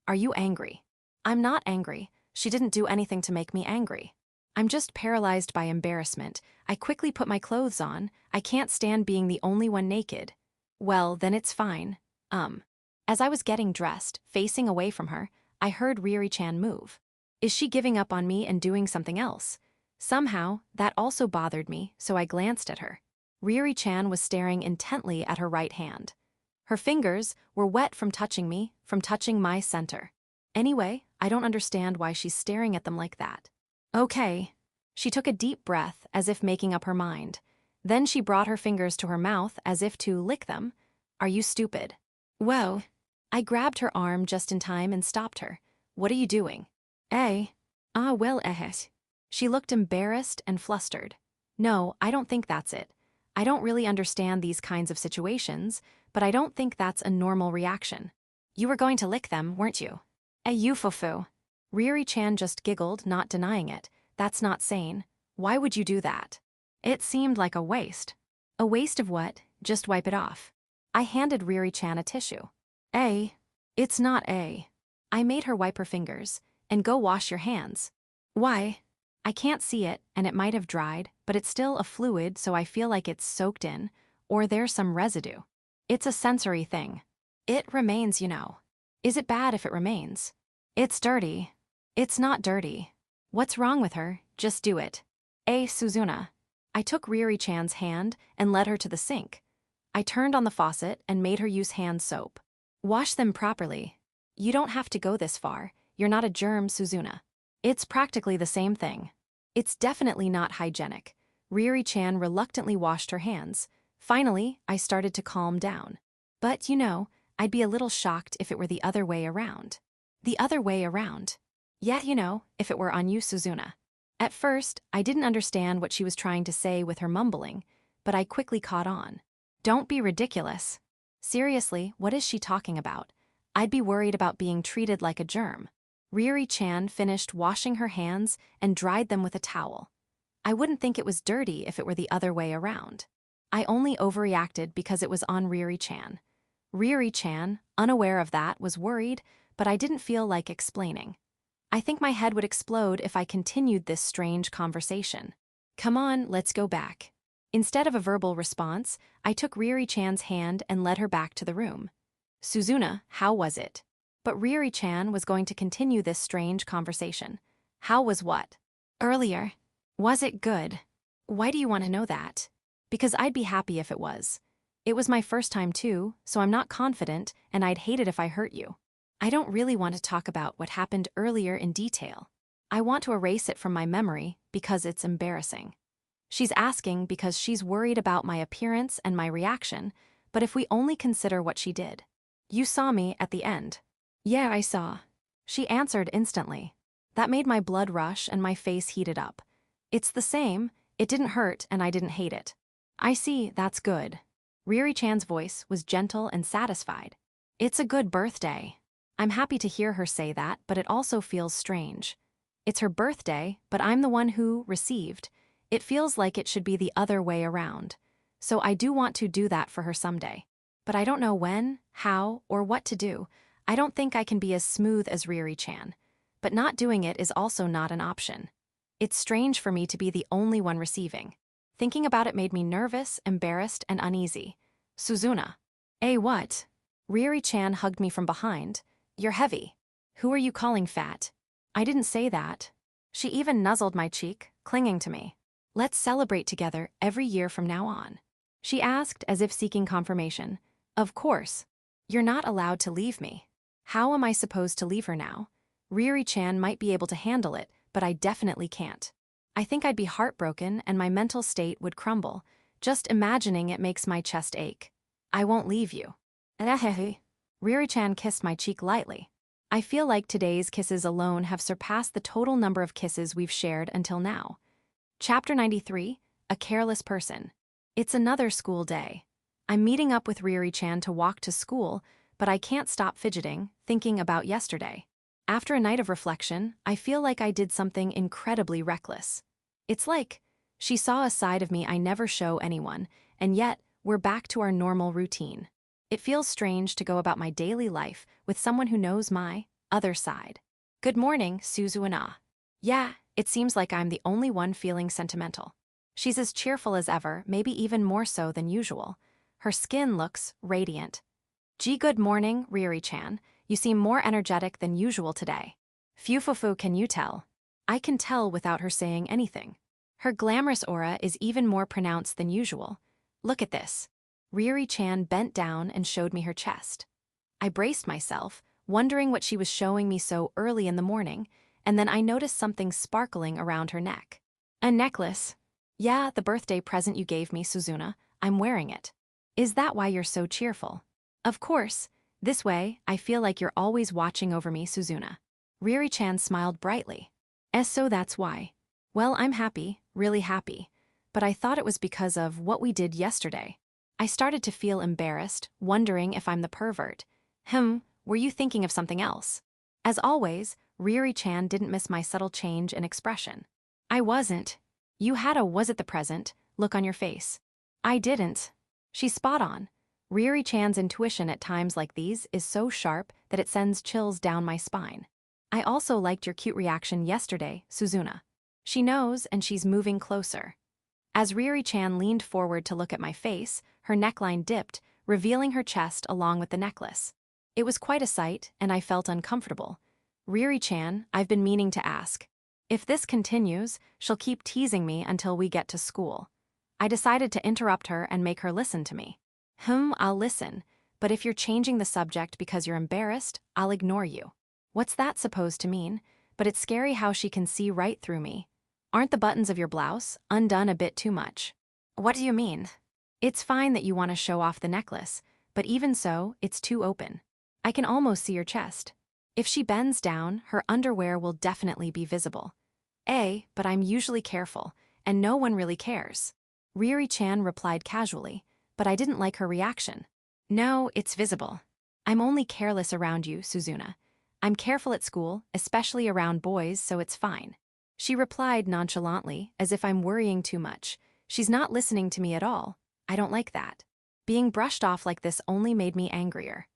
Are you angry? I'm not angry. She didn't do anything to make me angry. I'm just paralyzed by embarrassment. I quickly put my clothes on. I can't stand being the only one naked. Well, then it's fine. As I was getting dressed, facing away from her, I heard Riri-chan move. Is she giving up on me and doing something else? Somehow, that also bothered me, so I glanced at her. Riri-chan was staring intently at her right hand. Her fingers were wet from touching me, from touching my center. Anyway, I don't understand why she's staring at them like that. Okay. She took a deep breath, as if making up her mind. Then she brought her fingers to her mouth, as if to lick them. Are you stupid? Whoa. I grabbed her arm just in time and stopped her. What are you doing? Well. She looked embarrassed and flustered. No, I don't think that's it. I don't really understand these kinds of situations, but I don't think that's a normal reaction. You were going to lick them, weren't you? You fofu. Ryuri-chan just giggled, not denying it. That's not sane. Why would you do that? It seemed like a waste. A waste of what? Just wipe it off. I handed Ryuri-chan a tissue. It's not A. I made her wipe her fingers. And go wash your hands. Why? I can't see it, and it might have dried, but it's still a fluid, so I feel like it's soaked in, or there's some residue. It's a sensory thing. It remains, you know. Is it bad if it remains? It's dirty. It's not dirty. What's wrong with her? Just do it. Suzuna. I took Ryuri-chan's hand and led her to the sink. I turned on the faucet and made her use hand soap. Wash them properly. You don't have to go this far. You're not a germ, Suzuna. It's practically the same thing. It's definitely not hygienic. Ryuri-chan reluctantly washed her hands. Finally, I started to calm down. But, you know, I'd be a little shocked if it were the other way around. The other way around. Yeah, you know, if it were on you, Suzuna. At first, I didn't understand what she was trying to say with her mumbling, but I quickly caught on. Don't be ridiculous. Seriously, what is she talking about? I'd be worried about being treated like a germ. Ryuri-chan finished washing her hands and dried them with a towel. I wouldn't think it was dirty if it were the other way around. I only overreacted because it was on Ryuri-chan. Ryuri-chan, unaware of that, was worried, but I didn't feel like explaining. I think my head would explode if I continued this strange conversation. Come on, let's go back. Instead of a verbal response, I took Ryuri-chan's hand and led her back to the room. Suzuna, how was it? But Ryuri-chan was going to continue this strange conversation. How was what? Earlier. Was it good? Why do you want to know that? Because I'd be happy if it was. It was my first time too, so I'm not confident, and I'd hate it if I hurt you. I don't really want to talk about what happened earlier in detail. I want to erase it from my memory because it's embarrassing. She's asking because she's worried about my appearance and my reaction, but if we only consider what she did. You saw me at the end. Yeah, I saw. She answered instantly. That made my blood rush and my face heated up. It's the same, it didn't hurt and I didn't hate it. I see, that's good. Ryuri-chan's voice was gentle and satisfied. It's a good birthday. I'm happy to hear her say that, but it also feels strange. It's her birthday, but I'm the one who received. It feels like it should be the other way around. So I do want to do that for her someday. But I don't know when, how, or what to do. I don't think I can be as smooth as Ryuri-chan. But not doing it is also not an option. It's strange for me to be the only one receiving. Thinking about it made me nervous, embarrassed, and uneasy. Suzuna. What? Ryuri-chan hugged me from behind. You're heavy. Who are you calling fat? I didn't say that. She even nuzzled my cheek, clinging to me. Let's celebrate together every year from now on. She asked as if seeking confirmation. Of course. You're not allowed to leave me. How am I supposed to leave her now? Ryuri-chan might be able to handle it, but I definitely can't. I think I'd be heartbroken and my mental state would crumble. Just imagining it makes my chest ache. I won't leave you. Ryuri-chan kissed my cheek lightly. I feel like today's kisses alone have surpassed the total number of kisses we've shared until now. Chapter 93, A Careless Person. It's another school day. I'm meeting up with Ryuri-chan to walk to school, but I can't stop fidgeting, thinking about yesterday. After a night of reflection, I feel like I did something incredibly reckless. It's like she saw a side of me I never show anyone, and yet we're back to our normal routine. It feels strange to go about my daily life with someone who knows my other side. Good morning, Suzuna. Yeah, it seems like I'm the only one feeling sentimental. She's as cheerful as ever, maybe even more so than usual. Her skin looks radiant. Gee, good morning, Ryuri-chan. You seem more energetic than usual today. Fufufu, can you tell? I can tell without her saying anything. Her glamorous aura is even more pronounced than usual. Look at this. Ryuri-chan bent down and showed me her chest. I braced myself, wondering what she was showing me so early in the morning, and then I noticed something sparkling around her neck. A necklace. Yeah, the birthday present you gave me, Suzuna. I'm wearing it. Is that why you're so cheerful? Of course. This way, I feel like you're always watching over me, Suzuna. Ryuri-chan smiled brightly. So that's why. Well, I'm happy, really happy. But I thought it was because of what we did yesterday. I started to feel embarrassed, wondering if I'm the pervert. Were you thinking of something else? As always, Riri-chan didn't miss my subtle change in expression. I wasn't. You had a was it the present look on your face. I didn't. She's spot on. Riri-chan's intuition at times like these is so sharp that it sends chills down my spine. I also liked your cute reaction yesterday, Suzuna. She knows and she's moving closer. As Riri-chan leaned forward to look at my face, her neckline dipped, revealing her chest along with the necklace. It was quite a sight, and I felt uncomfortable. Riri-chan, I've been meaning to ask. If this continues, she'll keep teasing me until we get to school. I decided to interrupt her and make her listen to me. I'll listen, but if you're changing the subject because you're embarrassed, I'll ignore you. What's that supposed to mean? But it's scary how she can see right through me. Aren't the buttons of your blouse undone a bit too much? What do you mean? It's fine that you want to show off the necklace, but even so, it's too open. I can almost see your chest. If she bends down, her underwear will definitely be visible. But I'm usually careful, and no one really cares. Riri-chan replied casually, but I didn't like her reaction. No, it's visible. I'm only careless around you, Suzuna. I'm careful at school, especially around boys, so it's fine. She replied nonchalantly, as if I'm worrying too much. She's not listening to me at all. I don't like that. Being brushed off like this only made me angrier.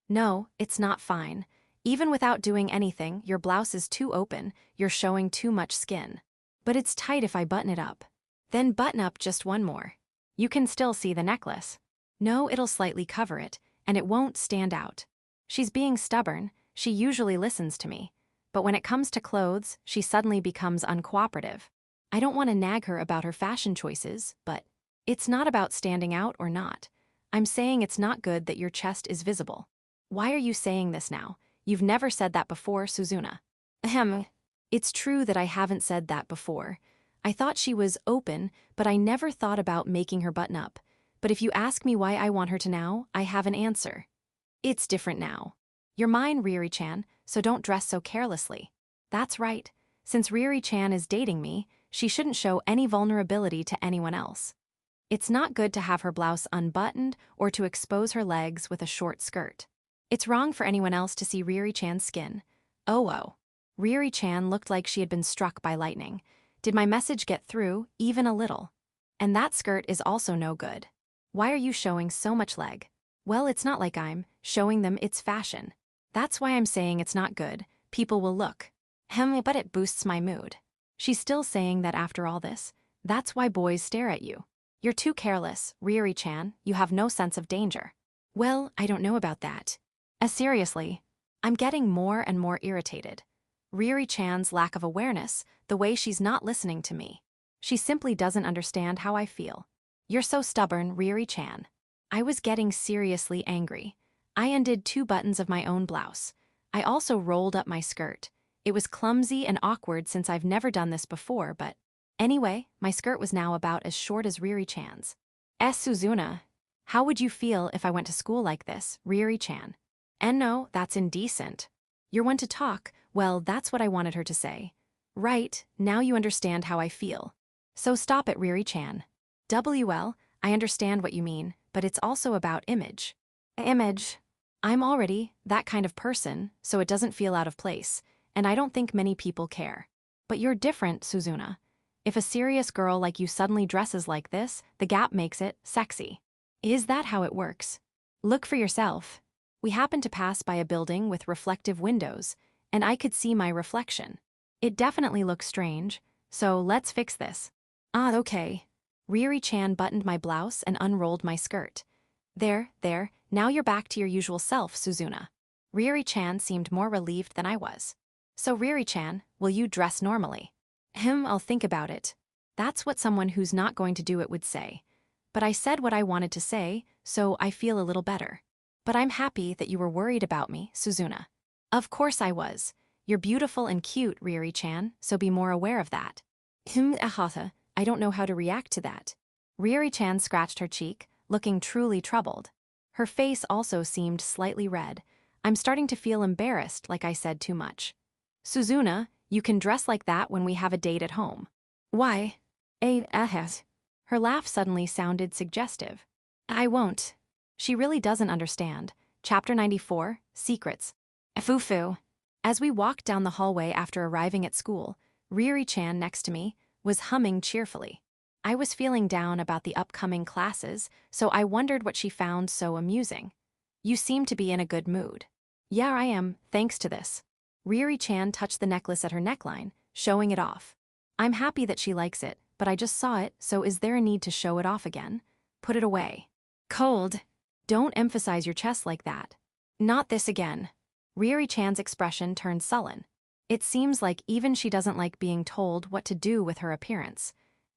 No, it's not fine. Even without doing anything, your blouse is too open, you're showing too much skin. But it's tight if I button it up. Then button up just one more. You can still see the necklace. No, it'll slightly cover it, and it won't stand out. She's being stubborn, she usually listens to me. But when it comes to clothes, she suddenly becomes uncooperative. I don't want to nag her about her fashion choices, but it's not about standing out or not. I'm saying it's not good that your chest is visible. Why are you saying this now? You've never said that before, Suzuna. It's true that I haven't said that before. I thought she was open, but I never thought about making her button up. But if you ask me why I want her to now, I have an answer. It's different now. You're mine, Riri-chan, so don't dress so carelessly. That's right. Since Riri-chan is dating me, she shouldn't show any vulnerability to anyone else. It's not good to have her blouse unbuttoned or to expose her legs with a short skirt. It's wrong for anyone else to see Riri-chan's skin. Oh. Riri-chan looked like she had been struck by lightning. Did my message get through, even a little? And that skirt is also no good. Why are you showing so much leg? Well, it's not like I'm showing them, it's fashion. That's why I'm saying it's not good. People will look. But it boosts my mood. She's still saying that after all this. That's why boys stare at you. You're too careless, Riri-chan. You have no sense of danger. Well, I don't know about that. Seriously, I'm getting more and more irritated. Riri-chan's lack of awareness, the way she's not listening to me. She simply doesn't understand how I feel. You're so stubborn, Riri-chan. I was getting seriously angry. I undid 2 buttons of my own blouse. I also rolled up my skirt. It was clumsy and awkward since I've never done this before, but anyway, my skirt was now about as short as Riri-chan's. Suzuna, how would you feel if I went to school like this, Riri-chan? And no, that's indecent. You're one to talk. Well, that's what I wanted her to say. Right, now you understand how I feel. So stop it, Riri-chan. I understand what you mean, but it's also about image. Image. I'm already that kind of person, so it doesn't feel out of place, and I don't think many people care. But you're different, Suzuna. If a serious girl like you suddenly dresses like this, the gap makes it sexy. Is that how it works? Look for yourself. We happened to pass by a building with reflective windows, and I could see my reflection. It definitely looks strange, so let's fix this. Okay. Riri-chan buttoned my blouse and unrolled my skirt. There, now you're back to your usual self, Suzuna. Riri-chan seemed more relieved than I was. So Riri-chan, will you dress normally? I'll think about it. That's what someone who's not going to do it would say. But I said what I wanted to say, so I feel a little better. But I'm happy that you were worried about me, Suzuna. Of course I was. You're beautiful and cute, Riri-chan, so be more aware of that. I don't know how to react to that. Riri-chan scratched her cheek, looking truly troubled. Her face also seemed slightly red. I'm starting to feel embarrassed, like I said too much. Suzuna, you can dress like that when we have a date at home. Why? Her laugh suddenly sounded suggestive. I won't. She really doesn't understand. Chapter 94, Secrets. Fufu. As we walked down the hallway after arriving at school, Riri-chan next to me was humming cheerfully. I was feeling down about the upcoming classes, so I wondered what she found so amusing. You seem to be in a good mood. Yeah, I am, thanks to this. Riri-chan touched the necklace at her neckline, showing it off. I'm happy that she likes it, but I just saw it, so is there a need to show it off again? Put it away. Cold. Don't emphasize your chest like that. Not this again. Riri-chan's expression turned sullen. It seems like even she doesn't like being told what to do with her appearance.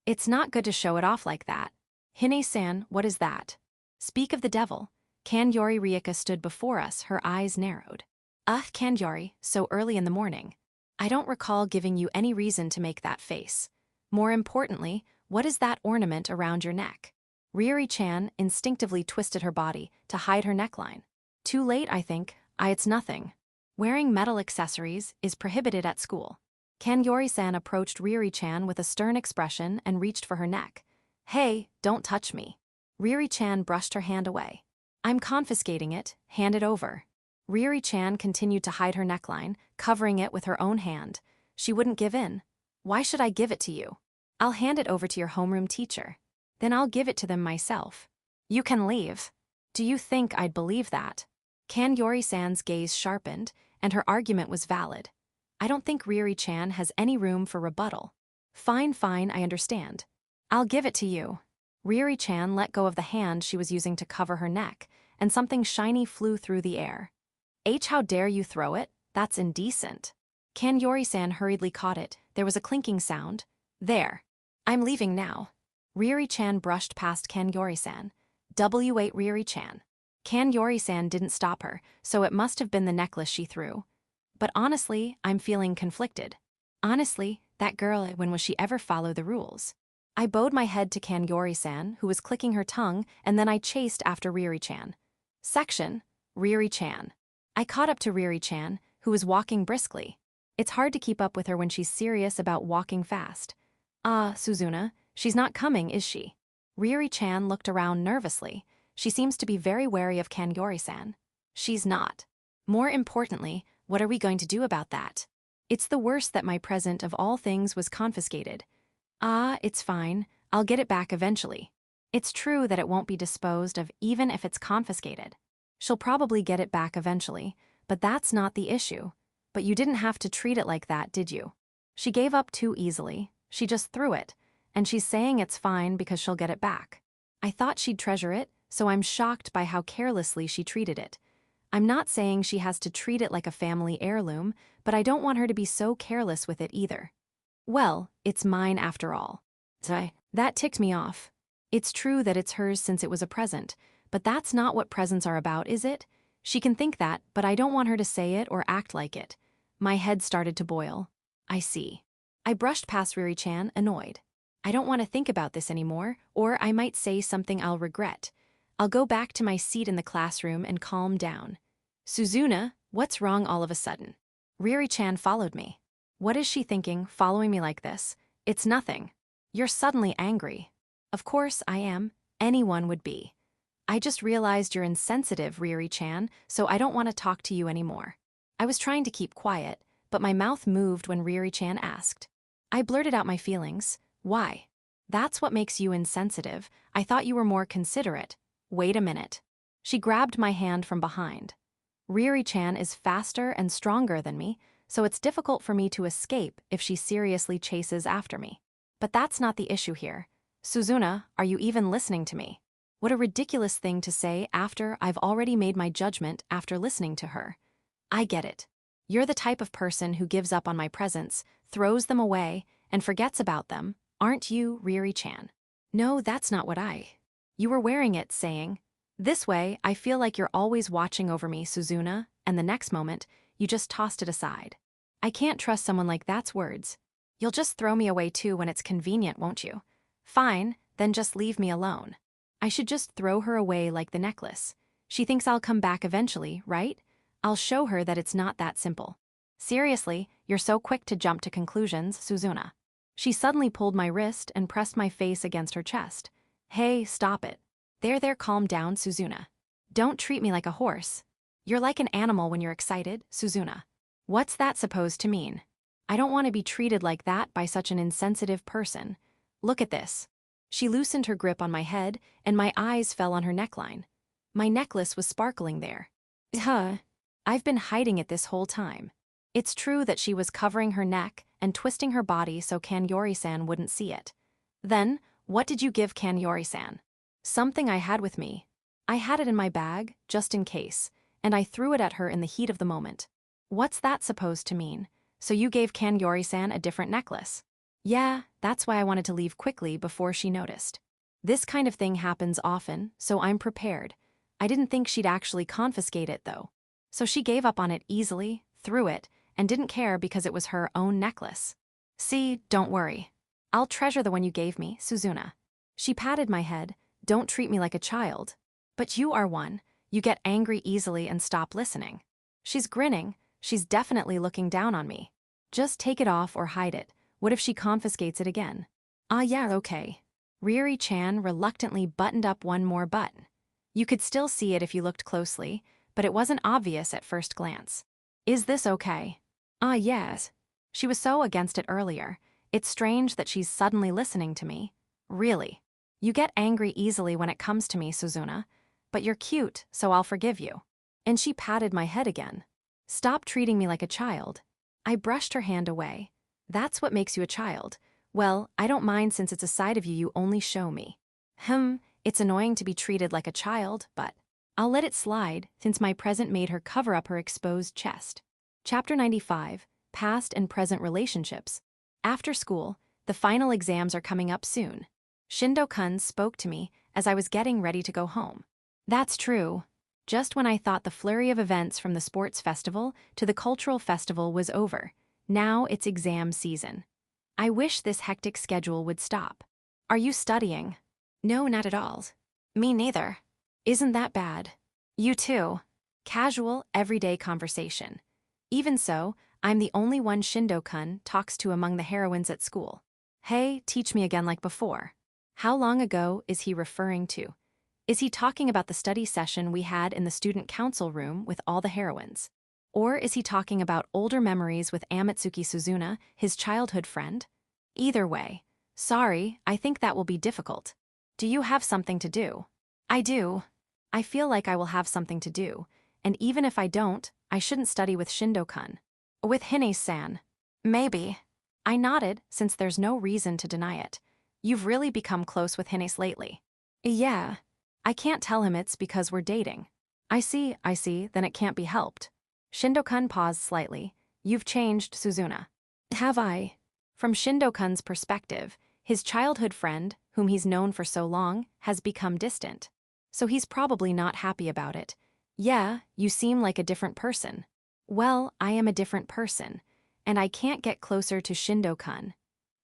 It's not good to show it off like that. Hine-san, what is that? Speak of the devil. Kanyori Ryuka stood before us, her eyes narrowed. Kanyori, so early in the morning. I don't recall giving you any reason to make that face. More importantly, what is that ornament around your neck? Riri-chan instinctively twisted her body to hide her neckline. Too late, I think. It's nothing. Wearing metal accessories is prohibited at school. Kanyori-san approached Riri-chan with a stern expression and reached for her neck. Hey, don't touch me. Riri-chan brushed her hand away. I'm confiscating it, hand it over. Riri-chan continued to hide her neckline, covering it with her own hand. She wouldn't give in. Why should I give it to you? I'll hand it over to your homeroom teacher. Then I'll give it to them myself. You can leave. Do you think I'd believe that? Kanyori-san's gaze sharpened, and her argument was valid. I don't think Riri-chan has any room for rebuttal. Fine, I understand. I'll give it to you. Riri-chan let go of the hand she was using to cover her neck, and something shiny flew through the air. How dare you throw it? That's indecent. Kanyori-san hurriedly caught it. There was a clinking sound. There. I'm leaving now. Riri-chan brushed past Kanyori-san. W8 Riri-chan. Kanyori-san didn't stop her, so it must have been the necklace she threw. But honestly, I'm feeling conflicted. Honestly, that girl, when will she ever follow the rules? I bowed my head to Kanyori-san, who was clicking her tongue, and then I chased after Riri-chan. Section, Riri-chan. I caught up to Riri-chan, who was walking briskly. It's hard to keep up with her when she's serious about walking fast. Suzuna, she's not coming, is she? Riri-chan looked around nervously. She seems to be very wary of Kanyori-san. She's not. More importantly, what are we going to do about that? It's the worst that my present of all things was confiscated. It's fine. I'll get it back eventually. It's true that it won't be disposed of even if it's confiscated. She'll probably get it back eventually, but that's not the issue. But you didn't have to treat it like that, did you? She gave up too easily. She just threw it, and she's saying it's fine because she'll get it back. I thought she'd treasure it, so I'm shocked by how carelessly she treated it. I'm not saying she has to treat it like a family heirloom, but I don't want her to be so careless with it either. Well, it's mine after all. That ticked me off. It's true that it's hers since it was a present, but that's not what presents are about, is it? She can think that, but I don't want her to say it or act like it. My head started to boil. I see. I brushed past Riri-chan, annoyed. I don't want to think about this anymore, or I might say something I'll regret. I'll go back to my seat in the classroom and calm down. Suzuna, what's wrong all of a sudden? Riri-chan followed me. What is she thinking, following me like this? It's nothing. You're suddenly angry. Of course I am. Anyone would be. I just realized you're insensitive, Riri-chan, so I don't want to talk to you anymore. I was trying to keep quiet, but my mouth moved when Riri-chan asked. I blurted out my feelings. Why? That's what makes you insensitive. I thought you were more considerate. Wait a minute. She grabbed my hand from behind. Riri-chan is faster and stronger than me, so it's difficult for me to escape if she seriously chases after me. But that's not the issue here. Suzuna, are you even listening to me? What a ridiculous thing to say after I've already made my judgment after listening to her. I get it. You're the type of person who gives up on my presents, throws them away, and forgets about them, aren't you, Riri-chan? No, that's not what You were wearing it, saying, "This way, I feel like you're always watching over me, Suzuna," and the next moment, you just tossed it aside. I can't trust someone like that's words. You'll just throw me away too when it's convenient, won't you? Fine, then just leave me alone. I should just throw her away like the necklace. She thinks I'll come back eventually, right? I'll show her that it's not that simple. Seriously, you're so quick to jump to conclusions, Suzuna. She suddenly pulled my wrist and pressed my face against her chest. Hey, stop it. There, calm down, Suzuna. Don't treat me like a horse. You're like an animal when you're excited, Suzuna. What's that supposed to mean? I don't want to be treated like that by such an insensitive person. Look at this. She loosened her grip on my head, and my eyes fell on her neckline. My necklace was sparkling there. Huh. I've been hiding it this whole time. It's true that she was covering her neck and twisting her body so Kanyori-san wouldn't see it. Then, what did you give Kanyori-san? Something I had with me. I had it in my bag, just in case, and I threw it at her in the heat of the moment. What's that supposed to mean? So you gave Kanyori-san a different necklace? Yeah, that's why I wanted to leave quickly before she noticed. This kind of thing happens often, so I'm prepared. I didn't think she'd actually confiscate it, though. So she gave up on it easily, threw it, and didn't care because it was her own necklace. See, don't worry. I'll treasure the one you gave me, Suzuna. She patted my head. Don't treat me like a child. But you are one. You get angry easily and stop listening. She's grinning. She's definitely looking down on me. Just take it off or hide it. What if she confiscates it again? Ah, yeah, okay. Ryuri-chan reluctantly buttoned up one more button. You could still see it if you looked closely, but it wasn't obvious at first glance. Is this okay? Ah, yes. She was so against it earlier. It's strange that she's suddenly listening to me. Really. You get angry easily when it comes to me, Suzuna. But you're cute, so I'll forgive you. And she patted my head again. Stop treating me like a child. I brushed her hand away. That's what makes you a child. Well, I don't mind since it's a side of you only show me. It's annoying to be treated like a child, but I'll let it slide since my present made her cover up her exposed chest. Chapter 95, Past and Present Relationships. After school, the final exams are coming up soon. Shindo-kun spoke to me as I was getting ready to go home. That's true. Just when I thought the flurry of events from the sports festival to the cultural festival was over, now it's exam season. I wish this hectic schedule would stop. Are you studying? No, not at all. Me neither. Isn't that bad? You too. Casual, everyday conversation. Even so, I'm the only one Shindo-kun talks to among the heroines at school. Hey, teach me again like before. How long ago is he referring to? Is he talking about the study session we had in the student council room with all the heroines? Or is he talking about older memories with Amatsuki Suzuna, his childhood friend? Either way, sorry, I think that will be difficult. Do you have something to do? I do. I feel like I will have something to do, and even if I don't, I shouldn't study with Shindo-kun. With Hine-san. Maybe. I nodded, since there's no reason to deny it. You've really become close with Hine lately. Yeah. I can't tell him it's because we're dating. I see, then it can't be helped. Shindo-kun paused slightly. You've changed, Suzuna. Have I? From Shindo-kun's perspective, his childhood friend, whom he's known for so long, has become distant. So he's probably not happy about it. Yeah, you seem like a different person. Well, I am a different person, and I can't get closer to Shindo-kun.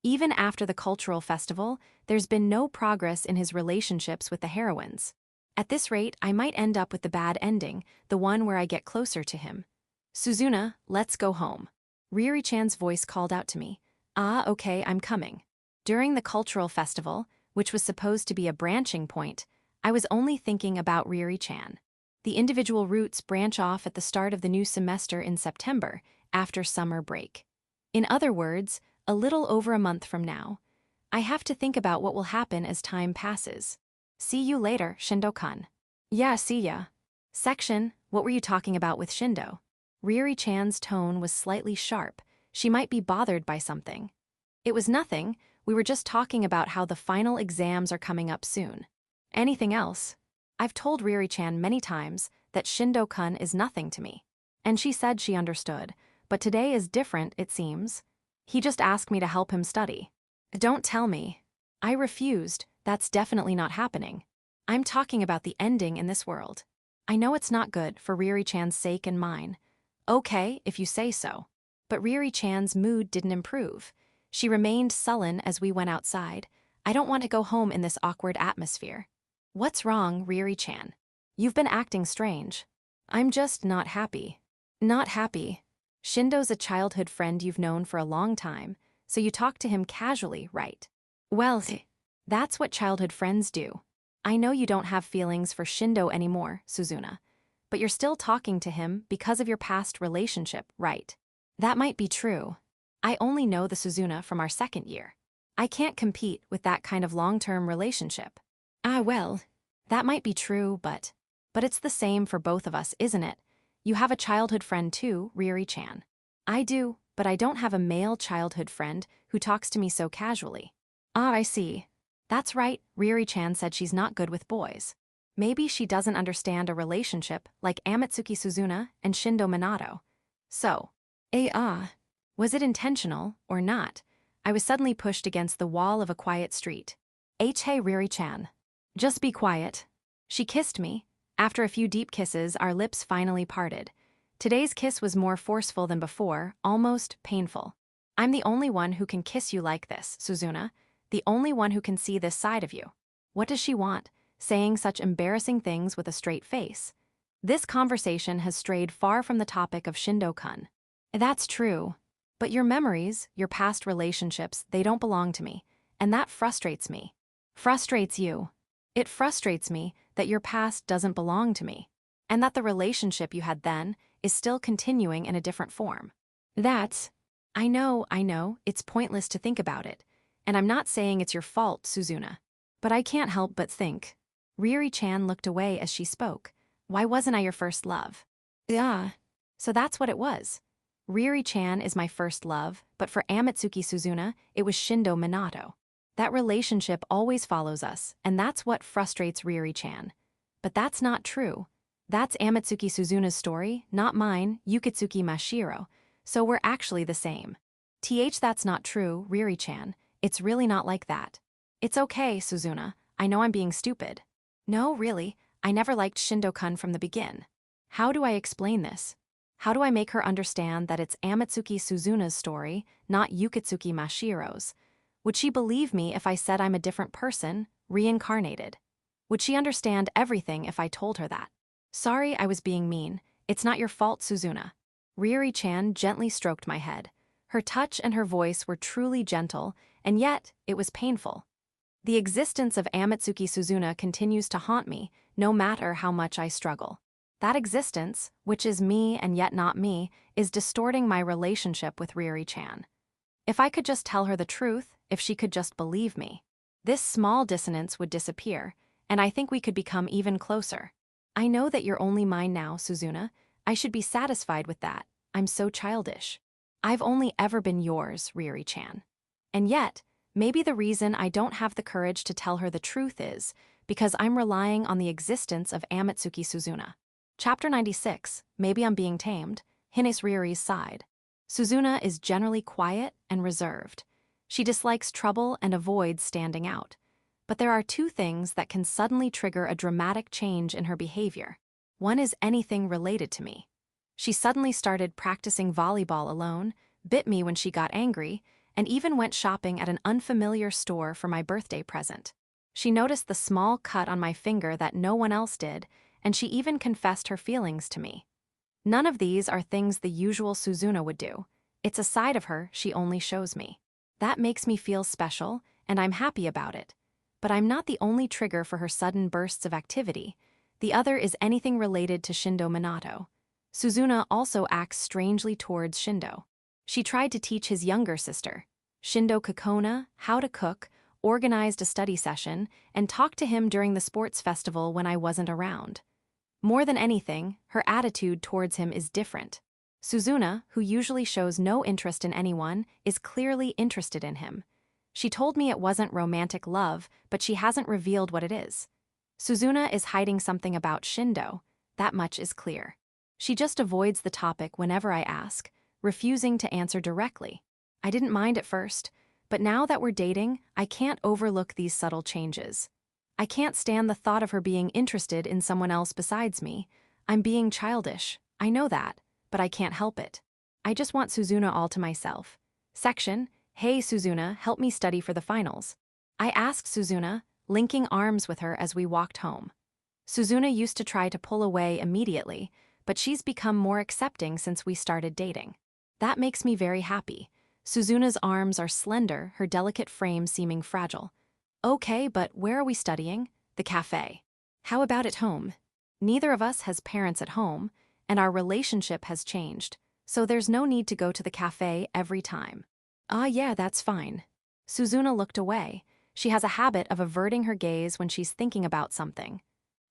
Even after the cultural festival, there's been no progress in his relationships with the heroines. At this rate, I might end up with the bad ending, the one where I get closer to him. Suzuna, let's go home. Ryuri-chan's voice called out to me. Ah, okay, I'm coming. During the cultural festival, which was supposed to be a branching point, I was only thinking about Ryuri-chan. The individual routes branch off at the start of the new semester in September, after summer break. In other words, a little over a month from now. I have to think about what will happen as time passes. See you later, Shindo-kun. Yeah, see ya. Section, what were you talking about with Shindo? Ryuri-chan's tone was slightly sharp. She might be bothered by something. It was nothing. We were just talking about how the final exams are coming up soon. Anything else? I've told Ryuri-chan many times that Shindo-kun is nothing to me. And she said she understood, but today is different, it seems. He just asked me to help him study. Don't tell me. I refused. That's definitely not happening. I'm talking about the ending in this world. I know it's not good for Ryuri-chan's sake and mine. Okay, if you say so. But Ryuri-chan's mood didn't improve. She remained sullen as we went outside. I don't want to go home in this awkward atmosphere. What's wrong, Ryuri-chan? You've been acting strange. I'm just not happy. Not happy. Shindo's a childhood friend you've known for a long time, so you talk to him casually, right? Well, that's what childhood friends do. I know you don't have feelings for Shindo anymore, Suzuna, but you're still talking to him because of your past relationship, right? That might be true. I only know the Suzuna from our second year. I can't compete with that kind of long-term relationship. Well, that might be true, but it's the same for both of us, isn't it? You have a childhood friend too, Riri-chan. I do, but I don't have a male childhood friend who talks to me so casually. I see. That's right, Riri-chan said she's not good with boys. Maybe she doesn't understand a relationship like Amatsuki Suzuna and Shindo Minato. So, was it intentional or not? I was suddenly pushed against the wall of a quiet street. Hey Riri-chan. Just be quiet. She kissed me. After a few deep kisses, our lips finally parted. Today's kiss was more forceful than before, almost painful. I'm the only one who can kiss you like this, Suzuna. The only one who can see this side of you. What does she want? Saying such embarrassing things with a straight face. This conversation has strayed far from the topic of Shindo-kun. That's true. But your memories, your past relationships, they don't belong to me. And that frustrates me. Frustrates you. It frustrates me that your past doesn't belong to me. And that the relationship you had then is still continuing in a different form. I know, it's pointless to think about it. And I'm not saying it's your fault, Suzuna. But I can't help but think. Riri-chan looked away as she spoke. Why wasn't I your first love? So that's what it was. Riri-chan is my first love, but for Amatsuki Suzuna, it was Shindo Minato. That relationship always follows us, and that's what frustrates Riri-chan. But that's not true. That's Amatsuki Suzuna's story, not mine, Yukitsuki Mashiro, so we're actually the same. That's not true, Riri-chan. It's really not like that. It's okay, Suzuna. I know I'm being stupid. No, really, I never liked Shindo-kun from the begin. How do I explain this? How do I make her understand that it's Amatsuki Suzuna's story, not Yukitsuki Mashiro's? Would she believe me if I said I'm a different person, reincarnated? Would she understand everything if I told her that? Sorry, I was being mean. It's not your fault, Suzuna. Riri-chan gently stroked my head. Her touch and her voice were truly gentle, and yet it was painful. The existence of Amatsuki Suzuna continues to haunt me, no matter how much I struggle. That existence, which is me and yet not me, is distorting my relationship with Riri-chan. If I could just tell her the truth, if she could just believe me, this small dissonance would disappear, and I think we could become even closer. I know that you're only mine now, Suzuna. I should be satisfied with that. I'm so childish. I've only ever been yours, Riri-chan. And yet, maybe the reason I don't have the courage to tell her the truth is because I'm relying on the existence of Amatsuki Suzuna. Chapter 96, Maybe I'm Being Tamed, Hines Riri's Side. Suzuna is generally quiet and reserved. She dislikes trouble and avoids standing out. But there are two things that can suddenly trigger a dramatic change in her behavior. One is anything related to me. She suddenly started practicing volleyball alone, bit me when she got angry, and even went shopping at an unfamiliar store for my birthday present. She noticed the small cut on my finger that no one else did, and she even confessed her feelings to me. None of these are things the usual Suzuna would do. It's a side of her she only shows me. That makes me feel special, and I'm happy about it. But I'm not the only trigger for her sudden bursts of activity. The other is anything related to Shindo Minato. Suzuna also acts strangely towards Shindo. She tried to teach his younger sister, Shindo Kokona, how to cook, organized a study session, and talked to him during the sports festival when I wasn't around. More than anything, her attitude towards him is different. Suzuna, who usually shows no interest in anyone, is clearly interested in him. She told me it wasn't romantic love, but she hasn't revealed what it is. Suzuna is hiding something about Shindo, that much is clear. She just avoids the topic whenever I ask, refusing to answer directly. I didn't mind at first, but now that we're dating, I can't overlook these subtle changes. I can't stand the thought of her being interested in someone else besides me. I'm being childish, I know that, but I can't help it. I just want Suzuna all to myself. Section, Hey Suzuna, help me study for the finals. I asked Suzuna, linking arms with her as we walked home. Suzuna used to try to pull away immediately, but she's become more accepting since we started dating. That makes me very happy. Suzuna's arms are slender, her delicate frame seeming fragile. Okay, but where are we studying? The cafe. How about at home? Neither of us has parents at home, and our relationship has changed, so there's no need to go to the cafe every time. Ah, yeah, that's fine. Suzuna looked away. She has a habit of averting her gaze when she's thinking about something.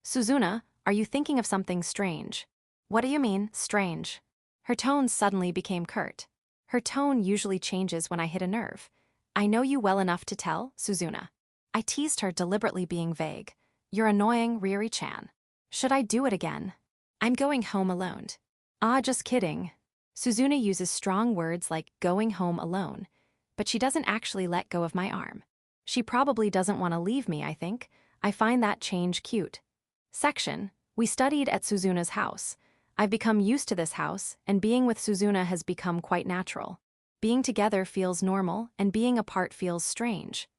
Suzuna, are you thinking of something strange? What do you mean, strange? Her tone suddenly became curt. Her tone usually changes when I hit a nerve. I know you well enough to tell, Suzuna. I teased her, deliberately being vague. You're annoying, Riri-chan. Should I do it again? I'm going home alone. Ah, just kidding. Suzuna uses strong words like going home alone, but she doesn't actually let go of my arm. She probably doesn't want to leave me, I think. I find that change cute. Section. We studied at Suzuna's house. I've become used to this house, and being with Suzuna has become quite natural. Being together feels normal, and being apart feels strange.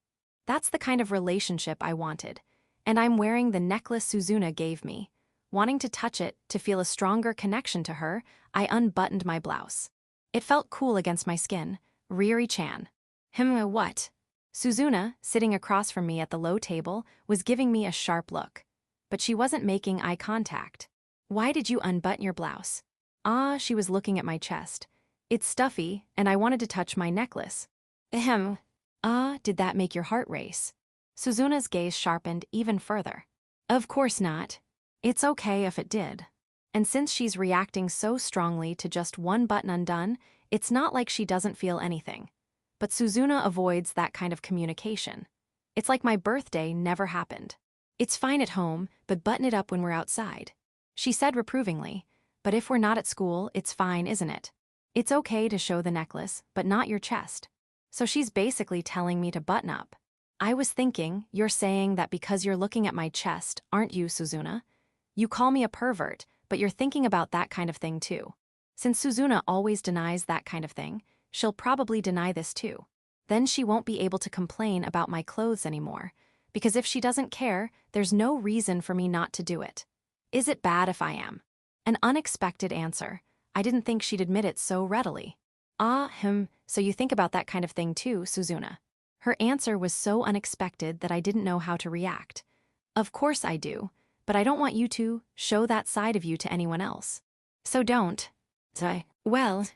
That's the kind of relationship I wanted, and I'm wearing the necklace Suzuna gave me. Wanting to touch it, to feel a stronger connection to her, I unbuttoned my blouse. It felt cool against my skin. Riri-chan. What? Suzuna, sitting across from me at the low table, was giving me a sharp look. But she wasn't making eye contact. Why did you unbutton your blouse? Ah, she was looking at my chest. It's stuffy, and I wanted to touch my necklace. Ahem. Ah, did that make your heart race? Suzuna's gaze sharpened even further. Of course not. It's okay if it did. And since she's reacting so strongly to just one button undone, it's not like she doesn't feel anything. But Suzuna avoids that kind of communication. It's like my birthday never happened. It's fine at home, but button it up when we're outside. She said reprovingly, but if we're not at school, it's fine, isn't it? It's okay to show the necklace, but not your chest. So she's basically telling me to button up. I was thinking, you're saying that because you're looking at my chest, aren't you, Suzuna? You call me a pervert, but you're thinking about that kind of thing too. Since Suzuna always denies that kind of thing, she'll probably deny this too. Then she won't be able to complain about my clothes anymore, because if she doesn't care, there's no reason for me not to do it. Is it bad if I am? An unexpected answer. I didn't think she'd admit it so readily. So you think about that kind of thing too, Suzuna. Her answer was so unexpected that I didn't know how to react. Of course I do, but I don't want you to show that side of you to anyone else. So don't. Well,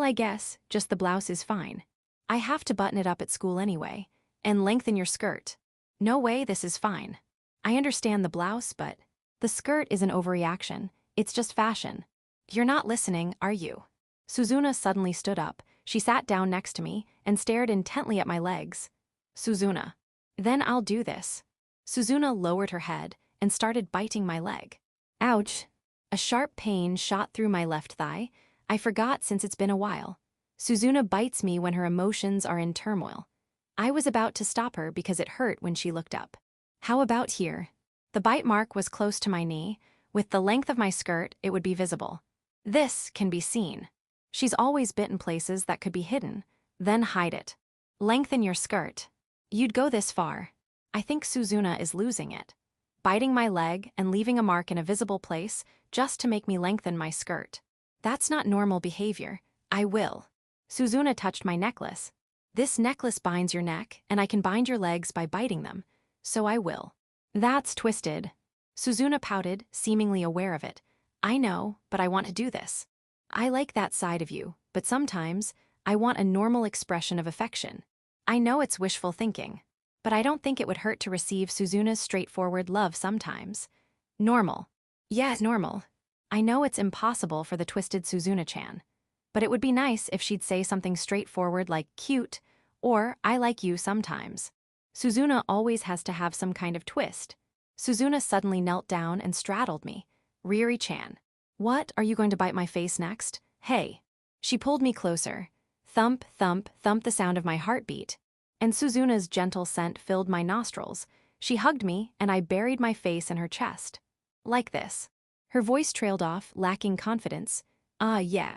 I guess just the blouse is fine. I have to button it up at school anyway, and lengthen your skirt. No way, this is fine. I understand the blouse, but the skirt is an overreaction. It's just fashion. You're not listening, are you? Suzuna suddenly stood up. She sat down next to me and stared intently at my legs. Suzuna. Then I'll do this. Suzuna lowered her head and started biting my leg. Ouch. A sharp pain shot through my left thigh. I forgot since it's been a while. Suzuna bites me when her emotions are in turmoil. I was about to stop her because it hurt when she looked up. How about here? The bite mark was close to my knee. With the length of my skirt, it would be visible. This can be seen. She's always bitten places that could be hidden, then hide it. Lengthen your skirt. You'd go this far. I think Suzuna is losing it. Biting my leg and leaving a mark in a visible place just to make me lengthen my skirt. That's not normal behavior. I will. Suzuna touched my necklace. This necklace binds your neck, and I can bind your legs by biting them, so I will. That's twisted. Suzuna pouted, seemingly aware of it. I know, but I want to do this. I like that side of you, but sometimes I want a normal expression of affection. I know it's wishful thinking, but I don't think it would hurt to receive Suzuna's straightforward love sometimes. Normal. Yes, normal. I know it's impossible for the twisted Suzuna-chan, but it would be nice if she'd say something straightforward like cute or I like you sometimes. Suzuna always has to have some kind of twist. Suzuna suddenly knelt down and straddled me. Riri-chan. What, are you going to bite my face next? Hey. She pulled me closer. Thump, thump, thump, the sound of my heartbeat. And Suzuna's gentle scent filled my nostrils. She hugged me, and I buried my face in her chest. Like this. Her voice trailed off, lacking confidence. Yeah.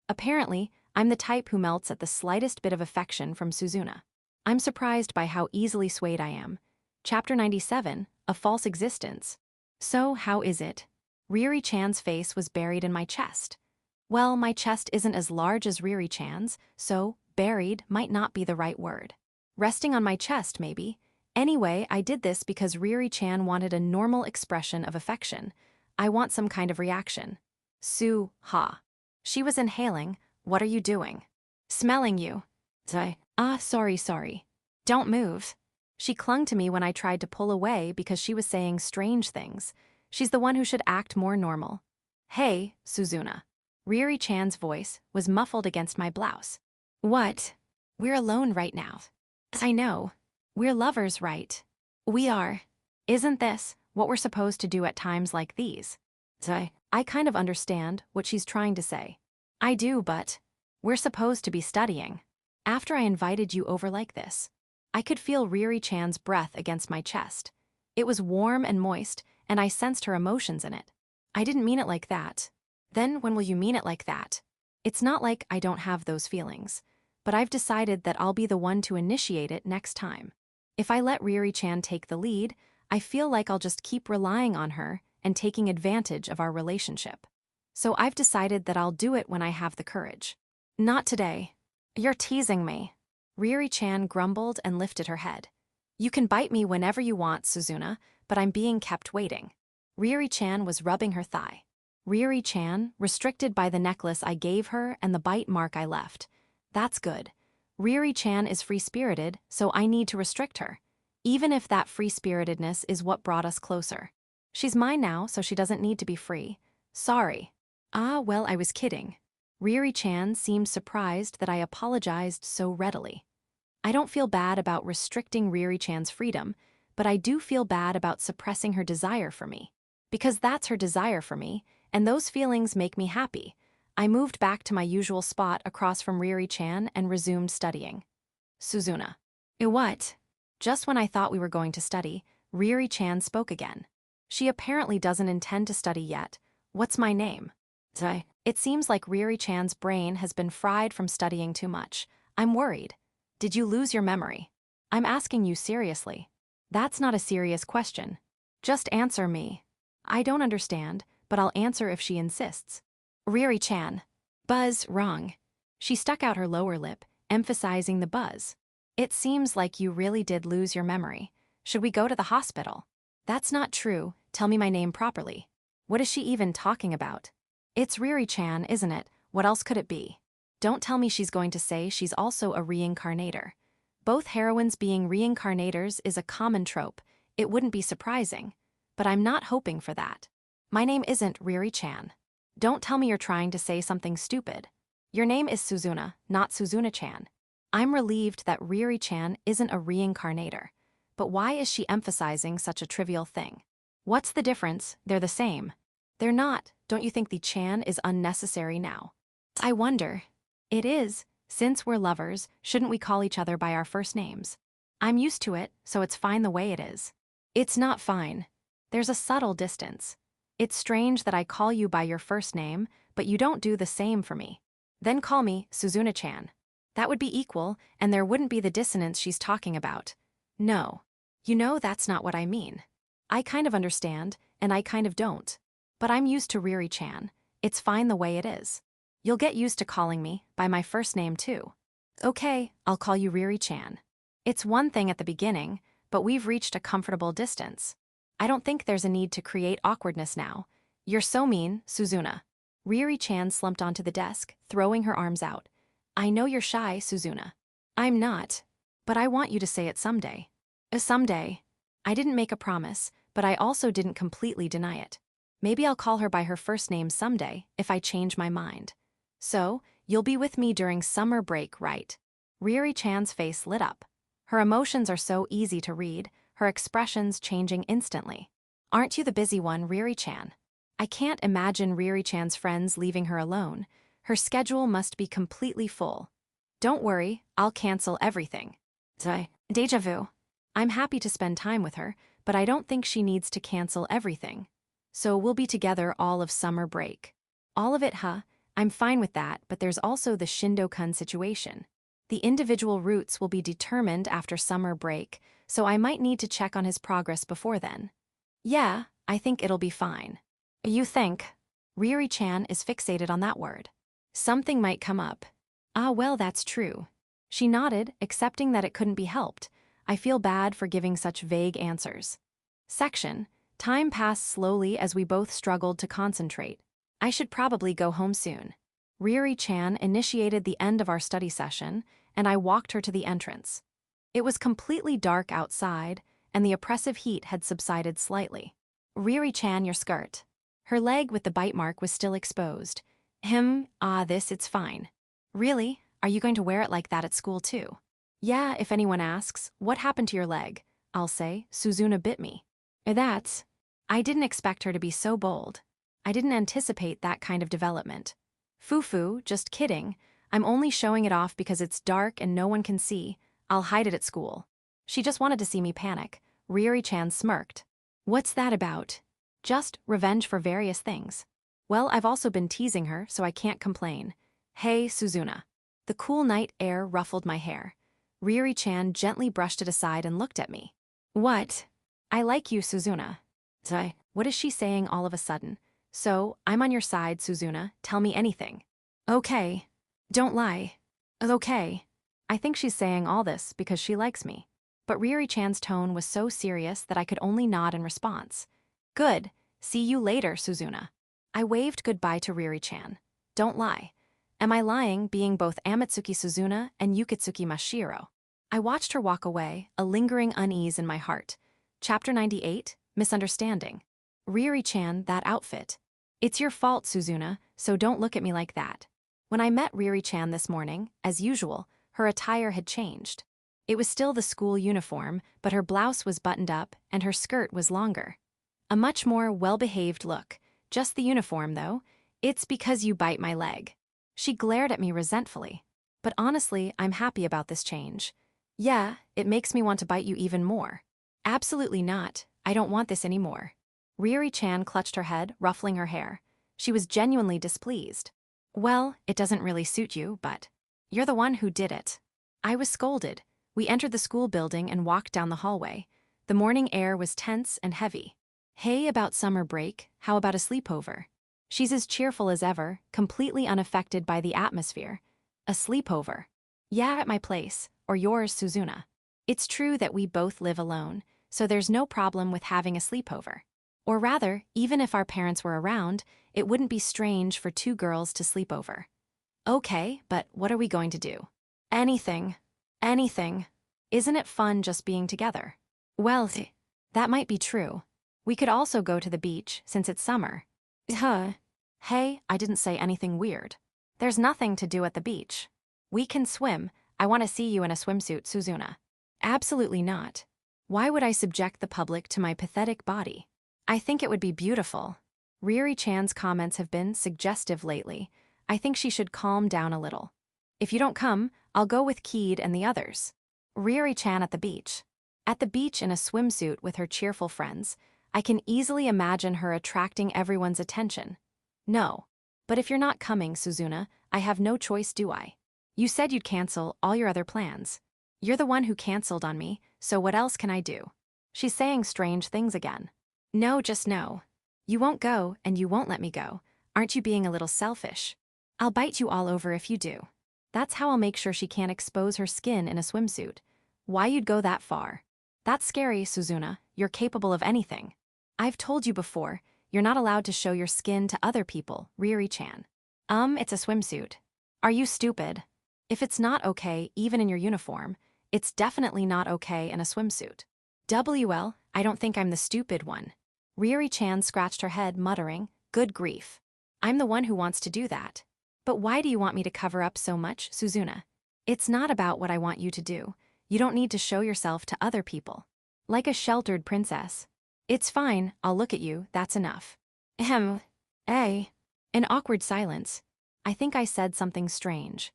Apparently, I'm the type who melts at the slightest bit of affection from Suzuna. I'm surprised by how easily swayed I am. Chapter 97, A False Existence. So, how is it? Riri-chan's face was buried in my chest. Well, my chest isn't as large as Riri-chan's, so buried might not be the right word. Resting on my chest, maybe. Anyway, I did this because Riri-chan wanted a normal expression of affection. I want some kind of reaction. Ha. She was inhaling. What are you doing? Smelling you. Sorry. Don't move. She clung to me when I tried to pull away because she was saying strange things. She's the one who should act more normal. Hey, Suzuna. Riri-chan's voice was muffled against my blouse. What? We're alone right now. I know. We're lovers, right? We are. Isn't this what we're supposed to do at times like these? I kind of understand what she's trying to say. I do, but we're supposed to be studying. After I invited you over like this, I could feel Riri-chan's breath against my chest. It was warm and moist, and I sensed her emotions in it. I didn't mean it like that. Then when will you mean it like that? It's not like I don't have those feelings, but I've decided that I'll be the one to initiate it next time. If I let Riri-chan take the lead, I feel like I'll just keep relying on her and taking advantage of our relationship. So I've decided that I'll do it when I have the courage. Not today. You're teasing me. Riri-chan grumbled and lifted her head. You can bite me whenever you want, Suzuna, but I'm being kept waiting. Riri-chan was rubbing her thigh. Riri-chan, restricted by the necklace I gave her and the bite mark I left. That's good. Riri-chan is free-spirited, so I need to restrict her, even if that free-spiritedness is what brought us closer. She's mine now, so she doesn't need to be free. Sorry. Well, I was kidding. Riri-chan seemed surprised that I apologized so readily. I don't feel bad about restricting Riri-chan's freedom, but I do feel bad about suppressing her desire for me. Because that's her desire for me, and those feelings make me happy. I moved back to my usual spot across from Riri-chan and resumed studying. Suzuna. What? Just when I thought we were going to study, Riri-chan spoke again. She apparently doesn't intend to study yet. What's my name? It seems like Riri-chan's brain has been fried from studying too much. I'm worried. Did you lose your memory? I'm asking you seriously. That's not a serious question. Just answer me. I don't understand, but I'll answer if she insists. Riri-chan. Buzz, wrong. She stuck out her lower lip, emphasizing the buzz. It seems like you really did lose your memory. Should we go to the hospital? That's not true. Tell me my name properly. What is she even talking about? It's Riri-chan, isn't it? What else could it be? Don't tell me she's going to say she's also a reincarnator. Both heroines being reincarnators is a common trope. It wouldn't be surprising. But I'm not hoping for that. My name isn't Riri-chan. Don't tell me you're trying to say something stupid. Your name is Suzuna, not Suzuna-chan. I'm relieved that Riri-chan isn't a reincarnator. But why is she emphasizing such a trivial thing? What's the difference? They're the same. They're not. Don't you think the chan is unnecessary now? I wonder. It is. Since we're lovers, shouldn't we call each other by our first names? I'm used to it, so it's fine the way it is. It's not fine. There's a subtle distance. It's strange that I call you by your first name, but you don't do the same for me. Then call me Suzuna-chan. That would be equal, and there wouldn't be the dissonance she's talking about. No. You know that's not what I mean. I kind of understand, and I kind of don't. But I'm used to Riri-chan. It's fine the way it is. You'll get used to calling me by my first name too. Okay, I'll call you Riri-chan. It's one thing at the beginning, but we've reached a comfortable distance. I don't think there's a need to create awkwardness now. You're so mean, Suzuna. Riri-chan slumped onto the desk, throwing her arms out. I know you're shy, Suzuna. I'm not. But I want you to say it someday. Someday. I didn't make a promise, but I also didn't completely deny it. Maybe I'll call her by her first name someday, if I change my mind. So, you'll be with me during summer break, right? Riri-chan's face lit up. Her emotions are so easy to read, her expressions changing instantly. Aren't you the busy one, Riri-chan? I can't imagine Riri-chan's friends leaving her alone. Her schedule must be completely full. Don't worry, I'll cancel everything. Deja vu. I'm happy to spend time with her, but I don't think she needs to cancel everything. So we'll be together all of summer break. All of it, huh? I'm fine with that, but there's also the Shindo-kun situation. The individual routes will be determined after summer break, so I might need to check on his progress before then. Yeah, I think it'll be fine. You think? Riri-chan is fixated on that word. Something might come up. Well, that's true. She nodded, accepting that it couldn't be helped. I feel bad for giving such vague answers. Section. Time passed slowly as we both struggled to concentrate. I should probably go home soon. Ryuri-chan initiated the end of our study session, and I walked her to the entrance. It was completely dark outside, and the oppressive heat had subsided slightly. Ryuri-chan, your skirt. Her leg with the bite mark was still exposed. It's fine. Really? Are you going to wear it like that at school too? Yeah, if anyone asks, what happened to your leg? I'll say, Suzuna bit me. I didn't expect her to be so bold. I didn't anticipate that kind of development. Foo-foo, just kidding. I'm only showing it off because it's dark and no one can see. I'll hide it at school. She just wanted to see me panic. Ryuri-chan smirked. What's that about? Just revenge for various things. Well, I've also been teasing her, so I can't complain. Hey, Suzuna. The cool night air ruffled my hair. Ryuri-chan gently brushed it aside and looked at me. What? I like you, Suzuna. What is she saying all of a sudden? So, I'm on your side, Suzuna. Tell me anything. Okay. Don't lie. Okay. I think she's saying all this because she likes me. But Ryuri-chan's tone was so serious that I could only nod in response. Good. See you later, Suzuna. I waved goodbye to Ryuri-chan. Don't lie. Am I lying, being both Amatsuki Suzuna and Yukitsuki Mashiro? I watched her walk away, a lingering unease in my heart. Chapter 98, Misunderstanding. Ryuri-chan, that outfit. It's your fault, Suzuna, so don't look at me like that. When I met Ryuri-chan this morning, as usual, her attire had changed. It was still the school uniform, but her blouse was buttoned up and her skirt was longer. A much more well-behaved look. Just the uniform, though. It's because you bite my leg. She glared at me resentfully. But honestly, I'm happy about this change. Yeah, it makes me want to bite you even more. Absolutely not. I don't want this anymore. Ryuri-chan clutched her head, ruffling her hair. She was genuinely displeased. Well, it doesn't really suit you, but you're the one who did it. I was scolded. We entered the school building and walked down the hallway. The morning air was tense and heavy. Hey, about summer break, how about a sleepover? She's as cheerful as ever, completely unaffected by the atmosphere. A sleepover. Yeah, at my place, or yours, Suzuna. It's true that we both live alone, so there's no problem with having a sleepover. Or rather, even if our parents were around, it wouldn't be strange for two girls to sleep over. Okay, but what are we going to do? Anything. Anything. Isn't it fun just being together? Well, that might be true. We could also go to the beach, since it's summer. Hey, I didn't say anything weird. There's nothing to do at the beach. We can swim. I want to see you in a swimsuit, Suzuna. Absolutely not. Why would I subject the public to my pathetic body? I think it would be beautiful. Ryuri-chan's comments have been suggestive lately. I think she should calm down a little. If you don't come, I'll go with Keed and the others. Ryuri-chan at the beach. At the beach in a swimsuit with her cheerful friends, I can easily imagine her attracting everyone's attention. No. But if you're not coming, Suzuna, I have no choice, do I? You said you'd cancel all your other plans. You're the one who canceled on me, so what else can I do? She's saying strange things again. No, just no. You won't go, and you won't let me go. Aren't you being a little selfish? I'll bite you all over if you do. That's how I'll make sure she can't expose her skin in a swimsuit. Why you'd go that far? That's scary, Suzuna. You're capable of anything. I've told you before, you're not allowed to show your skin to other people, Ryuri-chan. It's a swimsuit. Are you stupid? If it's not okay, even in your uniform, it's definitely not okay in a swimsuit. I don't think I'm the stupid one. Ryuri-chan scratched her head, muttering, good grief. I'm the one who wants to do that. But why do you want me to cover up so much, Suzuna? It's not about what I want you to do. You don't need to show yourself to other people. Like a sheltered princess. It's fine, I'll look at you, that's enough. An awkward silence. I think I said something strange.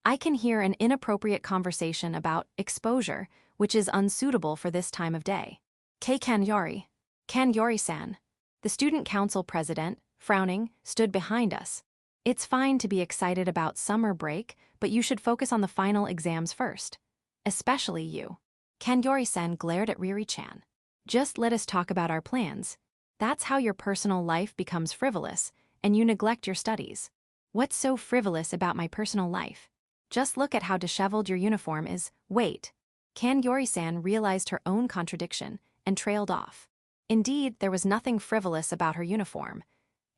I can hear an inappropriate conversation about exposure, which is unsuitable for this time of day. Kanyori-san. The student council president, frowning, stood behind us. It's fine to be excited about summer break, but you should focus on the final exams first. Especially you. Kanyori-san glared at Ryuri-chan. Just let us talk about our plans. That's how your personal life becomes frivolous, and you neglect your studies. What's so frivolous about my personal life? Just look at how disheveled your uniform is. Wait. Kanyori-san realized her own contradiction and trailed off. Indeed, there was nothing frivolous about her uniform.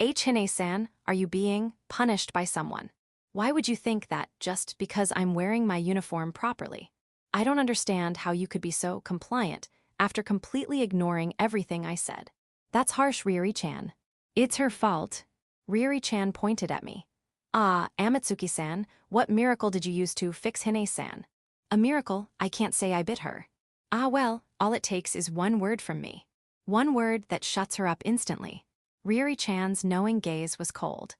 Hine-san, are you being punished by someone? Why would you think that just because I'm wearing my uniform properly? I don't understand how you could be so compliant after completely ignoring everything I said. That's harsh, Ryuri-chan. It's her fault. Ryuri-chan pointed at me. Ah, Amatsuki-san, what miracle did you use to fix Hine-san? A miracle? I can't say I bit her. Ah well, all it takes is one word from me. One word that shuts her up instantly. Ryuri-chan's knowing gaze was cold.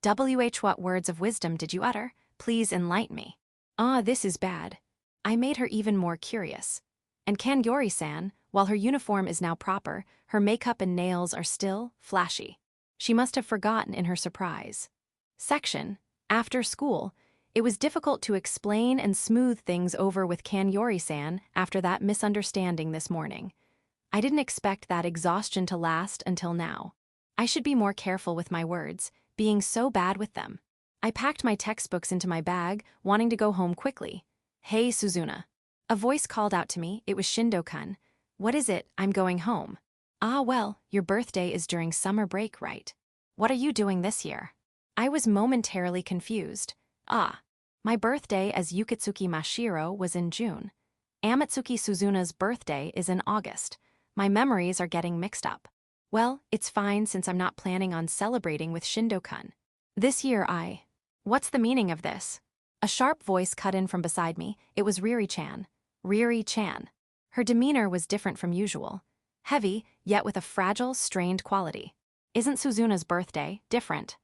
What words of wisdom did you utter? Please enlighten me. Ah, this is bad. I made her even more curious. And Kangori-san, while her uniform is now proper, her makeup and nails are still flashy. She must have forgotten in her surprise. Section, after school, it was difficult to explain and smooth things over with Kangori-san after that misunderstanding this morning. I didn't expect that exhaustion to last until now. I should be more careful with my words, being so bad with them. I packed my textbooks into my bag, wanting to go home quickly. Hey, Suzuna. A voice called out to me. It was Shindo-kun. What is it? I'm going home. Ah well, your birthday is during summer break, right? What are you doing this year? I was momentarily confused. Ah. My birthday as Yukitsuki Mashiro was in June. Amatsuki Suzuna's birthday is in August. My memories are getting mixed up. Well, it's fine since I'm not planning on celebrating with Shindo-kun. This year What's the meaning of this? A sharp voice cut in from beside me. It was Ryuri-chan. Ryuri-chan. Her demeanor was different from usual. Heavy, yet with a fragile, strained quality. Isn't Suzuna's birthday different?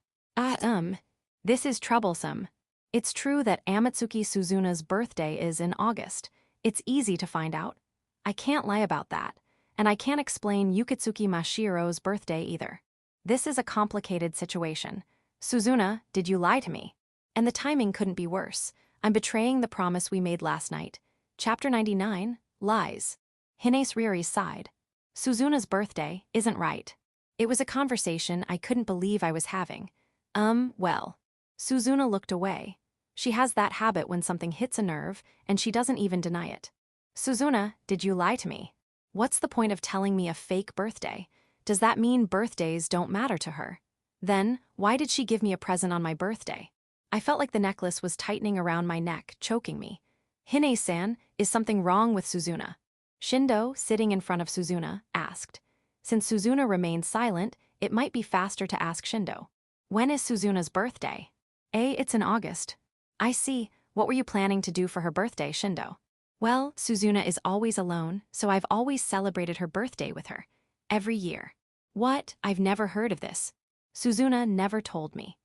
This is troublesome. It's true that Amatsuki Suzuna's birthday is in August. It's easy to find out. I can't lie about that. And I can't explain Yukitsuki Mashiro's birthday either. This is a complicated situation. Suzuna, did you lie to me? And the timing couldn't be worse. I'm betraying the promise we made last night. Chapter 99, Lies. Hines Ryuri sighed. Suzuna's birthday isn't right. It was a conversation I couldn't believe I was having. Well. Suzuna looked away. She has that habit when something hits a nerve, and she doesn't even deny it. Suzuna, did you lie to me? What's the point of telling me a fake birthday? Does that mean birthdays don't matter to her? Then, why did she give me a present on my birthday? I felt like the necklace was tightening around my neck, choking me. Hine-san, is something wrong with Suzuna? Shindo, sitting in front of Suzuna, asked. Since Suzuna remained silent, it might be faster to ask Shindo. When is Suzuna's birthday? It's in August. I see. What were you planning to do for her birthday, Shindo? Well, Suzuna is always alone, so I've always celebrated her birthday with her. Every year. What? I've never heard of this. Suzuna never told me.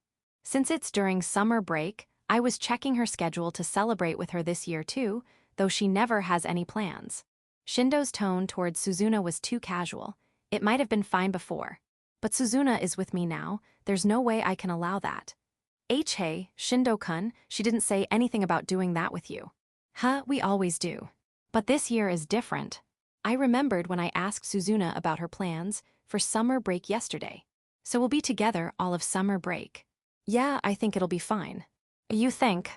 Since it's during summer break, I was checking her schedule to celebrate with her this year too, though she never has any plans. Shindo's tone towards Suzuna was too casual. It might have been fine before. But Suzuna is with me now, there's no way I can allow that. Hey, Shindo-kun, she didn't say anything about doing that with you. We always do. But this year is different. I remembered when I asked Suzuna about her plans for summer break yesterday. So we'll be together all of summer break. Yeah, I think it'll be fine. You think?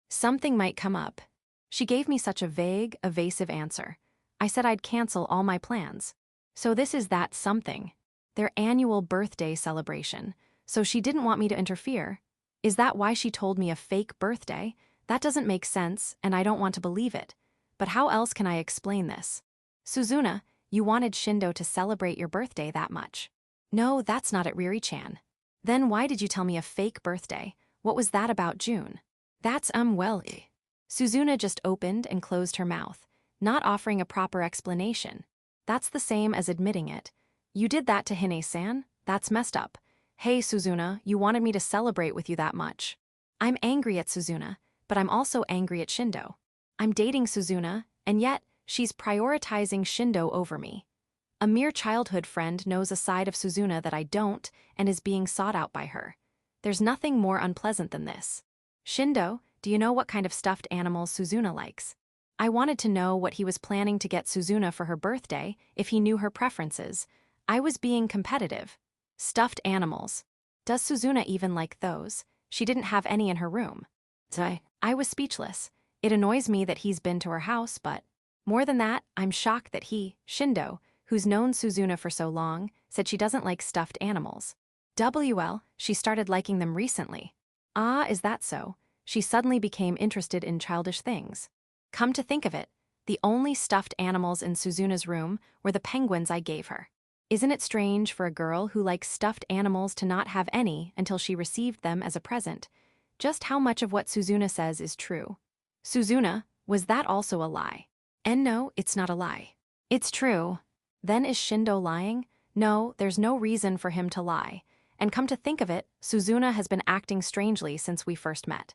Something might come up. She gave me such a vague, evasive answer. I said I'd cancel all my plans. So this is that something. Their annual birthday celebration. So she didn't want me to interfere. Is that why she told me a fake birthday? That doesn't make sense, and I don't want to believe it. But how else can I explain this? Suzuna, you wanted Shindo to celebrate your birthday that much. No, that's not at Ryuri-chan. Then why did you tell me a fake birthday? What was that about June? That's well. Suzuna just opened and closed her mouth, not offering a proper explanation. That's the same as admitting it. You did that to Hine-san? That's messed up. Hey, Suzuna, you wanted me to celebrate with you that much. I'm angry at Suzuna, but I'm also angry at Shindo. I'm dating Suzuna, and yet, she's prioritizing Shindo over me. A mere childhood friend knows a side of Suzuna that I don't and is being sought out by her. There's nothing more unpleasant than this. Shindo, do you know what kind of stuffed animals Suzuna likes? I wanted to know what he was planning to get Suzuna for her birthday, if he knew her preferences. I was being competitive. Stuffed animals. Does Suzuna even like those? She didn't have any in her room. I was speechless. It annoys me that he's been to her house, but more than that, I'm shocked that he, Shindo, who's known Suzuna for so long, said she doesn't like stuffed animals. She started liking them recently. Ah, is that so? She suddenly became interested in childish things. Come to think of it, the only stuffed animals in Suzuna's room were the penguins I gave her. Isn't it strange for a girl who likes stuffed animals to not have any until she received them as a present? Just how much of what Suzuna says is true? Suzuna, was that also a lie? And no, it's not a lie. It's true. Then is Shindo lying? No, there's no reason for him to lie. And come to think of it, Suzuna has been acting strangely since we first met.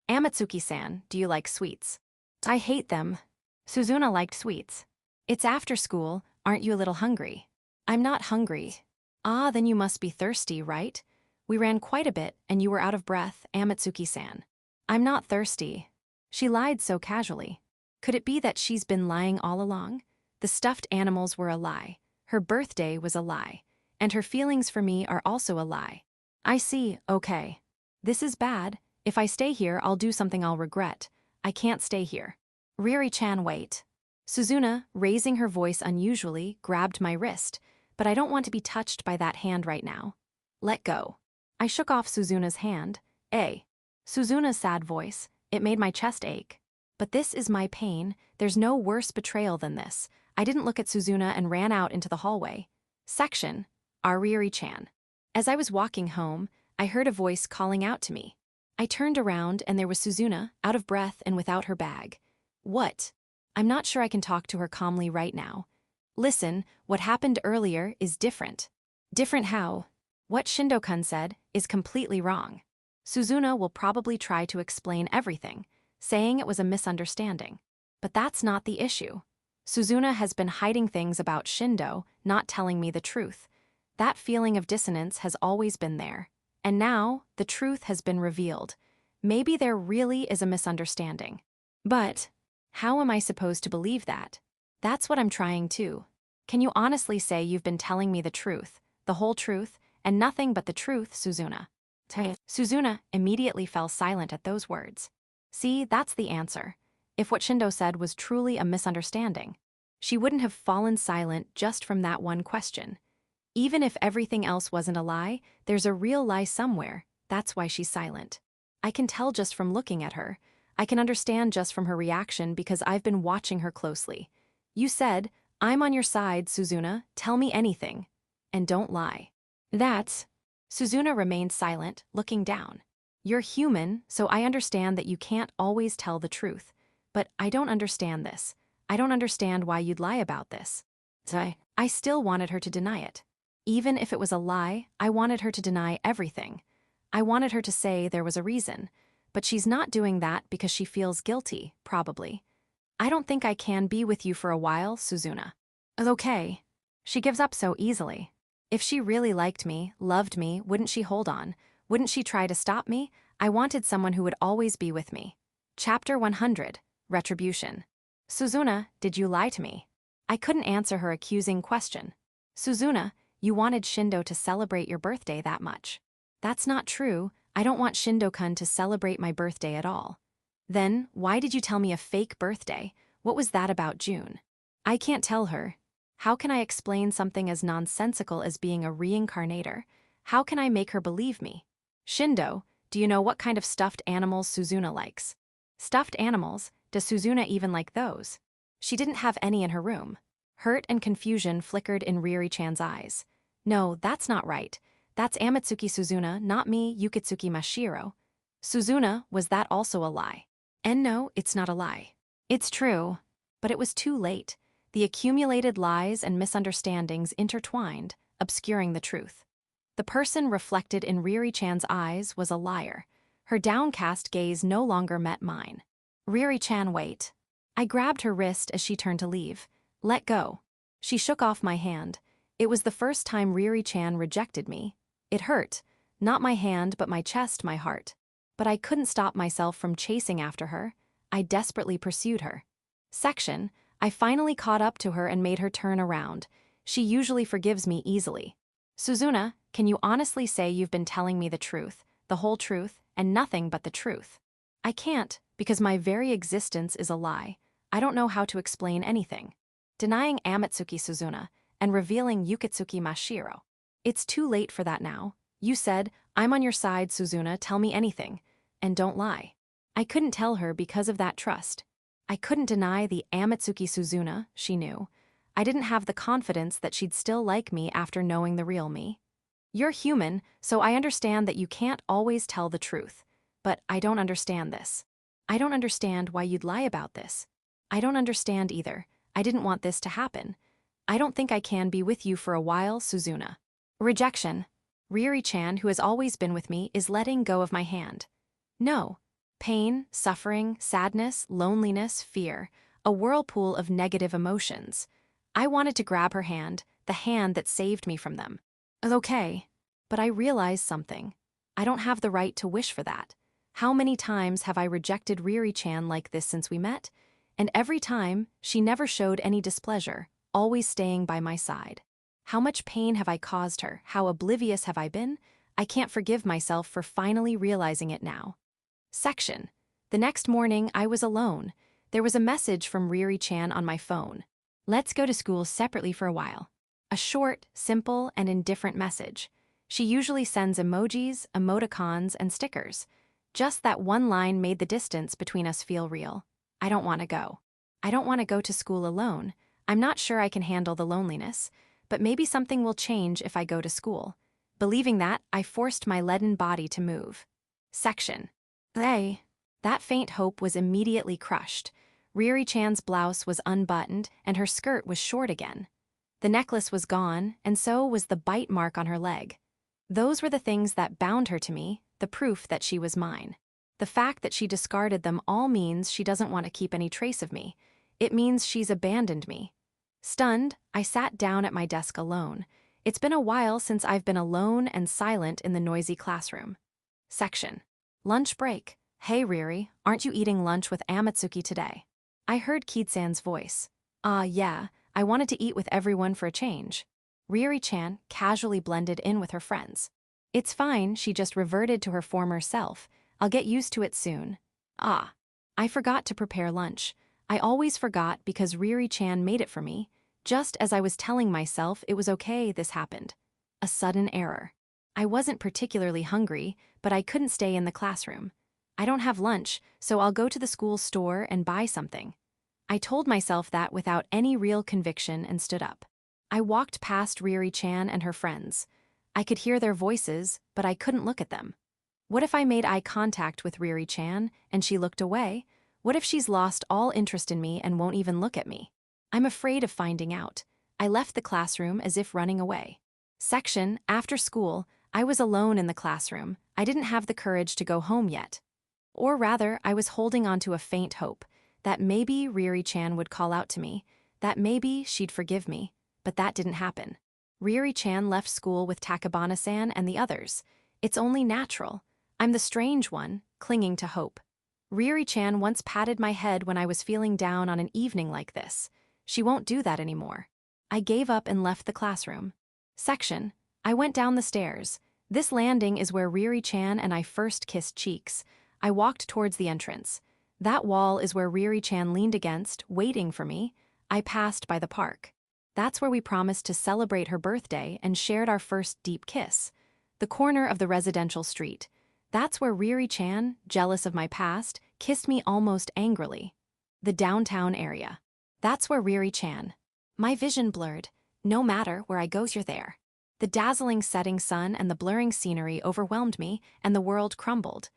Amatsuki-san, do you like sweets? I hate them. Suzuna liked sweets. It's after school, aren't you a little hungry? I'm not hungry. Ah, then you must be thirsty, right? We ran quite a bit, and you were out of breath, Amatsuki-san. I'm not thirsty. She lied so casually. Could it be that she's been lying all along? The stuffed animals were a lie. Her birthday was a lie. And her feelings for me are also a lie. I see, okay. This is bad. If I stay here, I'll do something I'll regret. I can't stay here. Riri-chan, wait. Suzuna, raising her voice unusually, grabbed my wrist, but I don't want to be touched by that hand right now. Let go. I shook off Suzuna's hand. Suzuna's sad voice, it made my chest ache. But this is my pain, there's no worse betrayal than this. I didn't look at Suzuna and ran out into the hallway. Section, Riri-chan. As I was walking home, I heard a voice calling out to me. I turned around and there was Suzuna, out of breath and without her bag. What? I'm not sure I can talk to her calmly right now. Listen, what happened earlier is different. Different how? What Shindo-kun said is completely wrong. Suzuna will probably try to explain everything, saying it was a misunderstanding. But that's not the issue. Suzuna has been hiding things about Shindo, not telling me the truth. That feeling of dissonance has always been there. And now, the truth has been revealed. Maybe there really is a misunderstanding. But how am I supposed to believe that? That's what I'm trying to. Can you honestly say you've been telling me the truth, the whole truth, and nothing but the truth, Suzuna? Suzuna immediately fell silent at those words. See, that's the answer. If what Shindo said was truly a misunderstanding, she wouldn't have fallen silent just from that one question. Even if everything else wasn't a lie, there's a real lie somewhere. That's why she's silent. I can tell just from looking at her. I can understand just from her reaction because I've been watching her closely. You said, I'm on your side, Suzuna, tell me anything. And don't lie. That's... Suzuna remained silent, looking down. You're human, so I understand that you can't always tell the truth. But I don't understand this. I don't understand why you'd lie about this. I still wanted her to deny it. Even if it was a lie, I wanted her to deny everything. I wanted her to say there was a reason. But she's not doing that because she feels guilty, probably. I don't think I can be with you for a while, Suzuna. Okay. She gives up so easily. If she really liked me, loved me, wouldn't she hold on? Wouldn't she try to stop me? I wanted someone who would always be with me. Chapter 100, Retribution. Suzuna, did you lie to me? I couldn't answer her accusing question. Suzuna, you wanted Shindo to celebrate your birthday that much. That's not true. I don't want Shindo-kun to celebrate my birthday at all. Then, why did you tell me a fake birthday? What was that about June? I can't tell her. How can I explain something as nonsensical as being a reincarnator? How can I make her believe me? Shindo, do you know what kind of stuffed animals Suzuna likes? Stuffed animals? Does Suzuna even like those? She didn't have any in her room. Hurt and confusion flickered in Riri-chan's eyes. No, that's not right. That's Amatsuki Suzuna, not me, Yukitsuki Mashiro. Suzuna, was that also a lie? And no, it's not a lie. It's true. But it was too late. The accumulated lies and misunderstandings intertwined, obscuring the truth. The person reflected in Riri-chan's eyes was a liar. Her downcast gaze no longer met mine. Riri-chan, wait. I grabbed her wrist as she turned to leave. Let go. She shook off my hand. It was the first time Riri-chan rejected me. It hurt. Not my hand, but my chest, my heart. But I couldn't stop myself from chasing after her. I desperately pursued her. Section, I finally caught up to her and made her turn around. She usually forgives me easily. Suzuna, can you honestly say you've been telling me the truth, the whole truth, and nothing but the truth? I can't, because my very existence is a lie. I don't know how to explain anything. Denying Amatsuki Suzuna and revealing Yukitsuki Mashiro. It's too late for that now. You said, I'm on your side, Suzuna, tell me anything. And don't lie. I couldn't tell her because of that trust. I couldn't deny the Amatsuki Suzuna, she knew. I didn't have the confidence that she'd still like me after knowing the real me. You're human, so I understand that you can't always tell the truth. But I don't understand this. I don't understand why you'd lie about this. I don't understand either. I didn't want this to happen. I don't think I can be with you for a while, Suzuna. Rejection. Ryuri-chan, who has always been with me, is letting go of my hand. No. Pain, suffering, sadness, loneliness, fear. A whirlpool of negative emotions. I wanted to grab her hand, the hand that saved me from them. Okay. But I realized something. I don't have the right to wish for that. How many times have I rejected Ryuri-chan like this since we met? And every time, she never showed any displeasure, always staying by my side. How much pain have I caused her? How oblivious have I been? I can't forgive myself for finally realizing it now. Section. The next morning, I was alone. There was a message from Ryuri-chan on my phone. Let's go to school separately for a while. A short, simple, and indifferent message. She usually sends emojis, emoticons, and stickers. Just that one line made the distance between us feel real. I don't want to go. I don't want to go to school alone. I'm not sure I can handle the loneliness, but maybe something will change if I go to school. Believing that, I forced my leaden body to move. Section. That faint hope was immediately crushed. Ryuri-chan's blouse was unbuttoned, and her skirt was short again. The necklace was gone, and so was the bite mark on her leg. Those were the things that bound her to me, the proof that she was mine. The fact that she discarded them all means she doesn't want to keep any trace of me. It means she's abandoned me. Stunned, I sat down at my desk alone. It's been a while since I've been alone and silent in the noisy classroom. Section. Lunch break. Hey Ryuri, aren't you eating lunch with Amatsuki today? I heard Kid-san's voice. Yeah, I wanted to eat with everyone for a change. Ryuri-chan casually blended in with her friends. It's fine, she just reverted to her former self. I'll get used to it soon. I forgot to prepare lunch. I always forgot because Ryuri-chan made it for me. Just as I was telling myself it was okay, this happened. A sudden error. I wasn't particularly hungry, but I couldn't stay in the classroom. I don't have lunch, so I'll go to the school store and buy something. I told myself that without any real conviction and stood up. I walked past Ryuri-chan and her friends. I could hear their voices, but I couldn't look at them. What if I made eye contact with Ryuri-chan and she looked away? What if she's lost all interest in me and won't even look at me? I'm afraid of finding out. I left the classroom as if running away. Section. After school, I was alone in the classroom. I didn't have the courage to go home yet. Or rather, I was holding on to a faint hope that maybe Ryuri-chan would call out to me, that maybe she'd forgive me, but that didn't happen. Ryuri-chan left school with Takabana-san and the others. It's only natural. I'm the strange one, clinging to hope. Ryuri-chan once patted my head when I was feeling down on an evening like this. She won't do that anymore. I gave up and left the classroom. Section. I went down the stairs. This landing is where Ryuri-chan and I first kissed cheeks. I walked towards the entrance. That wall is where Ryuri-chan leaned against, waiting for me. I passed by the park. That's where we promised to celebrate her birthday and shared our first deep kiss. The corner of the residential street. That's where Ryuri-chan, jealous of my past, kissed me almost angrily. The downtown area. That's where Ryuri-chan. My vision blurred. No matter where I go, you're there. The dazzling setting sun and the blurring scenery overwhelmed me, and the world crumbled.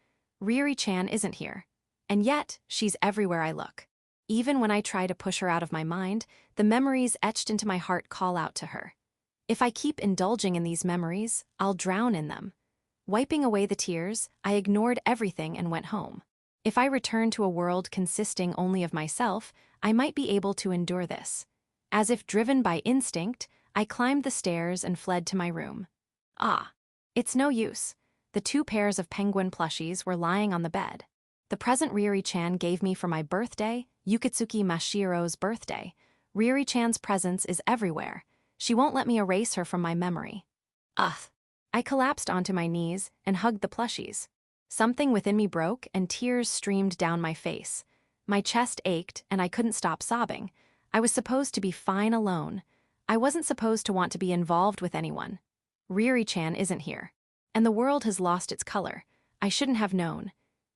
Ryuri-chan isn't here. And yet, she's everywhere I look. Even when I try to push her out of my mind, the memories etched into my heart call out to her. If I keep indulging in these memories, I'll drown in them. Wiping away the tears, I ignored everything and went home. If I returned to a world consisting only of myself, I might be able to endure this. As if driven by instinct, I climbed the stairs and fled to my room. It's no use. The 2 pairs of penguin plushies were lying on the bed. The present Ryuri-chan gave me for my birthday, Yukitsuki Mashiro's birthday. Ryuri-chan's presence is everywhere. She won't let me erase her from my memory. I collapsed onto my knees and hugged the plushies. Something within me broke and tears streamed down my face. My chest ached and I couldn't stop sobbing. I was supposed to be fine alone. I wasn't supposed to want to be involved with anyone. Ryuri-chan isn't here. And the world has lost its color. I shouldn't have known.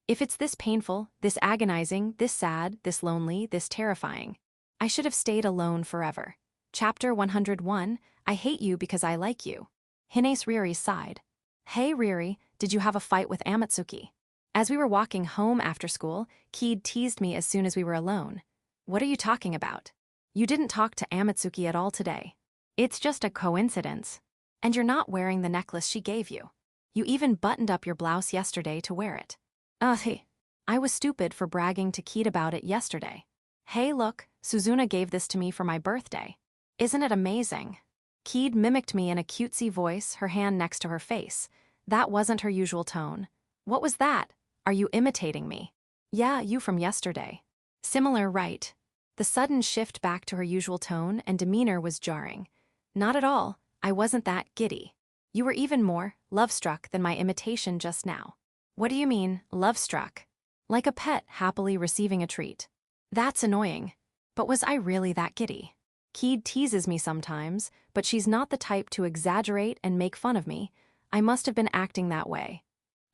If it's this painful, this agonizing, this sad, this lonely, this terrifying, I should have stayed alone forever. Chapter 101, I hate you because I like you. Hines Riri sighed. Hey Riri, did you have a fight with Amatsuki? As we were walking home after school, Keed teased me as soon as we were alone. What are you talking about? You didn't talk to Amatsuki at all today. It's just a coincidence. And you're not wearing the necklace she gave you. You even buttoned up your blouse yesterday to wear it. Hey. I was stupid for bragging to Keed about it yesterday. Hey look, Suzuna gave this to me for my birthday. Isn't it amazing? Keed mimicked me in a cutesy voice, her hand next to her face. That wasn't her usual tone. What was that? Are you imitating me? Yeah, you from yesterday. Similar, right? The sudden shift back to her usual tone and demeanor was jarring. Not at all, I wasn't that giddy. You were even more love-struck than my imitation just now. What do you mean, love-struck? Like a pet happily receiving a treat. That's annoying. But was I really that giddy? Keed teases me sometimes, but she's not the type to exaggerate and make fun of me. I must have been acting that way.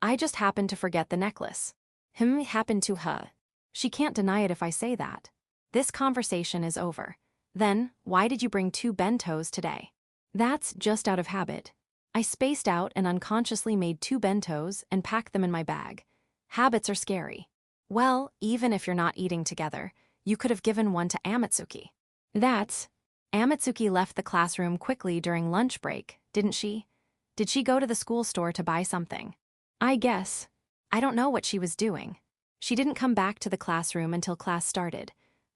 I just happened to forget the necklace. Happened to her. She can't deny it if I say that. This conversation is over. Then, why did you bring 2 bentos today? That's just out of habit. I spaced out and unconsciously made 2 bentos and packed them in my bag. Habits are scary. Well, even if you're not eating together, you could have given one to Amatsuki. Amatsuki left the classroom quickly during lunch break, didn't she? Did she go to the school store to buy something? I guess. I don't know what she was doing. She didn't come back to the classroom until class started.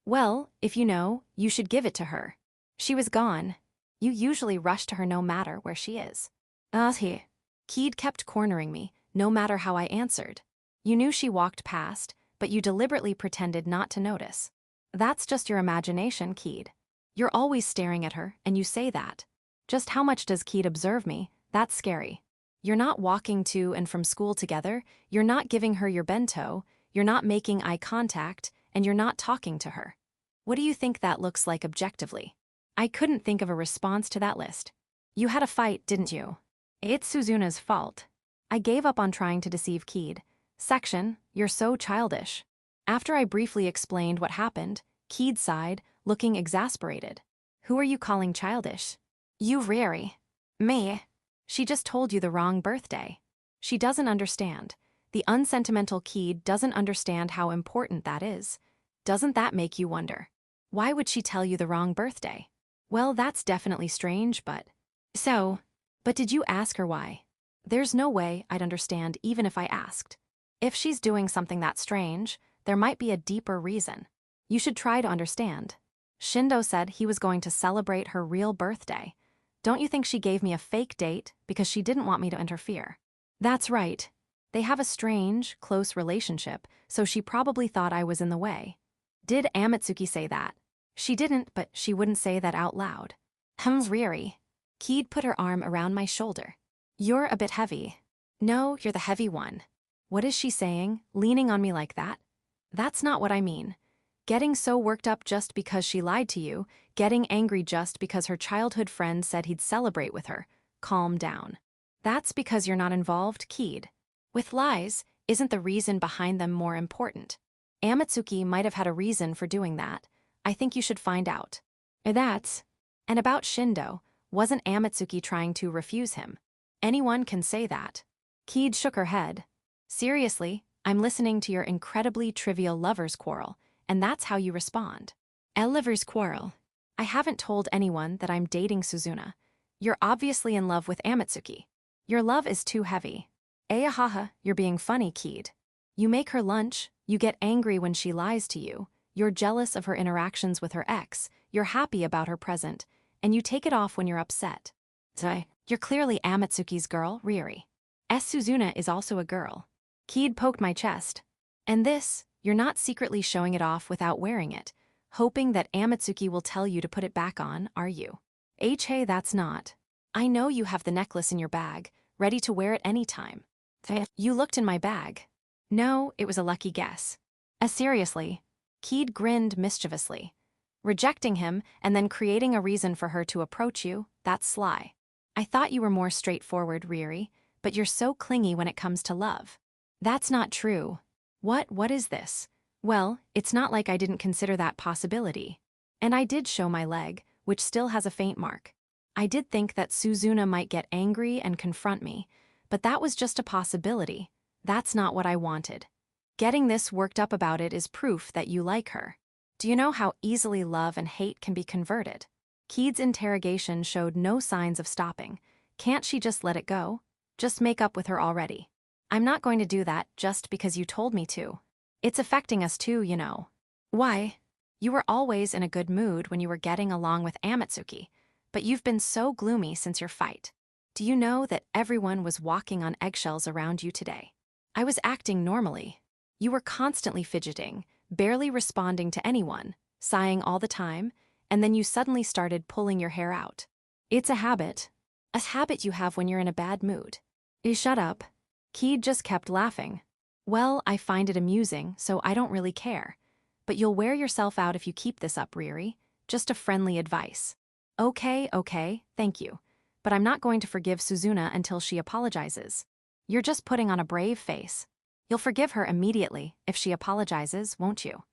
Well, if you know, you should give it to her. She was gone. You usually rush to her no matter where she is. Here. Keed kept cornering me, no matter how I answered. You knew she walked past, but you deliberately pretended not to notice. That's just your imagination, Keed. You're always staring at her, and you say that. Just how much does Keed observe me? That's scary. You're not walking to and from school together, you're not giving her your bento, you're not making eye contact, and you're not talking to her. What do you think that looks like objectively? I couldn't think of a response to that list. You had a fight, didn't you? It's Suzuna's fault. I gave up on trying to deceive Keed. Section, you're so childish. After I briefly explained what happened, Keed sighed, looking exasperated. Who are you calling childish? You Riri. Me. She just told you the wrong birthday. She doesn't understand. The unsentimental Keed doesn't understand how important that is. Doesn't that make you wonder? Why would she tell you the wrong birthday? Well, that's definitely strange, but did you ask her why? There's no way I'd understand even if I asked. If she's doing something that strange, there might be a deeper reason. You should try to understand. Shindo said he was going to celebrate her real birthday. Don't you think she gave me a fake date because she didn't want me to interfere? That's right. They have a strange, close relationship, so she probably thought I was in the way. Did Amatsuki say that? She didn't, but she wouldn't say that out loud. Riri. Keed put her arm around my shoulder. You're a bit heavy. No, you're the heavy one. What is she saying, leaning on me like that? That's not what I mean. Getting so worked up just because she lied to you, getting angry just because her childhood friend said he'd celebrate with her. Calm down. That's because you're not involved, Keed. With lies, isn't the reason behind them more important? Amatsuki might have had a reason for doing that. I think you should find out. And about Shindo, wasn't Amatsuki trying to refuse him? Anyone can say that. Keed shook her head. Seriously, I'm listening to your incredibly trivial lover's quarrel, and that's how you respond. A lover's quarrel. I haven't told anyone that I'm dating Suzuna. You're obviously in love with Amatsuki. Your love is too heavy. Ayahaha, you're being funny, Keed. You make her lunch, you get angry when she lies to you, you're jealous of her interactions with her ex, you're happy about her present, and you take it off when you're upset. You're clearly Amatsuki's girl, Riri. Suzuna is also a girl. Keed poked my chest. And this, you're not secretly showing it off without wearing it, hoping that Amatsuki will tell you to put it back on, are you? Hey, that's not. I know you have the necklace in your bag, ready to wear it any time. You looked in my bag. No, it was a lucky guess. Seriously. Keed grinned mischievously. Rejecting him and then creating a reason for her to approach you, that's sly. I thought you were more straightforward, Riri. but you're so clingy when it comes to love. That's not true. What is this? Well, it's not like I didn't consider that possibility. And I did show my leg, which still has a faint mark. I did think that Suzuna might get angry and confront me, but that was just a possibility. That's not what I wanted. Getting this worked up about it is proof that you like her. Do you know how easily love and hate can be converted? Keed's interrogation showed no signs of stopping. Can't she just let it go? Just make up with her already. I'm not going to do that just because you told me to. It's affecting us too, you know. Why? You were always in a good mood when you were getting along with Amatsuki, but you've been so gloomy since your fight. Do you know that everyone was walking on eggshells around you today? I was acting normally. You were constantly fidgeting, barely responding to anyone, sighing all the time, and then you suddenly started pulling your hair out. It's a habit. A habit you have when you're in a bad mood. Shut up. Keed just kept laughing. Well, I find it amusing, so I don't really care. But you'll wear yourself out if you keep this up, Riri. Just a friendly advice. Okay, thank you. But I'm not going to forgive Suzuna until she apologizes. You're just putting on a brave face. You'll forgive her immediately if she apologizes, won't you?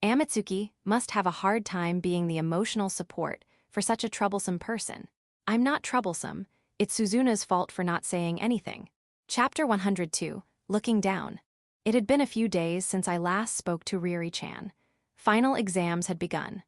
Amatsuki must have a hard time being the emotional support for such a troublesome person. I'm not troublesome. It's Suzuna's fault for not saying anything. Chapter 102, Looking Down. It had been a few days since I last spoke to Riri-chan. Final exams had begun.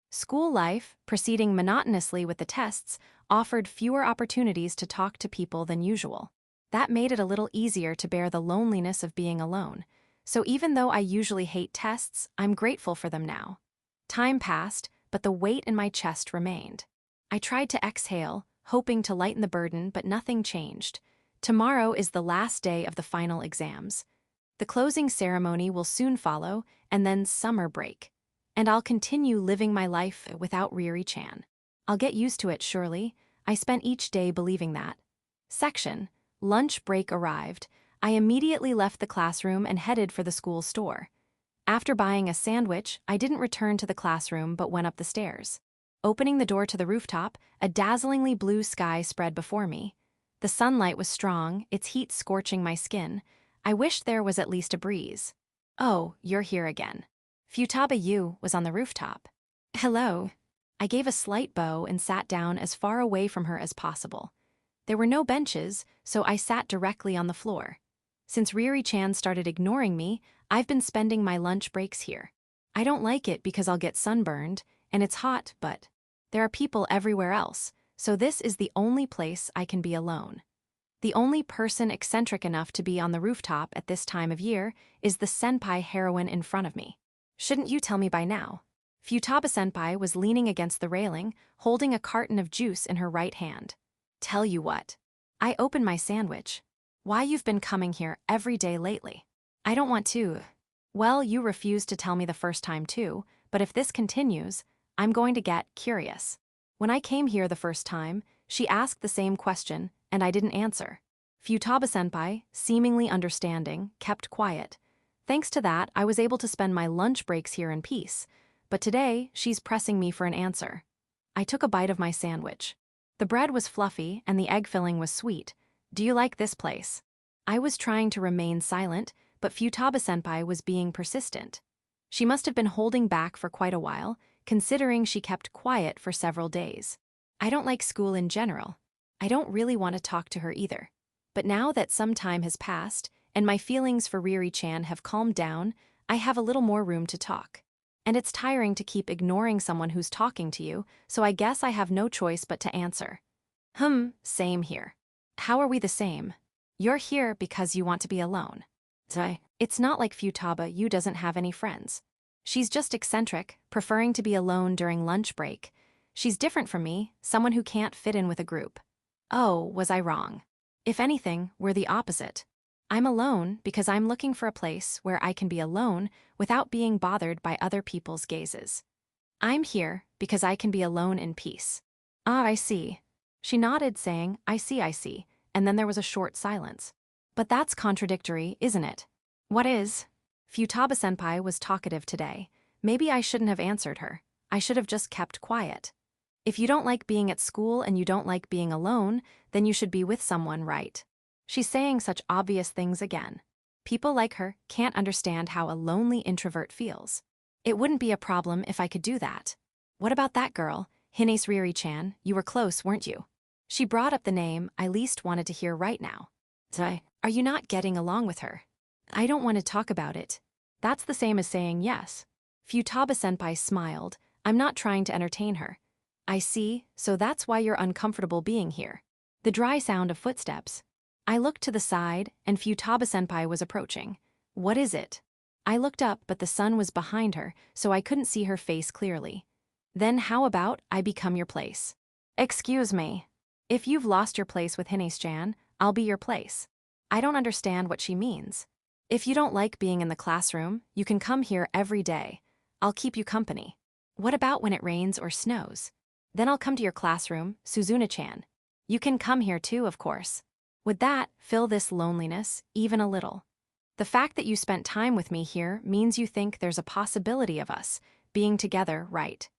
School life, proceeding monotonously with the tests, offered fewer opportunities to talk to people than usual. That made it a little easier to bear the loneliness of being alone. So even though I usually hate tests, I'm grateful for them now. Time passed, but the weight in my chest remained. I tried to exhale, hoping to lighten the burden, but nothing changed. Tomorrow is the last day of the final exams. The closing ceremony will soon follow, and then summer break. And I'll continue living my life without Riri-chan. I'll get used to it, surely. I spent each day believing that. Section. Lunch break arrived. I immediately left the classroom and headed for the school store. After buying a sandwich, I didn't return to the classroom but went up the stairs. Opening the door to the rooftop, a dazzlingly blue sky spread before me. The sunlight was strong, its heat scorching my skin. I wished there was at least a breeze. Oh, you're here again. Futaba Yu was on the rooftop. Hello. I gave a slight bow and sat down as far away from her as possible. There were no benches, so I sat directly on the floor. Since Riri-chan started ignoring me, I've been spending my lunch breaks here. I don't like it because I'll get sunburned, and it's hot, but there are people everywhere else, so this is the only place I can be alone. The only person eccentric enough to be on the rooftop at this time of year is the senpai heroine in front of me. Shouldn't you tell me by now? Futaba-senpai was leaning against the railing, holding a carton of juice in her right hand. Tell you what. I opened my sandwich. Why you've been coming here every day lately? I don't want to. Well, you refused to tell me the first time too, but if this continues, I'm going to get curious. When I came here the first time, she asked the same question, and I didn't answer. Futaba-senpai, seemingly understanding, kept quiet. Thanks to that, I was able to spend my lunch breaks here in peace, but today, she's pressing me for an answer. I took a bite of my sandwich. The bread was fluffy, and the egg filling was sweet. Do you like this place? I was trying to remain silent, but Futaba-senpai was being persistent. She must have been holding back for quite a while, considering she kept quiet for several days. I don't like school in general. I don't really want to talk to her either. But now that some time has passed, and my feelings for Riri-chan have calmed down, I have a little more room to talk. And it's tiring to keep ignoring someone who's talking to you, so I guess I have no choice but to answer. Same here. How are we the same? You're here because you want to be alone. It's not like Futaba Yu doesn't have any friends. She's just eccentric, preferring to be alone during lunch break. She's different from me, someone who can't fit in with a group. Oh, was I wrong? If anything, we're the opposite. I'm alone because I'm looking for a place where I can be alone without being bothered by other people's gazes. I'm here because I can be alone in peace. Ah, I see. She nodded, saying, I see, and then there was a short silence. But that's contradictory, isn't it? What is? Futaba-senpai was talkative today. Maybe I shouldn't have answered her. I should have just kept quiet. If you don't like being at school and you don't like being alone, then you should be with someone, right? She's saying such obvious things again. People like her can't understand how a lonely introvert feels. It wouldn't be a problem if I could do that. What about that girl, Hines Riri-chan? You were close, weren't you? She brought up the name I least wanted to hear right now. Are you not getting along with her? I don't want to talk about it. That's the same as saying yes. Futaba-senpai smiled. I'm not trying to entertain her. I see, so that's why you're uncomfortable being here. The dry sound of footsteps. I looked to the side, and Futaba-senpai was approaching. What is it? I looked up, but the sun was behind her, so I couldn't see her face clearly. Then how about I become your place? Excuse me. If you've lost your place with Hines-chan, I'll be your place. I don't understand what she means. If you don't like being in the classroom, you can come here every day. I'll keep you company. What about when it rains or snows? Then I'll come to your classroom, Suzuna-chan. You can come here too, of course. Would that fill this loneliness, even a little? The fact that you spent time with me here means you think there's a possibility of us being together, right?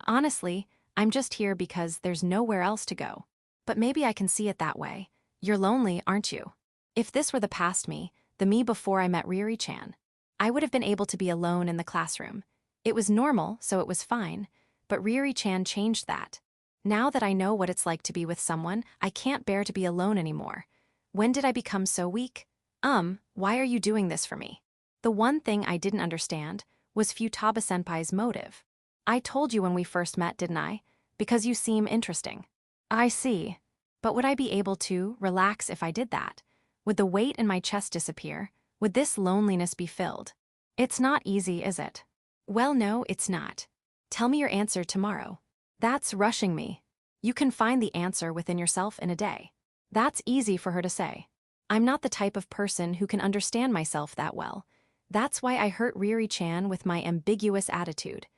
Honestly, I'm just here because there's nowhere else to go. But maybe I can see it that way. You're lonely, aren't you? If this were the past me, the me before I met Riri-chan, I would have been able to be alone in the classroom. It was normal, so it was fine, but Riri-chan changed that. Now that I know what it's like to be with someone, I can't bear to be alone anymore. When did I become so weak? Why are you doing this for me? The one thing I didn't understand was Futaba-senpai's motive. I told you when we first met, didn't I? Because you seem interesting. I see. But would I be able to relax if I did that? Would the weight in my chest disappear? Would this loneliness be filled? It's not easy, is it? Well, no, it's not. Tell me your answer tomorrow. That's rushing me. You can find the answer within yourself in a day. That's easy for her to say. I'm not the type of person who can understand myself that well. That's why I hurt Riri-chan with my ambiguous attitude.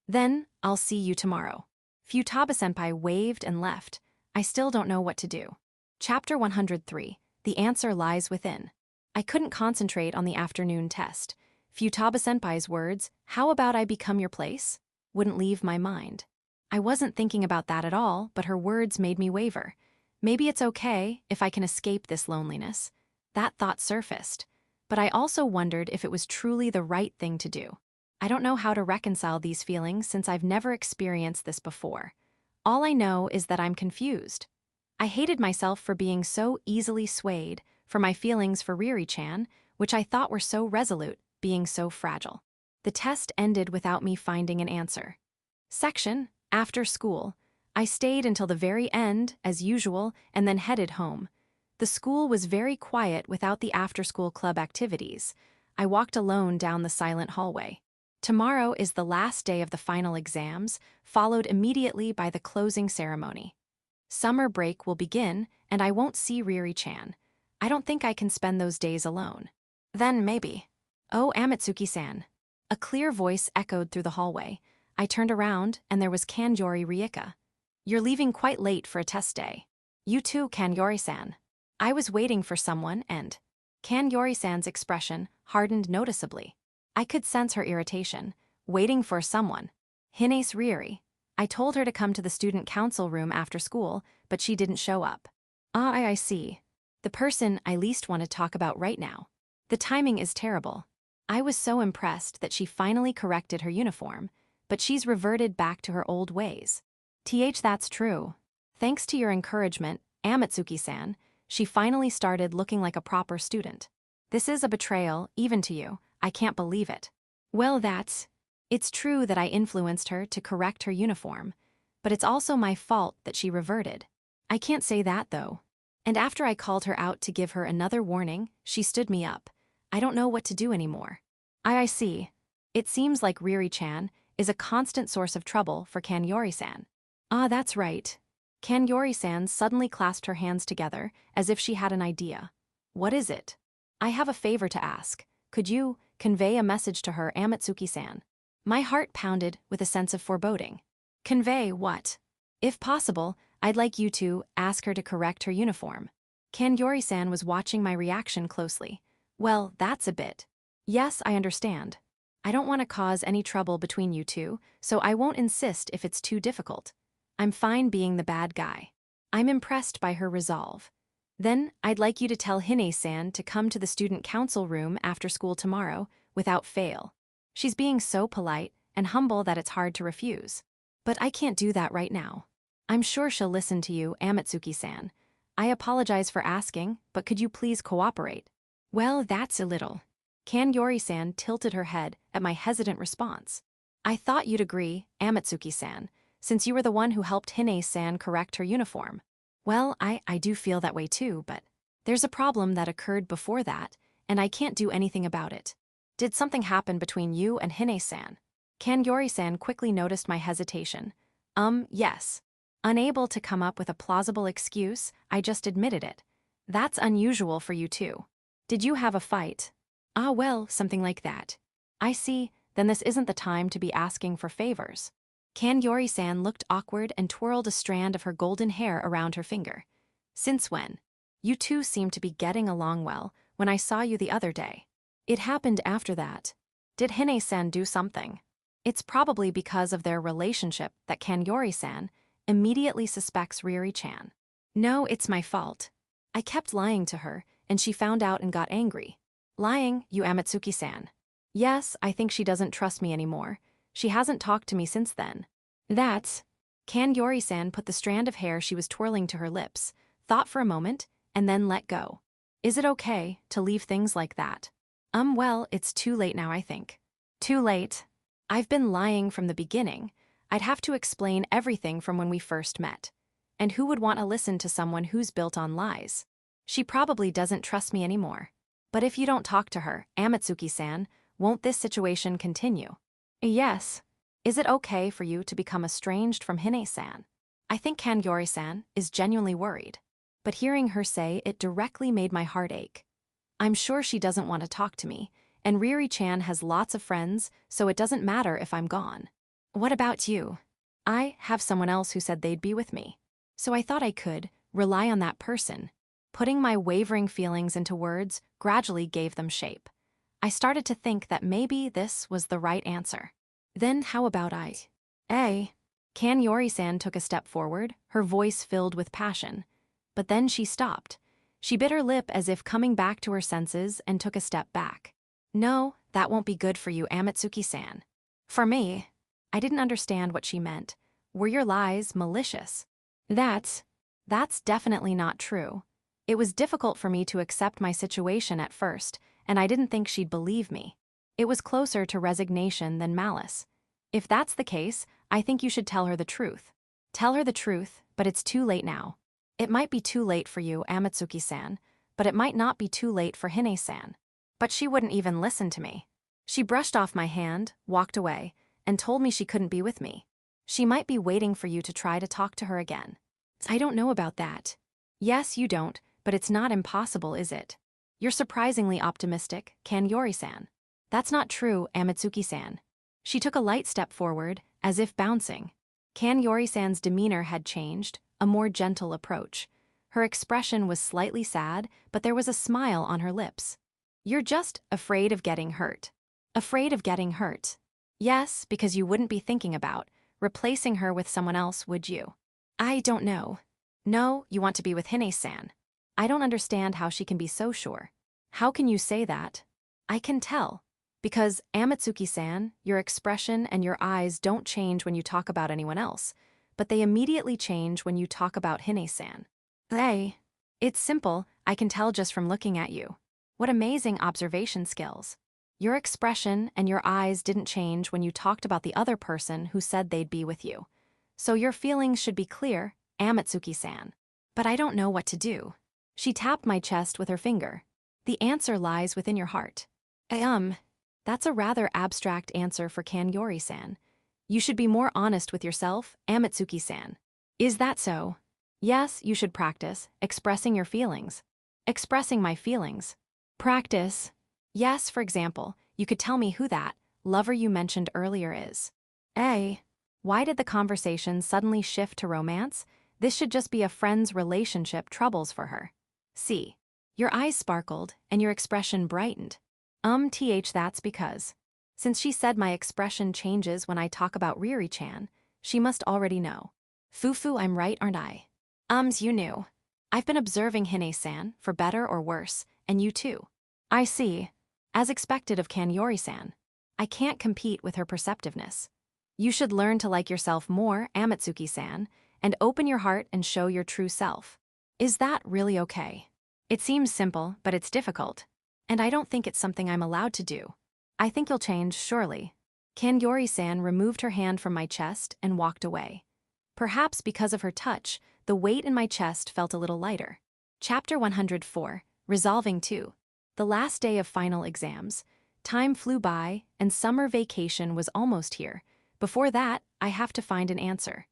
Then, I'll see you tomorrow. Futaba-senpai waved and left. I still don't know what to do. Chapter 103. The answer lies within. I couldn't concentrate on the afternoon test. Futaba-senpai's words, how about I become your place? Wouldn't leave my mind. I wasn't thinking about that at all, but her words made me waver. Maybe it's okay if I can escape this loneliness. That thought surfaced. But I also wondered if it was truly the right thing to do. I don't know how to reconcile these feelings since I've never experienced this before. All I know is that I'm confused. I hated myself for being so easily swayed, for my feelings for Riri-chan, which I thought were so resolute, being so fragile. The test ended without me finding an answer. Section, after school. I stayed until the very end, as usual, and then headed home. The school was very quiet without the after-school club activities. I walked alone down the silent hallway. Tomorrow is the last day of the final exams, followed immediately by the closing ceremony. Summer break will begin, and I won't see Riri-chan. I don't think I can spend those days alone. Then maybe. Oh, Amatsuki-san. A clear voice echoed through the hallway. I turned around, and there was Kanjori Rieka. You're leaving quite late for a test day. You too, Kanjori-san. I was waiting for someone, and Kanjori-san's expression hardened noticeably. I could sense her irritation. Waiting for someone. Hines Riri. I told her to come to the student council room after school, but she didn't show up. I see. The person I least want to talk about right now. The timing is terrible. I was so impressed that she finally corrected her uniform, but she's reverted back to her old ways. That's true. Thanks to your encouragement, Amatsuki-san, she finally started looking like a proper student. This is a betrayal, even to you. I can't believe it. Well, it's true that I influenced her to correct her uniform, but it's also my fault that she reverted. I can't say that, though. And after I called her out to give her another warning, she stood me up. I don't know what to do anymore. I see. It seems like Riri-chan is a constant source of trouble for Kanjori-san. That's right. Kanjori-san suddenly clasped her hands together as if she had an idea. What is it? I have a favor to ask. Could you convey a message to her, Amatsuki-san? My heart pounded with a sense of foreboding. Convey what? If possible, I'd like you to ask her to correct her uniform. Kanjori-san was watching my reaction closely. Well, that's a bit. Yes, I understand. I don't want to cause any trouble between you two, so I won't insist if it's too difficult. I'm fine being the bad guy. I'm impressed by her resolve. Then, I'd like you to tell Hine-san to come to the student council room after school tomorrow, without fail. She's being so polite and humble that it's hard to refuse. But I can't do that right now. I'm sure she'll listen to you, Amatsuki-san. I apologize for asking, but could you please cooperate? Well, that's a little. Yori-san tilted her head at my hesitant response. I thought you'd agree, Amatsuki-san, since you were the one who helped Hine-san correct her uniform. Well, I do feel that way too, but there's a problem that occurred before that, and I can't do anything about it. Did something happen between you and Hine-san? Yori-san quickly noticed my hesitation. Yes. Unable to come up with a plausible excuse, I just admitted it. That's unusual for you too. Did you have a fight? Ah well, something like that. I see, then this isn't the time to be asking for favors. Yori-san looked awkward and twirled a strand of her golden hair around her finger. Since when? You two seem to be getting along well when I saw you the other day. It happened after that. Did Hine-san do something? It's probably because of their relationship that Yori-san immediately suspects Riri-chan. No, it's my fault. I kept lying to her, and she found out and got angry. Lying, you Amatsuki-san. Yes, I think she doesn't trust me anymore. She hasn't talked to me since then. That's... Yori-san put the strand of hair she was twirling to her lips, thought for a moment, and then let go. Is it okay to leave things like that? Well, it's too late now, I think. Too late? I've been lying from the beginning. I'd have to explain everything from when we first met. And who would want to listen to someone who's built on lies? She probably doesn't trust me anymore. But if you don't talk to her, Amatsuki-san, won't this situation continue? Yes. Is it okay for you to become estranged from Hine-san? I think Yori-san is genuinely worried. But hearing her say it directly made my heart ache. I'm sure she doesn't want to talk to me, and Riri-chan has lots of friends, so it doesn't matter if I'm gone. What about you? I have someone else who said they'd be with me. So I thought I could rely on that person. Putting my wavering feelings into words gradually gave them shape. I started to think that maybe this was the right answer. Then how about I? Yori-san took a step forward, her voice filled with passion. But then she stopped. She bit her lip as if coming back to her senses and took a step back. No, that won't be good for you, Amatsuki-san. For me? I didn't understand what she meant. Were your lies malicious? That's definitely not true. It was difficult for me to accept my situation at first, and I didn't think she'd believe me. It was closer to resignation than malice. If that's the case, I think you should tell her the truth. Tell her the truth, but it's too late now. It might be too late for you, Amatsuki-san, but it might not be too late for Hine-san. But she wouldn't even listen to me. She brushed off my hand, walked away, and told me she couldn't be with me. She might be waiting for you to try to talk to her again. I don't know about that. Yes, you don't, but it's not impossible, is it? You're surprisingly optimistic, Yori-san. That's not true, Amatsuki-san. She took a light step forward, as if bouncing. Yori-san's demeanor had changed, a more gentle approach. Her expression was slightly sad, but there was a smile on her lips. You're just afraid of getting hurt. Afraid of getting hurt. Yes, because you wouldn't be thinking about replacing her with someone else, would you? I don't know. No, you want to be with Hine-san. I don't understand how she can be so sure. How can you say that? I can tell. Because, Amatsuki-san, your expression and your eyes don't change when you talk about anyone else, but they immediately change when you talk about Hine-san. It's simple, I can tell just from looking at you. What amazing observation skills. Your expression and your eyes didn't change when you talked about the other person who said they'd be with you. So your feelings should be clear, Amatsuki-san. But I don't know what to do. She tapped my chest with her finger. The answer lies within your heart. That's a rather abstract answer for Yori-san. You should be more honest with yourself, Amatsuki-san. Is that so? Yes, you should practice expressing your feelings. Expressing my feelings. Practice. Yes, for example, you could tell me who that lover you mentioned earlier is. Why did the conversation suddenly shift to romance? This should just be a friend's relationship troubles for her. See. Your eyes sparkled and your expression brightened. That's because. Since she said my expression changes when I talk about Riri-chan, she must already know. Fufu, I'm right, aren't I? You knew. I've been observing Hine-san, for better or worse, and you too. I see. As expected of Kanyori-san. I can't compete with her perceptiveness. You should learn to like yourself more, Amatsuki-san, and open your heart and show your true self. Is that really okay? It seems simple, but it's difficult. And I don't think it's something I'm allowed to do. I think you'll change, surely. Kanyori-san removed her hand from my chest and walked away. Perhaps because of her touch, the weight in my chest felt a little lighter. Chapter 104, Resolving 2. The last day of final exams. Time flew by, and summer vacation was almost here. Before that, I have to find an answer.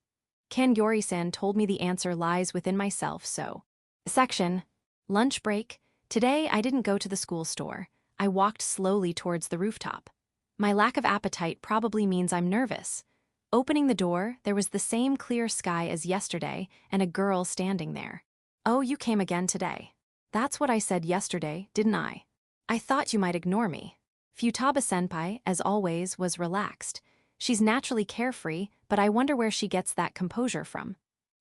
Kanyori-san told me the answer lies within myself, so. Section. Lunch break. Today I didn't go to the school store. I walked slowly towards the rooftop. My lack of appetite probably means I'm nervous. Opening the door, there was the same clear sky as yesterday and a girl standing there. Oh, you came again today. That's what I said yesterday, didn't I? I thought you might ignore me. Futaba-senpai, as always, was relaxed. She's naturally carefree, but I wonder where she gets that composure from.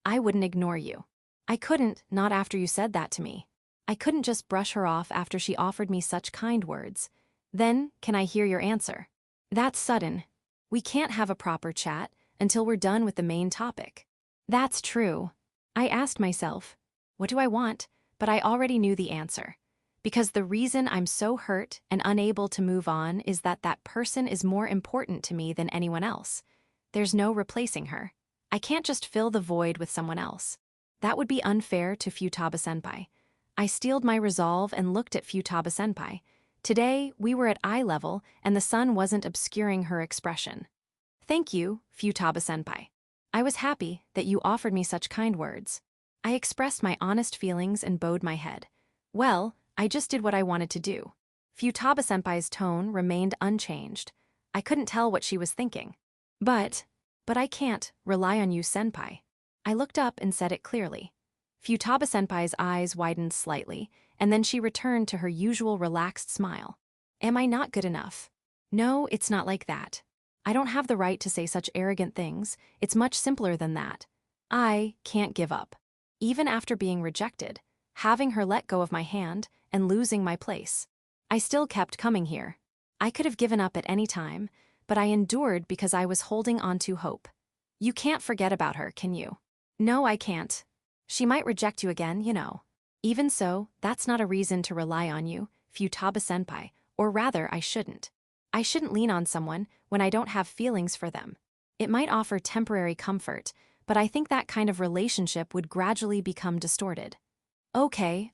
I wouldn't ignore you. I couldn't, not after you said that to me. I couldn't just brush her off after she offered me such kind words. Then, can I hear your answer? That's sudden. We can't have a proper chat until we're done with the main topic. That's true. I asked myself, what do I want? But I already knew the answer. Because the reason I'm so hurt and unable to move on is that that person is more important to me than anyone else. There's no replacing her. I can't just fill the void with someone else. That would be unfair to Futaba-senpai. I steeled my resolve and looked at Futaba-senpai. Today, we were at eye level, and the sun wasn't obscuring her expression. Thank you, Futaba-senpai. I was happy that you offered me such kind words. I expressed my honest feelings and bowed my head. Well, I just did what I wanted to do. Futaba-senpai's tone remained unchanged. I couldn't tell what she was thinking. But I can't rely on you, senpai. I looked up and said it clearly. Futaba-senpai's eyes widened slightly, and then she returned to her usual relaxed smile. Am I not good enough? No, it's not like that. I don't have the right to say such arrogant things. It's much simpler than that. I can't give up. Even after being rejected, having her let go of my hand, and losing my place. I still kept coming here. I could have given up at any time, but I endured because I was holding on to hope. You can't forget about her, can you? No, I can't. She might reject you again, you know. Even so, that's not a reason to rely on you, Futaba-senpai, or rather, I shouldn't. I shouldn't lean on someone when I don't have feelings for them. It might offer temporary comfort, but I think that kind of relationship would gradually become distorted. Okay,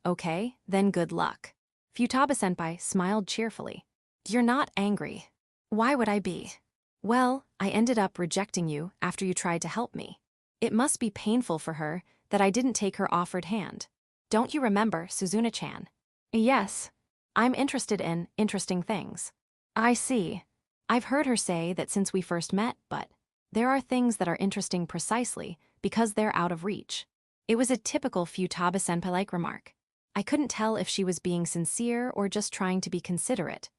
then good luck. Futaba-senpai smiled cheerfully. You're not angry. Why would I be? Well, I ended up rejecting you after you tried to help me. It must be painful for her that I didn't take her offered hand. Don't you remember, Suzuna-chan? Yes. I'm interested in interesting things. I see. I've heard her say that since we first met, but there are things that are interesting precisely because they're out of reach. It was a typical Futaba-senpai-like remark. I couldn't tell if she was being sincere or just trying to be considerate.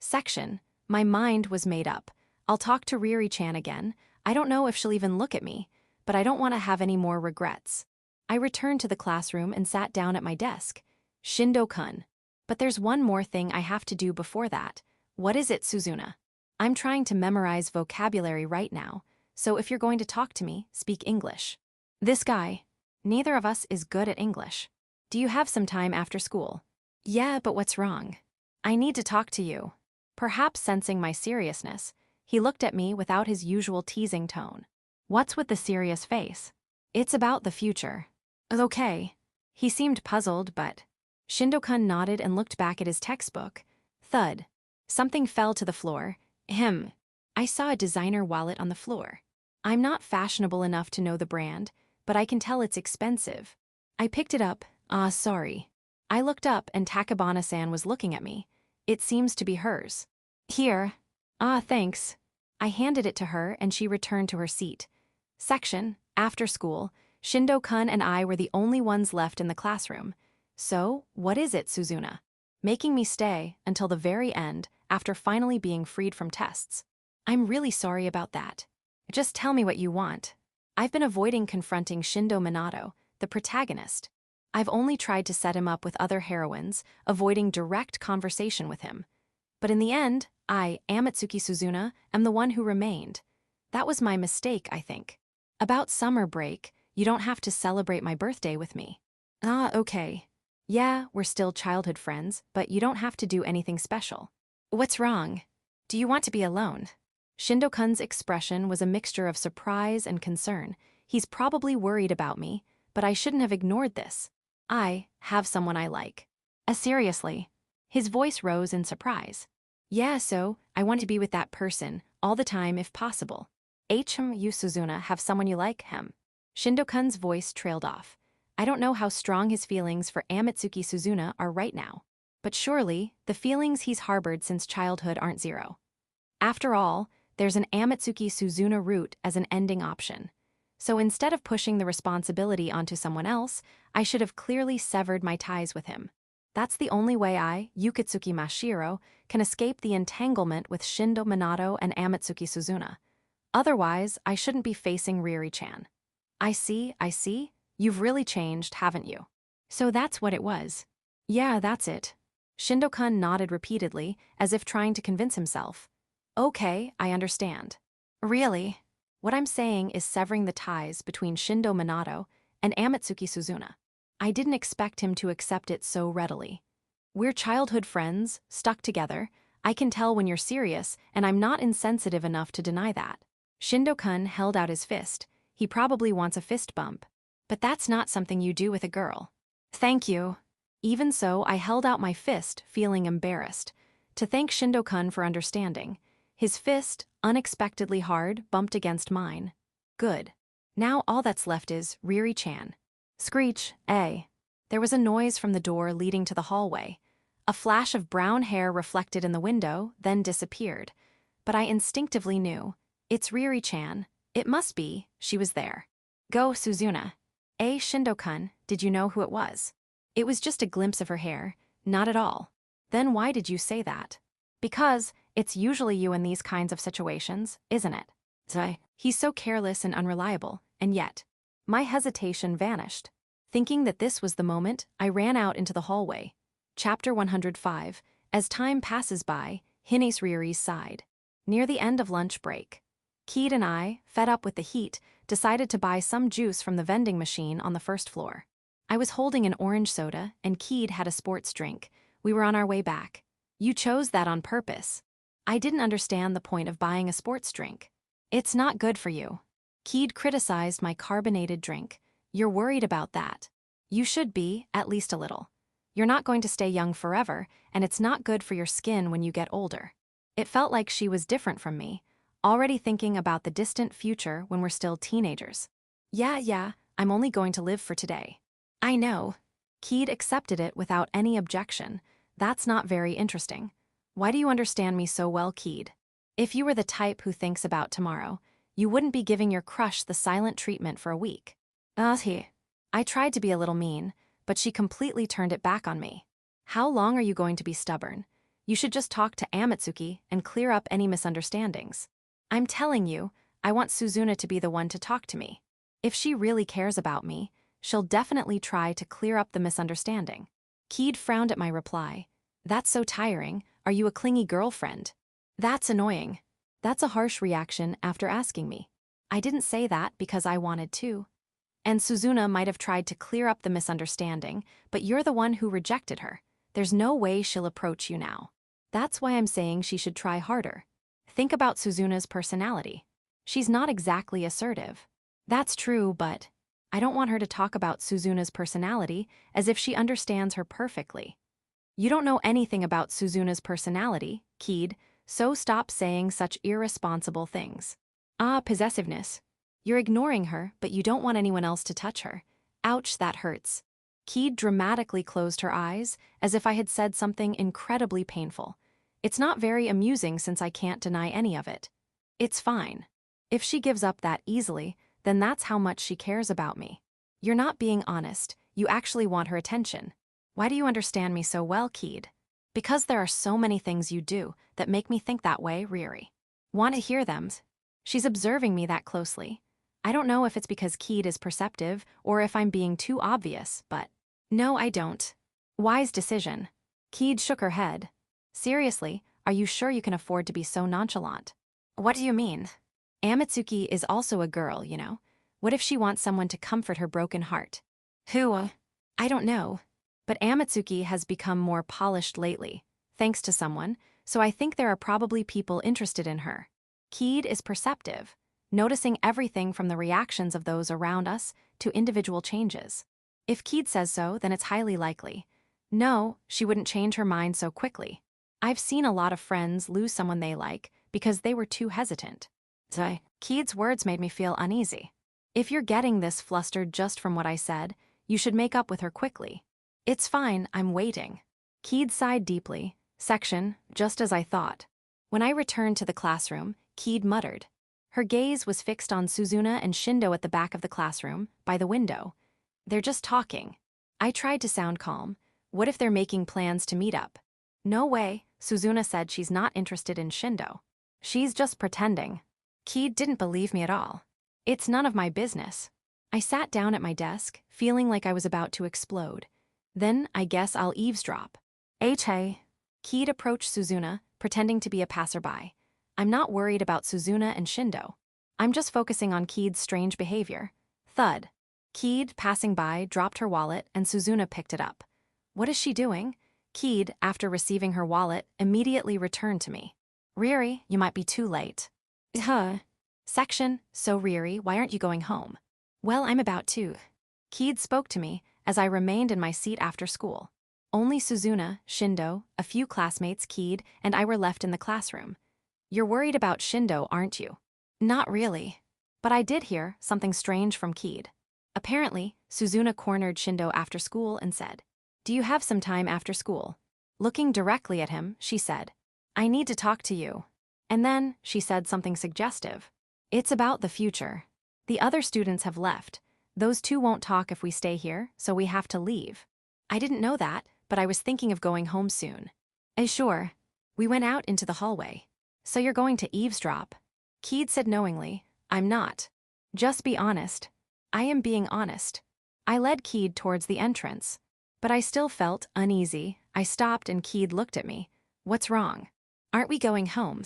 Section. My mind was made up. I'll talk to Riri-chan again. I don't know if she'll even look at me, but I don't want to have any more regrets. I returned to the classroom and sat down at my desk. Shindo-kun. But there's one more thing I have to do before that. What is it, Suzuna? I'm trying to memorize vocabulary right now, so if you're going to talk to me, speak English. This guy. Neither of us is good at English. Do you have some time after school? Yeah, but what's wrong? I need to talk to you. Perhaps sensing my seriousness, he looked at me without his usual teasing tone. What's with the serious face? It's about the future. Okay. He seemed puzzled, but Shindo-kun nodded and looked back at his textbook. Thud. Something fell to the floor. I saw a designer wallet on the floor. I'm not fashionable enough to know the brand, but I can tell it's expensive. I picked it up. Sorry. I looked up and Takabana-san was looking at me. It seems to be hers. Here. Thanks. I handed it to her and she returned to her seat. Section. After school, Shindo-kun and I were the only ones left in the classroom. So, what is it, Suzuna? Making me stay until the very end after finally being freed from tests. I'm really sorry about that. Just tell me what you want. I've been avoiding confronting Shindo Minato, the protagonist. I've only tried to set him up with other heroines, avoiding direct conversation with him. But in the end, I, Amatsuki Suzuna, am the one who remained. That was my mistake, I think. About summer break, you don't have to celebrate my birthday with me. Ah, okay. Yeah, we're still childhood friends, but you don't have to do anything special. What's wrong? Do you want to be alone? Shindo-kun's expression was a mixture of surprise and concern. He's probably worried about me, but I shouldn't have ignored this. I have someone I like. Seriously. His voice rose in surprise. Yeah, so I want to be with that person, all the time if possible. You Suzuna have someone you like, hem. Shindo-kun's voice trailed off. I don't know how strong his feelings for Amatsuki Suzuna are right now. But surely, the feelings he's harbored since childhood aren't zero. After all, there's an Amatsuki Suzuna route as an ending option. So instead of pushing the responsibility onto someone else, I should have clearly severed my ties with him. That's the only way I, Yukitsuki Mashiro, can escape the entanglement with Shindo Minato and Amatsuki Suzuna. Otherwise, I shouldn't be facing Riri-chan. I see. You've really changed, haven't you? So that's what it was. Yeah, that's it. Shindo-kun nodded repeatedly, as if trying to convince himself. Okay, I understand. Really? What I'm saying is severing the ties between Shindo Minato and Amatsuki Suzuna. I didn't expect him to accept it so readily. We're childhood friends, stuck together. I can tell when you're serious, and I'm not insensitive enough to deny that. Shindo-kun held out his fist. He probably wants a fist bump. But that's not something you do with a girl. Thank you. Even so, I held out my fist, feeling embarrassed. To thank Shindo-kun for understanding. His fist, unexpectedly hard, bumped against mine. Good. Now all that's left is Riri-chan. Screech, eh. There was a noise from the door leading to the hallway. A flash of brown hair reflected in the window, then disappeared. But I instinctively knew. It's Riri-chan. It must be. She was there. Go, Suzuna. Shindo-kun, did you know who it was? It was just a glimpse of her hair. Not at all. Then why did you say that? Because it's usually you in these kinds of situations, isn't it? He's so careless and unreliable, and yet. My hesitation vanished. Thinking that this was the moment, I ran out into the hallway. Chapter 105. As time passes by, Hines Riri's side. Near the end of lunch break. Keed and I, fed up with the heat, decided to buy some juice from the vending machine on the first floor. I was holding an orange soda, and Keed had a sports drink. We were on our way back. You chose that on purpose. I didn't understand the point of buying a sports drink. It's not good for you. Keed criticized my carbonated drink. You're worried about that. You should be, at least a little. You're not going to stay young forever, and it's not good for your skin when you get older. It felt like she was different from me, already thinking about the distant future when we're still teenagers. Yeah, I'm only going to live for today. I know. Keed accepted it without any objection. That's not very interesting. Why do you understand me so well, Keed? If you were the type who thinks about tomorrow, you wouldn't be giving your crush the silent treatment for a week. I tried to be a little mean, but she completely turned it back on me. How long are you going to be stubborn? You should just talk to Amatsuki and clear up any misunderstandings. I'm telling you, I want Suzuna to be the one to talk to me. If she really cares about me, she'll definitely try to clear up the misunderstanding. Keed frowned at my reply. That's so tiring. Are you a clingy girlfriend? That's annoying. That's a harsh reaction after asking me. I didn't say that because I wanted to. And Suzuna might have tried to clear up the misunderstanding, but you're the one who rejected her. There's no way she'll approach you now. That's why I'm saying she should try harder. Think about Suzuna's personality. She's not exactly assertive. That's true, but I don't want her to talk about Suzuna's personality as if she understands her perfectly. You don't know anything about Suzuna's personality, Keed, so stop saying such irresponsible things. Possessiveness. You're ignoring her, but you don't want anyone else to touch her. Ouch, that hurts. Keed dramatically closed her eyes, as if I had said something incredibly painful. It's not very amusing since I can't deny any of it. It's fine. If she gives up that easily, then that's how much she cares about me. You're not being honest. You actually want her attention. Why do you understand me so well, Keed? Because there are so many things you do that make me think that way, Riri. Want to hear them? She's observing me that closely. I don't know if it's because Keed is perceptive or if I'm being too obvious, but No, I don't. Wise decision. Keed shook her head. Seriously, are you sure you can afford to be so nonchalant? What do you mean? Amatsuki is also a girl, you know. What if she wants someone to comfort her broken heart? Who? I don't know. But Amatsuki has become more polished lately, thanks to someone, so I think there are probably people interested in her. Keed is perceptive, noticing everything from the reactions of those around us to individual changes. If Keed says so, then it's highly likely. No, she wouldn't change her mind so quickly. I've seen a lot of friends lose someone they like because they were too hesitant. Keed's words made me feel uneasy. If you're getting this flustered just from what I said, you should make up with her quickly. It's fine, I'm waiting. Keed sighed deeply. Section, just as I thought. When I returned to the classroom, Keed muttered. Her gaze was fixed on Suzuna and Shindo at the back of the classroom, by the window. They're just talking. I tried to sound calm. What if they're making plans to meet up? No way, Suzuna said she's not interested in Shindo. She's just pretending. Keed didn't believe me at all. It's none of my business. I sat down at my desk, feeling like I was about to explode. Then I guess I'll eavesdrop. Hey. Keed approached Suzuna, pretending to be a passerby. I'm not worried about Suzuna and Shindo. I'm just focusing on Keed's strange behavior. Thud. Keed, passing by, dropped her wallet and Suzuna picked it up. What is she doing? Keed, after receiving her wallet, immediately returned to me. Riri, you might be too late. Section, so Riri, why aren't you going home? Well, I'm about to. Keed spoke to me as I remained in my seat after school. Only Suzuna, Shindo, a few classmates, Keed, and I were left in the classroom. You're worried about Shindo, aren't you? Not really. But I did hear something strange from Keed. Apparently, Suzuna cornered Shindo after school and said, Do you have some time after school? Looking directly at him, she said, I need to talk to you. And then, she said something suggestive. It's about the future. The other students have left. Those two won't talk if we stay here, so we have to leave. I didn't know that, but I was thinking of going home soon. Sure. We went out into the hallway. So you're going to eavesdrop? Keed said knowingly, I'm not. Just be honest. I am being honest. I led Keed towards the entrance. But I still felt uneasy. I stopped and Keed looked at me. What's wrong? Aren't we going home?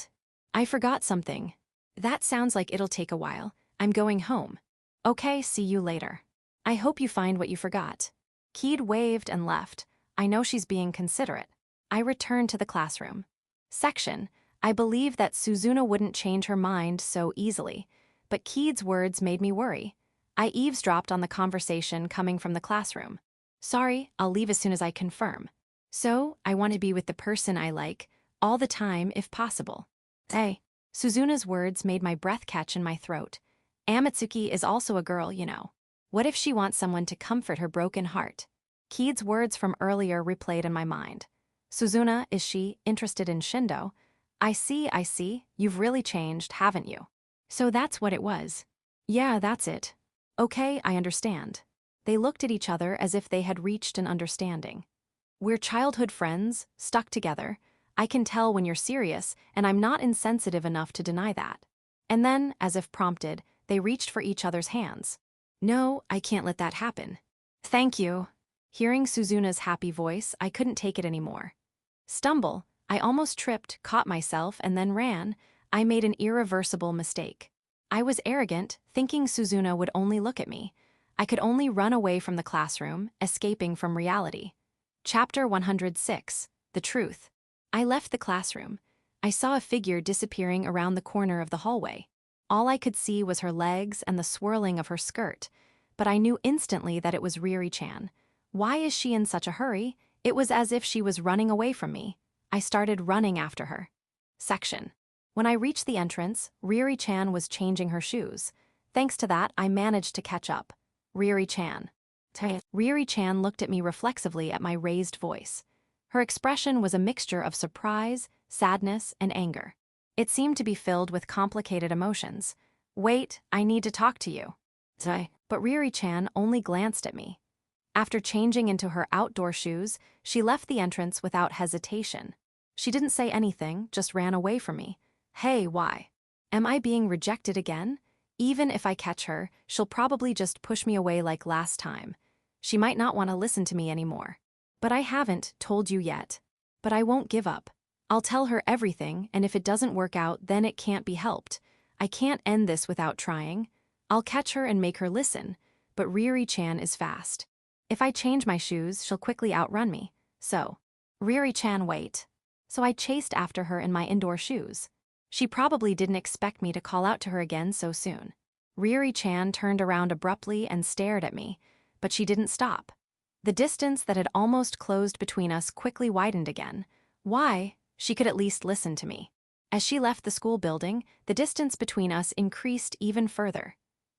I forgot something. That sounds like it'll take a while. I'm going home. Okay, see you later. I hope you find what you forgot. Keed waved and left. I know she's being considerate. I returned to the classroom. Section, I believe that Suzuna wouldn't change her mind so easily, but Keed's words made me worry. I eavesdropped on the conversation coming from the classroom. Sorry, I'll leave as soon as I confirm. So, I want to be with the person I like, all the time if possible. Hey, Suzuna's words made my breath catch in my throat. Amatsuki is also a girl, you know. What if she wants someone to comfort her broken heart? Keed's words from earlier replayed in my mind. Suzuna, is she interested in Shindo? I see, you've really changed, haven't you? So that's what it was. Yeah, that's it. Okay, I understand. They looked at each other as if they had reached an understanding. We're childhood friends, stuck together. I can tell when you're serious, and I'm not insensitive enough to deny that. And then, as if prompted, they reached for each other's hands. No, I can't let that happen. Thank you. Hearing Suzuna's happy voice, I couldn't take it anymore. Stumble, I almost tripped, caught myself, and then ran. I made an irreversible mistake. I was arrogant, thinking Suzuna would only look at me. I could only run away from the classroom, escaping from reality. Chapter 106, The Truth. I left the classroom. I saw a figure disappearing around the corner of the hallway. All I could see was her legs and the swirling of her skirt, but I knew instantly that it was Riri-chan. Why is she in such a hurry? It was as if she was running away from me. I started running after her. Section. When I reached the entrance, Riri-chan was changing her shoes. Thanks to that, I managed to catch up. Riri-chan. Riri-chan looked at me reflexively at my raised voice. Her expression was a mixture of surprise, sadness, and anger. It seemed to be filled with complicated emotions. Wait, I need to talk to you. But Riri-chan only glanced at me. After changing into her outdoor shoes, she left the entrance without hesitation. She didn't say anything, just ran away from me. Hey, why? Am I being rejected again? Even if I catch her, she'll probably just push me away like last time. She might not want to listen to me anymore. But I haven't told you yet. But I won't give up. I'll tell her everything, and if it doesn't work out, then it can't be helped. I can't end this without trying. I'll catch her and make her listen, but Riri-chan is fast. If I change my shoes, she'll quickly outrun me. So, Riri-chan, wait. So I chased after her in my indoor shoes. She probably didn't expect me to call out to her again so soon. Riri-chan turned around abruptly and stared at me, but she didn't stop. The distance that had almost closed between us quickly widened again. Why? She could at least listen to me. As she left the school building, the distance between us increased even further.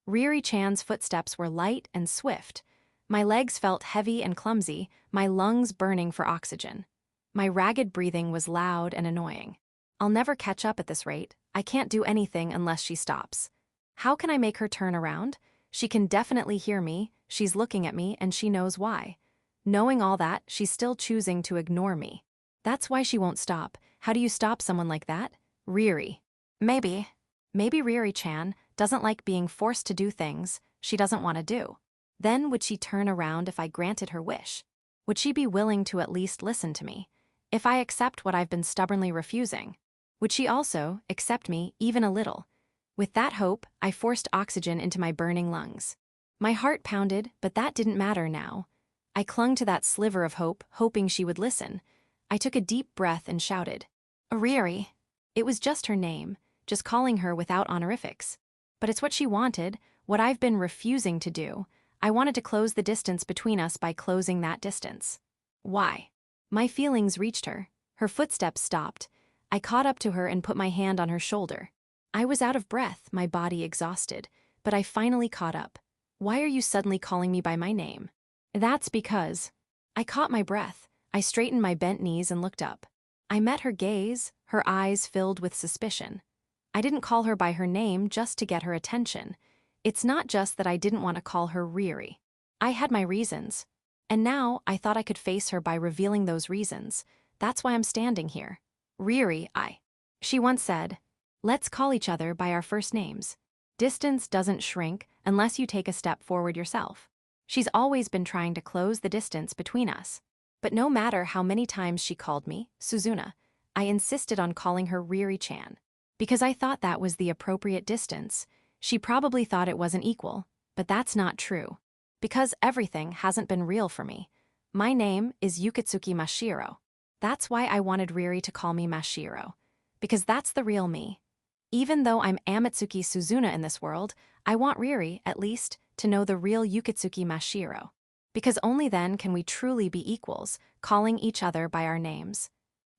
Riri-chan's footsteps were light and swift. My legs felt heavy and clumsy, my lungs burning for oxygen. My ragged breathing was loud and annoying. I'll never catch up at this rate. I can't do anything unless she stops. How can I make her turn around? She can definitely hear me, she's looking at me, and she knows why. Knowing all that, she's still choosing to ignore me. That's why she won't stop. How do you stop someone like that? Riri. Maybe Riri-chan doesn't like being forced to do things she doesn't want to do. Then would she turn around if I granted her wish? Would she be willing to at least listen to me? If I accept what I've been stubbornly refusing, would she also accept me even a little? With that hope, I forced oxygen into my burning lungs. My heart pounded, but that didn't matter now. I clung to that sliver of hope, hoping she would listen. I took a deep breath and shouted, "Riri." It was just her name, just calling her without honorifics. But it's what she wanted, what I've been refusing to do. I wanted to close the distance between us by closing that distance. Why? My feelings reached her. Her footsteps stopped. I caught up to her and put my hand on her shoulder. I was out of breath, my body exhausted, but I finally caught up. Why are you suddenly calling me by my name? That's because. I caught my breath. I straightened my bent knees and looked up. I met her gaze, her eyes filled with suspicion. I didn't call her by her name just to get her attention. It's not just that I didn't want to call her Riri. I had my reasons. And now I thought I could face her by revealing those reasons. That's why I'm standing here. Riri, She once said, "Let's call each other by our first names. Distance doesn't shrink unless you take a step forward yourself." She's always been trying to close the distance between us. But no matter how many times she called me Suzuna, I insisted on calling her Riri-chan. Because I thought that was the appropriate distance. She probably thought it wasn't equal, but that's not true. Because everything hasn't been real for me. My name is Yukitsuki Mashiro. That's why I wanted Riri to call me Mashiro. Because that's the real me. Even though I'm Amatsuki Suzuna in this world, I want Riri, at least, to know the real Yukitsuki Mashiro. Because only then can we truly be equals, calling each other by our names.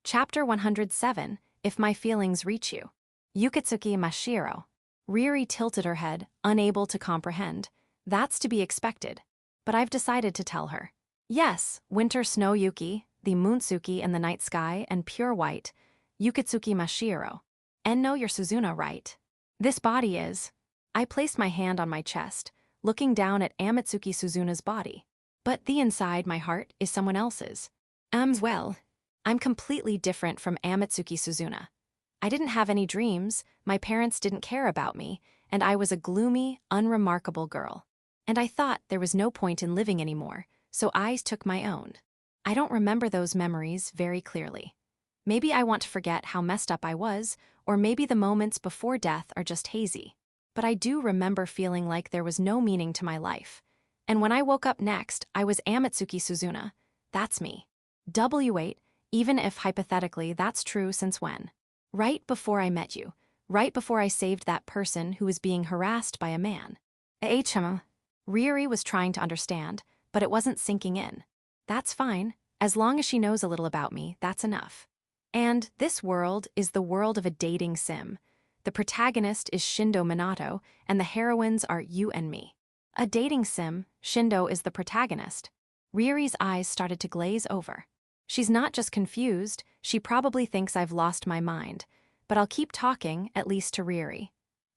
Chapter 107, If My Feelings Reach You. Yukitsuki Mashiro. Riri tilted her head, unable to comprehend. That's to be expected. But I've decided to tell her. Yes, winter snow Yuki, the Muntsuki in the night sky, and pure white, Yukitsuki Mashiro. And know you're Suzuna, right? This body is. I placed my hand on my chest, looking down at Amatsuki Suzuna's body. But the inside my heart is someone else's. Well, I'm completely different from Amatsuki Suzuna. I didn't have any dreams, my parents didn't care about me, and I was a gloomy, unremarkable girl. And I thought there was no point in living anymore, so I took my own. I don't remember those memories very clearly. Maybe I want to forget how messed up I was, or maybe the moments before death are just hazy. But I do remember feeling like there was no meaning to my life. And when I woke up next, I was Amatsuki Suzuna. That's me. W8, even if hypothetically that's true since when? Right before I met you. Right before I saved that person who was being harassed by a man. Riri was trying to understand, but it wasn't sinking in. That's fine. As long as she knows a little about me, that's enough. And this world is the world of a dating sim. The protagonist is Shindo Minato, and the heroines are you and me. A dating sim, Shindo is the protagonist. Riri's eyes started to glaze over. She's not just confused, she probably thinks I've lost my mind. But I'll keep talking, at least to Riri.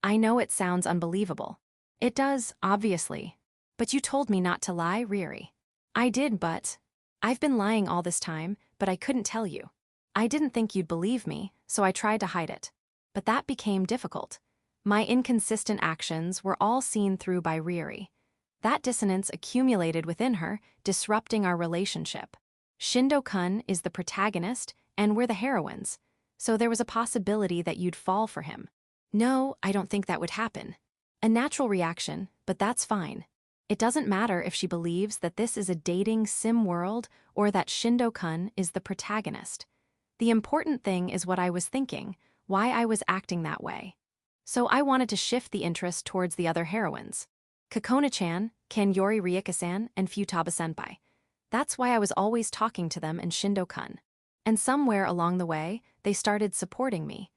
I know it sounds unbelievable. It does, obviously. But you told me not to lie, Riri. I did, but... I've been lying all this time, but I couldn't tell you. I didn't think you'd believe me, so I tried to hide it. But that became difficult. My inconsistent actions were all seen through by Riri. That dissonance accumulated within her, disrupting our relationship. Shindo-kun is the protagonist, and we're the heroines, so there was a possibility that you'd fall for him. No, I don't think that would happen. A natural reaction, but that's fine. It doesn't matter if she believes that this is a dating sim world or that Shindo-kun is the protagonist. The important thing is what I was thinking, why I was acting that way. So I wanted to shift the interest towards the other heroines. Kokona-chan, Kanyori Ryuka-san, and Futaba-senpai. That's why I was always talking to them and Shindo-kun. And somewhere along the way, they started supporting me.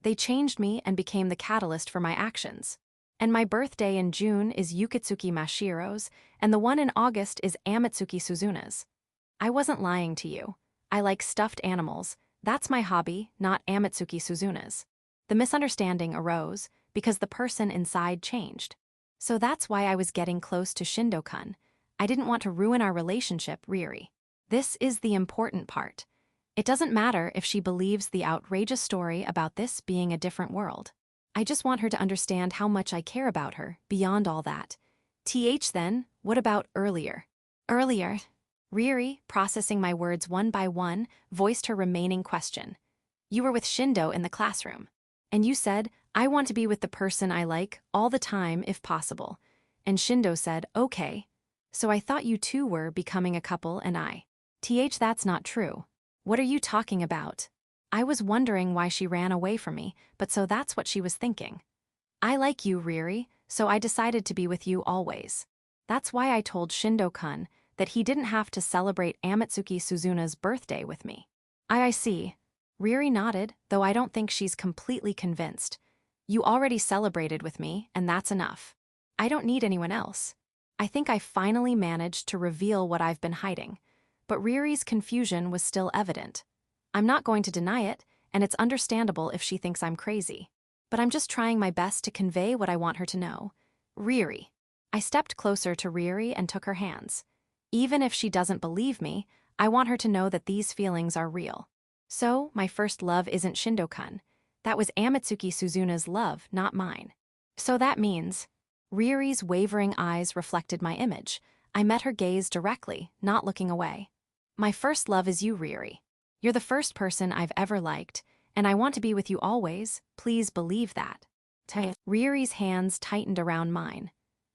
They changed me and became the catalyst for my actions. And my birthday in June is Yukitsuki Mashiro's, and the one in August is Amatsuki Suzuna's. I wasn't lying to you. I like stuffed animals. That's my hobby, not Amatsuki Suzuna's. The misunderstanding arose because the person inside changed. So that's why I was getting close to Shindo-kun. I didn't want to ruin our relationship, Riri. This is the important part. It doesn't matter if she believes the outrageous story about this being a different world. I just want her to understand how much I care about her, beyond all that. Then, what about earlier? Earlier? Riri, processing my words one by one, voiced her remaining question. You were with Shindo in the classroom. And you said, I want to be with the person I like all the time if possible. And Shindo said, okay. So I thought you two were becoming a couple and that's not true. What are you talking about? I was wondering why she ran away from me, but so that's what she was thinking. I like you, Riri, so I decided to be with you always. That's why I told Shindo-kun that he didn't have to celebrate Amatsuki Suzuna's birthday with me. I see. Riri nodded, though I don't think she's completely convinced. You already celebrated with me, and that's enough. I don't need anyone else. I think I finally managed to reveal what I've been hiding, but Riri's confusion was still evident. I'm not going to deny it, and it's understandable if she thinks I'm crazy. But I'm just trying my best to convey what I want her to know. Riri. I stepped closer to Riri and took her hands. Even if she doesn't believe me, I want her to know that these feelings are real. So, my first love isn't Shindo-kun. That was Amatsuki Suzuna's love, not mine. So that means... Riri's wavering eyes reflected my image. I met her gaze directly, not looking away. My first love is you, Riri. You're the first person I've ever liked, and I want to be with you always, please believe that. Riri's hands tightened around mine.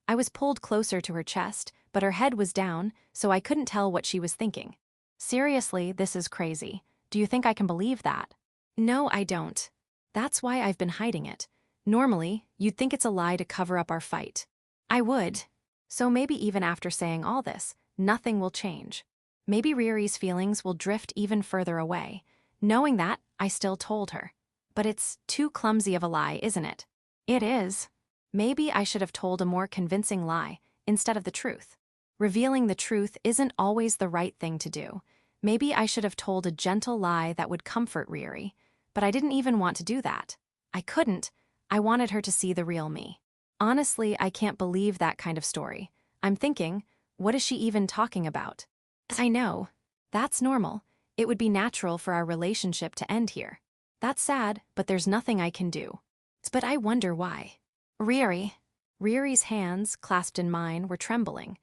I was pulled closer to her chest, but her head was down, so I couldn't tell what she was thinking. Seriously, this is crazy. Do you think I can believe that? No, I don't. That's why I've been hiding it. Normally, you'd think it's a lie to cover up our fight. I would. So maybe even after saying all this, nothing will change. Maybe Riri's feelings will drift even further away. Knowing that, I still told her. But it's too clumsy of a lie, isn't it? It is. Maybe I should have told a more convincing lie, instead of the truth. Revealing the truth isn't always the right thing to do. Maybe I should have told a gentle lie that would comfort Riri. But I didn't even want to do that. I couldn't. I wanted her to see the real me. Honestly, I can't believe that kind of story. I'm thinking, what is she even talking about? I know. That's normal. It would be natural for our relationship to end here. That's sad, but there's nothing I can do. But I wonder why. Riri. Riri's hands, clasped in mine, were trembling.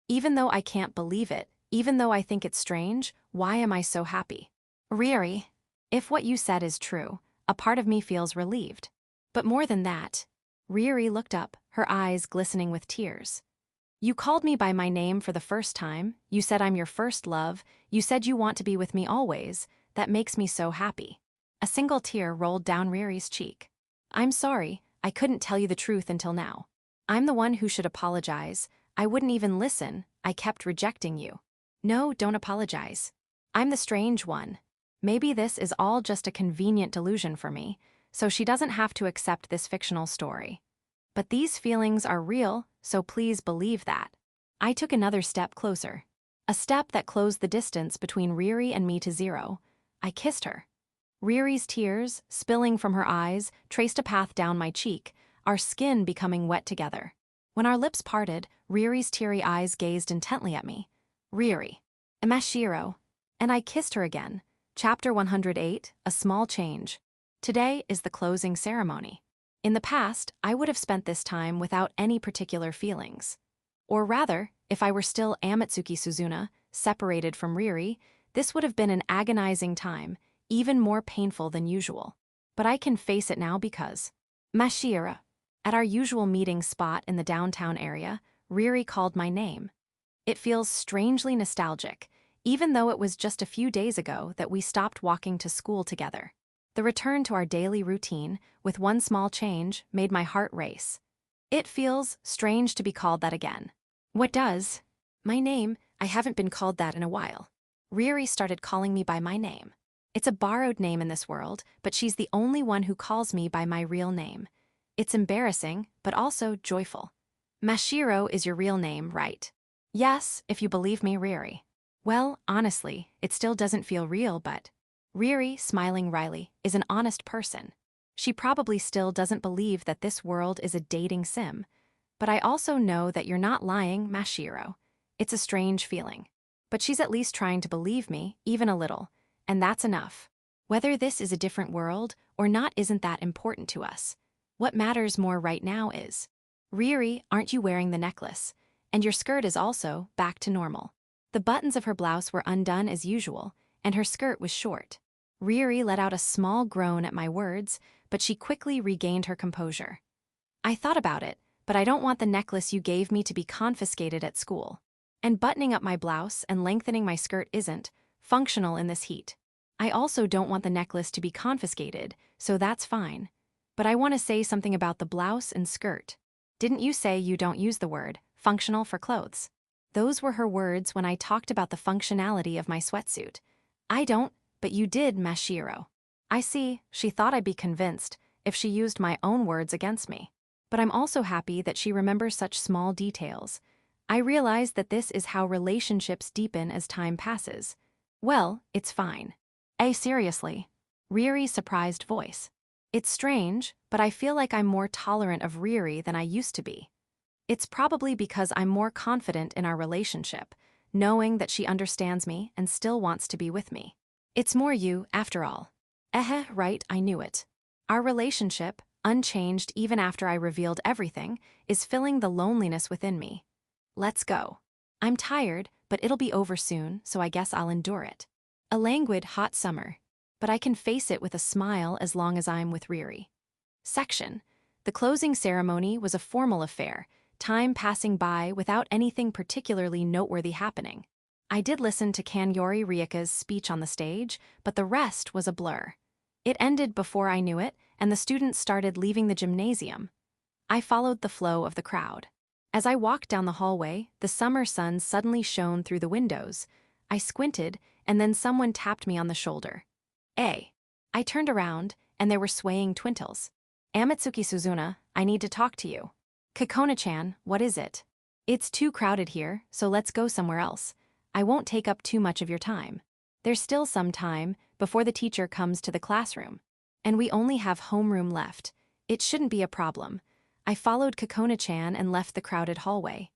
Even though I can't believe it, even though I think it's strange, why am I so happy? Riri. If what you said is true, a part of me feels relieved. But more than that, Riri looked up, her eyes glistening with tears. You called me by my name for the first time, you said I'm your first love, you said you want to be with me always, that makes me so happy. A single tear rolled down Riri's cheek. I'm sorry, I couldn't tell you the truth until now. I'm the one who should apologize. I wouldn't even listen, I kept rejecting you. No, don't apologize. I'm the strange one. Maybe this is all just a convenient delusion for me, so she doesn't have to accept this fictional story. But these feelings are real, so please believe that. I took another step closer. A step that closed the distance between Riri and me to zero. I kissed her. Riri's tears, spilling from her eyes, traced a path down my cheek, our skin becoming wet together. When our lips parted, Riri's teary eyes gazed intently at me. Riri. Imashiro. And I kissed her again. Chapter 108, A Small Change. Today is the closing ceremony. In the past, I would have spent this time without any particular feelings. Or rather, if I were still Amatsuki Suzuna, separated from Riri, this would have been an agonizing time, even more painful than usual. But I can face it now because Mashira. At our usual meeting spot in the downtown area, Riri called my name. It feels strangely nostalgic, even though it was just a few days ago that we stopped walking to school together. The return to our daily routine, with one small change, made my heart race. It feels strange to be called that again. What does? My name, I haven't been called that in a while. Riri started calling me by my name. It's a borrowed name in this world, but she's the only one who calls me by my real name. It's embarrassing, but also joyful. Mashiro is your real name, right? Yes, if you believe me, Riri. Well, honestly, it still doesn't feel real, but Riri, smiling wryly, is an honest person. She probably still doesn't believe that this world is a dating sim. But I also know that you're not lying, Mashiro. It's a strange feeling. But she's at least trying to believe me, even a little, and that's enough. Whether this is a different world or not isn't that important to us. What matters more right now is, Riri, aren't you wearing the necklace? And your skirt is also back to normal. The buttons of her blouse were undone as usual, and her skirt was short. Riri let out a small groan at my words, but she quickly regained her composure. I thought about it, but I don't want the necklace you gave me to be confiscated at school. And buttoning up my blouse and lengthening my skirt isn't functional in this heat. I also don't want the necklace to be confiscated, so that's fine. But I want to say something about the blouse and skirt. Didn't you say you don't use the word functional for clothes? Those were her words when I talked about the functionality of my sweatsuit. I don't, but you did, Mashiro. I see, she thought I'd be convinced if she used my own words against me. But I'm also happy that she remembers such small details. I realize that this is how relationships deepen as time passes. Well, it's fine. Seriously. Riri's surprised voice. It's strange, but I feel like I'm more tolerant of Riri than I used to be. It's probably because I'm more confident in our relationship, knowing that she understands me and still wants to be with me. It's more you, after all. Right, I knew it. Our relationship, unchanged even after I revealed everything, is filling the loneliness within me. Let's go. I'm tired, but it'll be over soon, so I guess I'll endure it. A languid, hot summer. But I can face it with a smile as long as I'm with Riri. Section. The closing ceremony was a formal affair, time passing by without anything particularly noteworthy happening. I did listen to Kanyori Ryuka's speech on the stage, but the rest was a blur. It ended before I knew it, and the students started leaving the gymnasium. I followed the flow of the crowd. As I walked down the hallway, the summer sun suddenly shone through the windows. I squinted, and then someone tapped me on the shoulder. I turned around, and there were swaying twintles. Amatsuki Suzuna, I need to talk to you. Kokona-chan, what is it? It's too crowded here, so let's go somewhere else. I won't take up too much of your time. There's still some time before the teacher comes to the classroom. And we only have homeroom left. It shouldn't be a problem. I followed Kokona-chan and left the crowded hallway.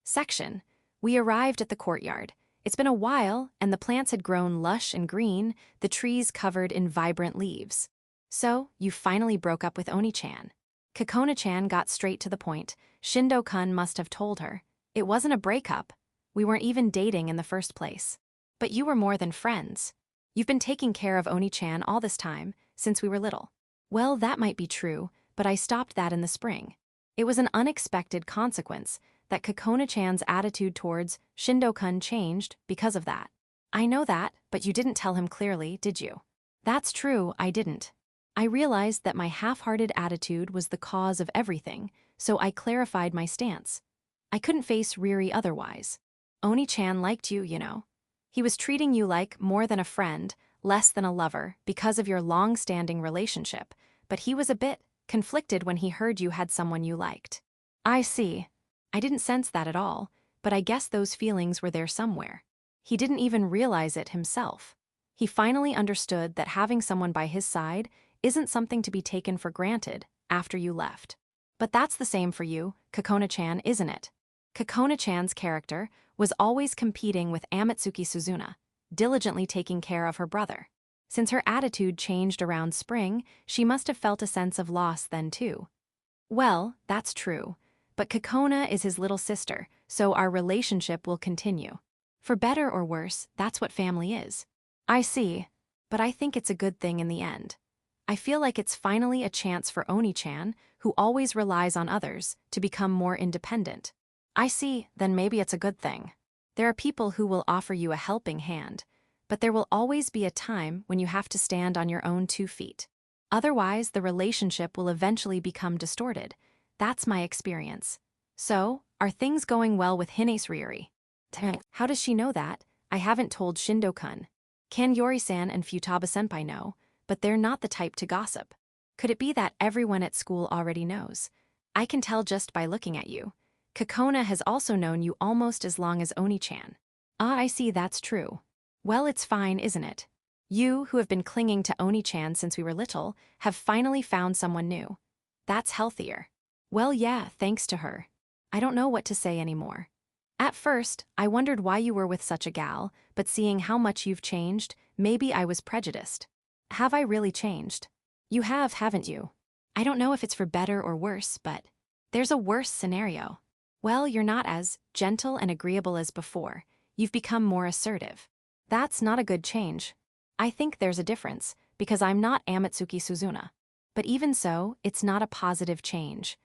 Section. We arrived at the courtyard. It's been a while, and the plants had grown lush and green, the trees covered in vibrant leaves. So, you finally broke up with Oni-chan. Kokona-chan got straight to the point. Shindo-kun must have told her. It wasn't a breakup. We weren't even dating in the first place. But you were more than friends. You've been taking care of Oni-chan all this time, since we were little. Well, that might be true, but I stopped that in the spring. It was an unexpected consequence that Kokona-chan's attitude towards Shindo-kun changed because of that. I know that, but you didn't tell him clearly, did you? That's true, I didn't. I realized that my half-hearted attitude was the cause of everything, so I clarified my stance. I couldn't face Riri otherwise. Oni-chan liked you, you know. He was treating you like more than a friend, less than a lover, because of your long-standing relationship, but he was a bit conflicted when he heard you had someone you liked. I see. I didn't sense that at all, but I guess those feelings were there somewhere. He didn't even realize it himself. He finally understood that having someone by his side isn't something to be taken for granted after you left. But that's the same for you, Kokona-chan, isn't it? Kokona-chan's character was always competing with Amatsuki Suzuna, diligently taking care of her brother. Since her attitude changed around spring, she must have felt a sense of loss then too. Well, that's true. But Kokona is his little sister, so our relationship will continue. For better or worse, that's what family is. I see, but I think it's a good thing in the end. I feel like it's finally a chance for Oni-chan, who always relies on others, to become more independent. I see, then maybe it's a good thing. There are people who will offer you a helping hand, but there will always be a time when you have to stand on your own 2 feet. Otherwise, the relationship will eventually become distorted. That's my experience. So, are things going well with Hine's Ryuri? How does she know that? I haven't told Shindo-kun. Can Yori-san and Futaba-senpai know, but they're not the type to gossip. Could it be that everyone at school already knows? I can tell just by looking at you. Kokona has also known you almost as long as Oni-chan. Ah, I see, that's true. Well, it's fine, isn't it? You, who have been clinging to Oni-chan since we were little, have finally found someone new. That's healthier. Well, yeah, thanks to her. I don't know what to say anymore. At first, I wondered why you were with such a gal, but seeing how much you've changed, maybe I was prejudiced. Have I really changed? You have, haven't you? I don't know if it's for better or worse, but there's a worse scenario. Well, you're not as gentle and agreeable as before. You've become more assertive. That's not a good change. I think there's a difference, because I'm not Amatsuki Suzuna. But even so, it's not a positive change.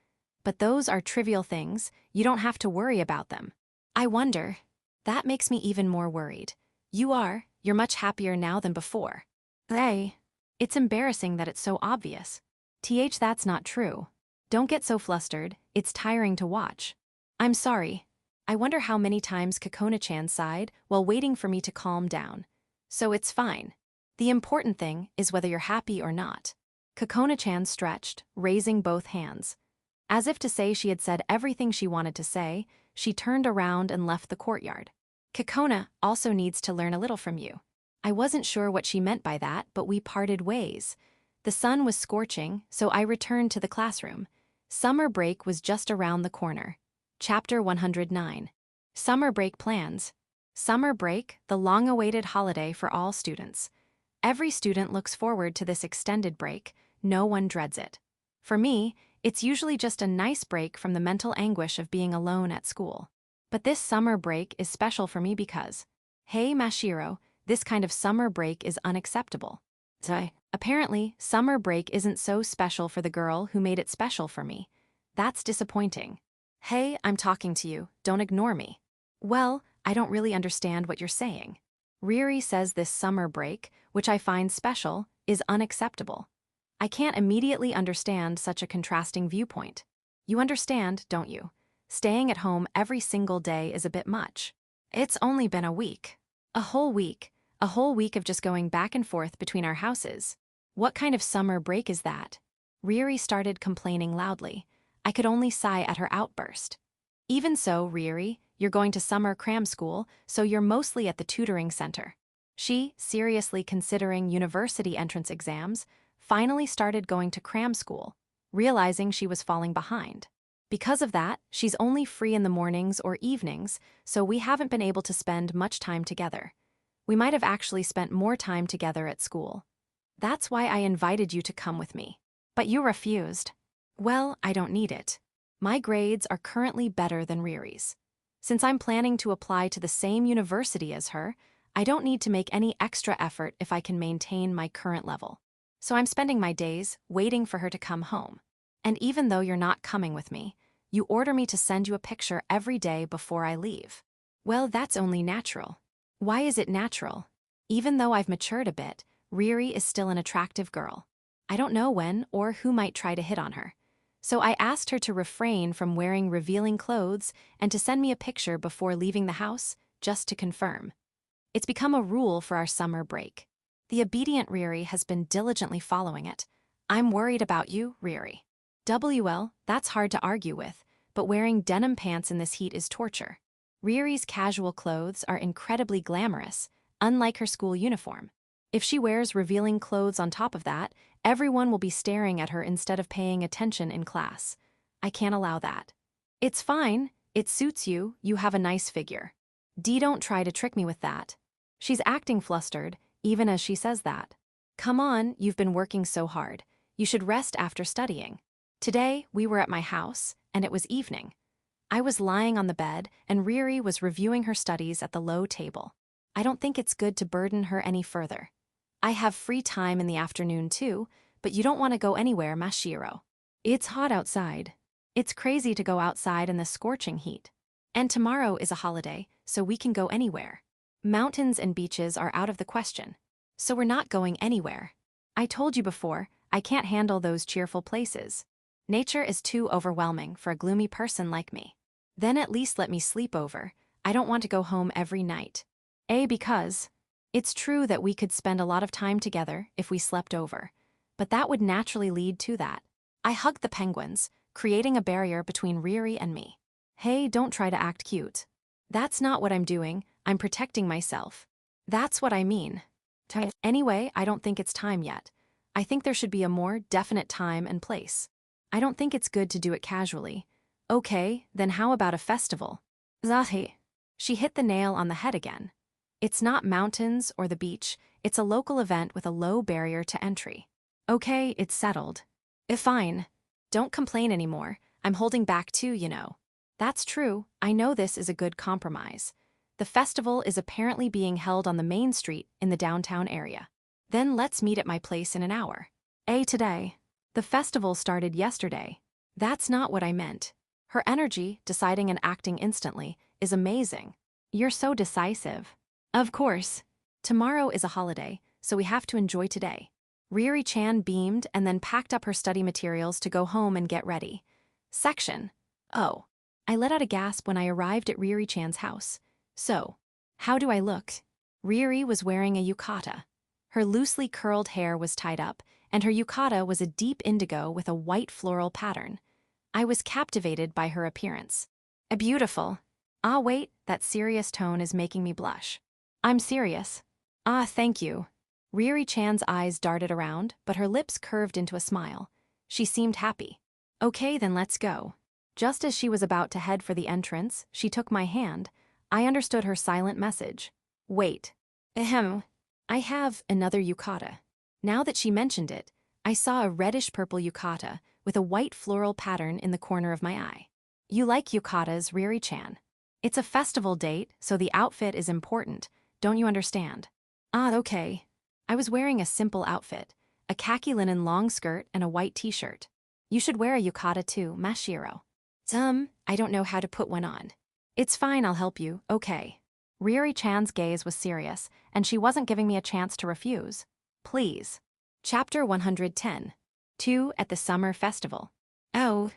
But those are trivial things, you don't have to worry about them. I wonder. That makes me even more worried. You're much happier now than before. Hey. It's embarrassing that it's so obvious. That's not true. Don't get so flustered, it's tiring to watch. I'm sorry. I wonder how many times Kokona-chan sighed while waiting for me to calm down. So it's fine. The important thing is whether you're happy or not. Kokona-chan stretched, raising both hands. As if to say she had said everything she wanted to say, she turned around and left the courtyard. Kokona also needs to learn a little from you. I wasn't sure what she meant by that, but we parted ways. The sun was scorching, so I returned to the classroom. Summer break was just around the corner. Chapter 109. Summer break plans. Summer break, the long-awaited holiday for all students. Every student looks forward to this extended break, no one dreads it. For me, it's usually just a nice break from the mental anguish of being alone at school. But this summer break is special for me because, hey Mashiro, this kind of summer break is unacceptable. Apparently, summer break isn't so special for the girl who made it special for me. That's disappointing. Hey, I'm talking to you, don't ignore me. Well, I don't really understand what you're saying. Ryuri says this summer break, which I find special, is unacceptable. I can't immediately understand such a contrasting viewpoint. You understand, don't you? Staying at home every single day is a bit much. It's only been a week. A whole week. A whole week of just going back and forth between our houses. What kind of summer break is that? Ryuri started complaining loudly. I could only sigh at her outburst. Even so, Ryuri, you're going to summer cram school, so you're mostly at the tutoring center. She, seriously considering university entrance exams, finally started going to cram school, realizing she was falling behind. Because of that, she's only free in the mornings or evenings, so we haven't been able to spend much time together. We might have actually spent more time together at school. That's why I invited you to come with me. But you refused. Well, I don't need it. My grades are currently better than Ryuri's. Since I'm planning to apply to the same university as her, I don't need to make any extra effort if I can maintain my current level. So I'm spending my days waiting for her to come home. And even though you're not coming with me, you order me to send you a picture every day before I leave. Well, that's only natural. Why is it natural? Even though I've matured a bit, Ryuri is still an attractive girl. I don't know when or who might try to hit on her. So I asked her to refrain from wearing revealing clothes and to send me a picture before leaving the house, just to confirm. It's become a rule for our summer break. The obedient Ryuri has been diligently following it. I'm worried about you, Ryuri. That's hard to argue with, but wearing denim pants in this heat is torture. Ryuri's casual clothes are incredibly glamorous, unlike her school uniform. If she wears revealing clothes on top of that, everyone will be staring at her instead of paying attention in class. I can't allow that. It's fine, it suits you, you have a nice figure. Don't try to trick me with that. She's acting flustered, even as she says that. Come on, you've been working so hard. You should rest after studying. Today, we were at my house, and it was evening. I was lying on the bed, and Riri was reviewing her studies at the low table. I don't think it's good to burden her any further. I have free time in the afternoon too, but you don't want to go anywhere, Mashiro. It's hot outside. It's crazy to go outside in the scorching heat. And tomorrow is a holiday, so we can go anywhere. Mountains and beaches are out of the question. So we're not going anywhere. I told you before, I can't handle those cheerful places. Nature is too overwhelming for a gloomy person like me. Then at least let me sleep over. I don't want to go home every night. Because it's true that we could spend a lot of time together if we slept over, but that would naturally lead to that. I hugged the penguins, creating a barrier between Riri and me. Hey, don't try to act cute. That's not what I'm doing, I'm protecting myself. That's what I mean. Anyway, I don't think it's time yet. I think there should be a more definite time and place. I don't think it's good to do it casually. Okay, then how about a festival? Zahi. She hit the nail on the head again. It's not mountains or the beach, it's a local event with a low barrier to entry. Okay, it's settled. Fine. Don't complain anymore, I'm holding back too, you know. That's true, I know this is a good compromise. The festival is apparently being held on the main street in the downtown area. Then let's meet at my place in an hour. Today. The festival started yesterday. That's not what I meant. Her energy, deciding and acting instantly, is amazing. You're so decisive. Of course. Tomorrow is a holiday, so we have to enjoy today. Riri-chan beamed and then packed up her study materials to go home and get ready. Section. Oh. I let out a gasp when I arrived at Riri-chan's house. So, how do I look? Riri was wearing a yukata. Her loosely curled hair was tied up, and her yukata was a deep indigo with a white floral pattern. I was captivated by her appearance. Beautiful. Wait, that serious tone is making me blush. I'm serious. Thank you. Riri-chan's eyes darted around, but her lips curved into a smile. She seemed happy. Okay, then let's go. Just as she was about to head for the entrance, she took my hand. I understood her silent message. Wait. Ahem. I have another yukata. Now that she mentioned it, I saw a reddish-purple yukata with a white floral pattern in the corner of my eye. You like yukatas, Riri-chan. It's a festival date, so the outfit is important. Don't you understand? Okay. I was wearing a simple outfit, a khaki linen long skirt and a white t-shirt. You should wear a yukata too, Mashiro. I don't know how to put one on. It's fine, I'll help you, okay. Riri-chan's gaze was serious, and she wasn't giving me a chance to refuse. Please. Chapter 110. 2 at the Summer Festival. Oh.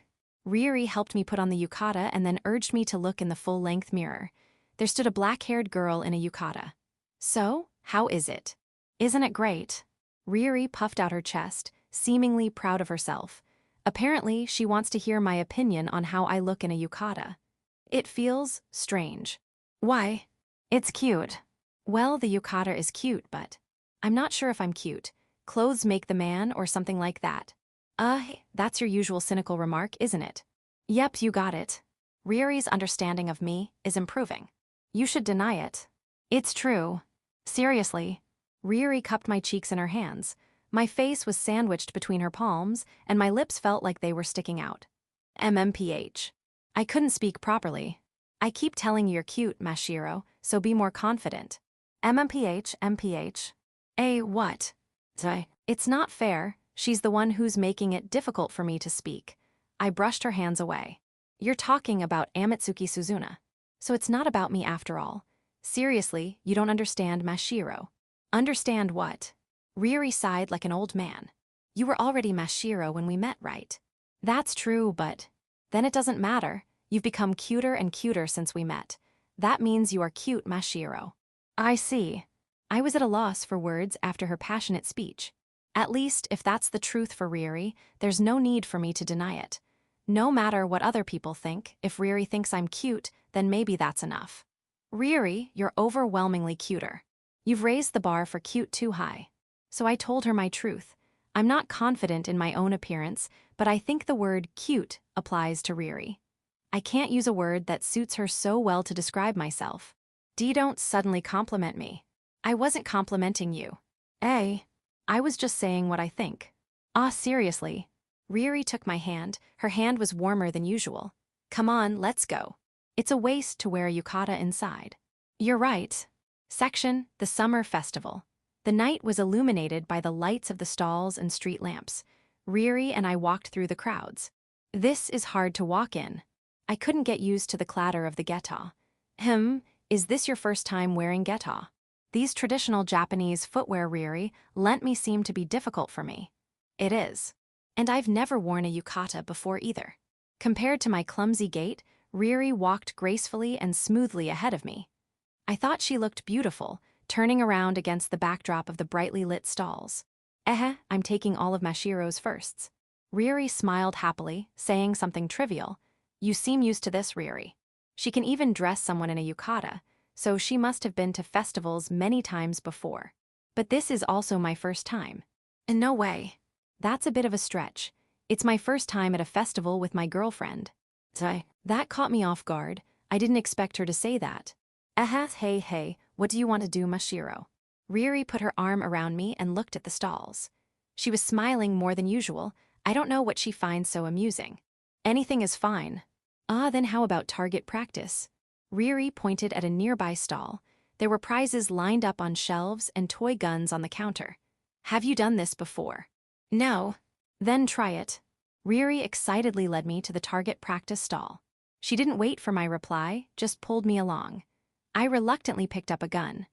Riri helped me put on the yukata and then urged me to look in the full-length mirror. There stood a black-haired girl in a yukata. So, how is it? Isn't it great? Riri puffed out her chest, seemingly proud of herself. Apparently, she wants to hear my opinion on how I look in a yukata. It feels strange. Why? It's cute. Well, the yukata is cute, but I'm not sure if I'm cute. Clothes make the man or something like that. That's your usual cynical remark, isn't it? Yep, you got it. Riri's understanding of me is improving. You should deny it. It's true. Seriously. Riri cupped my cheeks in her hands. My face was sandwiched between her palms, and my lips felt like they were sticking out. MMPH. I couldn't speak properly. I keep telling you you're cute, Mashiro, so be more confident. MMPH, MPH. What? It's not fair. She's the one who's making it difficult for me to speak. I brushed her hands away. You're talking about Amatsuki Suzuna. So it's not about me after all. Seriously, you don't understand, Mashiro. Understand what? Riri sighed like an old man. You were already Mashiro when we met, right? That's true, but then it doesn't matter. You've become cuter and cuter since we met. That means you are cute, Mashiro. I see. I was at a loss for words after her passionate speech. At least, if that's the truth for Riri, there's no need for me to deny it. No matter what other people think, if Riri thinks I'm cute, then maybe that's enough. Riri, you're overwhelmingly cuter. You've raised the bar for cute too high. So I told her my truth. I'm not confident in my own appearance, but I think the word cute applies to Riri. I can't use a word that suits her so well to describe myself. Don't suddenly compliment me. I wasn't complimenting you. I was just saying what I think. Seriously. Riri took my hand. Her hand was warmer than usual. Come on, let's go. It's a waste to wear a yukata inside. You're right. Section, the summer festival. The night was illuminated by the lights of the stalls and street lamps. Riri and I walked through the crowds. This is hard to walk in. I couldn't get used to the clatter of the geta. Is this your first time wearing geta? These traditional Japanese footwear, Riri, lent me seem to be difficult for me. It is. And I've never worn a yukata before either. Compared to my clumsy gait, Riri walked gracefully and smoothly ahead of me. I thought she looked beautiful, turning around against the backdrop of the brightly lit stalls. I'm taking all of Mashiro's firsts. Riri smiled happily, saying something trivial. You seem used to this, Riri. She can even dress someone in a yukata, so she must have been to festivals many times before. But this is also my first time. No way. That's a bit of a stretch. It's my first time at a festival with my girlfriend. That caught me off guard. I didn't expect her to say that. Hey, what do you want to do, Mashiro? Riri put her arm around me and looked at the stalls. She was smiling more than usual. I don't know what she finds so amusing. Anything is fine. Then how about target practice? Riri pointed at a nearby stall. There were prizes lined up on shelves and toy guns on the counter. Have you done this before? No. Then try it. Riri excitedly led me to the target practice stall. She didn't wait for my reply, just pulled me along. I reluctantly picked up a gun.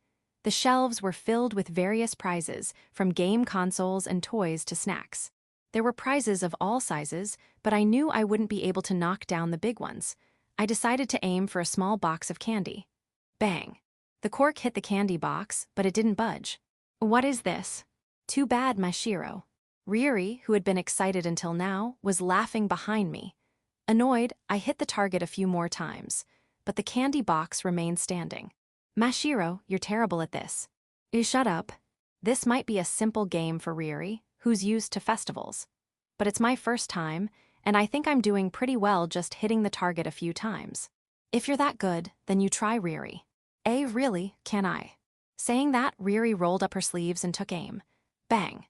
The shelves were filled with various prizes, from game consoles and toys to snacks. There were prizes of all sizes, but I knew I wouldn't be able to knock down the big ones. I decided to aim for a small box of candy. Bang! The cork hit the candy box, but it didn't budge. What is this? Too bad, Mashiro. Riri, who had been excited until now, was laughing behind me. Annoyed, I hit the target a few more times, but the candy box remained standing. Mashiro, you're terrible at this. Shut up. This might be a simple game for Riri, who's used to festivals. But it's my first time, and I think I'm doing pretty well just hitting the target a few times. If you're that good, then you try, Riri. Really, can I? Saying that, Riri rolled up her sleeves and took aim. Bang.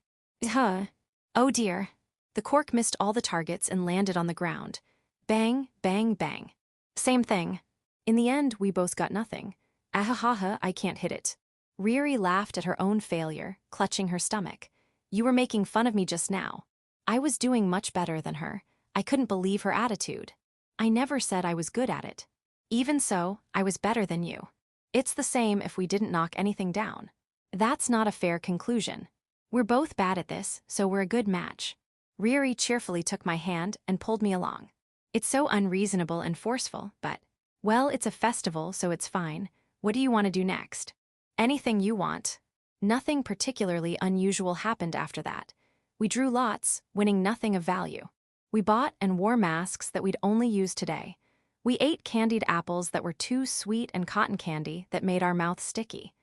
Oh dear. The cork missed all the targets and landed on the ground. Bang, bang, bang. Same thing. In the end, we both got nothing. I can't hit it. Riri laughed at her own failure, clutching her stomach. You were making fun of me just now. I was doing much better than her. I couldn't believe her attitude. I never said I was good at it. Even so, I was better than you. It's the same if we didn't knock anything down. That's not a fair conclusion. We're both bad at this, so we're a good match. Riri cheerfully took my hand and pulled me along. It's so unreasonable and forceful, but, well, it's a festival, so it's fine. What do you want to do next? Anything you want. Nothing particularly unusual happened after that. We drew lots, winning nothing of value. We bought and wore masks that we'd only use today. We ate candied apples that were too sweet and cotton candy that made our mouths sticky.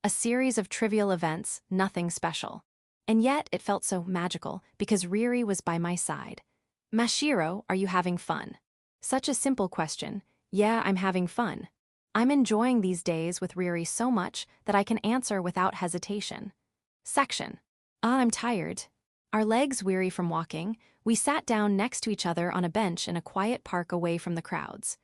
A series of trivial events, nothing special. And yet it felt so magical because Riri was by my side. Mashiro, are you having fun? Such a simple question. Yeah, I'm having fun. I'm enjoying these days with Riri so much that I can answer without hesitation. Section. I'm tired. Our legs weary from walking, we sat down next to each other on a bench in a quiet park away from the crowds.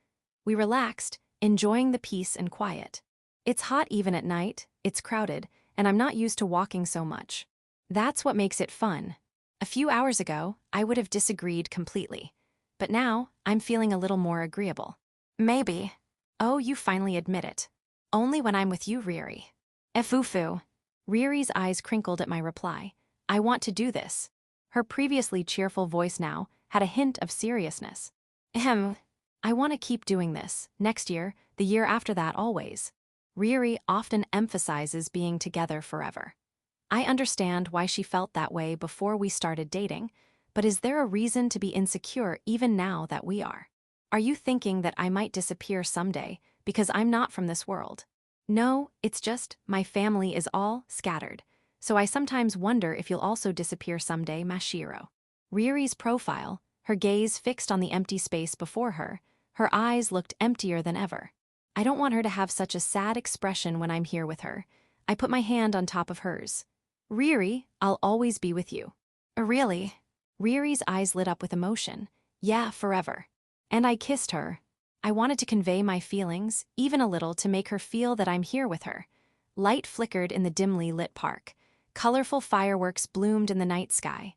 We relaxed, enjoying the peace and quiet. It's hot even at night, it's crowded, and I'm not used to walking so much. That's what makes it fun. A few hours ago, I would have disagreed completely. But now, I'm feeling a little more agreeable. Maybe. Oh, you finally admit it. Only when I'm with you, Riri. Efufu. Riri's eyes crinkled at my reply. I want to do this. Her previously cheerful voice now had a hint of seriousness. I want to keep doing this, next year, the year after that always. Riri often emphasizes being together forever. I understand why she felt that way before we started dating, but is there a reason to be insecure even now that we are? Are you thinking that I might disappear someday because I'm not from this world? No, it's just my family is all scattered, so I sometimes wonder if you'll also disappear someday, Mashiro. Riri's profile, her gaze fixed on the empty space before her, her eyes looked emptier than ever. I don't want her to have such a sad expression when I'm here with her. I put my hand on top of hers. Riri, I'll always be with you. Really? Riri's eyes lit up with emotion. Yeah, forever. And I kissed her. I wanted to convey my feelings, even a little, to make her feel that I'm here with her. Light flickered in the dimly lit park. Colorful fireworks bloomed in the night sky.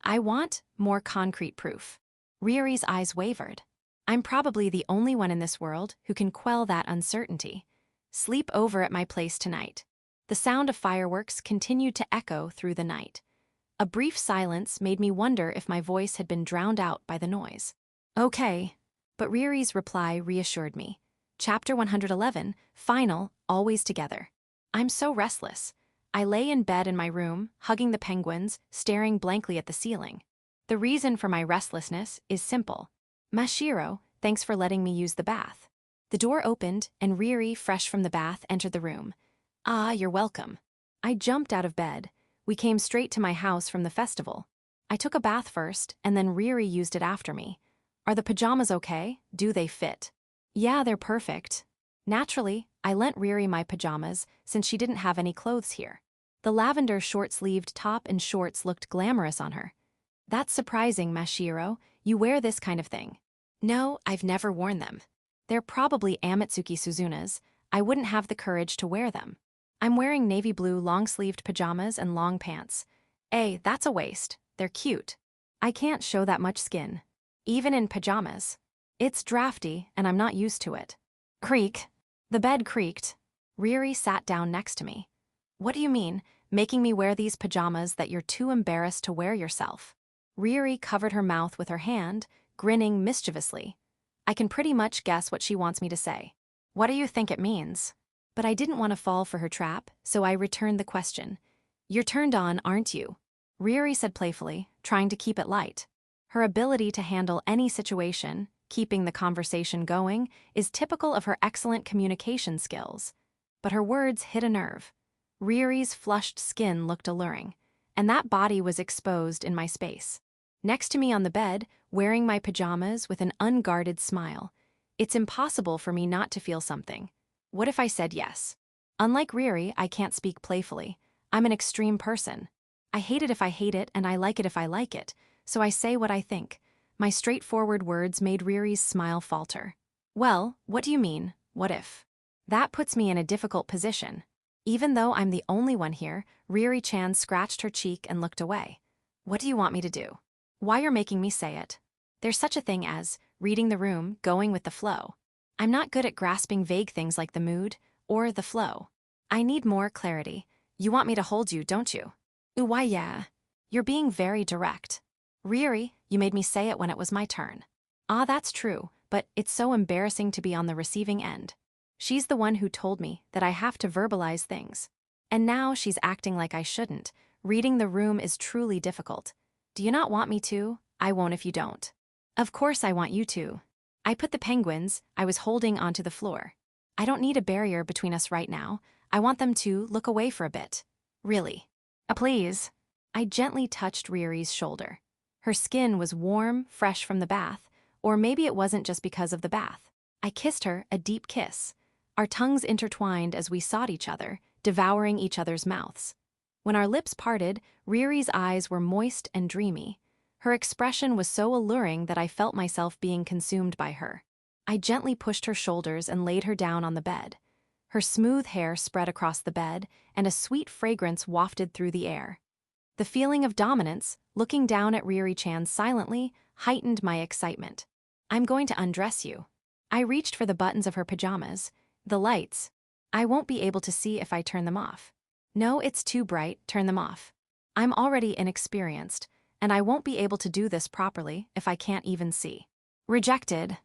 I want more concrete proof. Ryuri's eyes wavered. I'm probably the only one in this world who can quell that uncertainty. Sleep over at my place tonight. The sound of fireworks continued to echo through the night. A brief silence made me wonder if my voice had been drowned out by the noise. Okay. But Ryuri's reply reassured me. Chapter 111, Final, Always Together. I'm so restless. I lay in bed in my room, hugging the penguins, staring blankly at the ceiling. The reason for my restlessness is simple. Mashiro, thanks for letting me use the bath. The door opened, and Ryuri, fresh from the bath, entered the room. Ah, you're welcome. I jumped out of bed. We came straight to my house from the festival. I took a bath first, and then Ryuri used it after me. Are the pajamas okay? Do they fit? Yeah, they're perfect. Naturally, I lent Ryuri my pajamas since she didn't have any clothes here. The lavender short-sleeved top and shorts looked glamorous on her. That's surprising, Mashiro. You wear this kind of thing. No, I've never worn them. They're probably Amatsuki Suzuna's. I wouldn't have the courage to wear them. I'm wearing navy blue long-sleeved pajamas and long pants. That's a waist. They're cute. I can't show that much skin. Even in pajamas. It's drafty, and I'm not used to it. Creak. The bed creaked. Ryuri sat down next to me. What do you mean, making me wear these pajamas that you're too embarrassed to wear yourself? Ryuri covered her mouth with her hand, grinning mischievously. I can pretty much guess what she wants me to say. What do you think it means? But I didn't want to fall for her trap, so I returned the question. You're turned on, aren't you? Ryuri said playfully, trying to keep it light. Her ability to handle any situation, keeping the conversation going, is typical of her excellent communication skills. But her words hit a nerve. Ryuri's flushed skin looked alluring, and that body was exposed in my space. Next to me on the bed, wearing my pajamas with an unguarded smile. It's impossible for me not to feel something. What if I said yes? Unlike Ryuri, I can't speak playfully. I'm an extreme person. I hate it if I hate it, and I like it if I like it, so I say what I think. My straightforward words made Ryuri's smile falter. Well, what do you mean, what if? That puts me in a difficult position. Even though I'm the only one here, Ryuri-chan scratched her cheek and looked away. What do you want me to do? Why you're making me say it? There's such a thing as reading the room, going with the flow. I'm not good at grasping vague things like the mood or the flow. I need more clarity. You want me to hold you, don't you? Ooh, why yeah. You're being very direct. Ryuri, you made me say it when it was my turn. Ah, that's true, but it's so embarrassing to be on the receiving end. She's the one who told me that I have to verbalize things. And now she's acting like I shouldn't. Reading the room is truly difficult. Do you not want me to? I won't if you don't. Of course I want you to. I put the penguins I was holding onto the floor. I don't need a barrier between us right now. I want them to look away for a bit. Really. Please. I gently touched Ryuri's shoulder. Her skin was warm, fresh from the bath, or maybe it wasn't just because of the bath. I kissed her a deep kiss. Our tongues intertwined as we sought each other, devouring each other's mouths. When our lips parted, Ryuri's eyes were moist and dreamy. Her expression was so alluring that I felt myself being consumed by her. I gently pushed her shoulders and laid her down on the bed. Her smooth hair spread across the bed, and a sweet fragrance wafted through the air. The feeling of dominance, looking down at Ryuri-chan silently, heightened my excitement. I'm going to undress you. I reached for the buttons of her pajamas. The lights. I won't be able to see if I turn them off. No, it's too bright, turn them off. I'm already inexperienced, and I won't be able to do this properly if I can't even see. Rejected.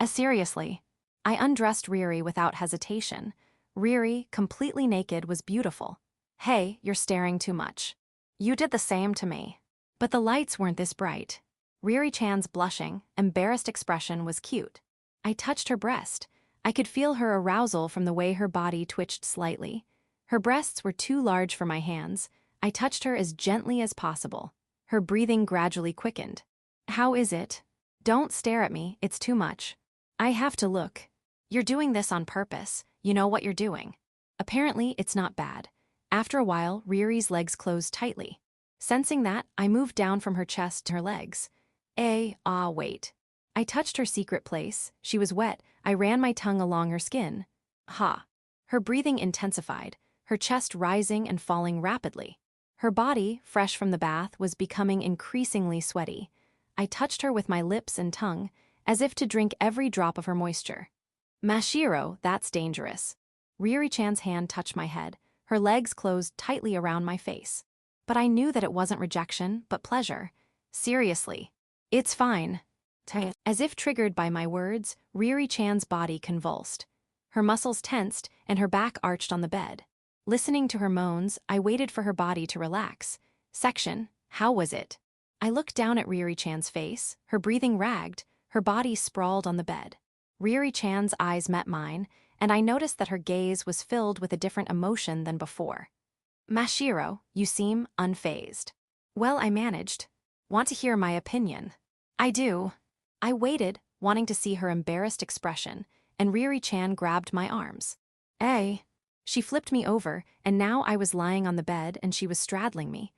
Seriously. I undressed Ryuri without hesitation. Ryuri, completely naked, was beautiful. Hey, you're staring too much. You did the same to me. But the lights weren't this bright. Ryuri-chan's blushing, embarrassed expression was cute. I touched her breast. I could feel her arousal from the way her body twitched slightly. Her breasts were too large for my hands. I touched her as gently as possible. Her breathing gradually quickened. How is it? Don't stare at me, it's too much. I have to look. You're doing this on purpose. You know what you're doing. Apparently, it's not bad. After a while, Ryuri's legs closed tightly. Sensing that, I moved down from her chest to her legs. Wait. I touched her secret place. She was wet. I ran my tongue along her skin. Ha! Her breathing intensified, her chest rising and falling rapidly. Her body, fresh from the bath, was becoming increasingly sweaty. I touched her with my lips and tongue, as if to drink every drop of her moisture. Mashiro, that's dangerous. Ryuri-chan's hand touched my head, her legs closed tightly around my face. But I knew that it wasn't rejection, but pleasure. Seriously. It's fine. As if triggered by my words, Ryuri-chan's body convulsed. Her muscles tensed and her back arched on the bed. Listening to her moans, I waited for her body to relax. Section, how was it? I looked down at Ryuri-chan's face, her breathing ragged, her body sprawled on the bed. Ryuri-chan's eyes met mine, and I noticed that her gaze was filled with a different emotion than before. Mashiro, you seem unfazed. Well, I managed. Want to hear my opinion? I do. I waited, wanting to see her embarrassed expression, and Ryuri-chan grabbed my arms. She flipped me over, and now I was lying on the bed and she was straddling me.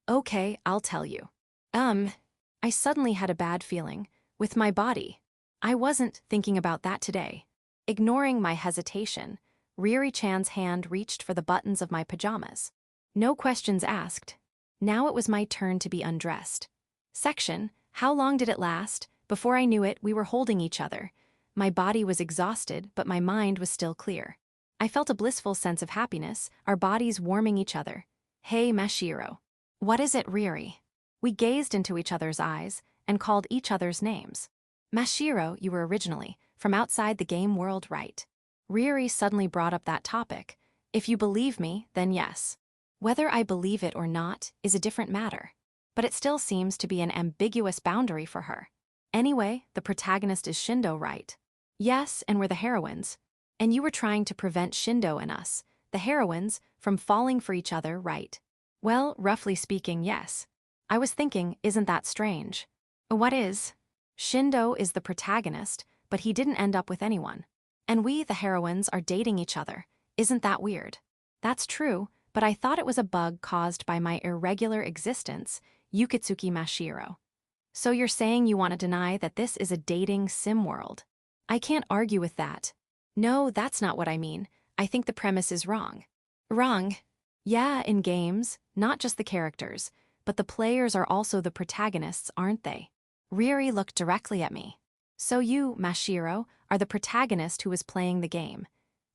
Okay, I'll tell you. I suddenly had a bad feeling, with my body. I wasn't thinking about that today. Ignoring my hesitation, Ryuri-chan's hand reached for the buttons of my pajamas. No questions asked. Now it was my turn to be undressed. Section, how long did it last? Before I knew it, we were holding each other. My body was exhausted, but my mind was still clear. I felt a blissful sense of happiness, our bodies warming each other. Hey, Mashiro. What is it, Ryuri? We gazed into each other's eyes and called each other's names. Mashiro, you were originally, from outside the game world, right? Ryuri suddenly brought up that topic. If you believe me, then yes. Whether I believe it or not is a different matter. But it still seems to be an ambiguous boundary for her. Anyway, the protagonist is Shindo, right? Yes, and we're the heroines. And you were trying to prevent Shindo and us, the heroines, from falling for each other, right? Well, roughly speaking, yes. I was thinking, isn't that strange? What is? Shindo is the protagonist, but he didn't end up with anyone. And we, the heroines, are dating each other. Isn't that weird? That's true, but I thought it was a bug caused by my irregular existence, Yukitsuki Mashiro. So you're saying you want to deny that this is a dating sim world? I can't argue with that. No, that's not what I mean. I think the premise is wrong. Wrong? Yeah, in games, not just the characters, but the players are also the protagonists, aren't they? Ryuri looked directly at me. So you, Mashiro, are the protagonist who is playing the game.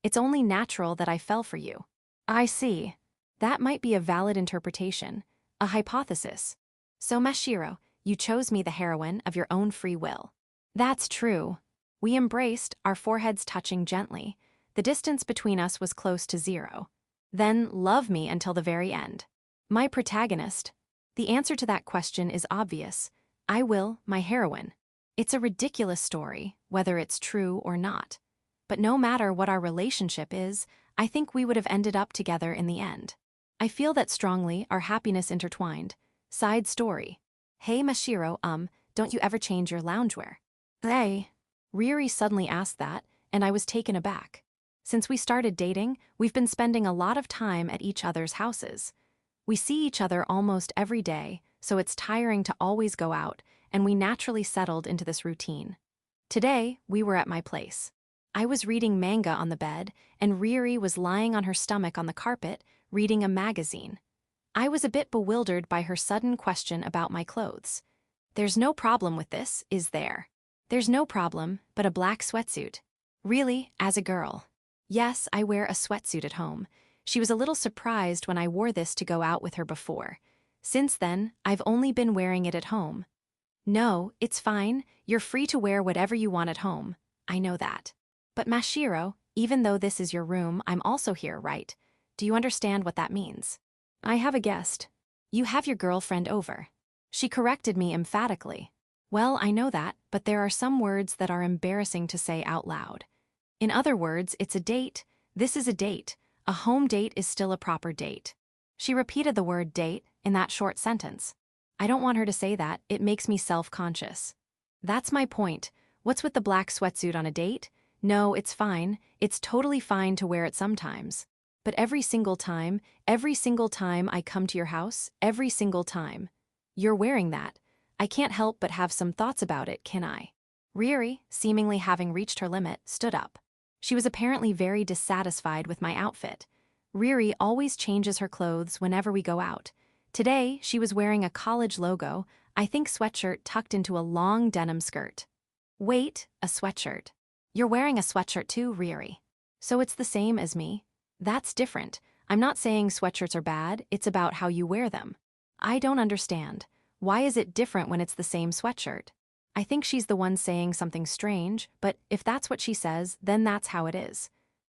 It's only natural that I fell for you. I see. That might be a valid interpretation, a hypothesis. So Mashiro, you chose me the heroine of your own free will. That's true. We embraced, our foreheads touching gently. The distance between us was close to 0. Then love me until the very end. My protagonist. The answer to that question is obvious. I will, my heroine. It's a ridiculous story, whether it's true or not. But no matter what our relationship is, I think we would have ended up together in the end. I feel that strongly, our happiness intertwined. Side story. Hey Mashiro, don't you ever change your loungewear? Hey. Ryuri suddenly asked that, and I was taken aback. Since we started dating, we've been spending a lot of time at each other's houses. We see each other almost every day, so it's tiring to always go out, and we naturally settled into this routine. Today, we were at my place. I was reading manga on the bed, and Ryuri was lying on her stomach on the carpet, reading a magazine. I was a bit bewildered by her sudden question about my clothes. There's no problem with this, is there? There's no problem, but a black sweatsuit. Really, as a girl. Yes, I wear a sweatsuit at home. She was a little surprised when I wore this to go out with her before. Since then, I've only been wearing it at home. No, it's fine. You're free to wear whatever you want at home. I know that. But Mashiro, even though this is your room, I'm also here, right? Do you understand what that means? I have a guest. You have your girlfriend over. She corrected me emphatically. Well, I know that, but there are some words that are embarrassing to say out loud. In other words, it's a date. This is a date. A home date is still a proper date. She repeated the word date in that short sentence. I don't want her to say that. It makes me self-conscious. That's my point. What's with the black sweatsuit on a date? No, it's fine. It's totally fine to wear it sometimes. But every single time I come to your house, every single time, you're wearing that. I can't help but have some thoughts about it, can I? Ryuri, seemingly having reached her limit, stood up. She was apparently very dissatisfied with my outfit. Ryuri always changes her clothes whenever we go out. Today, she was wearing a college logo, I think sweatshirt tucked into a long denim skirt. Wait, a sweatshirt. You're wearing a sweatshirt too, Ryuri. So it's the same as me? That's different. I'm not saying sweatshirts are bad, it's about how you wear them. I don't understand. Why is it different when it's the same sweatshirt? I think she's the one saying something strange, but if that's what she says, then that's how it is.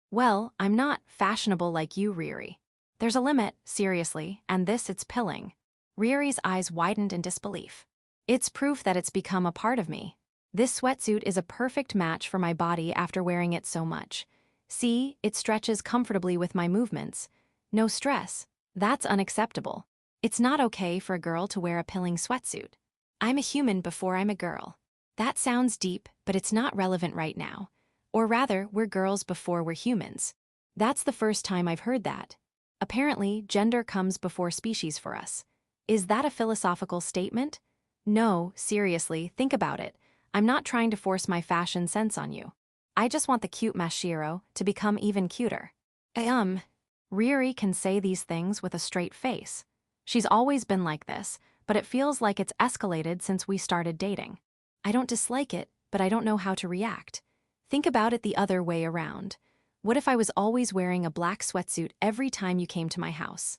Well, I'm not fashionable like you, Ryuri. There's a limit, seriously, and it's pilling. Ryuri's eyes widened in disbelief. It's proof that it's become a part of me. This sweatsuit is a perfect match for my body after wearing it so much. See, it stretches comfortably with my movements. No stress. That's unacceptable. It's not okay for a girl to wear a pilling sweatsuit. I'm a human before I'm a girl. That sounds deep, but it's not relevant right now. Or rather, we're girls before we're humans. That's the first time I've heard that. Apparently, gender comes before species for us. Is that a philosophical statement? No, seriously, think about it. I'm not trying to force my fashion sense on you. I just want the cute Mashiro to become even cuter. Ryuri can say these things with a straight face. She's always been like this, but it feels like it's escalated since we started dating. I don't dislike it, but I don't know how to react. Think about it the other way around. What if I was always wearing a black sweatsuit every time you came to my house?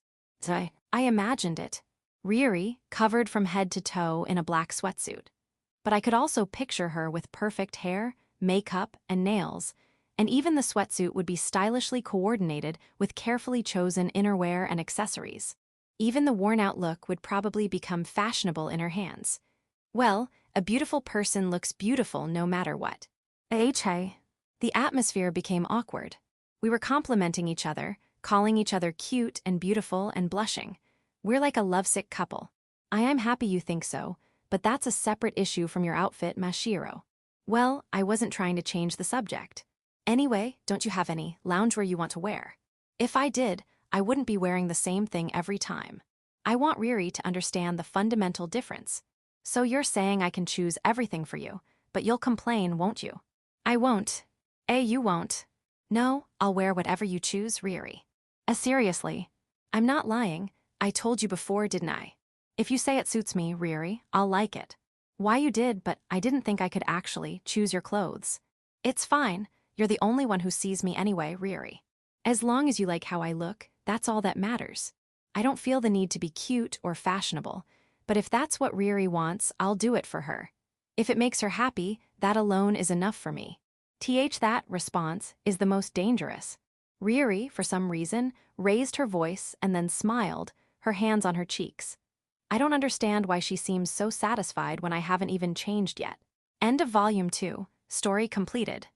I imagined it. Ryuri, covered from head to toe in a black sweatsuit. But I could also picture her with perfect hair, makeup, and nails, and even the sweatsuit would be stylishly coordinated with carefully chosen innerwear and accessories. Even the worn-out look would probably become fashionable in her hands. Well, a beautiful person looks beautiful no matter what. The atmosphere became awkward. We were complimenting each other, calling each other cute and beautiful and blushing. We're like a lovesick couple. I am happy you think so, but that's a separate issue from your outfit, Mashiro. Well, I wasn't trying to change the subject. Anyway, don't you have any loungewear you want to wear? If I did, I wouldn't be wearing the same thing every time. I want Ryuri to understand the fundamental difference. So you're saying I can choose everything for you, but you'll complain, won't you? I won't. You won't. No, I'll wear whatever you choose, Ryuri. Seriously. I'm not lying. I told you before, didn't I? If you say it suits me, Ryuri, I'll like it. Why you did, but I didn't think I could actually choose your clothes. It's fine. You're the only one who sees me anyway, Ryuri. As long as you like how I look, that's all that matters. I don't feel the need to be cute or fashionable, but if that's what Ryuri wants, I'll do it for her. If it makes her happy, that alone is enough for me. That response is the most dangerous. Ryuri, for some reason, raised her voice and then smiled, her hands on her cheeks. I don't understand why she seems so satisfied when I haven't even changed yet. End of Volume 2, story completed.